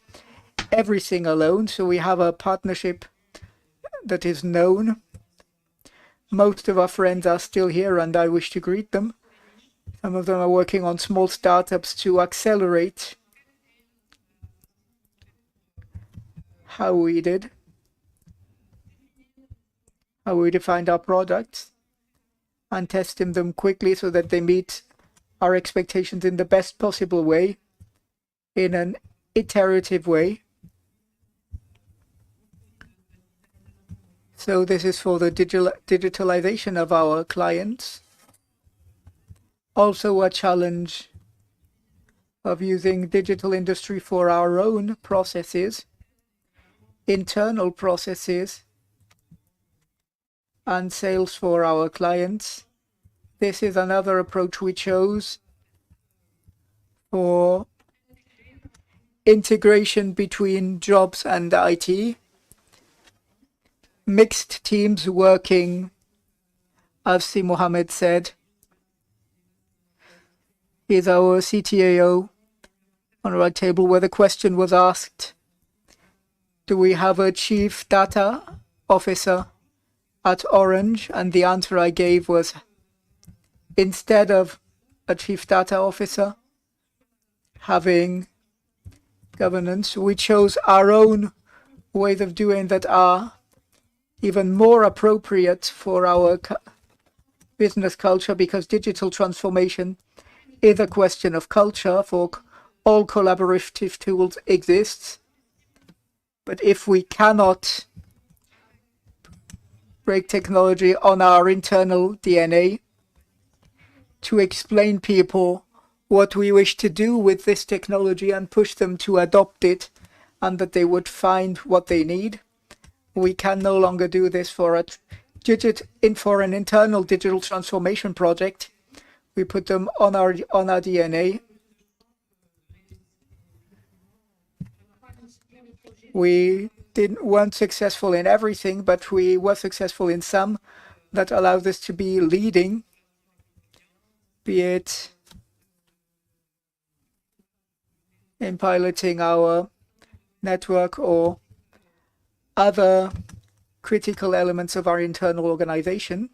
everything alone. So we have a partnership that is known. Most of our friends are still here, and I wish to greet them. Some of them are working on small startups to accelerate how we defined our products and testing them quickly so that they meet our expectations in the best possible way, in an iterative way. So this is for the digitalization of our clients. Also a challenge of using digital industry for our own processes, internal processes, and sales for our clients. This is another approach we chose or integration between jobs and IT, mixed teams working, as Si Mohammed said. He's our CTAO on the right table, where the question was asked, do we have a chief data officer at Orange? And the answer I gave was, instead of a chief data officer having governance, we chose our own ways of doing that are even more appropriate for our business culture, because digital transformation is a question of culture. For all collaborative tools exists, but if we cannot break technology on our internal DNA to explain people what we wish to do with this technology and push them to adopt it, and that they would find what they need, we can no longer do this for an internal digital transformation project. We put them on our DNA. We weren't successful in everything, but we were successful in some that allowed us to be leading, be it in piloting our network or other critical elements of our internal organization.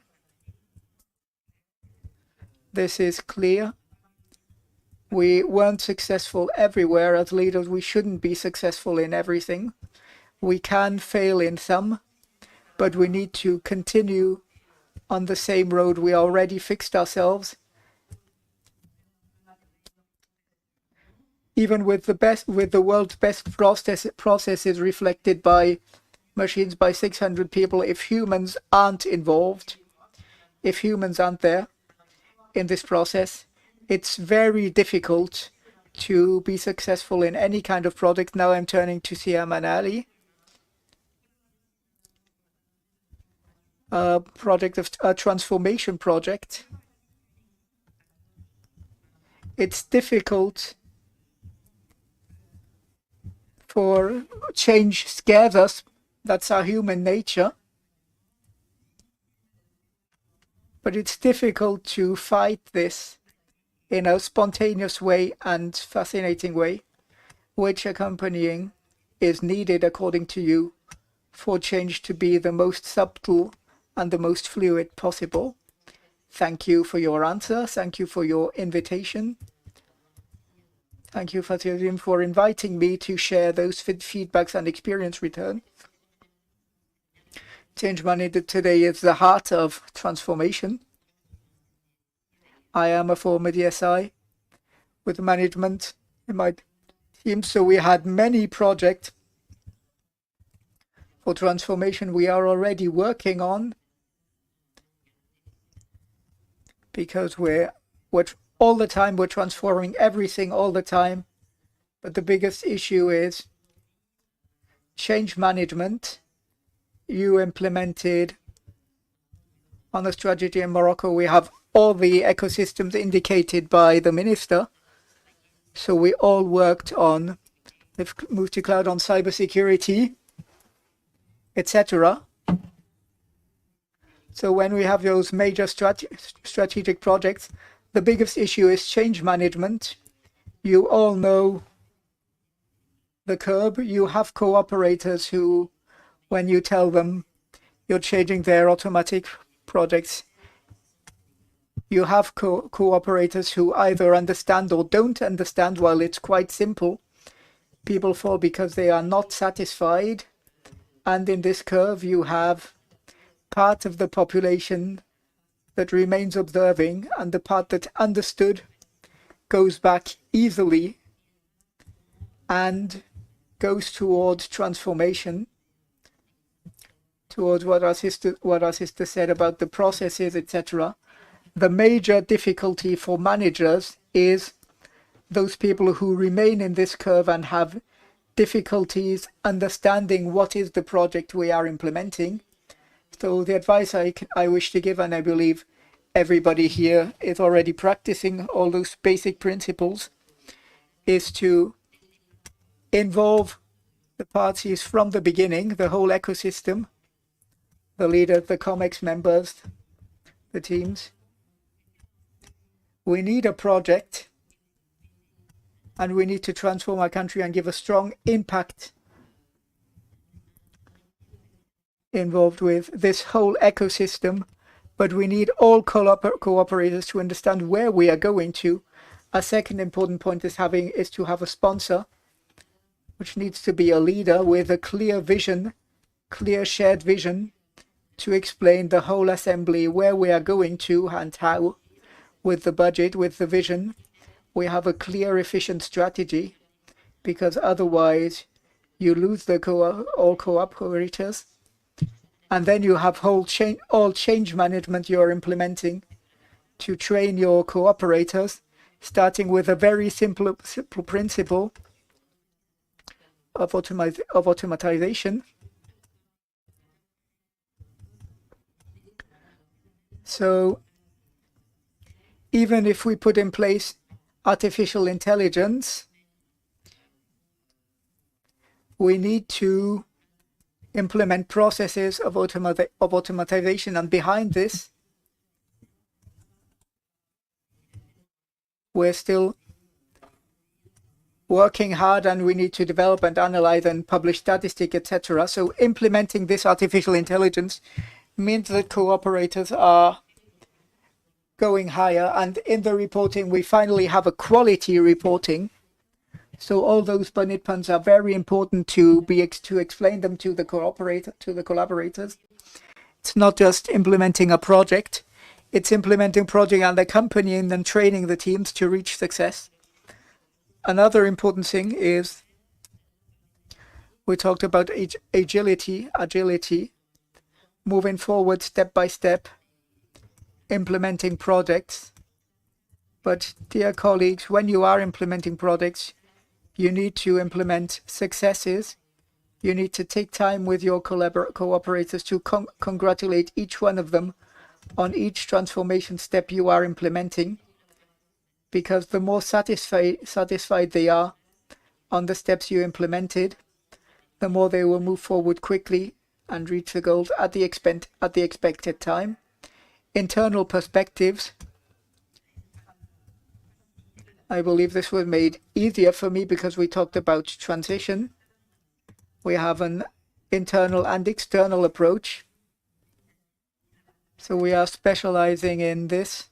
This is clear. We weren't successful everywhere. As leaders, we shouldn't be successful in everything. We can fail in some, but we need to continue on the same road we already fixed ourselves. Even with the world's best processes reflected by machines by 600 people, if humans aren't involved, if humans aren't there in this process, it's very difficult to be successful in any kind of product. Now I'm turning to Siam and Ali. A transformation project. It's difficult for change scares us. That's our human nature. But it's difficult to fight this in a spontaneous way and fascinating way, which accompanying is needed, according to you, for change to be the most subtle and the most fluid possible. Thank you for your answer. Thank you for your invitation. Thank you, Fatih, for inviting me to share those feedbacks and experience return. Change management today is the heart of transformation. I am a former DSI with management in my team, so we had many projects for transformation we are already working on, because we're all the time, we're transforming everything all the time. But the biggest issue is change management. You implemented on the strategy in Morocco. We have all the ecosystems indicated by the minister. So we all worked on, we've moved to cloud, on cybersecurity, etc. So when we have those major strategic projects, the biggest issue is change management. You all know the curb. You have cooperators who, when you tell them you're changing their automatic projects, you have cooperators who either understand or don't understand. While it's quite simple, people fall because they are not satisfied. And in this curve, you have part of the population that remains observing, and the part that understood goes back easily and goes towards transformation, towards what our sister said about the processes, etc. The major difficulty for managers is those people who remain in this curve and have difficulties understanding what is the project we are implementing. So the advice I wish to give, and I believe everybody here is already practicing all those basic principles, is to involve the parties from the beginning, the whole ecosystem, the leaders, the COMEX members, the teams. We need a project, and we need to transform our country and give a strong impact involved with this whole ecosystem. But we need all cooperators to understand where we are going to. A second important point is to have a sponsor, which needs to be a leader with a clear vision, clear shared vision, to explain the whole assembly where we are going to and how, with the budget, with the vision. We have a clear, efficient strategy, because otherwise you lose the all cooperators, and then you have all change management you are implementing to train your cooperators, starting with a very simple principle of automatization. So even if we put in place artificial intelligence, we need to implement processes of automatization, and behind this, we're still working hard, and we need to develop and analyze and publish statistics, etc. So implementing this artificial intelligence means that cooperators are going higher, and in the reporting we finally have a quality reporting. So all those bullet points are very important to explain them to the collaborators. It's not just implementing a project, it's implementing project and accompanying and training the teams to reach success. Another important thing is we talked about agility, moving forward step by step, implementing projects. But dear colleagues, when you are implementing projects, you need to implement successes. You need to take time with your cooperators to congratulate each one of them on each transformation step you are implementing, because the more satisfied they are on the steps you implemented, the more they will move forward quickly and reach the goals at the expected time. Internal perspectives. I believe this was made easier for me because we talked about transition. We have an internal and external approach. So we are specializing in this.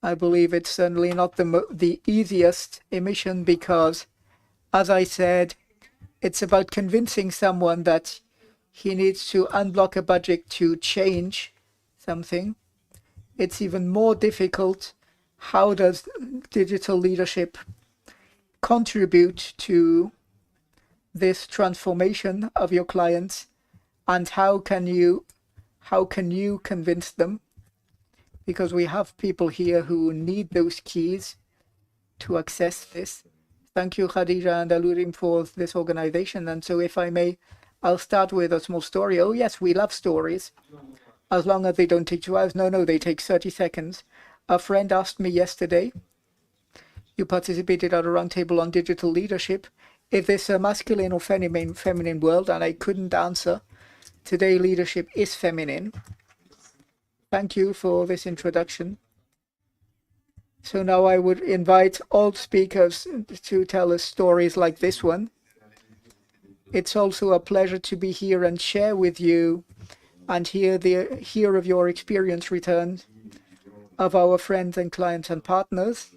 I believe it's certainly not the easiest mission because, as I said, it's about convincing someone that he needs to unblock a budget to change something. It's even more difficult. How does digital leadership contribute to this transformation of your clients, and how can you convince them? Because we have people here who need those keys to access this. Thank you, Khadija and Alurim, for this organization. And so if I may, I'll start with a small story. Oh yes, we love stories, as long as they don't take 2 hours. No, they take 30 seconds. A friend asked me yesterday, you participated at a roundtable on digital leadership, is this a masculine or feminine world? And I couldn't answer. Today, leadership is feminine. Thank you for this introduction. So now I would invite all speakers to tell us stories like this one. It's also a pleasure to be here and share with you and hear of your experience returns of our friends and clients and partners.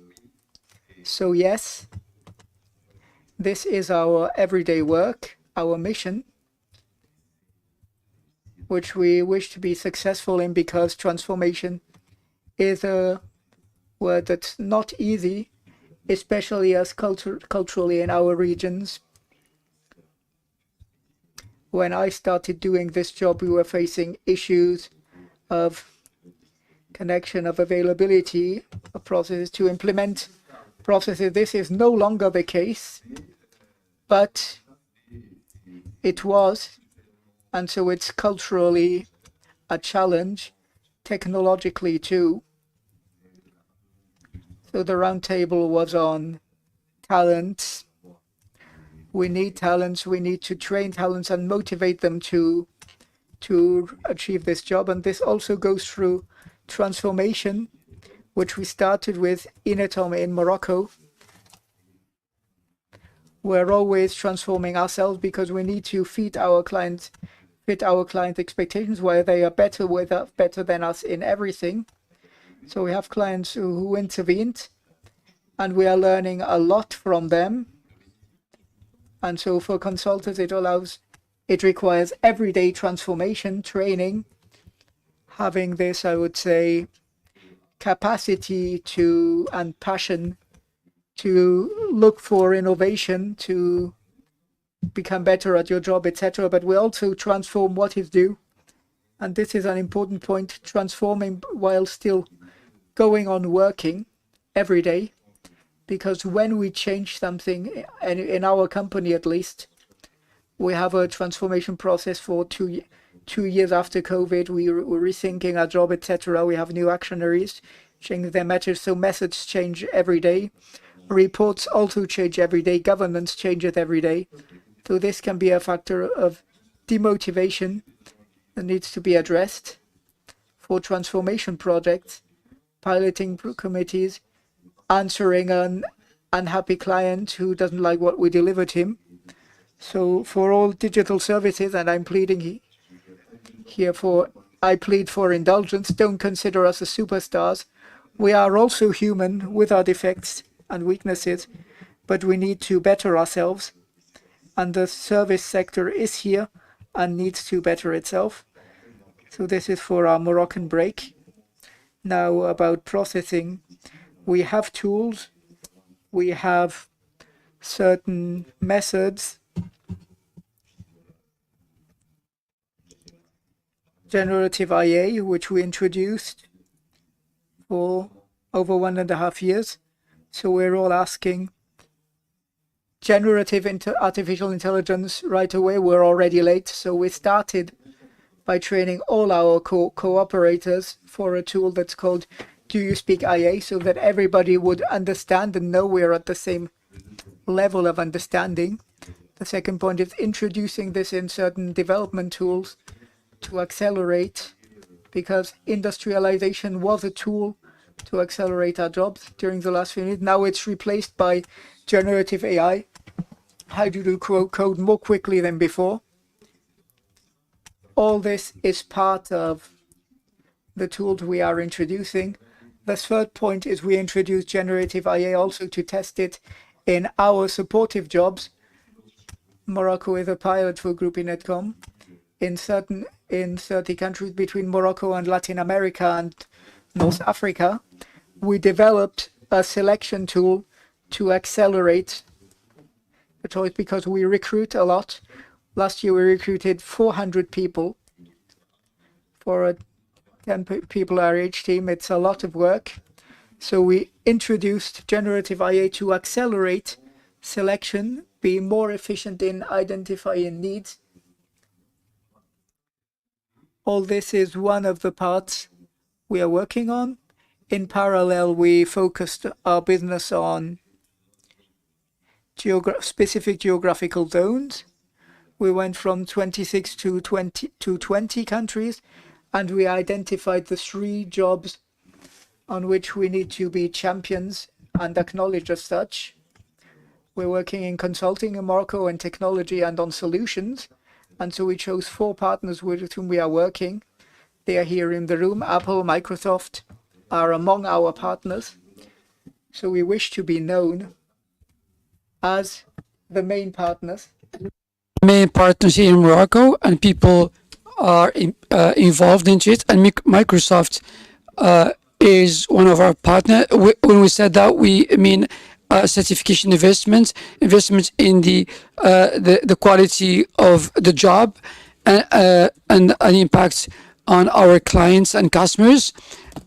So yes, this is our everyday work, our mission, which we wish to be successful in, because transformation is a word that's not easy, especially as culturally in our regions. When I started doing this job, we were facing issues of connection, of availability of processes to implement processes. This is no longer the case, but it was, and so it's culturally a challenge, technologically too. So the roundtable was on talents. We need talents. We need to train talents and motivate them to achieve this job. And this also goes through transformation, which we started with Inetom in Morocco. We're always transforming ourselves because we need to fit our client expectations, where they are better than us in everything. So we have clients who intervened, and we are learning a lot from them. And so for consultants, it requires everyday transformation training, having this, I would say, capacity and passion to look for innovation, to become better at your job, etc. But we also transform what is due. And this is an important point, transforming while still going on working every day. Because when we change something, and in our company at least, we have a transformation process for 2 years after COVID. We're rethinking our job, etc. We have new actionaries, changing their methods. So methods change every day. Reports also change every day. Governance changes every day. So this can be a factor of demotivation that needs to be addressed for transformation projects, piloting committees, answering an unhappy client who doesn't like what we delivered him. So for all digital services, and I'm pleading here I plead for indulgence. Don't consider us as superstars. We are also human with our defects and weaknesses, but we need to better ourselves. And the service sector is here and needs to better itself. So this is for our Moroccan break. Now about processing. We have tools, we have certain methods. Generative IA, which we introduced for over 1.5 years. So we're all asking generative artificial intelligence right away. We're already late. So we started by training all our cooperators for a tool that's called Do You Speak IA, so that everybody would understand and know we're at the same level of understanding. The second point is introducing this in certain development tools to accelerate, because industrialization was a tool to accelerate our jobs during the last few years. Now it's replaced by generative AI. How do you do code more quickly than before? All this is part of the tools we are introducing. The third point is we introduce generative IA also to test it in our supportive jobs. Morocco is a pilot for Group Inetcom in 30 countries between Morocco and Latin America and North Africa. We developed a selection tool to accelerate the choice because we recruit a lot. Last year we recruited 400 people for a 10 people RH team. It's a lot of work. So we introduced generative IA to accelerate selection, be more efficient in identifying needs. All this is one of the parts we are working on. In parallel, we focused our business on specific geographical zones. We went from 26 to 20 countries, and we identified the 3 jobs on which we need to be champions and acknowledged as such. We're working in consulting in Morocco and technology and on solutions. And so we chose 4 partners with whom we are working. They are here in the room. Apple, Microsoft are among our partners. So we wish to be known as the main partners. Main partners here in Morocco, and people are involved into it. And Microsoft is one of our partners. When we said that, we mean certification investment in the quality of the job and an impact on our clients and customers.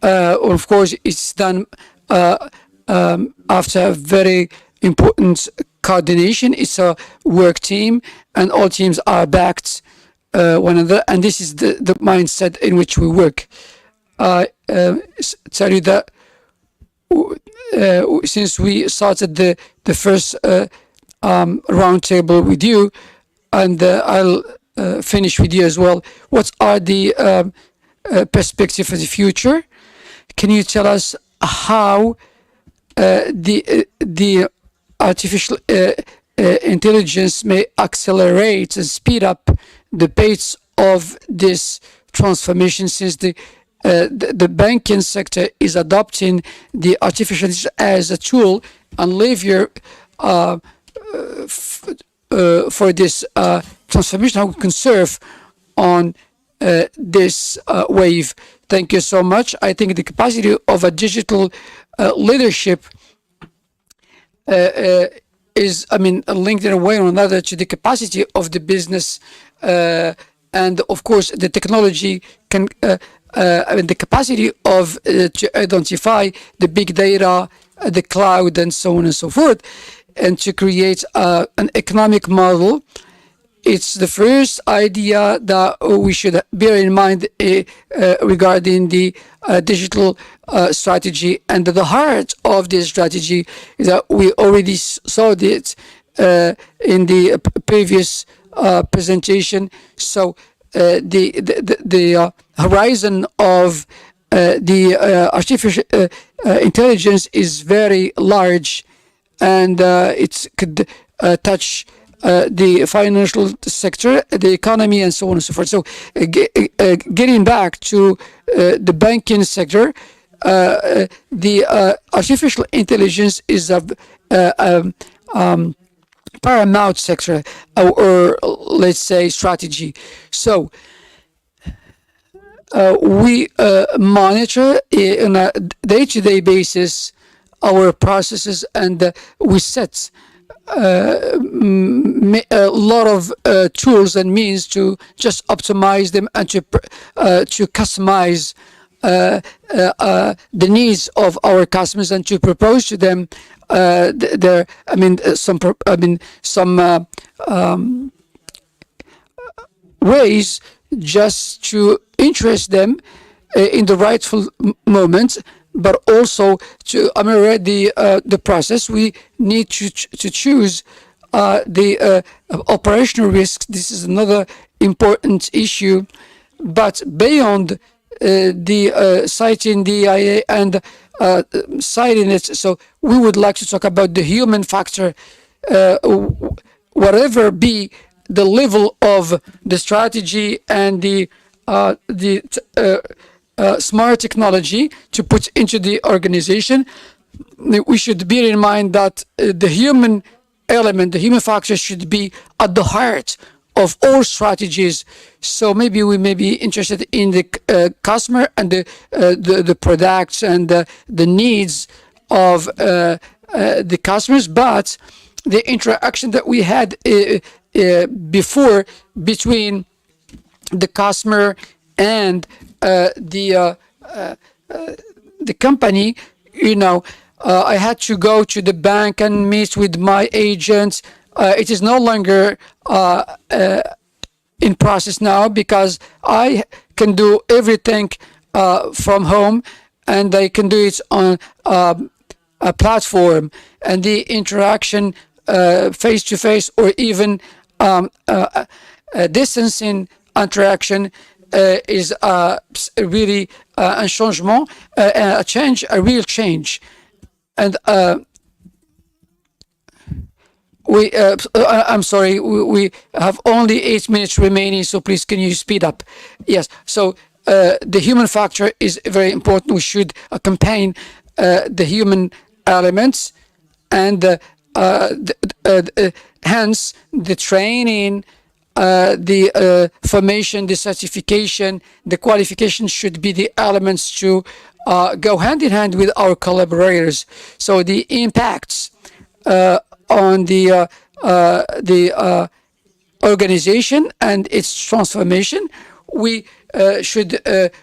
Of course, it's done after a very important coordination. It's a work team, and all teams are backed one another, and this is the mindset in which we work. Tell you that since we started the first roundtable with you, and I'll finish with you as well. What are the perspective for the future? Can you tell us how the artificial intelligence may accelerate and speed up the pace of this transformation, since the banking sector is adopting the artificial intelligence as a tool and lever for this transformation? How we can serve on this wave. Thank you so much. I think the capacity of a digital leadership is, linked in a way or another to the capacity of the business, and of course the technology can, the capacity of to identify the big data, the cloud, and so on and so forth, and to create an economic model. It's the first idea that we should bear in mind regarding the digital strategy. And the heart of this strategy is that we already saw it in the previous presentation. So the horizon of the artificial intelligence is very large, and it could touch the financial sector, the economy, and so on and so forth. So getting back to the banking sector, the artificial intelligence is a paramount sector, or let's say strategy. So we monitor on a day-to-day basis our processes, and we set a lot of tools and means to just optimize them and to customize the needs of our customers, and to propose to them some ways just to interest them in the rightful moment, but also to ameliorate the process. We need to choose the operational risks. This is another important issue. But beyond the citing the IA and citing it, so we would like to talk about the human factor. Whatever be the level of the strategy and the smart technology to put into the organization, we should bear in mind that the human element, the human factor, should be at the heart of all strategies. So maybe we may be interested in the customer and the products and the needs of the customers, but the interaction that we had before between the customer and the company, I had to go to the bank and meet with my agent. It is no longer in process now, because I can do everything from home, and I can do it on a platform, and the interaction face to face, or even distancing interaction is really un changement, a change, a real change. And I'm sorry, we have only 8 minutes remaining, so please can you speed up? Yes, so the human factor is very important. We should accompany the human elements, and hence the training, the formation, the certification, the qualification should be the elements to go hand in hand with our collaborators. So the impacts on the organization and its transformation, we should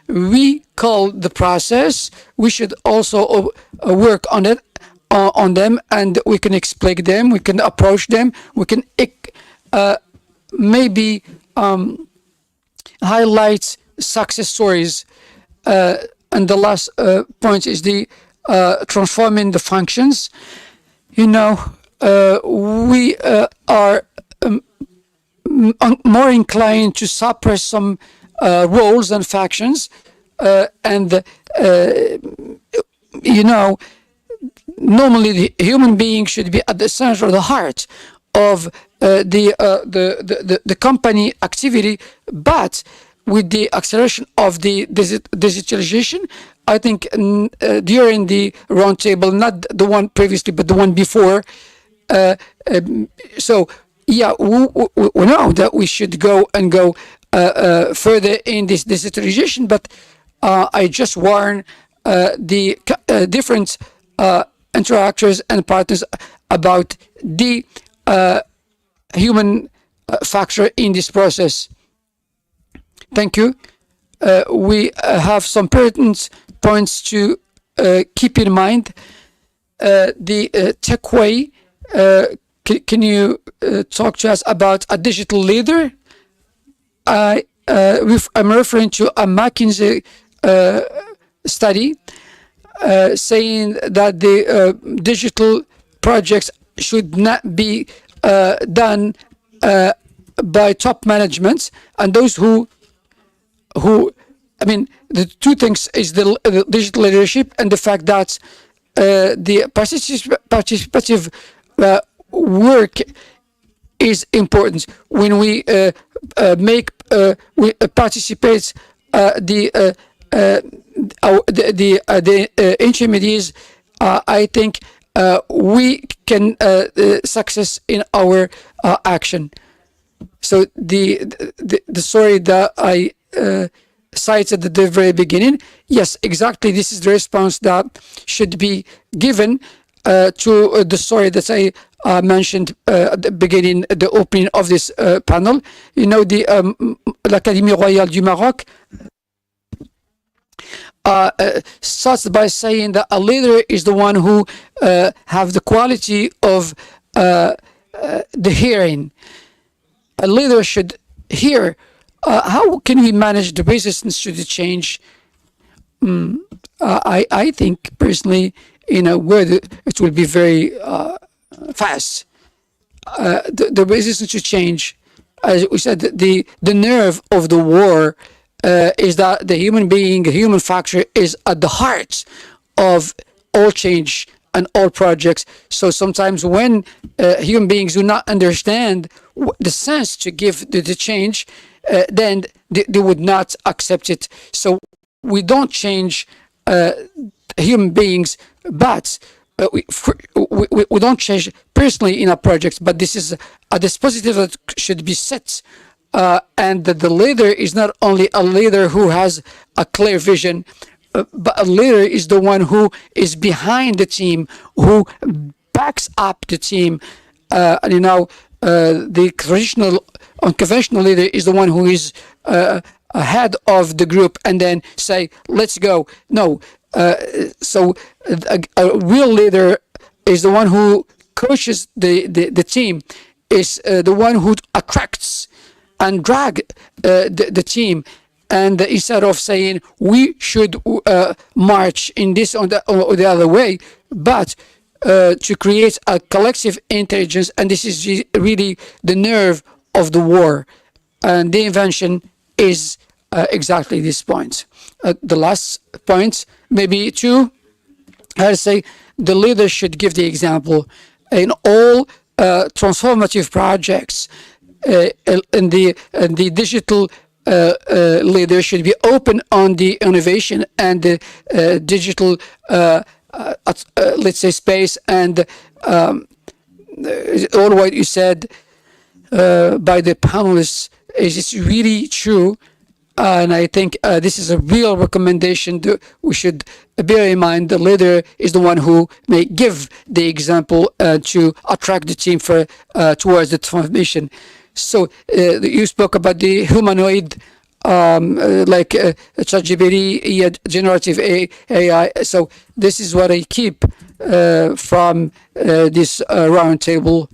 recall the process. We should also work on it, on them, and we can explain them, we can approach them, we can maybe highlight success stories. And the last point is the transforming the functions. You know, we are more inclined to suppress some roles and factions, and you know, normally the human being should be at the center, the heart of the company activity, but with the acceleration of the digitalization, I think during the roundtable, not the one previously, but the one before, so yeah, we know that we should go further in this digitalization, but I just warn the different interactors and partners about the human factor in this process. Thank you. We have some pertinent points to keep in mind. The tech way, can you talk to us about a digital leader? I'm referring to a McKinsey study saying that the digital projects should not be done by top management, and those who I mean, the two things is the digital leadership and the fact that the participative work is important. When we participate the intermediaries, I think we can success in our action. So the story that I cited at the very beginning, yes, exactly, this is the response that should be given to the story that I mentioned at the beginning, the opening of this panel. You know, the l'Académie Royale du Maroc starts by saying that a leader is the one who have the quality of the hearing. A leader should hear. How can we manage the resistance to the change? I think personally, in a word, it will be very fast. The resistance to change, as we said, the nerve of the war is that the human being, the human factor, is at the heart of all change and all projects. So sometimes when human beings do not understand the sense to give the change, then they would not accept it. So we don't change human beings, but we don't change personally in our projects, but this is a dispositive that should be set. And that the leader is not only a leader who has a clear vision, but a leader is the one who is behind the team, who backs up the team. And you know, the traditional, unconventional leader is the one who is ahead of the group and then say, let's go. No. So a real leader is the one who coaches the team, is the one who attracts and drag the team. And instead of saying we should march in this or the other way, but to create a collective intelligence, and this is really the nerve of the war. And the invention is exactly this point. The last point, maybe two, I'll say the leader should give the example in all transformative projects. And the digital leader should be open on the innovation and the digital, let's say, space, and all what you said by the panelists is really true. And I think this is a real recommendation that we should bear in mind. The leader is the one who may give the example to attract the team towards the transformation. So you spoke about the humanoid, like ChatGPT, generative AI. So this is what I keep from this roundtable.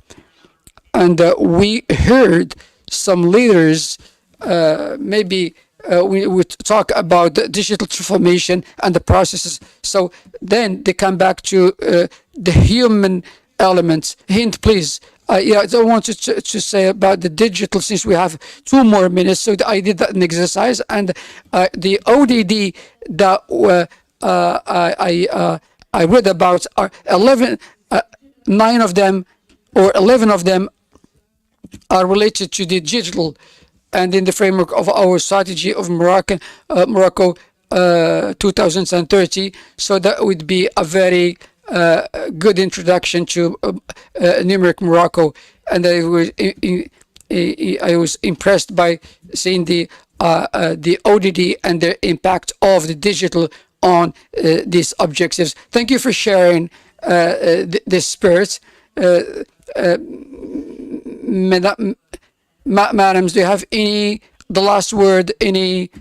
And we heard some leaders maybe we would talk about the digital transformation and the processes. So then they come back to the human elements. Hint, please. Yeah, I don't want to say about the digital since we have 2 more minutes. So I did that an exercise, and the ODD that I read about are 9 of them or 11 of them are related to the digital, and in the framework of our strategy of Morocco 2030. So that would be a very good introduction to numeric Morocco, and I was impressed by seeing the ODD and the impact of the digital on these objectives. Thank you for sharing this spirit. Madams, do you have the last word, any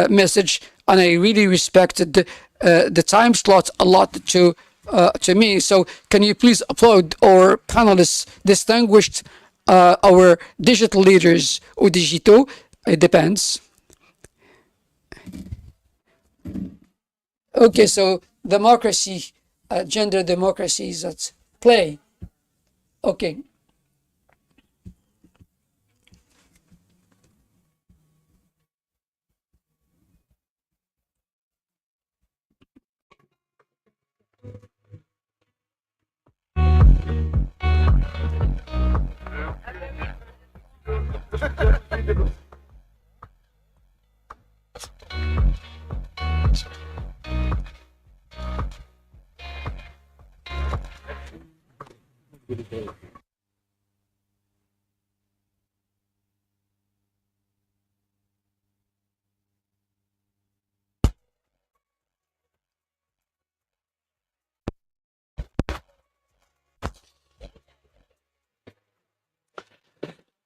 message? And I really respected the time slot a lot to me. So can you please applaud our panelists, distinguished our digital leaders or digitaux? It depends. Okay, so democracy, gender democracy is at play. Okay.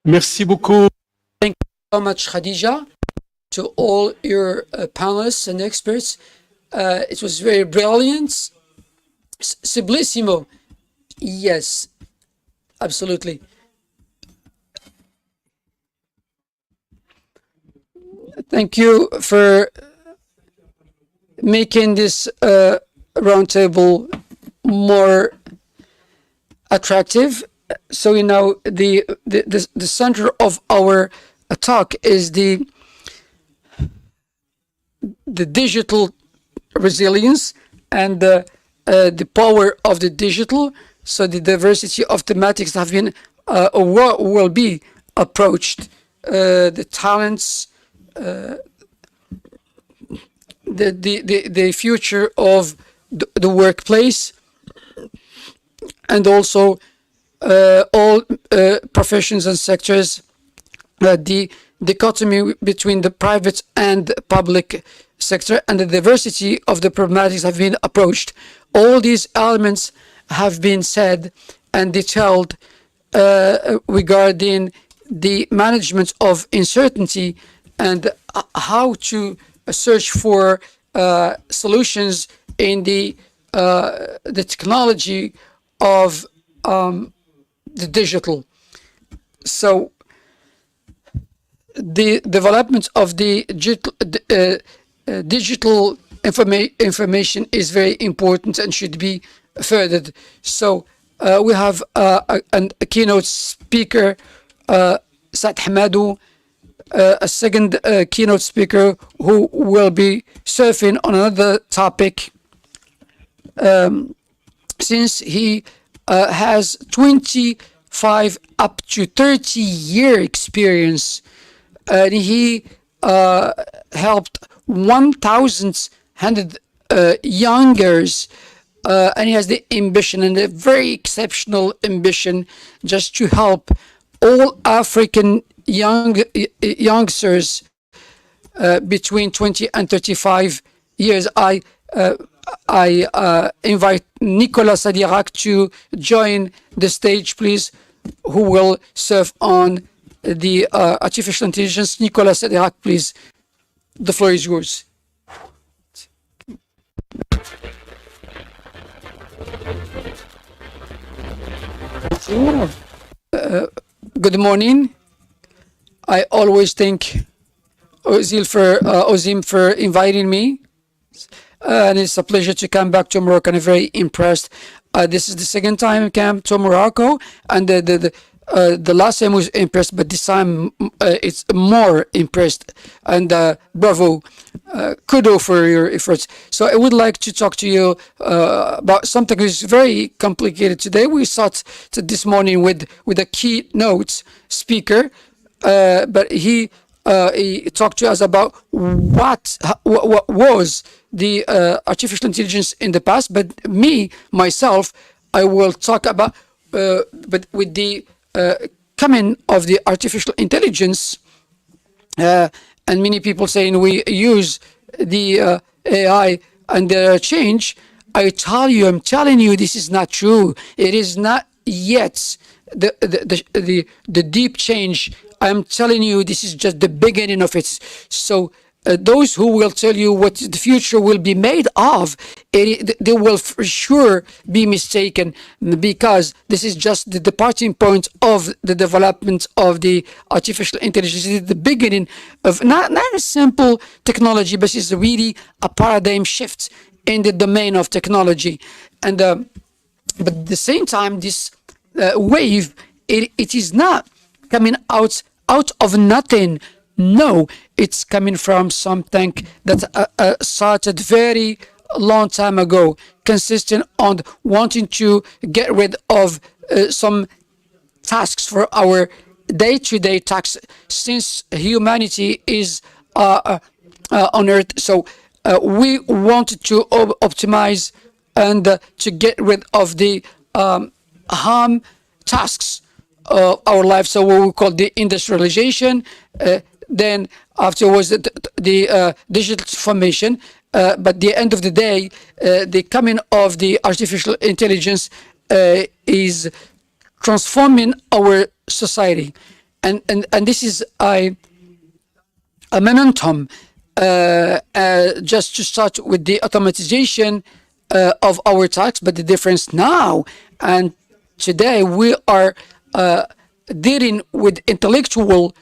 Merci beaucoup. Thank you so much, Khadija, to all your panelists and experts. It was very brilliant. Sublissimo. Yes, absolutely. Thank you for making this roundtable more attractive. So you know the center of our talk is the digital resilience and the power of the digital. So the diversity of thematics have been or will be approached. The talents, the future of the workplace, and also all professions and sectors, the dichotomy between the private and public sector, and the diversity of the problematics have been approached. All these elements have been said and detailed regarding the management of uncertainty and how to search for solutions in the technology of the digital. So the development of the digital information is very important and should be furthered. So we have a keynote speaker, Saad Hamadou, a second keynote speaker who will be surfing on another topic, since he has 25 up to 30-year experience. He helped 1,100 youngers, and he has the ambition, and a very exceptional ambition, just to help all African youngsters between 20 and 35 years. I invite Nicolas Sadirac to join the stage, please, who will serve on the artificial intelligence. Nicolas Sadirac, please. The floor is yours. Good morning. I always think AUSIM for inviting me. And it's a pleasure to come back to Morocco, and I'm very impressed. This is the second time I came to Morocco, and the last time was impressed, but this time it's more impressed. And bravo, kudos for your efforts. So I would like to talk to you about something which is very complicated today. We thought this morning with a keynote speaker, but he talked to us about what was the artificial intelligence in the past. But myself, I will talk about, but with the coming of the artificial intelligence, and many people saying we use the AI and the change. I'm telling you, this is not true. It is not yet the deep change. I'm telling you, this is just the beginning of it. So those who will tell you what the future will be made of, they will for sure be mistaken, because this is just the departing point of the development of the artificial intelligence. It is the beginning of not a simple technology, but it's really a paradigm shift in the domain of technology. And but at the same time, this wave, it is not coming out of nothing. No, it's coming from something that started very long time ago, consisting on wanting to get rid of some tasks for our day-to-day tasks, since humanity is on Earth. So we wanted to optimize and to get rid of the harm tasks of our life. So what we call the industrialization, then afterwards the digital transformation. But the end of the day, the coming of the artificial intelligence is transforming our society, and this is a momentum. Just to start with the automatization of our tasks, but the difference now and today, we are dealing with intellectual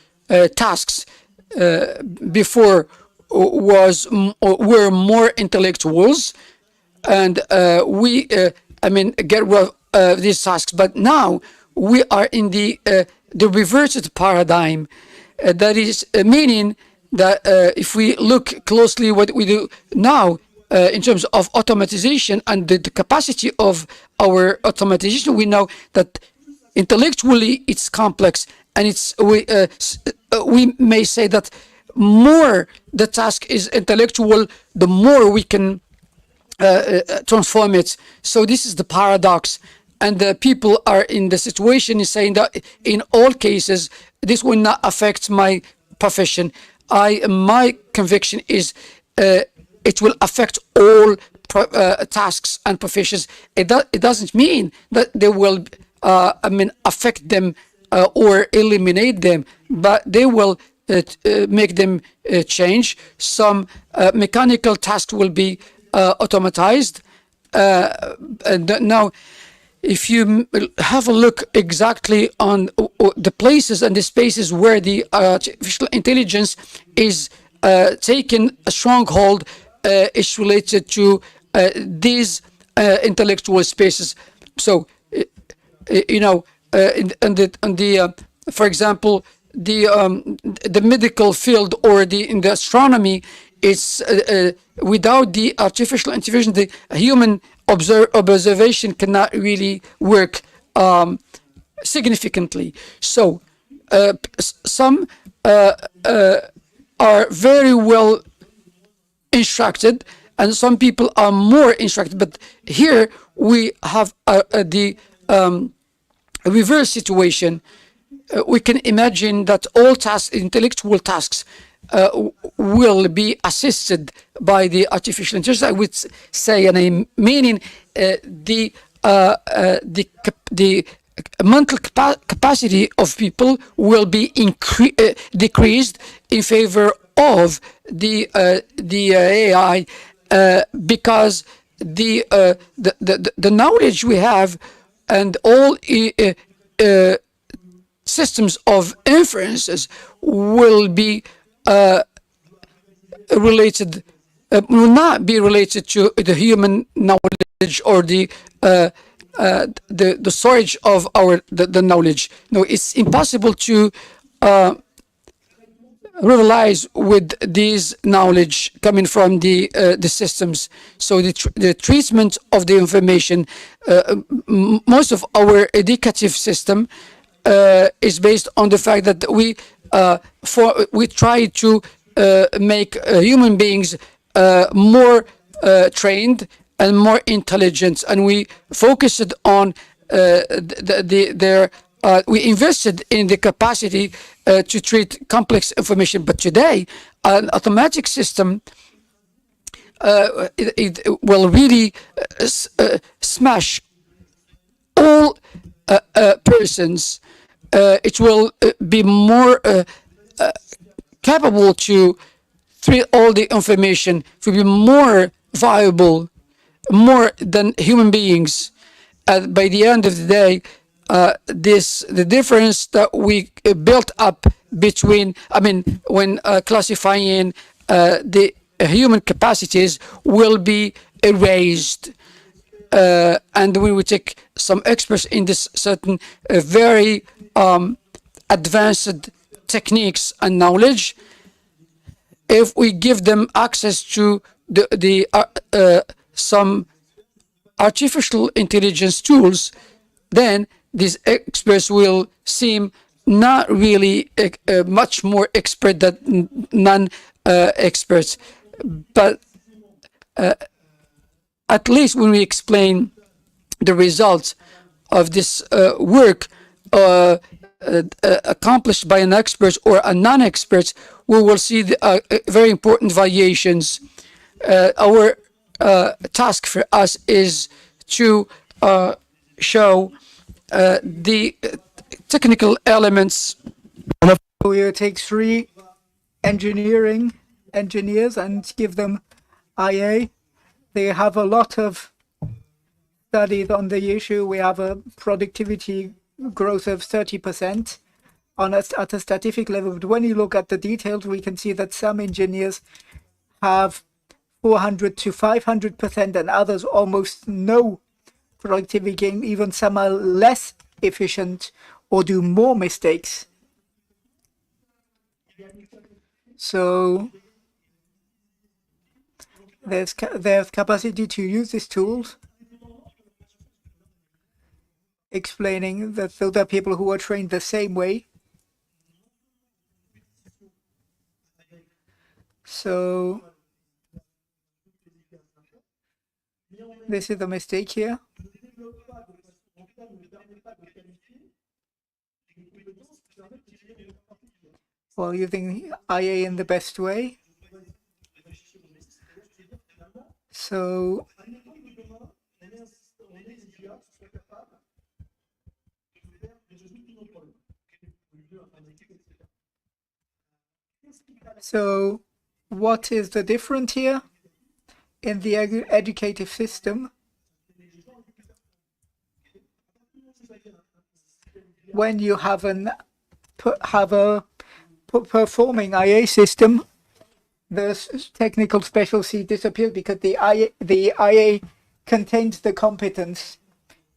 tasks. Before were more intellectuals, and we get rid of these tasks. But now we are in the reversed paradigm. That is meaning that if we look closely what we do now in terms of automatization and the capacity of our automatization, we know that intellectually it's complex, and we may say that more the task is intellectual, the more we can transform it. So this is the paradox, and the people are in the situation is saying that in all cases this will not affect my profession. My conviction is it will affect all tasks and professions. It doesn't mean that they will affect them or eliminate them, but they will make them change. Some mechanical tasks will be automatized. And now, if you have a look exactly on the places and the spaces where the artificial intelligence is taking a stronghold, it's related to these intellectual spaces. So, for example, the medical field or in the astronomy, it's without the artificial intelligence, the human observation cannot really work significantly. So some are very well instructed, and some people are more instructed. But here we have the reverse situation. We can imagine that all tasks, intellectual tasks, will be assisted by the artificial intelligence. I would say, and I'm meaning the mental capacity of people will be decreased in favor of the AI, because the knowledge we have and all systems of inferences will be related, will not be related to the human knowledge or the storage of the knowledge. No, it's impossible to rivalize with this knowledge coming from the systems. So the treatment of the information, most of our educative system is based on the fact that we try to make human beings more trained and more intelligent, and we focused on we invested in the capacity to treat complex information. But today, an automatic system it will really smash all persons. It will be more capable to treat all the information, to be more viable, more than human beings. By the end of the day, the difference that we built up between, when classifying the human capacities will be erased. And we will take some experts in this certain very advanced techniques and knowledge. If we give them access to some artificial intelligence tools, then these experts will seem not really much more expert than non-experts. But at least when we explain the results of this work accomplished by an expert or a non-expert, we will see the very important variations. Our task for us is to show the technical elements. We take 3 engineers and give them IA. They have a lot of studies on the issue. We have a productivity growth of 30% at a statistical level. But when you look at the details, we can see that some engineers have 400 to 500% and others almost no productivity gain. Even some are less efficient or do more mistakes. So there's capacity to use these tools, explaining that those are people who are trained the same way. So this is the mistake here. While using IA in the best way. So what is the difference here in the educative system? When you have a performing IA system, the technical specialty disappears because the IA contains the competence.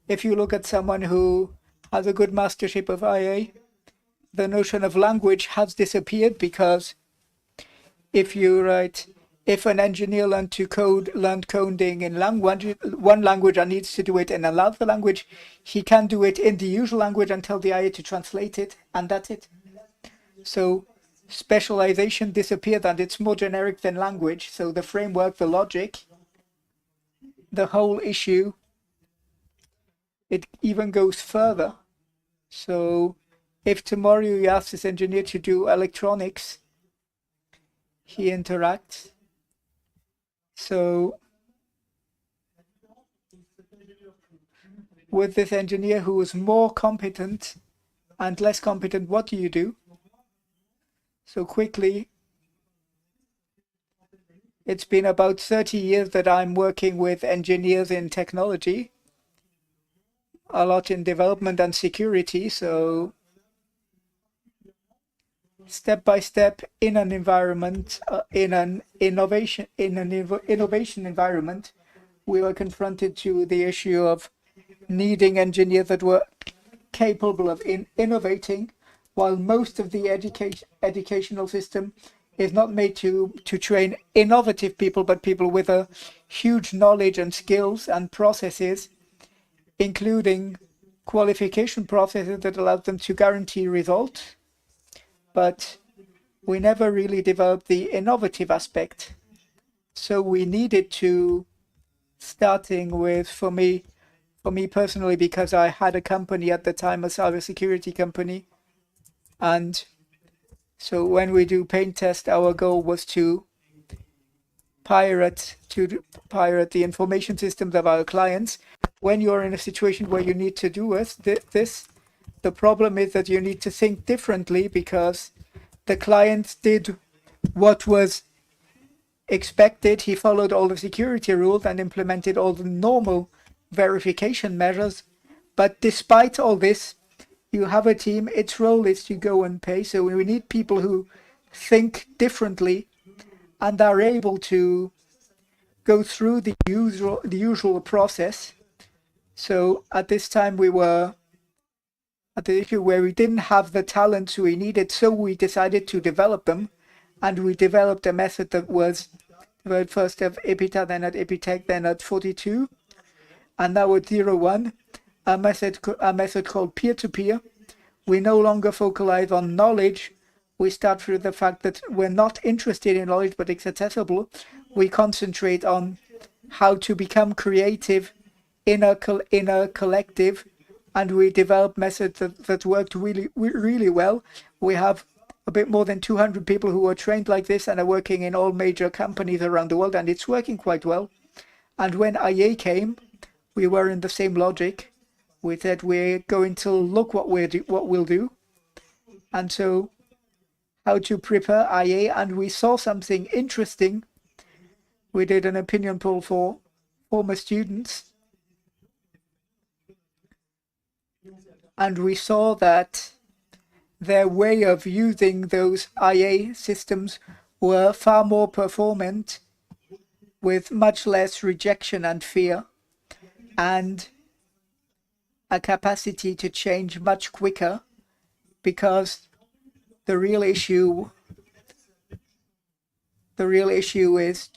If you look at someone who has a good mastership of IA, the notion of language has disappeared, because if an engineer learned coding in one language and needs to do it in another language, he can do it in the usual language and tell the IA to translate it, and that's it. So specialization disappeared, and it's more generic than language. So the framework, the logic, the whole issue, it even goes further. So if tomorrow you ask this engineer to do electronics, he interacts. So with this engineer who is more competent and less competent, what do? So quickly, it's been about 30 years that I'm working with engineers in technology, a lot in development and security. So step by step in an environment, in an innovation environment, we were confronted to the issue of needing engineers that were capable of innovating, while most of the educational system is not made to train innovative people, but people with a huge knowledge and skills and processes, including qualification processes that allow them to guarantee results. But we never really developed the innovative aspect. So we needed to, starting with, for me personally, because I had a company at the time, a cybersecurity company, and so when we do paint test, our goal was to pirate the information systems of our clients. When you're in a situation where you need to do this, the problem is that you need to think differently, because the client did what was expected. He followed all the security rules and implemented all the normal verification measures. But despite all this, you have a team, its role is to go and pay. So we need people who think differently and are able to go through the usual process. So at this time we were at the issue where we didn't have the talents we needed, so we decided to develop them, and we developed a method that was developed first at Epita, then at Epitech, then at 42, and now at 01, a method called peer-to-peer. We no longer focalize on knowledge. We start with the fact that we're not interested in knowledge, but it's accessible. We concentrate on how to become creative in a collective, and we develop methods that worked really well. We have a bit more than 200 people who are trained like this and are working in all major companies around the world, and it's working quite well. And when IA came, we were in the same logic. We said we're going to look what we'll do, and so how to prepare IA, and we saw something interesting. We did an opinion poll for former students, and we saw that their way of using those IA systems were far more performant, with much less rejection and fear, and a capacity to change much quicker, because the real issue is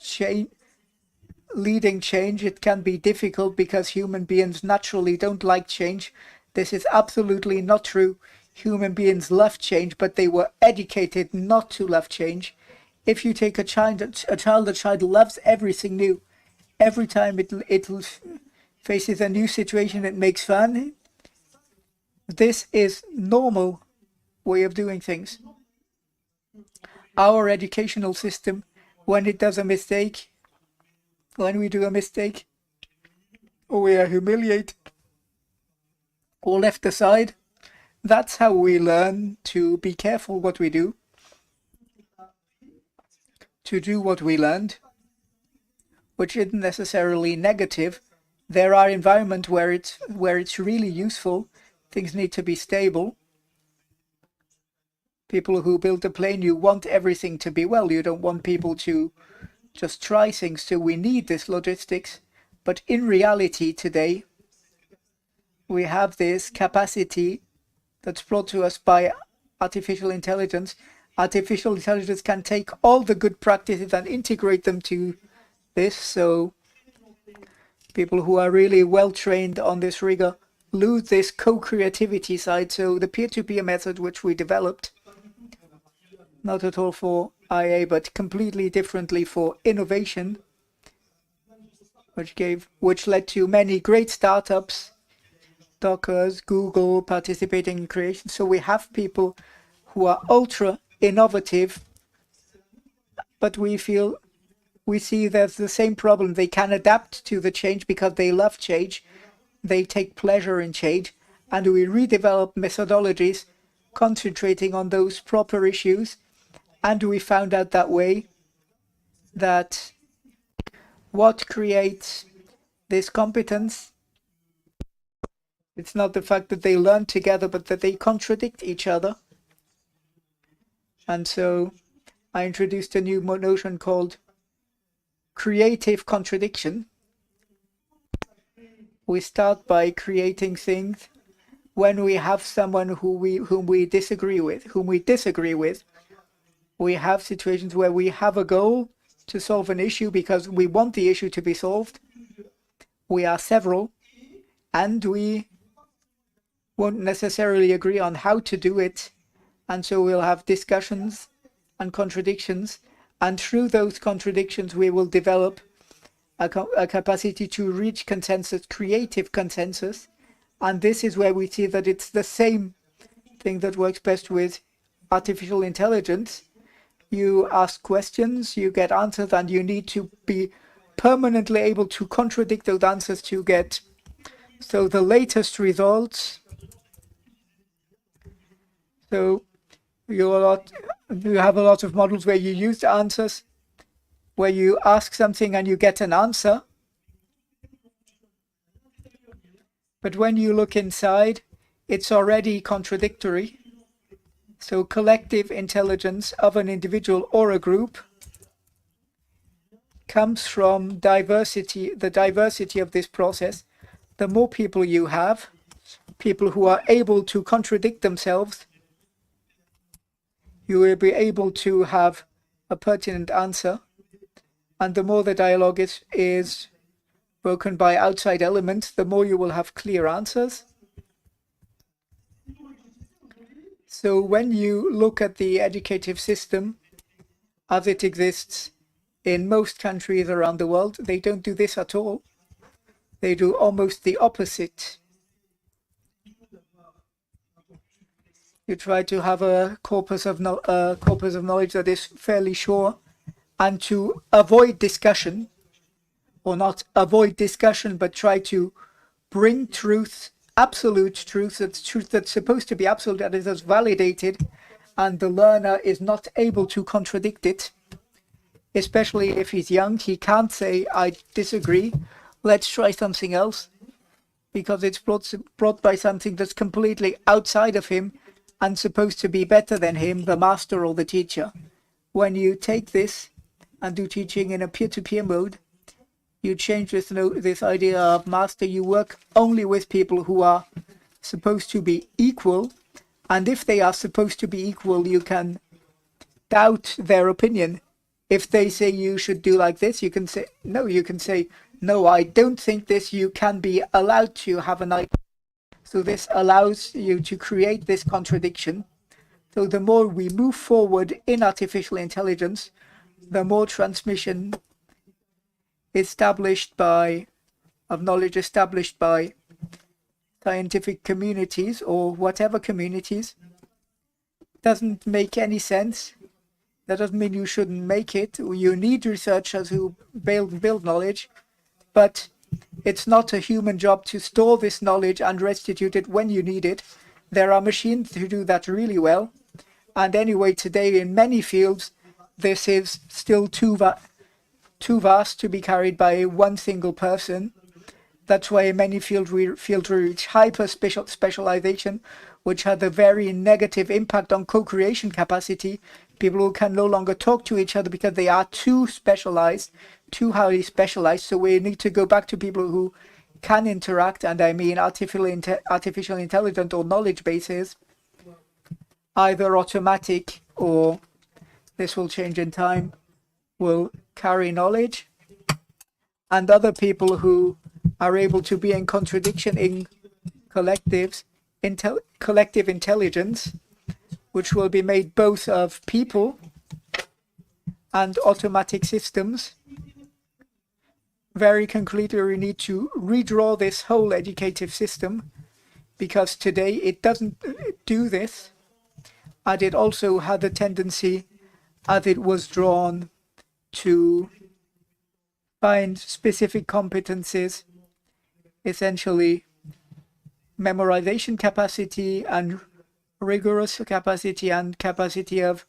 leading change. It can be difficult because human beings naturally don't like change. This is absolutely not true. Human beings love change, but they were educated not to love change. If you take a child loves everything new. Every time it faces a new situation, it makes fun. This is normal way of doing things. Our educational system, when it does a mistake, when we do a mistake, or we are humiliated or left aside, that's how we learn to be careful what we do, to do what we learned, which isn't necessarily negative. There are environments where it's really useful. Things need to be stable. People who build a plane, you want everything to be well. You don't want people to just try things. So we need this logistics. But in reality today, we have this capacity that's brought to us by artificial intelligence. Artificial intelligence can take all the good practices and integrate them to this. So people who are really well trained on this rigor lose this co-creativity side. So the peer-to-peer method, which we developed, not at all for IA, but completely differently for innovation, which led to many great startups, Dockers, Google participating in creation. So we have people who are ultra innovative, but we see there's the same problem. They can adapt to the change because they love change. They take pleasure in change, and we redevelop methodologies concentrating on those proper issues. And we found out that way that what creates this competence, it's not the fact that they learn together, but that they contradict each other. And so I introduced a new notion called creative contradiction. We start by creating things when we have someone whom we disagree with. We have situations where we have a goal to solve an issue because we want the issue to be solved. We are several, and we won't necessarily agree on how to do it. And so we'll have discussions and contradictions. And through those contradictions, we will develop a capacity to reach consensus, creative consensus. And this is where we see that it's the same thing that works best with artificial intelligence. You ask questions, you get answers, and you need to be permanently able to contradict those answers to get so the latest results. So you have a lot of models where you use the answers, where you ask something and you get an answer. But when you look inside, it's already contradictory. So collective intelligence of an individual or a group comes from diversity, the diversity of this process. The more people you have, people who are able to contradict themselves, you will be able to have a pertinent answer. And the more the dialogue is broken by outside elements, the more you will have clear answers. So when you look at the educative system as it exists in most countries around the world, they don't do this at all. They do almost the opposite. You try to have a corpus of knowledge that is fairly sure, and to avoid discussion, or not avoid discussion, but try to bring truth, absolute truth, that's supposed to be absolute, that is validated, and the learner is not able to contradict it. Especially if he's young, he can't say, I disagree, let's try something else, because it's brought by something that's completely outside of him and supposed to be better than him, the master or the teacher. When you take this and do teaching in a peer-to-peer mode, you change this idea of master. You work only with people who are supposed to be equal, and if they are supposed to be equal, you can doubt their opinion. If they say you should do like this, you can say no. You can say no, I don't think this. You can be allowed to have an idea. So this allows you to create this contradiction. So the more we move forward in artificial intelligence, the more transmission of knowledge established by scientific communities or whatever communities doesn't make any sense. That doesn't mean you shouldn't make it. You need researchers who build knowledge, but it's not a human job to store this knowledge and restitute it when you need it. There are machines who do that really well. And anyway, today in many fields, this is still too vast to be carried by one single person. That's why in many fields we reach specialization, which had a very negative impact on co-creation capacity. People who can no longer talk to each other because they are too specialized, too highly specialized. So we need to go back to people who can interact, and I mean artificial intelligence or knowledge bases, either automatic or this will change in time, will carry knowledge, and other people who are able to be in contradiction in collective intelligence, which will be made both of people and automatic systems. Very concretely, we need to redraw this whole educative system, because today it doesn't do this, and it also had a tendency, as it was drawn, to find specific competencies, essentially memorization capacity and rigorous capacity and capacity of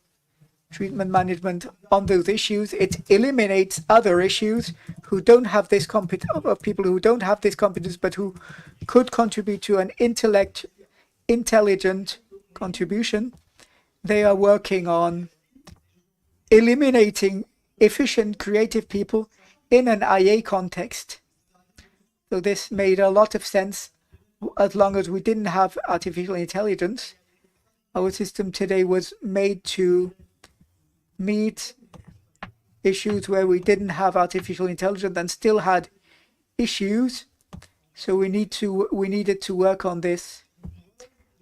treatment management on those issues. It eliminates other issues who don't have this people who don't have this competence, but who could contribute to an intelligent contribution. they are working on eliminating efficient, creative people in an IA context. So this made a lot of sense as long as we didn't have artificial intelligence. Our system today was made to meet issues where we didn't have artificial intelligence and still had issues. So we needed to work on this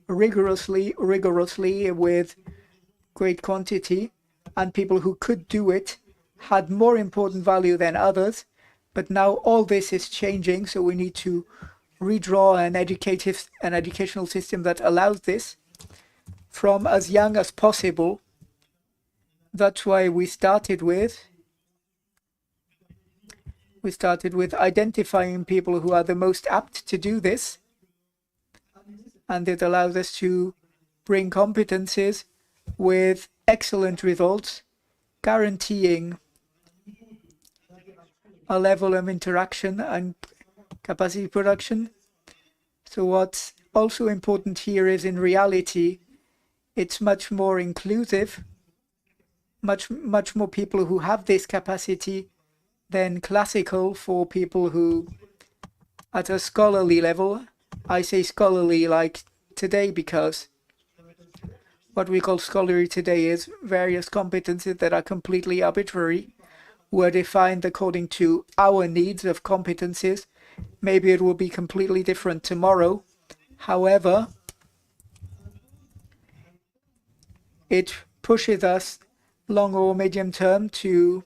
rigorously with great quantity, and people who could do it had more important value than others. But now all this is changing, so we need to redraw an educational system that allows this from as young as possible. That's why we started with identifying people who are the most apt to do this, and it allows us to bring competencies with excellent results, guaranteeing a level of interaction and capacity production. So what's also important here is, in reality, it's much more inclusive, much more people who have this capacity than classical for people who, at a scholarly level, I say scholarly like today because what we call scholarly today is various competencies that are completely arbitrary, were defined according to our needs of competencies. Maybe it will be completely different tomorrow. However, it pushes us long or medium term to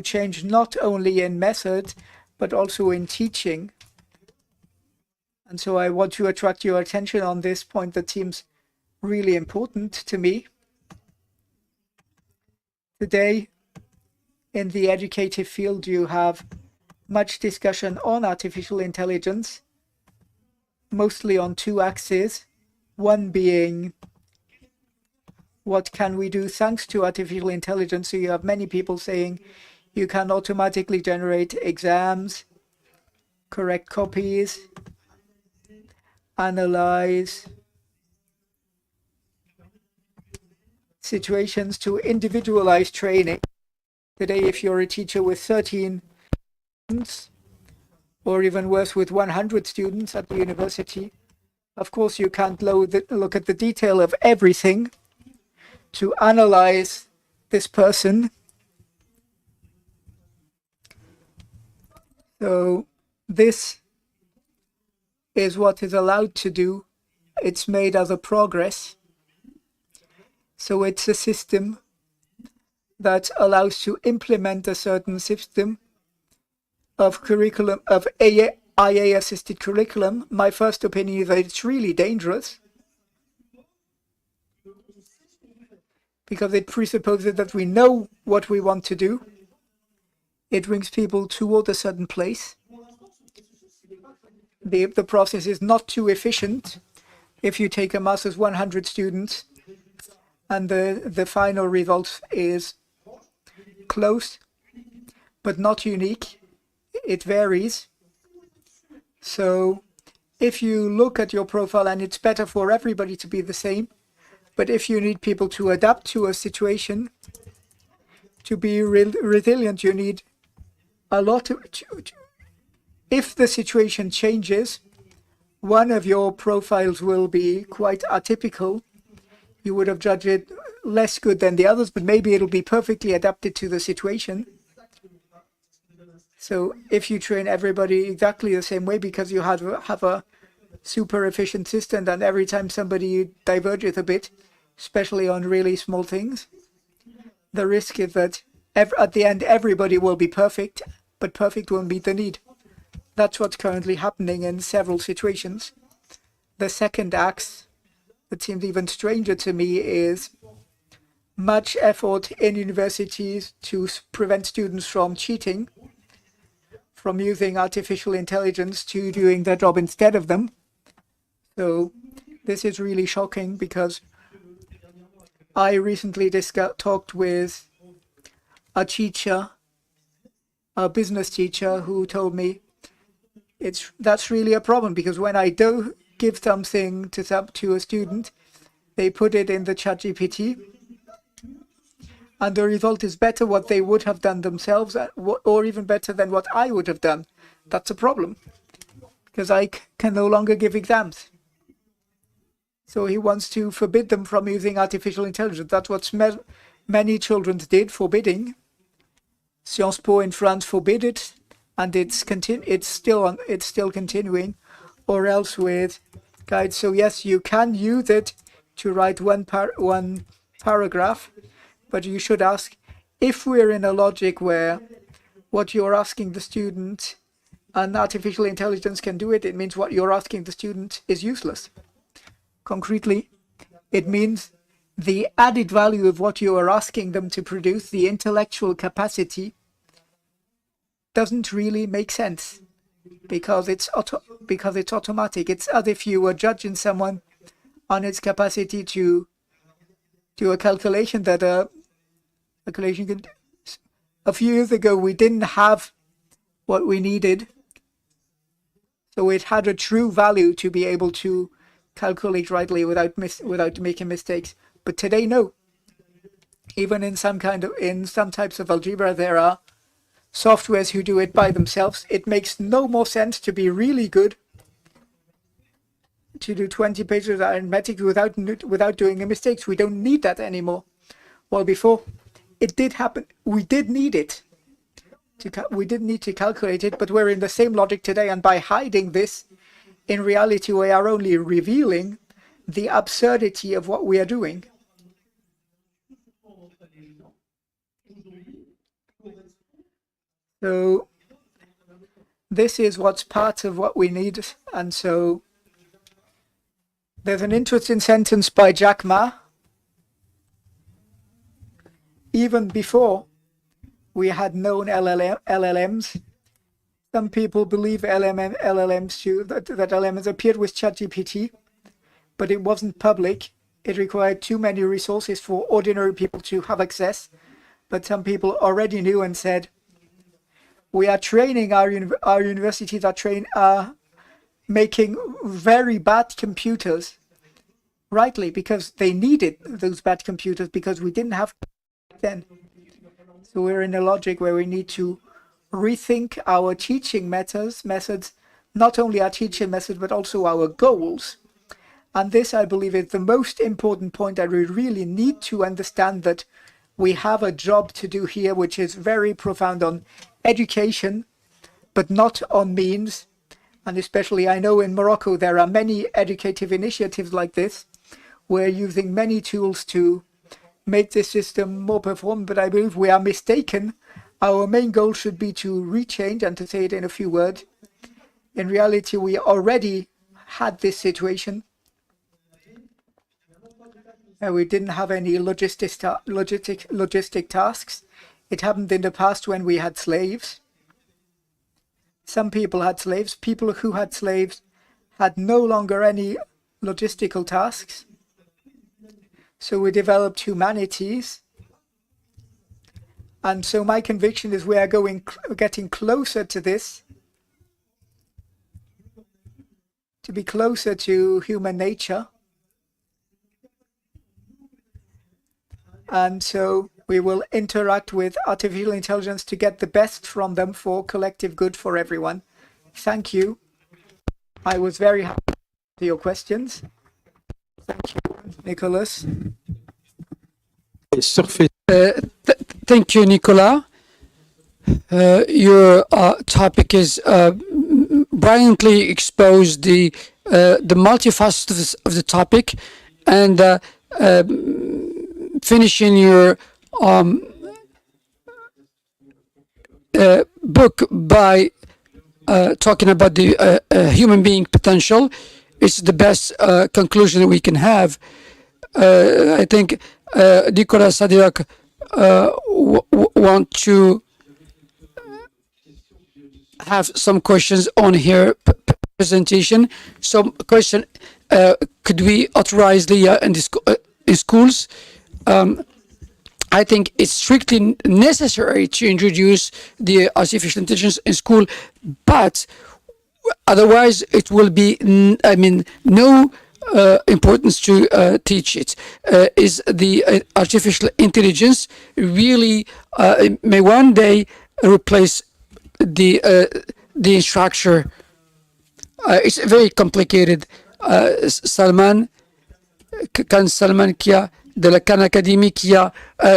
change not only in method, but also in teaching. And so I want to attract your attention on this point that seems really important to me. Today, in the educative field, you have much discussion on artificial intelligence, mostly on two axes. One being, what can we do thanks to artificial intelligence? So you have many people saying you can automatically generate exams, correct copies, analyze situations to individualize training. Today, if you're a teacher with 13 students, or even worse with 100 students at the university, of course you can't look at the detail of everything to analyze this person. So this is what is allowed to do. It's made as a progress. So it's a system that allows to implement a certain system of curriculum, of IA-assisted curriculum. My first opinion is that it's really dangerous because it presupposes that we know what we want to do. It brings people toward a certain place. The process is not too efficient. If you take a master's 100 students and the final result is close but not unique, it varies. So if you look at your profile, and it's better for everybody to be the same, but if you need people to adapt to a situation, to be resilient, you need a lot if the situation changes, one of your profiles will be quite atypical. You would have judged it less good than the others, but maybe it'll be perfectly adapted to the situation. So if you train everybody exactly the same way because you have a super efficient system, and every time somebody diverges a bit, especially on really small things, the risk is that at the end everybody will be perfect, but perfect won't meet the need. That's what's currently happening in several situations. The second axe that seems even stranger to me is much effort in universities to prevent students from cheating, from using artificial intelligence to doing their job instead of them. So this is really shocking because I recently talked with a teacher, a business teacher, who told me that's really a problem because when I do give something to a student, they put it in the ChatGPT, and the result is better what they would have done themselves, or even better than what I would have done. That's a problem, because I can no longer give exams. So he wants to forbid them from using artificial intelligence. That's what many children did, forbidding. Sciences Po in France forbid it, and it's still continuing, or else with guides. So yes, you can use it to write one paragraph, but you should ask, if we're in a logic where what you're asking the student and artificial intelligence can do it, it means what you're asking the student is useless. Concretely, it means the added value of what you are asking them to produce, the intellectual capacity, doesn't really make sense, because it's automatic. It's as if you were judging someone on its capacity to do a calculation that a few years ago we didn't have what we needed, so it had a true value to be able to calculate rightly without making mistakes. But today, no. Even in some types of algebra, there are softwares who do it by themselves. It makes no more sense to be really good to do 20 pages of arithmetic without doing mistakes. We don't need that anymore. Well, before it did happen, we did need it. We didn't need to calculate it, but we're in the same logic today, and by hiding this, in reality, we are only revealing the absurdity of what we are doing. So this is what's part of what we need. And so there's an interesting sentence by Jack Ma. Even before we had known LLMs, some people believe LLMs too, that LLMs appeared with ChatGPT, but it wasn't public. It required too many resources for ordinary people to have access. But some people already knew and said, we are training our universities are making very bad computers, rightly, because they needed those bad computers because we didn't have then. So we're in a logic where we need to rethink our teaching methods, not only our teaching methods, but also our goals. And this, I believe, is the most important point, that we really need to understand that we have a job to do here, which is very profound on education, but not on means. And especially, I know in Morocco, there are many educative initiatives like this. We're using many tools to make this system more performant, but I believe we are mistaken. Our main goal should be to rechange, and to say it in a few words. In reality, we already had this situation. We didn't have any logistic tasks. It happened in the past when we had slaves. Some people had slaves. People who had slaves had no longer any logistical tasks. So we developed humanities. And so my conviction is we are getting closer to this, to be closer to human nature. And so we will interact with artificial intelligence to get the best from them for collective good for everyone. Thank you. I was very happy to your questions. Thank you, Nicolas. Thank you, Nicolas. Your topic is brilliantly exposed the multifacets of the topic, and finishing your book by talking about the human being potential. It's the best conclusion that we can have. I think Nicolas Sadiak want to have some questions on her presentation. Some question, could we authorize Leah in schools? I think it's strictly necessary to introduce the artificial intelligence in school, but Otherwise, it will be, no importance to teach it. Is the artificial intelligence really may one day replace the instructor? It's very complicated. Salman qui a de la Khan Academy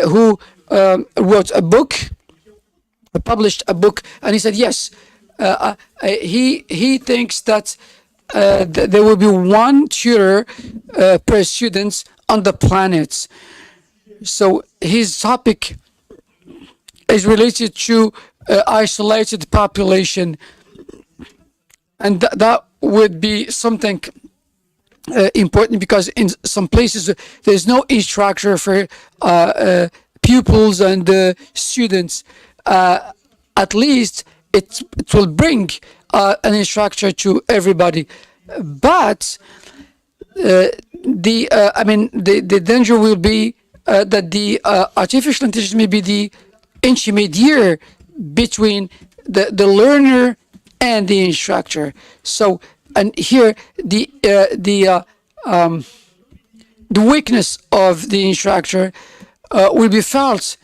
who wrote a book, published a book, and he said yes. He thinks that there will be one tutor per student on the planet. So his topic is related to isolated population, and that would be something important, because in some places there's no instructor for pupils and students. At least it will bring an instructor to everybody, but the danger will be that the artificial intelligence may be the intermediary between the learner and the instructor. So, and here the weakness of the instructor will be felt,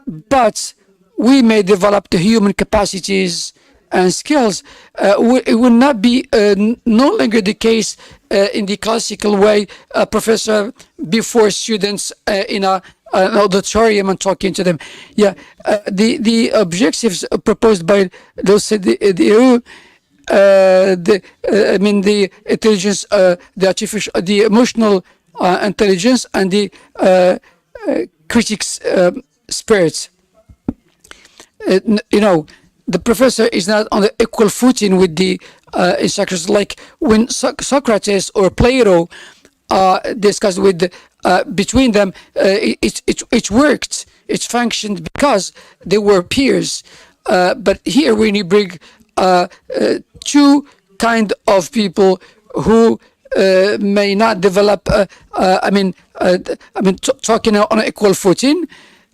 but we may develop the human capacities and skills. It will not be no longer the case in the classical way, professor before students in an auditorium and talking to them. Yeah, the objectives proposed by the intelligence, the artificial, the emotional intelligence, and the critics' spirits. The professor is not on the equal footing with the instructors. Like when Socrates or Plato discussed with between them, it worked, it functioned because they were peers. But here we need to bring two kind of people who may not develop. Talking on an equal footing,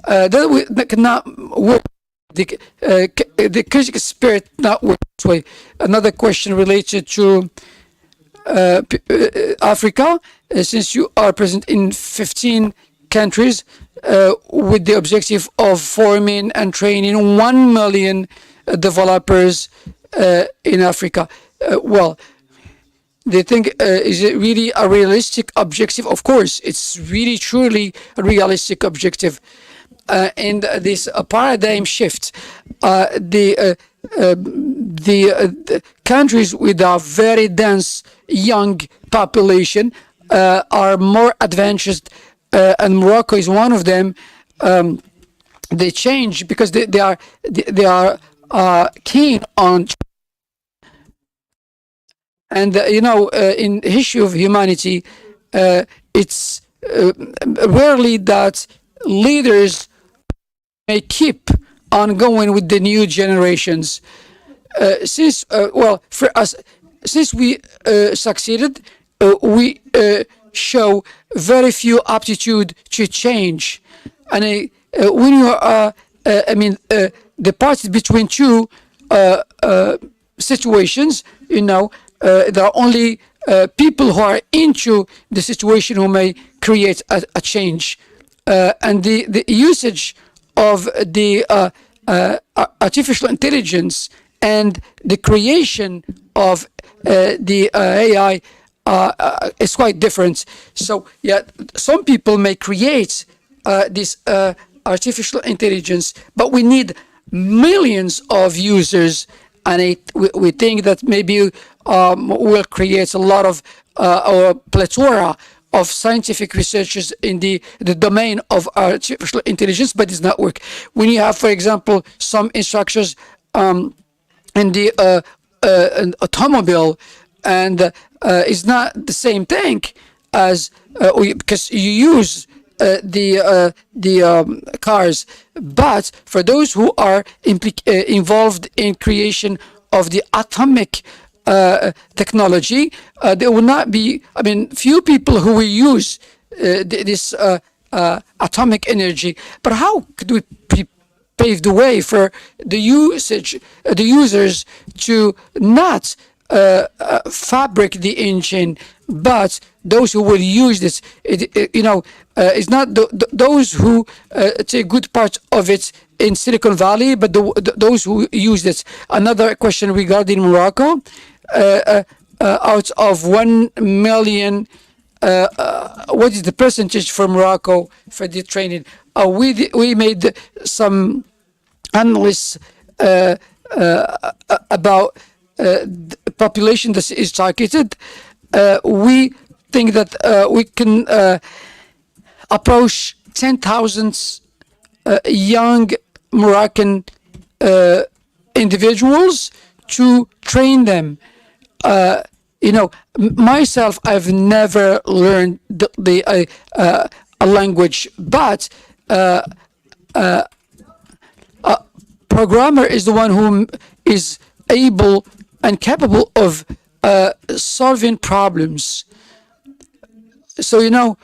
that cannot work. The critical spirit not work this way. Another question related to Africa, since you are present in 15 countries with the objective of forming and training 1 million developers in Africa. Well, they think, is it really a realistic objective? Of course, it's really truly a realistic objective. And this paradigm shift, the countries with a very dense young population are more advanced, and Morocco is one of them. They change because they are keen on, and in history of humanity, it's rarely that leaders may keep on going with the new generations. For us, since we succeeded, we show very few aptitude to change. And when you are, departed between two situations, there are only people who are into the situation who may create a change. And the usage of the artificial intelligence and the creation of the AI is quite different. So yeah, some people may create this artificial intelligence, but we need millions of users, and we think that maybe will create a lot of or a plethora of scientific researchers in the domain of artificial intelligence, but it's not work. When you have, for example, some instructors in the an automobile, and it's not the same thing as because you use the cars, but for those who are involved in creation of the atomic technology, there will not be, few people who will use this atomic energy. But how could we pave the way for the users to not fabric the engine, but those who will use this, it's not those who take good part of it in Silicon Valley, but those who use this. Another question regarding Morocco, out of 1 million, what is the percentage for Morocco for the training? We made some analysis about the population that is targeted. We think that we can approach 10,000 young Moroccan individuals to train them. Myself, I've never learned a language, but a programmer is the one who is able and capable of solving problems. So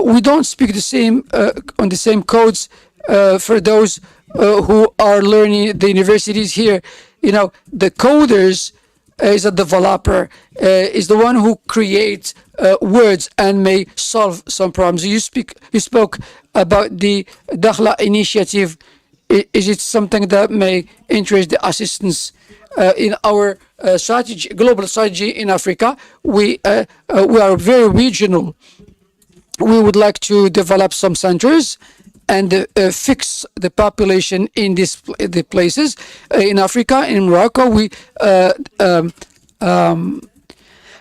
we don't speak the same on the same codes for those who are learning at the universities here. The coders is a developer, is the one who creates words and may solve some problems. You spoke about the Dakhla initiative. Is it something that may interest the assistants in our strategy, global strategy in Africa? We are very regional. We would like to develop some centers and fix the population in the places. In Africa, in Morocco, we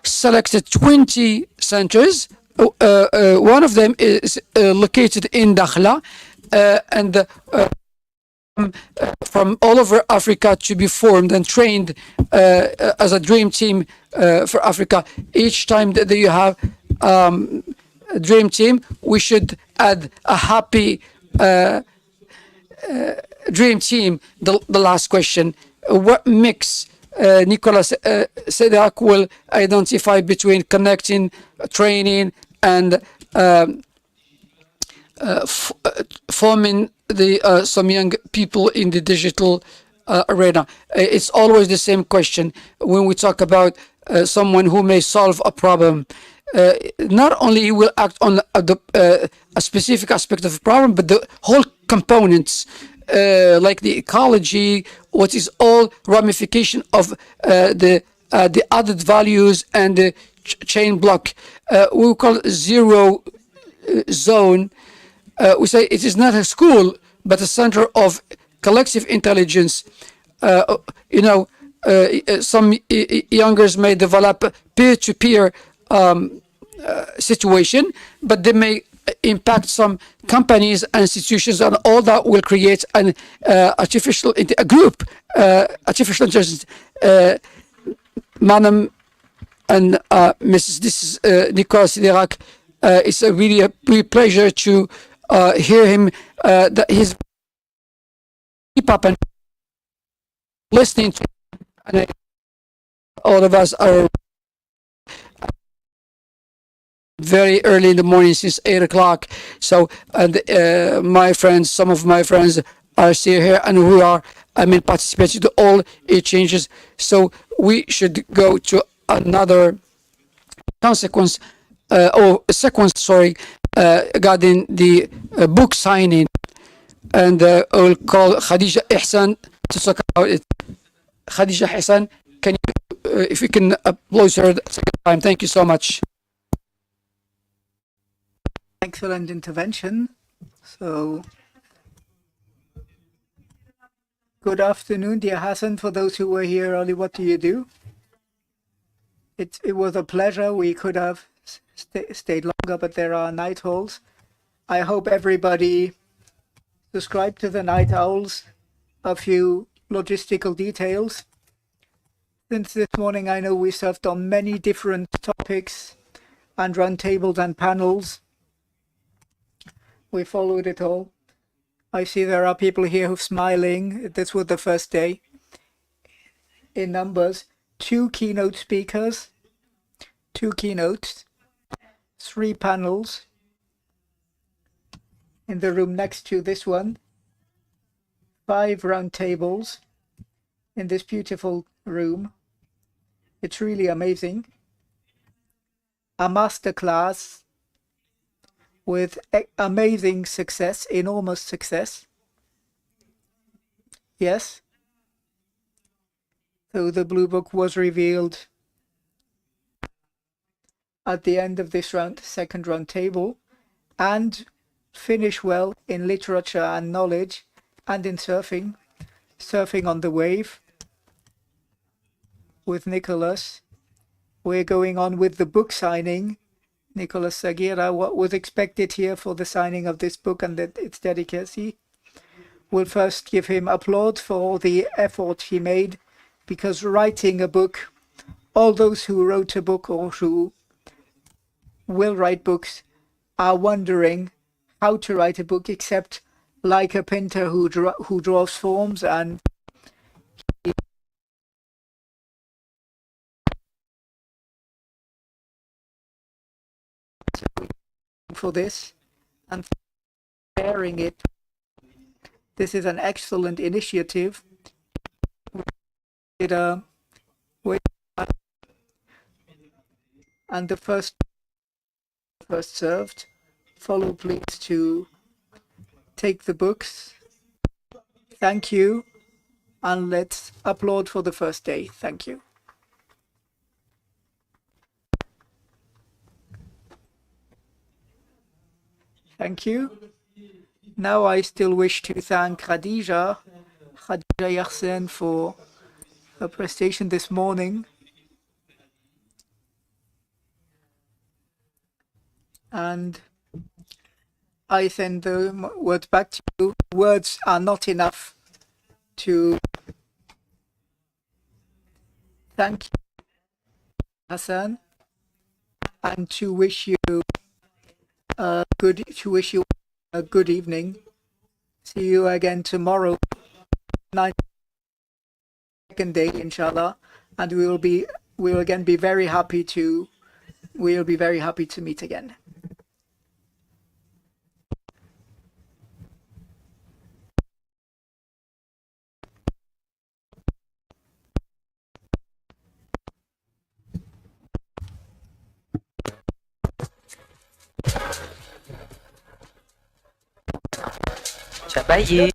selected 20 centers. One of them is located in Dakhla, and from all over Africa to be formed and trained as a dream team for Africa. Each time that you have a dream team, we should add a happy dream team. The last question: what mix Nicolas Sedak will identify between connecting, training, and forming some young people in the digital arena? It's always the same question when we talk about someone who may solve a problem. Not only he will act on a specific aspect of the problem, but the whole components, like the ecology, what is all ramification of the added values and the chain block. We call it zero zone. We say it is not a school, but a center of collective intelligence. Some youngers may develop peer-to-peer situation, but they may impact some companies and institutions, and all that will create an artificial intelligence. Madam and Mrs. This is Nicolas Siderak. It's a really pleasure to hear him. That he's keep up and listening to, and all of us are very early in the morning, since 8 o'clock. So, my friends, some of my friends are still here, and who are, participating to all exchanges. So we should go to another sequence, regarding the book signing, and I'll call Khadija Ihsan to talk about it. Khadija Ihsan, can you, if you can applause her the second time? Thank you so much. Excellent intervention. So, good afternoon, dear Hassan. For those who were here early, what do you do? It was a pleasure. We could have stayed longer, but there are night owls. I hope everybody subscribed to the night owls. A few logistical details. Since this morning, I know we served on many different topics and roundtables and panels. We followed it all. I see there are people here who are smiling. This was the first day. In numbers, 2 keynote speakers, 2 keynotes, 3 panels in the room next to this one, 5 round tables in this beautiful room, It's really amazing. A masterclass with amazing success, enormous success. Yes. So the Blue Book was revealed at the end of this round, second round table, and finish well in literature and knowledge and in surfing on the wave with Nicholas. We're going on with the book signing. Nicholas Sagira, what was expected here for the signing of this book and its dedicacy? We'll first give him applause for the effort he made, because writing a book, all those who wrote a book or who will write books are wondering how to write a book, except like a painter who draws forms, and for this and sharing it. This is an excellent initiative. And the first served. Follow please to take the books. Thank you. And let's applaud for the first day. Thank you. Thank you. Now I still wish to thank Khadija Yarsen for her presentation this morning. And I send the words back to you. Words are not enough to thank you, Hassan, and to wish you a good evening. See you again tomorrow, 9th day, inshallah, and we will again be very happy to meet again. Chabaye.